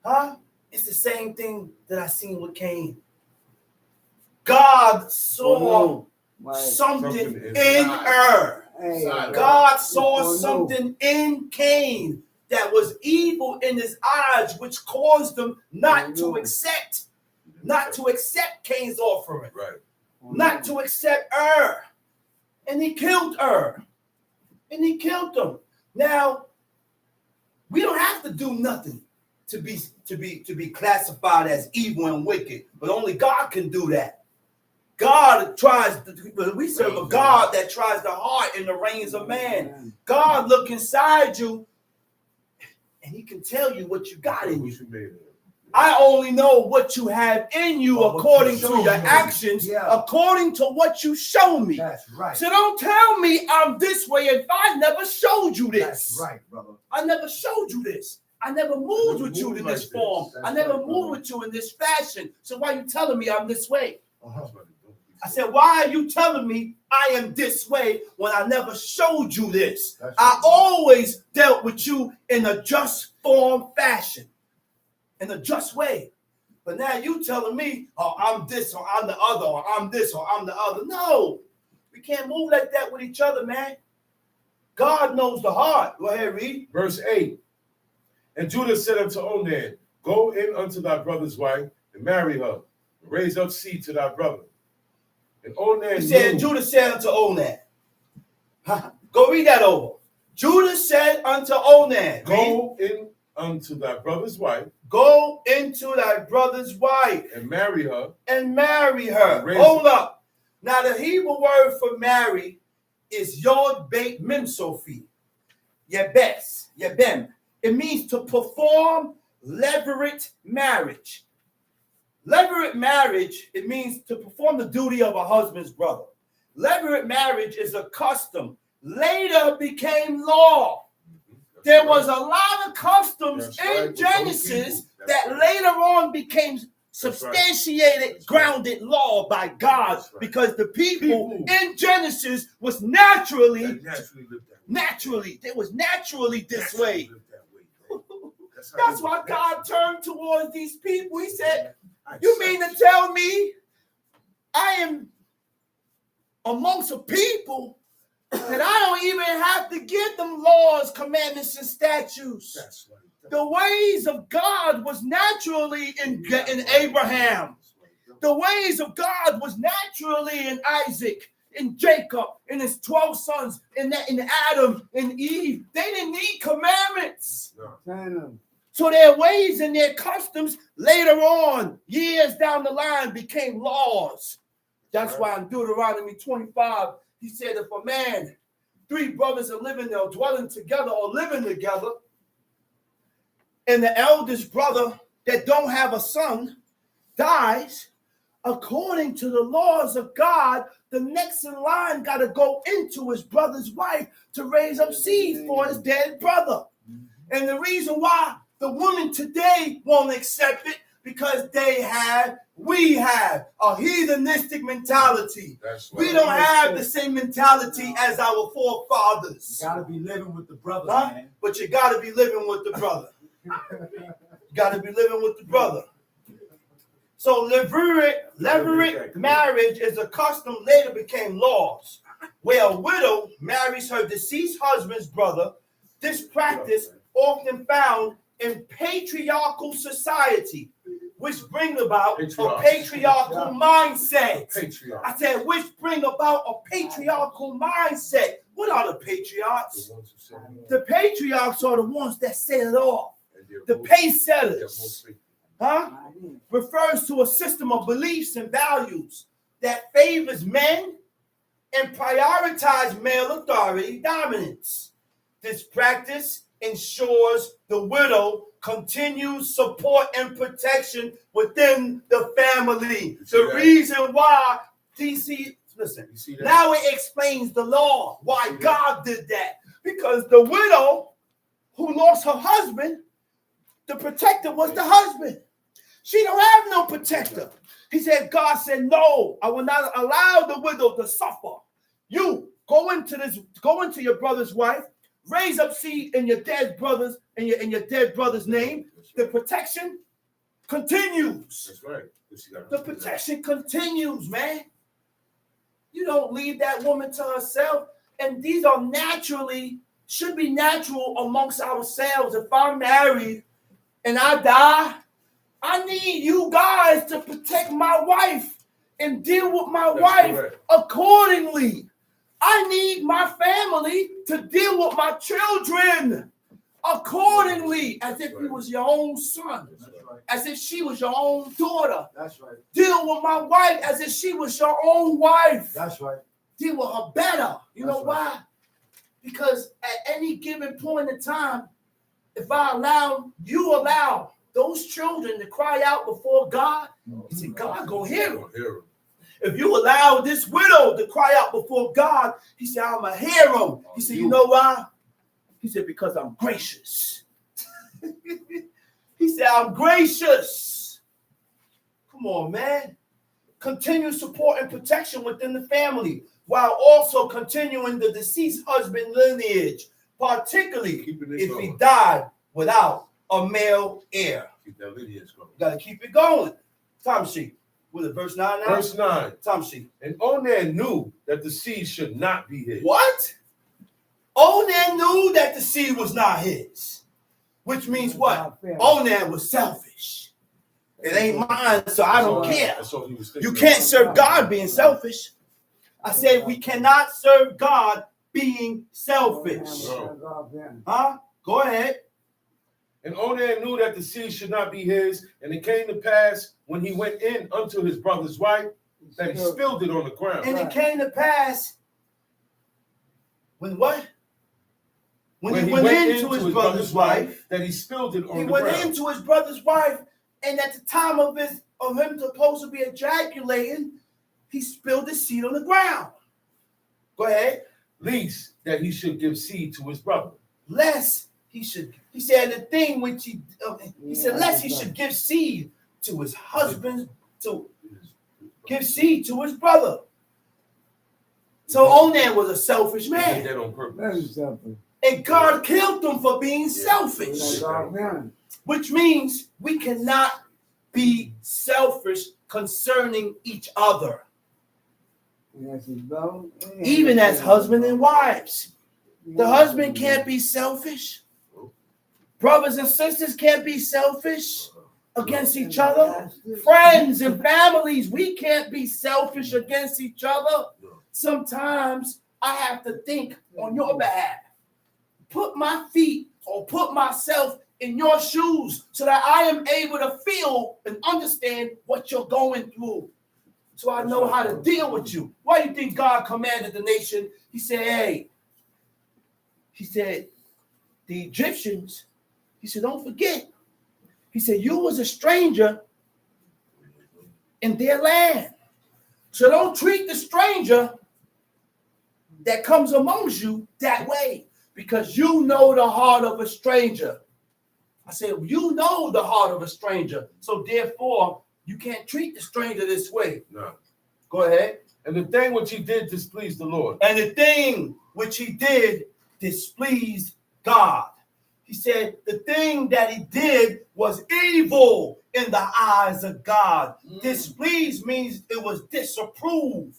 Huh? It's the same thing that I seen with Cain. God saw something in her. God saw something in Cain that was evil in his eyes, which caused him not to accept Cain's offering. Right. Not to accept And he killed And he killed him. Now, we don't have to do nothing to be classified as evil and wicked, but only God can do that. We serve a God that tries the heart and the reins of man. God look inside you, and he can tell you what you got in you. I only know what you have in you according to your actions, according to what you show me. That's right. So don't tell me I'm this way if I never showed you this. That's right, brother. I never showed you this. I never moved with you in like this form. this. I never moved with you in this fashion. So why are you telling me I'm this way? Uh-huh. I said, why are you telling me I am this way when I never showed you this? That's I right. always dealt with you in a just form fashion, in a just way. But now you telling me, oh, I'm this or I'm the other, or I'm this or I'm the other. No, we can't move like that with each other, man. God knows the heart. Go ahead, read. Verse 8. And Judah said unto Onan, go in unto thy brother's wife and marry her, and raise up seed to thy brother. And Onan He said, knew- Judah said unto Onan. Go read that over. Judah said unto Onan, go in unto thy brother's wife go into thy brother's wife and marry her. and marry her. Raise Hold up. Now the Hebrew word for marry is yod beit mem sophie. Yebes, yebem. It means to perform levirate marriage. Levirate marriage, it means to perform the duty of a husband's brother. Levirate marriage is a custom. Later became law. There was a lot of customs That's right, in with those Genesis people. That's that right. later on became substantiated, That's right. grounded law by God, That's right. because the people People. in Genesis was naturally, That naturally lived that way. they was naturally this Naturally way. lived that way, bro. how That's it why was God naturally. turned towards these people. He said, I you accept mean to tell me I am amongst a people that I don't even have to give them laws, commandments, and statutes? That's right. The ways of God was naturally in Abraham. The ways of God was naturally in Isaac, in Jacob, in his 12 sons, in Adam, in Eve. They didn't need commandments. So their ways and their customs later on, years down the line, became laws. That's why in Deuteronomy 25, he said, if a man, 3 brothers are living there, dwelling together or living together, and the eldest brother that don't have a son dies, according to the laws of God, the next in line got to go into his brother's wife to raise up seed for his dead brother. And the reason why the women today won't accept it, because we have a heathenistic mentality. That's We right. don't have the same mentality as our forefathers. You gotta be living with the brothers, Huh? man. But you got to be living with the brother. You got to be living with the brother. So levirate marriage is a custom later became laws, where a widow marries her deceased husband's brother. This practice often found in patriarchal society, which bring about a patriarchal mindset. Patriarch. I said, which bring about a patriarchal mindset. What are the patriarchs? The ones who said it. The patriarchs are the ones that set it off. And they're The most- pace they're setters, mostly- huh? Refers to a system of beliefs and values that favors men and prioritize male authority dominance. This practice ensures the widow continues support and protection within the family. You see The that? reason why DC, listen, You see that? now it explains the law, why God did that. Because the widow who lost her husband, the protector was the husband. She don't have no protector. He said, God said, no, I will not allow the widow to suffer. You go into your brother's wife, raise up seed in your dead brother's in your dead brother's name. The protection continues. That's right. But she got- The protection continues, man. You don't leave that woman to herself. And these are should be natural amongst ourselves. If I'm married and I die, I need you guys to protect my wife and deal with my That's wife correct. accordingly. I need my family to deal with my children accordingly, as if he was your own son, That's right. as if she was your own daughter. That's right. Deal with my wife as if she was your own wife. That's right. Deal with her better. You know That's right. why? Because at any given point in time, if you allow those children to cry out before God, he said, God gonna hear them. Hear 'em. If you allow this widow to cry out before God, he said, I'm going to hear him. He said, you know why? He said, because I'm gracious. He said, I'm gracious. Come on, man. Continue support and protection within the family while also continuing the deceased husband lineage, particularly if he died without a male heir. Keep that lineage going. You got to keep it going. Time sheet. With it, verse 9 now? Verse 9. Time sheet. And Onan knew that the seed should not be his. What? Onan knew that the seed was not his. Which means what? Onan was selfish. It ain't mine, so I don't care. You can't serve God being selfish. I said we cannot serve God being selfish. Huh? Go ahead. And Onan knew that the seed should not be his, and it came to pass when he went in unto his brother's wife that he spilled it on the ground. And it came to pass when what? When he went into his brother's wife, that he spilled it on he the went ground. into his brother's wife, and at the time of him supposed to be ejaculating, he spilled the seed on the ground. Go ahead. Least that he should give seed to his brother. Lest he should. He said the thing which he said, lest he should give seed to his husband, to give seed to his brother. So Onan was a selfish He did man. that on purpose. Very selfish. And God killed him for being selfish. Which means we cannot be selfish concerning each other. Even as husband and wives. The husband can't be selfish. Brothers and sisters can't be selfish against each other. Friends and families, we can't be selfish against each other. Sometimes I have to think on your behalf. Put my feet or put myself in your shoes so that I am able to feel and understand what you're going through. So I know how to deal with you. Why do you think God commanded the nation? He said, the Egyptians, he said, don't forget. He said, you was a stranger in their land. So don't treat the stranger that comes amongst you that way, because you know the heart of a stranger. I said, you know the heart of a stranger. So therefore, you can't treat the stranger this way. No. Go ahead. And the thing which he did displeased the Lord. And the thing which he did displeased God. He said the thing that he did was evil in the eyes of God. Displeased means it was disapproved.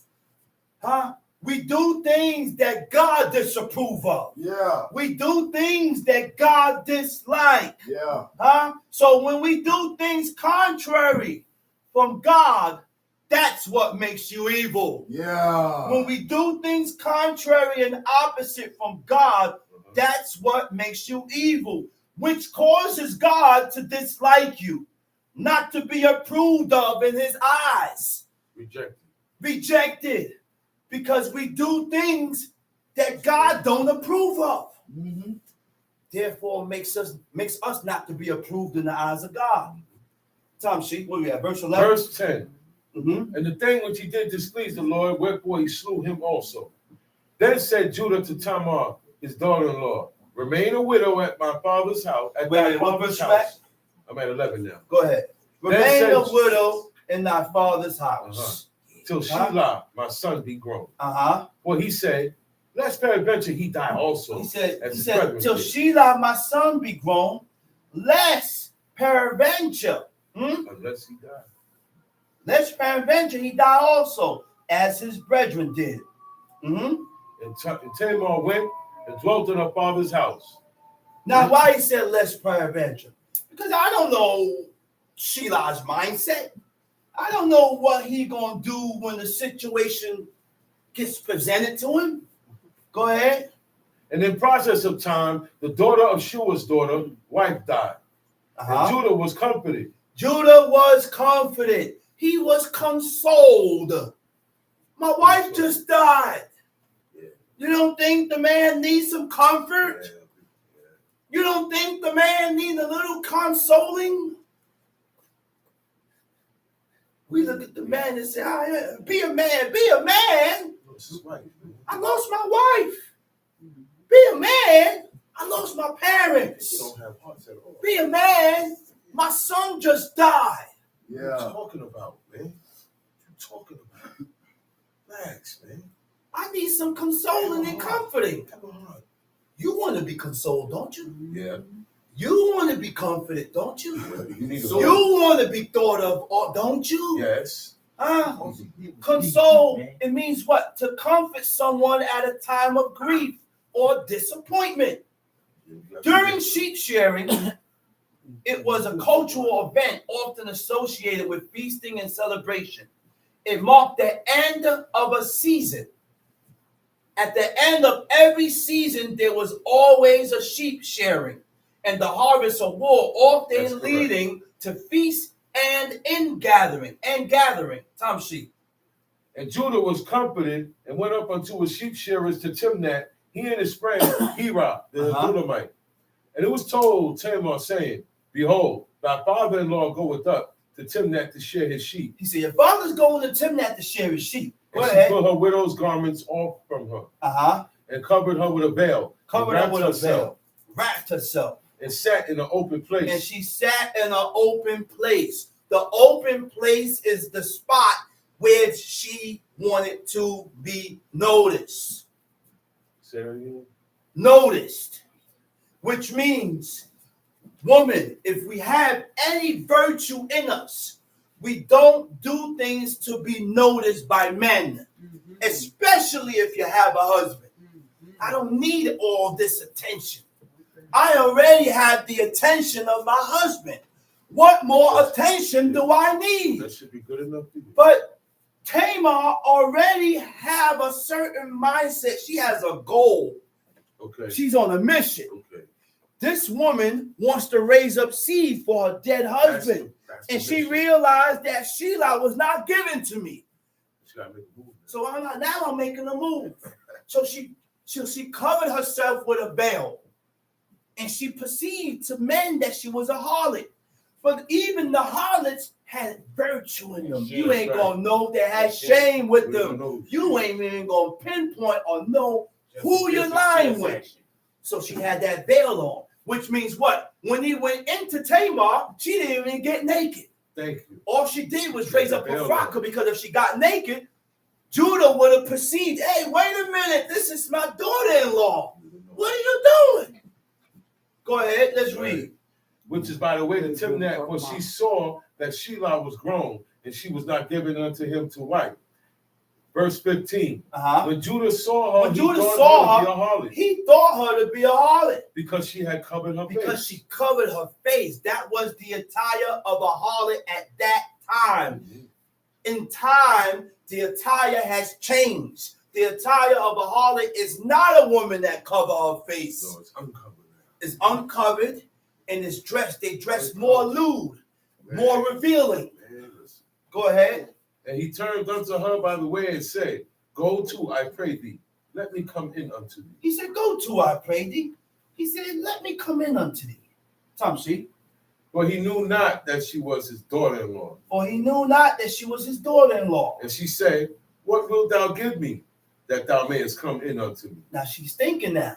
Huh? We do things that God disapprove of. Yeah. We do things that God dislike. Yeah. Huh? So when we do things contrary from God, that's what makes you evil. Yeah. When we do things contrary and opposite from God, that's what makes you evil, which causes God to dislike you, not to be approved of in his eyes. Rejected. Because we do things that God don't approve of. Mm-hmm. Therefore, makes us not to be approved in the eyes of God. Tom Sheep, what are we at? Verse 11? Verse 10. Mm-hmm. And the thing which he did displease the Lord, wherefore he slew him also. Then said Judah to Tamar, his daughter-in-law, remain a widow at my father's house. Wait, what verse back? I'm at 11 now. Go ahead. Remain a widow in thy father's house. Till Shelah, my son, be grown. Well, he said, lest peradventure he die also. He said till did. Shelah, my son, be grown, lest peradventure. Unless he died. Lest peradventure he die also, as his brethren did. And Tamar went and dwelt in her father's house. Now, why he said lest peradventure? Because I don't know Shelah's mindset. I don't know what he gonna do when the situation gets presented to him. Go ahead. And in process of time, the daughter of Shua's daughter, wife, died. And Judah was comforted. Judah was comforted. He was consoled. My wife just died. You don't think the man needs some comfort? You don't think the man needs a little consoling? We look at the man and say, be a man, be a man. I lost my wife. Be a man. I lost my People parents. don't have hearts at all. Be a man. My son just died. What are you talking about, man? What you talking about? Relax, man. I need some consoling and comforting. Have a heart. You want to be consoled, don't you? Yeah. You want to be comforted, don't you? You need a So you want to be thought of, don't you? Yes. Console, it means what? To comfort someone at a time of grief or disappointment. During sheep sharing, it was a cultural event often associated with feasting and celebration. It marked the end of a season. At the end of every season, there was always a sheep sharing and the harvest of wool, often leading to feast and ingathering. Tom sheep. And Judah was comforted and went up unto his sheep shearers to Timnath, he and his friend Hira, the Adullamite. And it was told Tamar, saying, Behold, thy father-in-law goeth up to Timnath to shear his sheep. He said, your father's going to Timnath to shear his sheep. Go And ahead. she put her widow's garments off from her, and covered her with a veil, Covered her with a veil. Wrapped herself. and sat in an open place. And she sat in an open place. The open place is the spot where she wanted to be noticed. Say that again. Noticed. Which means, woman, if we have any virtue in us, we don't do things to be noticed by men, especially if you have a husband. I don't need all this attention. I already have the attention of my husband. What more attention do I need? That should be good enough for you. But Tamar already have a certain mindset. She has a goal. Okay. She's on a mission. Okay. This woman wants to raise up seed for her dead husband. That's And the she mission. realized that Shelah was not given to me. She gotta make a move. So I'm making a move. So she covered herself with a veil. And she perceived to men that she was a harlot. But even the harlots had virtue in them. You ain't gonna know they had shame with them. You ain't even gonna pinpoint or know who you're lying with. So she had that veil on, which means what? When he went into Tamar, she didn't even get naked. Thank you. All she did was raise up a frock, because if she got naked, Judah would have perceived, hey, wait a minute, this is my daughter-in-law. What are you doing? Go ahead, let's read. Which is, by the way, to Timnath, for she saw that Shelah was grown, and she was not given unto him to wife. Verse 15. When Judah saw her, When he Judah thought saw her to be a harlot, he thought her to be a harlot. because she had covered her Because face. she covered her face. That was the attire of a harlot at that time. In time, the attire has changed. The attire of a harlot is not a woman that cover her face. So it's uncovered now. It's uncovered and it's dressed. They dress more lewd, more revealing. Man, listen. Go ahead. And he turned unto her by the way and said, Go to, I pray thee, let me come in unto thee. He said, go to, I pray thee. He said, let me come in unto thee. Tom, see? For he knew not that she was his daughter-in-law. For he knew not that she was his daughter-in-law. And she said, What wilt thou give me, that thou mayest come in unto me? Now she's thinking now,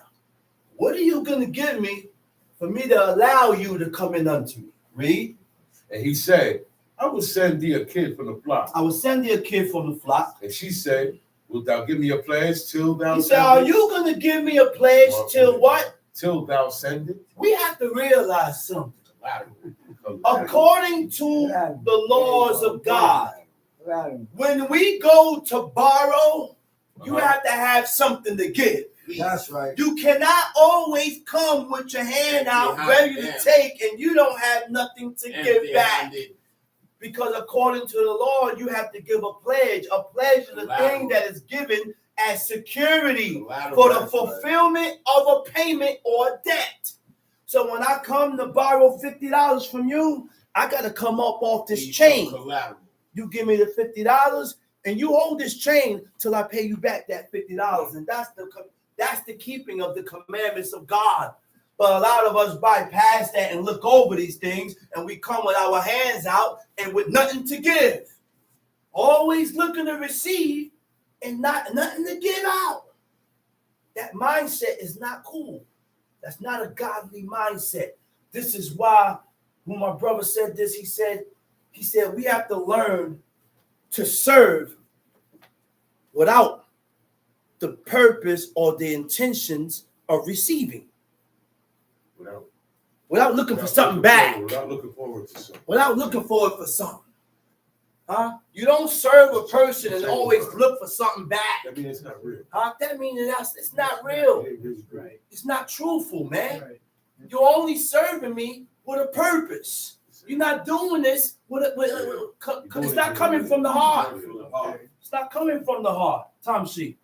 what are you going to give me for me to allow you to come in unto me? Read. And he said, I will send thee a kid from the flock. I will send thee a kid from the flock. And she said, Wilt thou give me a pledge till thou He said, send are it? you going to give me a pledge till what? Till thou send it? We have to realize something. According to the laws of God, when we go to borrow, you have to have something to give. That's right. You cannot always come with your hand out ready to take and you don't have nothing to give back. Because according to the law, you have to give a pledge. A pledge is a thing that is given as security for the fulfillment of a payment or debt. So when I come to borrow $50 from you, I got to come up off this chain. You give me the $50 and you hold this chain till I pay you back that $50. And that's the keeping of the commandments of God. But a lot of us bypass that and look over these things, and we come with our hands out and with nothing to give. Always looking to receive and not nothing to give out. That mindset is not cool. That's not a godly mindset. This is why when my brother said this, he said we have to learn to serve without the purpose or the intentions of receiving. Without looking for something back. Without looking forward to something. Without looking forward for something. Huh? You don't serve a person and always look for something back. That means it's not real. Huh? That means it's not real. Right. It's not truthful, man. Right. You're only serving me with a purpose. You're not doing this because it's not coming from the heart. It's not coming from the heart. Tom C.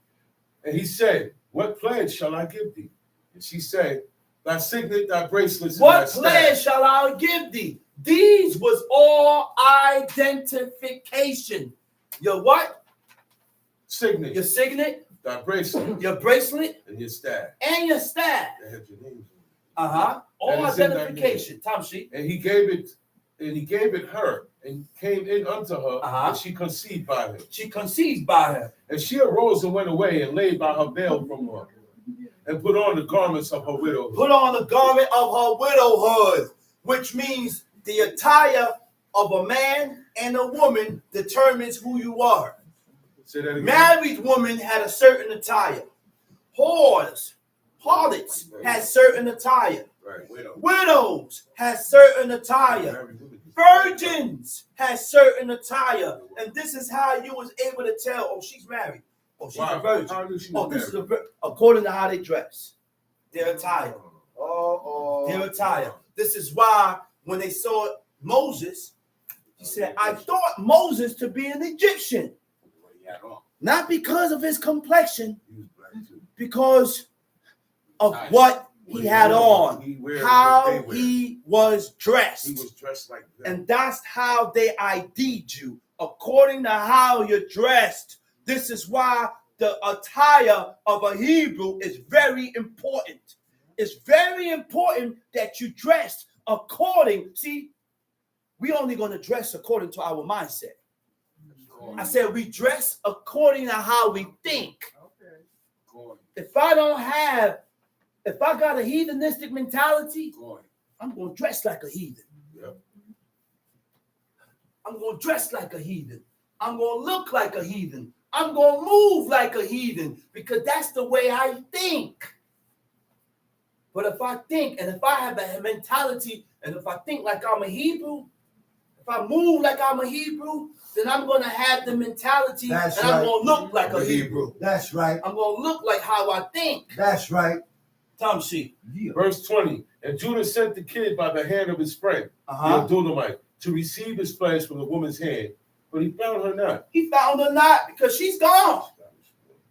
And he said, what pledge shall I give thee? And she said, thy signet, thy bracelets, and What thy pledge staff. shall I give thee? These was all identification. Your what? Signet, Your signet, thy bracelet, your bracelet, and your staff. and your staff. They had your names All And it's in that identification. Tom C. on it. And he gave it her, and came in unto her, and she conceived by him. She conceived by her. And she arose and went away and laid by her veil from her, and put on the garments of her widowhood. Put on the garment of her widowhood, which means the attire of a man and a woman determines who you are. Say that again. Married women had a certain attire. Whores, harlots had certain attire. Right. Widows had certain attire. Virgins had certain attire. And this is how you was able to tell, oh, she's married. Oh, she's a virgin. How knew she Oh, was this is married? according to how they dress. Their attire. Their attire. This is why when they saw Moses, he said, I thought Moses to be an Egyptian. Not because of his complexion, because of what he had on, how he was dressed. He was dressed like that. And that's how they ID'd you, according to how you're dressed. This is why the attire of a Hebrew is very important. It's very important that you dress according. See, we only going to dress according to our mindset. I said we dress according to how we think. If I got a heathenistic mentality, I'm going to dress like a heathen. Yep. I'm going to dress like a heathen. I'm going to look like a heathen. I'm going to move like a heathen because that's the way I think. But if I think and if I have a mentality and if I think like I'm a Hebrew, if I move like I'm a Hebrew, then I'm going to have the mentality That's and I'm right. going to look like a Hebrew. That's right. I'm going to look like how I think. That's right. Tom C. Verse 20. And Judah sent the kid by the hand of his friend, the Adullamite, to receive his flesh from the woman's hand, but he found her not. He found her not because she's gone.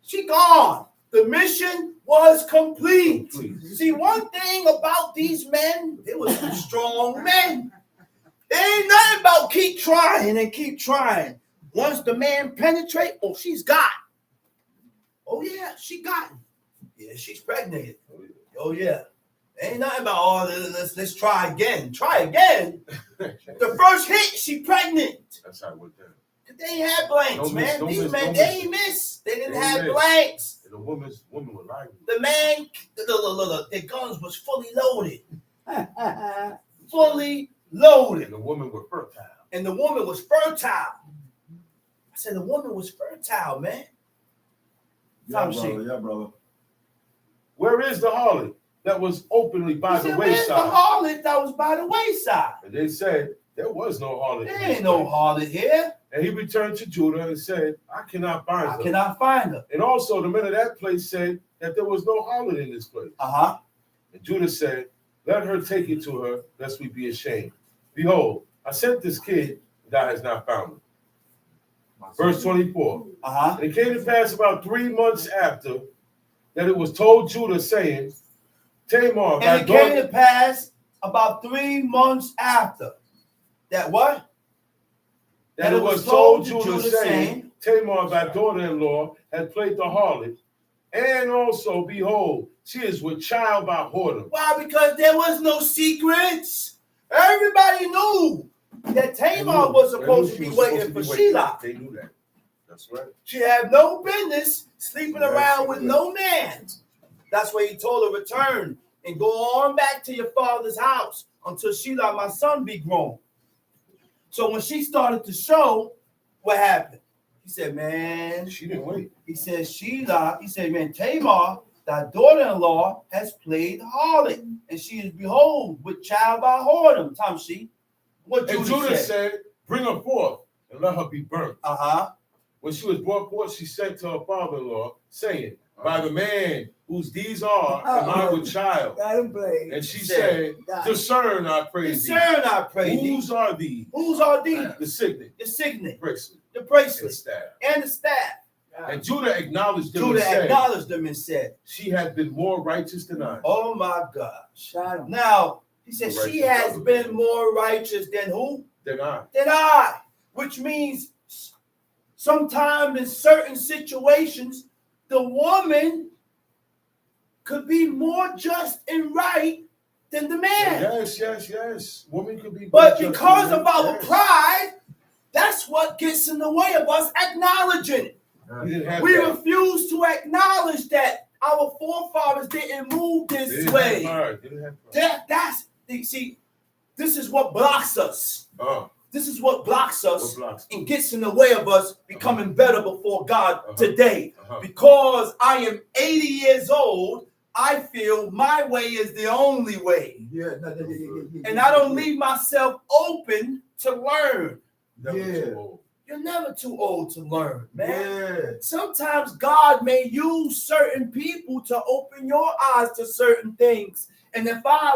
She gone. The mission was complete. See, one thing about these men, they were some strong men. There ain't nothing about keep trying and keep trying. Once the man penetrate, oh, she's got. Oh, yeah, she got. Yeah, she's pregnant. Oh, yeah. Ain't nothing about, oh, let's try again. Try again? The first hit, she pregnant. That's how it went down. They ain't had blanks, man. These men, they ain't miss. They didn't have blanks. And the woman was lying. The man, look, their guns was fully loaded. Fully loaded. And the woman was fertile. And the woman was fertile. I said the woman was fertile, man. Yeah, brother. Where is the harlot that was openly by He the said, where's the wayside? harlot that was by the wayside? And they said, there was no harlot. There in this ain't no place. harlot here. And he returned to Judah and said, I cannot find I her. cannot find her. And also the men of that place said that there was no harlot in this place. And Judah said, let her take it to her, lest we be ashamed. Behold, I sent this kid, and thou hast not found him. Verse 24. And it came to pass about 3 months after that it was told Judah, saying, Tamar, thy And it came daughter. to pass about 3 months after. That what? That it was told Judah, saying, Tamar, thy daughter-in-law, had played the harlot, and also, behold, she is with child by whoredom. Why? Because there was no secrets. Everybody knew that Tamar was supposed to be waiting for Sheila. They knew that. That's right. She had no business sleeping around with no man. That's why he told her return and go on back to your father's house until Shelah, my son, be grown. So when she started to show, what happened? He said, man, She didn't wait. he said, Shelah, he said, man, Tamar, thy daughter-in-law, has played harlot, and she is behold with child by whoredom. Tamshi. What And Judah said, bring her forth and let her be burnt. Uh-huh. When she was brought forth, she said to her father-in-law, saying, by the man whose deeds are, am I with child? Got him played. And she said, discern, I pray thee. Discern, I pray thee. Whose are these? Whose are these? The signet, The signet, bracelet, the and bracelet, staff. and the staff. And Judah acknowledged them Judah and said, acknowledged them and said, she had been more righteous than I. oh my God. Shot him. Now, he said, More she righteous has than been more righteous than who? Than I. Than I. Which means sometimes in certain situations, the woman could be more just and right than the man. Yes. Woman could be. But just because and of our yes. pride, that's what gets in the way of us acknowledging it. We didn't have We that. refuse to acknowledge that our forefathers didn't move They this didn't way. have pride. They didn't have pride. See, this is what blocks us. This is what blocks us What blocks? and gets in the way of us becoming better before God today. Uh-huh. Because I am 80 years old, I feel my way is the only way. Yeah, And I don't leave myself open to learn. Never Yeah. too old. You're never too old to learn, man. Yeah. Sometimes God may use certain people to open your eyes to certain things. And if I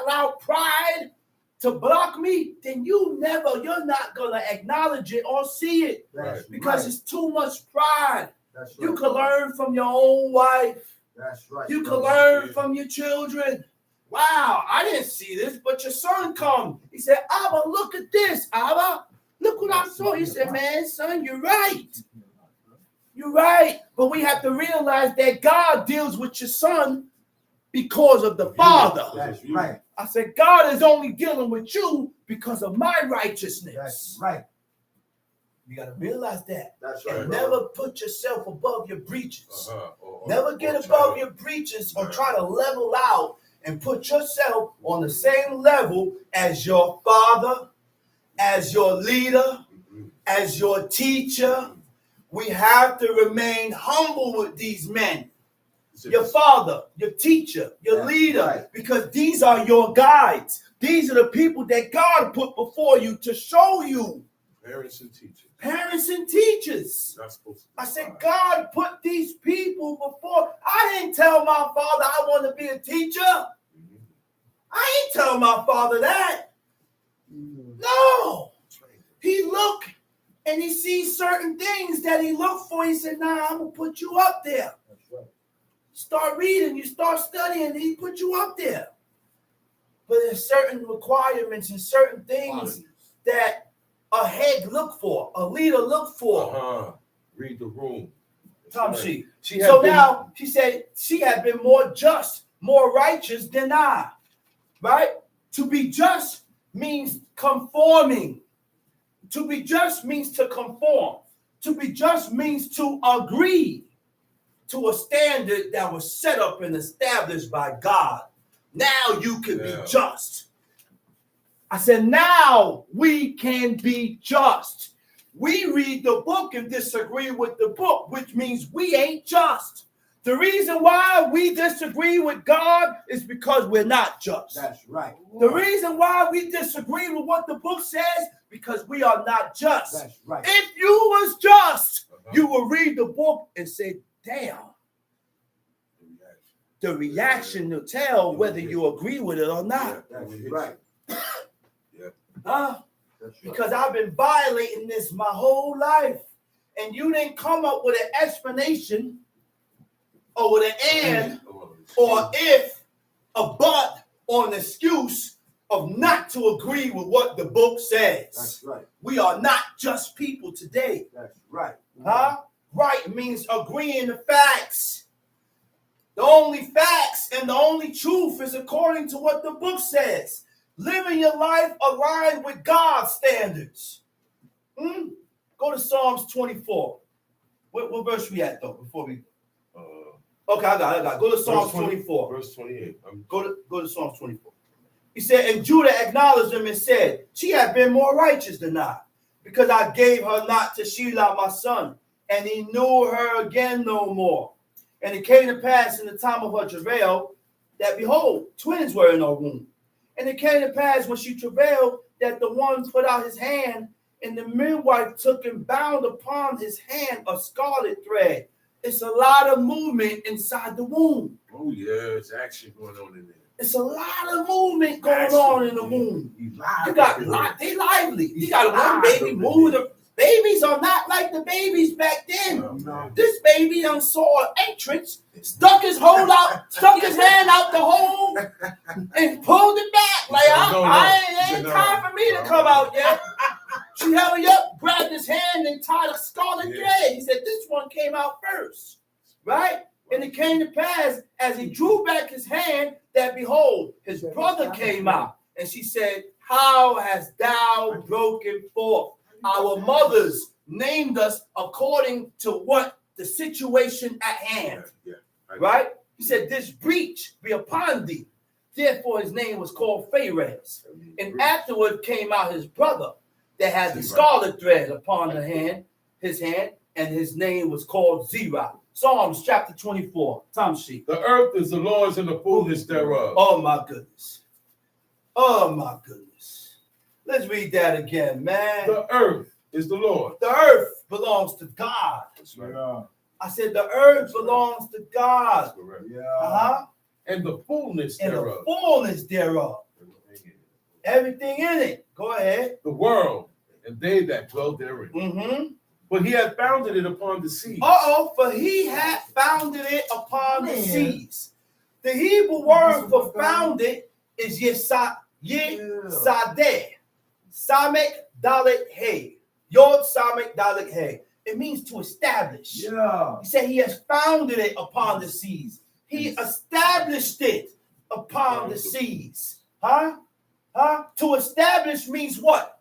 allow pride to block me, then you're not gonna acknowledge it or see it That's because right. it's too much pride. That's You right. can learn from your own wife. That's right. You can learn from your children. Wow, I didn't see this, but your son come. He said, Abba, look at this, Abba. Look what I saw. He said, man, son, you're right. You're right. But we have to realize that God deals with your son because of the Father. That's right. I said, God is only dealing with you because of my righteousness. That's right. You got to realize that. That's And right. never put yourself above your breaches. Or Never get or above try your breaches or try to level out and put yourself on the same level as your father, as your leader, as your teacher. We have to remain humble with these men. to- Your father, your teacher, your That's leader, right. because these are your guides. These are the people that God put before you to show you. Parents and teachers. Parents and teachers. Not supposed to. I said, God put these people before. I didn't tell my father I want to be a teacher. I ain't tell my father that. No. He looked and he sees certain things that he looked for. He said, nah, I'm going to put you up there. That's right. Start reading, you start studying, and he put you up there. But there's certain requirements and certain things that a head look for, a leader look for. Read the room. Tom Right. She. She had So been- now she said she had been more just, more righteous than I. Right? To be just means conforming. To be just means to conform. To be just means to agree to a standard that was set up and established by God. Now you can Yeah. be just. I said, now we can be just. We read the book and disagree with the book, which means we ain't just. The reason why we disagree with God is because we're not just. That's right. The reason why we disagree with what the book says, because we are not just. That's right. If you was just, you will read the book and say, damn. The reaction will tell whether you agree with it or not. That's right. Huh? That's right. Because I've been violating this my whole life. And you didn't come up with an explanation or with an and or if, a but, or an excuse of not to agree with what the book says. That's right. We are not just people today. That's right. Huh? Right means agreeing to facts. The only facts and the only truth is according to what the book says. Living your life aligned with God's standards. Go to Psalms 24. What verse we at though? Before we Okay, I got it. Go to Psalms Verse 20 24. Verse 28. Go to Psalms 24. He said, and Judah acknowledged him and said, she hath been more righteous than I, because I gave her not to Shelah my son, and he knew her again no more. And it came to pass in the time of her travail that, behold, twins were in her womb. And it came to pass when she travailed that the one put out his hand, and the midwife took and bound upon his hand a scarlet thread. It's a lot of movement inside the womb. Oh, yeah, it's action going on in there. It's a lot of movement going on in the womb. You You got they lively. You got one baby move. The babies are not like the babies back then. No. This baby done saw an entrance, stuck his hand out the hole, and pulled it back. Like I ain't time for me to come out yet. She held me up, grabbed his hand, and tied a scarlet thread. He said, "This one came out first, right?" And it came to pass as he drew back his hand that, behold, his brother came out. And she said, how hast thou broken forth? Our mothers named us according to what the situation at hand. Right? He said, this breach be upon thee. Therefore his name was called Pharez. And afterward came out his brother that had the scarlet thread upon his hand, and his name was called Zerah. Psalms chapter 24, Tom sheet. The earth is the Lord's and the fullness thereof. Oh my goodness. Oh my goodness. Let's read that again, man. The earth is the Lord. The earth belongs to God. That's right. Yeah. I said the earth belongs to God. That's correct. Yeah. Uh-huh. And the fullness And thereof. the fullness thereof. Everything in it. Go ahead. The world and they that dwell therein. Mm-hmm. But he hath founded it upon the seas. For he had founded it upon the seas. The Hebrew word for founded is Yesadeh. Samek Dalet Hay. Yod Samek Dalet Hay. It means to establish. Yeah. He said he has founded it upon the seas. He established it upon the seas. To establish means what?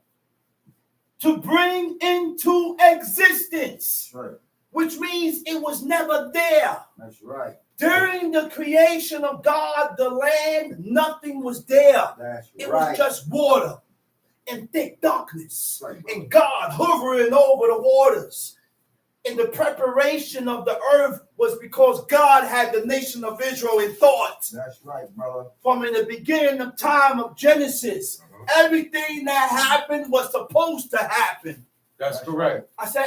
To bring into existence. That's right. Which means it was never there. That's right. During the creation of God, the land, nothing was there. That's It right. was just water and thick darkness. Right. And God hovering over the waters. And the preparation of the earth was because God had the nation of Israel in thought. That's right, brother. From in the beginning of time of Genesis, everything that happened was supposed to happen. That's correct. I said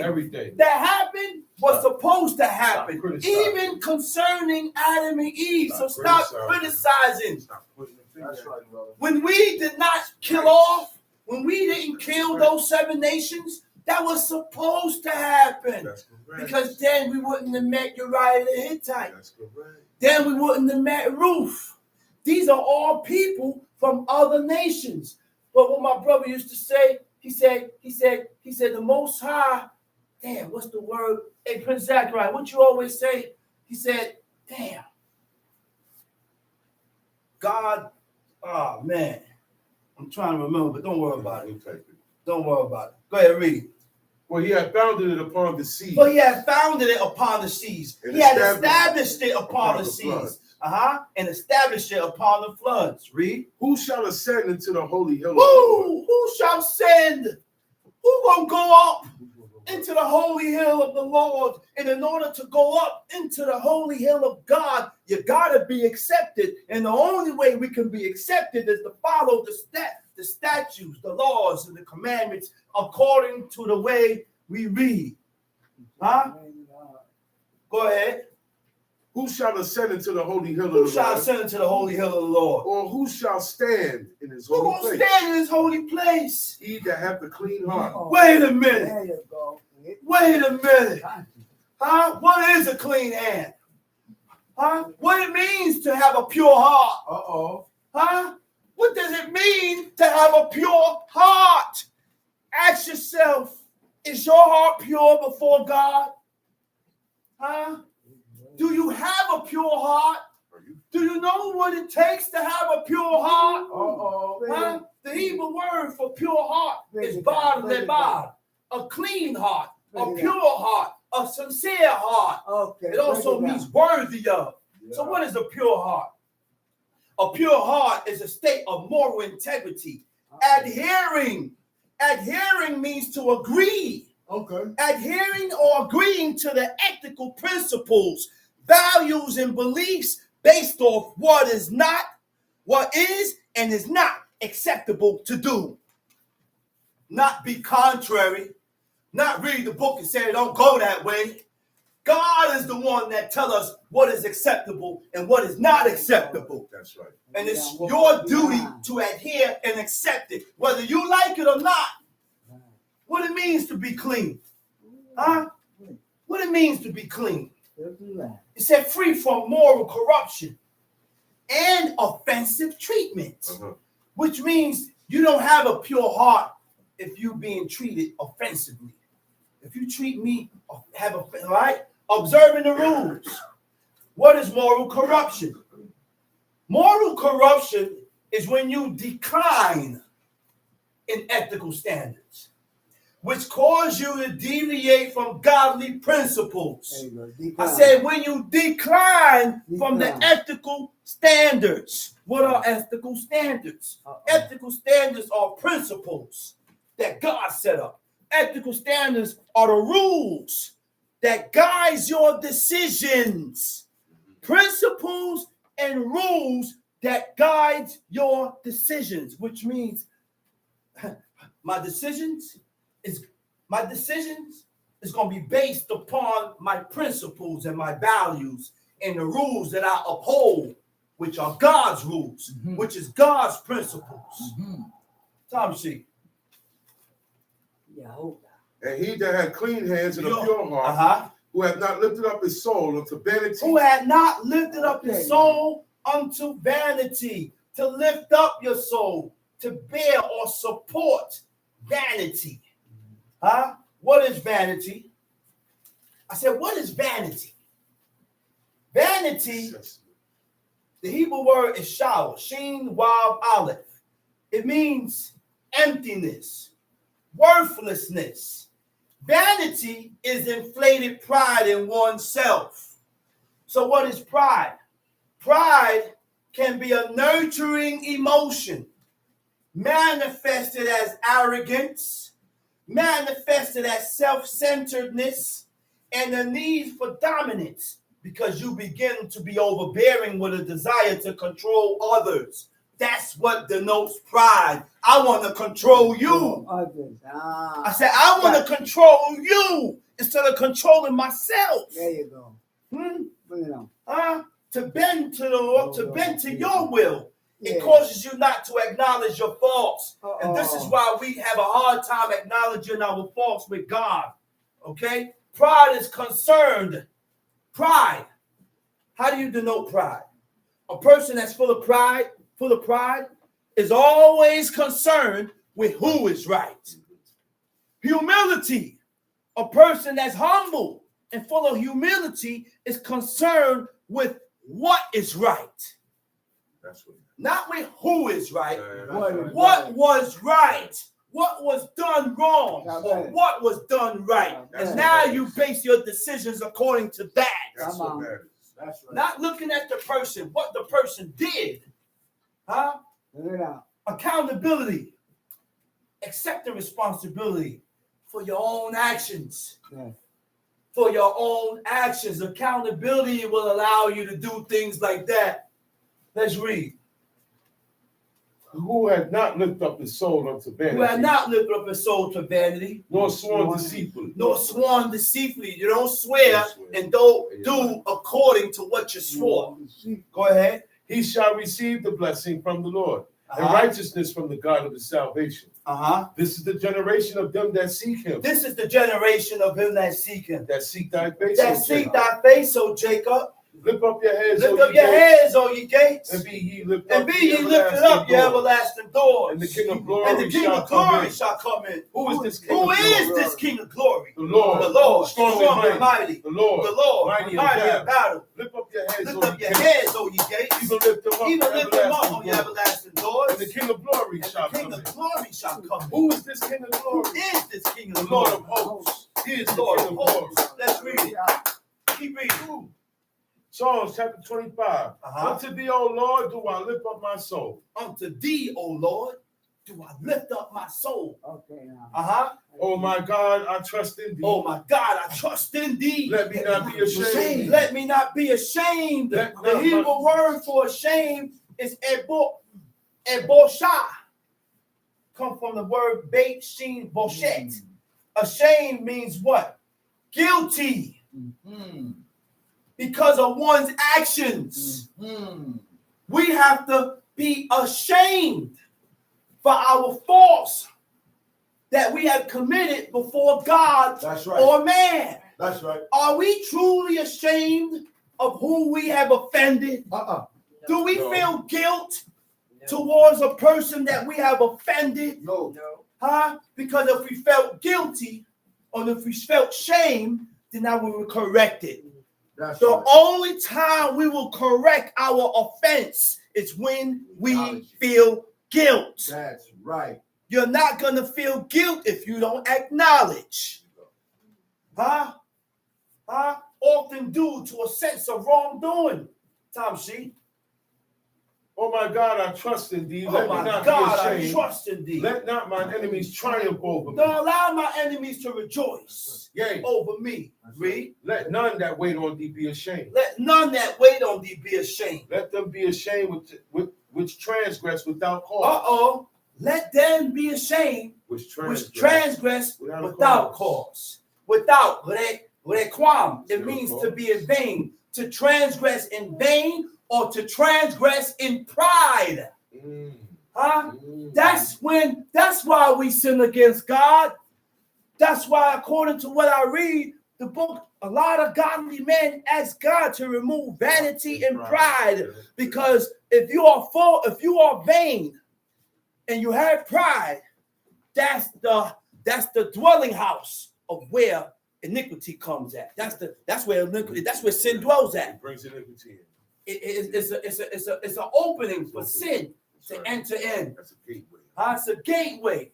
Everything. that happened was supposed to happen, criticizing. even concerning Adam and Eve. So Stop stop criticizing. Stop putting the finger That's at right, brother. When we did not kill off, when we didn't kill those 7 nations, that was supposed to happen. That's correct. Because then we wouldn't have met Uriah the Hittite. That's correct. Then we wouldn't have met Ruth. These are all people from other nations. But what my brother used to say, he said, the Most High, damn, what's the word? Hey, Prince Zachariah, what you always say? He said, damn, God, oh man, I'm trying to remember, but don't worry about it. Don't worry about it. Go ahead, read. Well, he had founded it upon the seas. But he had founded it upon the seas. And He had established established it upon the seas. floods. And established it upon the floods. Read. Who shall ascend into the holy hill? Who shall send? Who gonna go up into the holy hill of the Lord? And in order to go up into the holy hill of God, you gotta be accepted. And the only way we can be accepted is to follow the statutes, the laws, and the commandments according to the way we read. Go ahead. Who shall ascend into the holy hill Who of the shall Lord? ascend into the holy hill of the Lord? Or who shall stand in his Who holy gonna place? stand in his holy place? He that hath a clean heart. Wait a minute. There you go. Wait a minute. What is a clean hand? What it means to have a pure heart? What does it mean to have a pure heart? Ask yourself, is your heart pure before God? Do you have a pure heart? Do you know what it takes to have a pure heart? The Hebrew word for pure heart is bar lebad, a clean heart, a pure heart, a sincere heart. Okay. It also break it means down. worthy of. So what is a pure heart? A pure heart is a state of moral integrity. Adhering means to agree. Okay. Adhering or agreeing to the ethical principles, values, and beliefs based off what is and is not acceptable to do. Not be contrary, not read the book and say don't go that way. God is the one that tells us what is acceptable and what is not acceptable. That's right. And it's your duty to adhere and accept it, whether you like it or not. What it means to be clean. Huh? What it means to be clean. It said free from moral corruption and offensive treatment, which means you don't have a pure heart if you being treated offensively. If you treat me, right? Observing the rules. What is moral corruption? Moral corruption is when you decline in ethical standards, which cause you to deviate from godly principles. I said when you decline from the ethical standards. What are ethical standards? Ethical standards are principles that God set up. Ethical standards are the rules that guides your decisions. Principles and rules that guide your decisions, which means my decisions is going to be based upon my principles and my values and the rules that I uphold, which are God's rules, which is God's principles. Tom Sheik. Yeah, hold And he that had clean hands and a pure heart, who had not lifted up his soul unto vanity. Who had not lifted up his soul unto vanity. To lift up your soul, to bear or support vanity. Huh? What is vanity? I said, what is vanity? Vanity, the Hebrew word is shower, sheen, wav, aleph. It means emptiness, worthlessness. Vanity is inflated pride in oneself. So what is pride? Pride can be a nurturing emotion, manifested as arrogance, manifested as self-centeredness, and a need for dominance, because you begin to be overbearing with a desire to control others. That's what denotes pride. I want to control you. I said, I want to control you instead of controlling myself. There you go. Bring it on. To bend to the Lord, to bend to your will. It causes you not to acknowledge your faults. And this is why we have a hard time acknowledging our faults with God. Okay? Pride is concerned. Pride. How do you denote pride? A person that's full of pride is always concerned with who is right. Humility. A person that's humble and full of humility is concerned with what is right. That's what. Not with who is right. What was right? What was done wrong? Or what was done right? And now you base your decisions according to that. That's what matters. That's right. Not looking at the person, what the person did. Huh? Bring it out. Accountability. Accept the responsibility for your own actions. Yes. For your own actions. Accountability will allow you to do things like that. Let's read. Who had not lifted up his soul unto vanity. Who had not lifted up his soul to vanity. Nor sworn deceitfully. Nor sworn deceitfully. You don't swear and don't do according to what you swore. Go ahead. He shall receive the blessing from the Lord and righteousness from the God of his salvation. This is the generation of them that seek him. This is the generation of him that seek him. That seek thy face. That seek thy face, O Jacob. Lift up your heads, Lift up your heads, O ye gates. and be ye lifted And up, be ye lifted up, your everlasting doors. And the King of glory, and the King of glory shall come in. Who is this King Who of is glory? this King of glory? The Lord. The Lord. Strong and mighty. The Lord. The Lord. Mighty in Mighty in battle. battle. Lift up your heads, Lift up your heads, O ye gates. Even lift them up, Even lift them up on your doors. everlasting doors. And the King of glory And shall the King come in. of glory shall come in. Who is this King of Who glory? is this King The of Lord glory? of hosts. He is the Lord King of of glory. hosts. Let's read. Psalms chapter 25. Unto thee, O Lord, do I lift up my soul. Unto thee, O Lord, do I lift up my soul. Okay, now. Oh my God, I trust in thee. Oh my God, I trust in thee. Let me not be ashamed. Let me not be ashamed. Let The not Hebrew word for ashamed is ebosha. Come from the word beit shin boshet. Ashamed means what? Guilty. Because of one's actions. We have to be ashamed for our faults that we have committed before God That's right. or man. That's right. Are we truly ashamed of who we have offended? Do we feel guilt towards a person that we have offended? No. Huh? Because if we felt guilty or if we felt shame, then now we will correct it. That's The right. only time we will correct our offense is when we feel guilt. That's right. You're not going to feel guilt if you don't acknowledge. Huh? Often due to a sense of wrongdoing. Tom Sheep. Oh my God, I trust in thee. Oh Let me my not God, be I ashamed. trust in thee. Let not mine enemies triumph over me. Don't allow my enemies to rejoice Yea, over me. Read. let none that wait on thee be ashamed. Let none that wait on thee be ashamed. Let them be ashamed which transgress without cause. Let them be ashamed Which which transgress transgress without cause. Without requam. It Zero means cause. to be in vain. To transgress in vain or to transgress in pride. Huh? That's why we sin against God. That's why, according to what I read, the book, a lot of godly men ask God to remove vanity and pride. Because if you are vain and you have pride, that's the dwelling house of where iniquity comes at. That's where sin dwells at. It brings iniquity in. It's an opening for sin to enter in. That's a gateway. It's a gateway.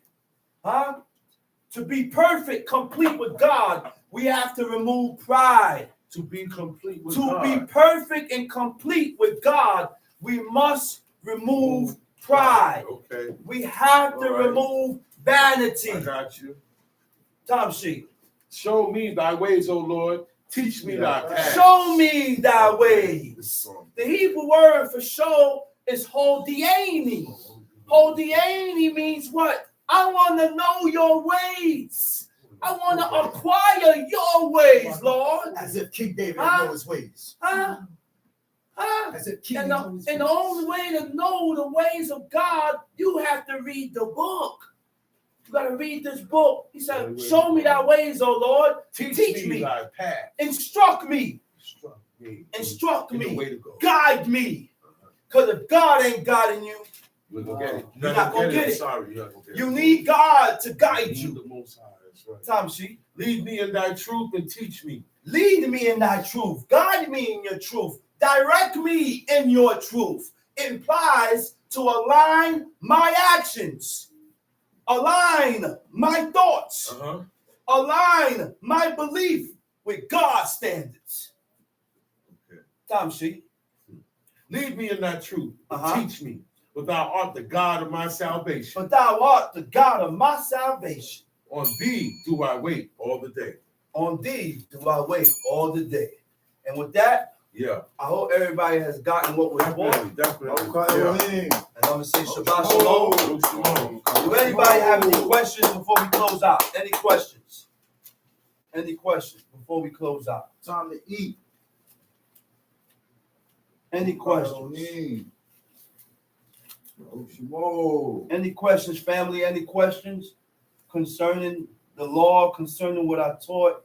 To be perfect, complete with God, we have to remove pride. To be complete with To God. be perfect and complete with God, we must remove pride. Okay. We have to All right. remove vanity. I got you. Tom Sheep. Show me thy ways, O Lord. Teach me thy paths. Show me thy ways. The Hebrew word for show is hodiani. Hodiani means what? I want to know your ways. I want to acquire your ways, Lord. As if King David knows his ways. As if King And knows his ways. the only way to know the ways of God, you have to read the book. You got to read this book. He said, show me thy ways, O Lord. Teach me. thy path. Instruct me. Instruct In the me. way to go. Guide me. Because if God ain't guiding you, You're gonna get it. You're not gonna get it. Sorry, you're not gonna get it. you need God to guide You need you. the Most High. That's right. Tom Sheep. Lead me in thy truth and teach me. Lead me in thy truth. Guide me in your truth. Direct me in your truth. It implies to align my actions. Align my thoughts. Align my belief with God's standards. Okay. Tom Sheep. Lead me in thy truth and teach me. For thou art the God of my salvation. For thou art the God of my salvation. On thee do I wait all the day. On thee do I wait all the day. And with that, Yeah. I hope everybody has gotten what was bought. Definitely. Okay. And I'm going to say Shabbat Shalom. Shalom. Do anybody have any questions before we close out? Any questions? Any questions before we close out? Time to eat. Any questions? Any questions, family? Any questions concerning the law, concerning what I taught?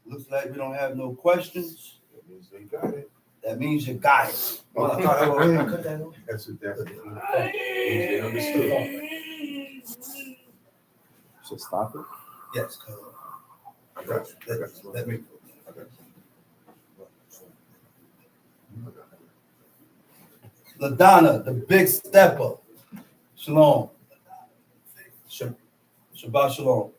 Looks like we don't have no questions. That means they got it. That means you got it. That's what they understood. Should stop it. Yes, I got you. let me. I got you. LaDonna, the big stepper. Shalom. Shabbat shalom.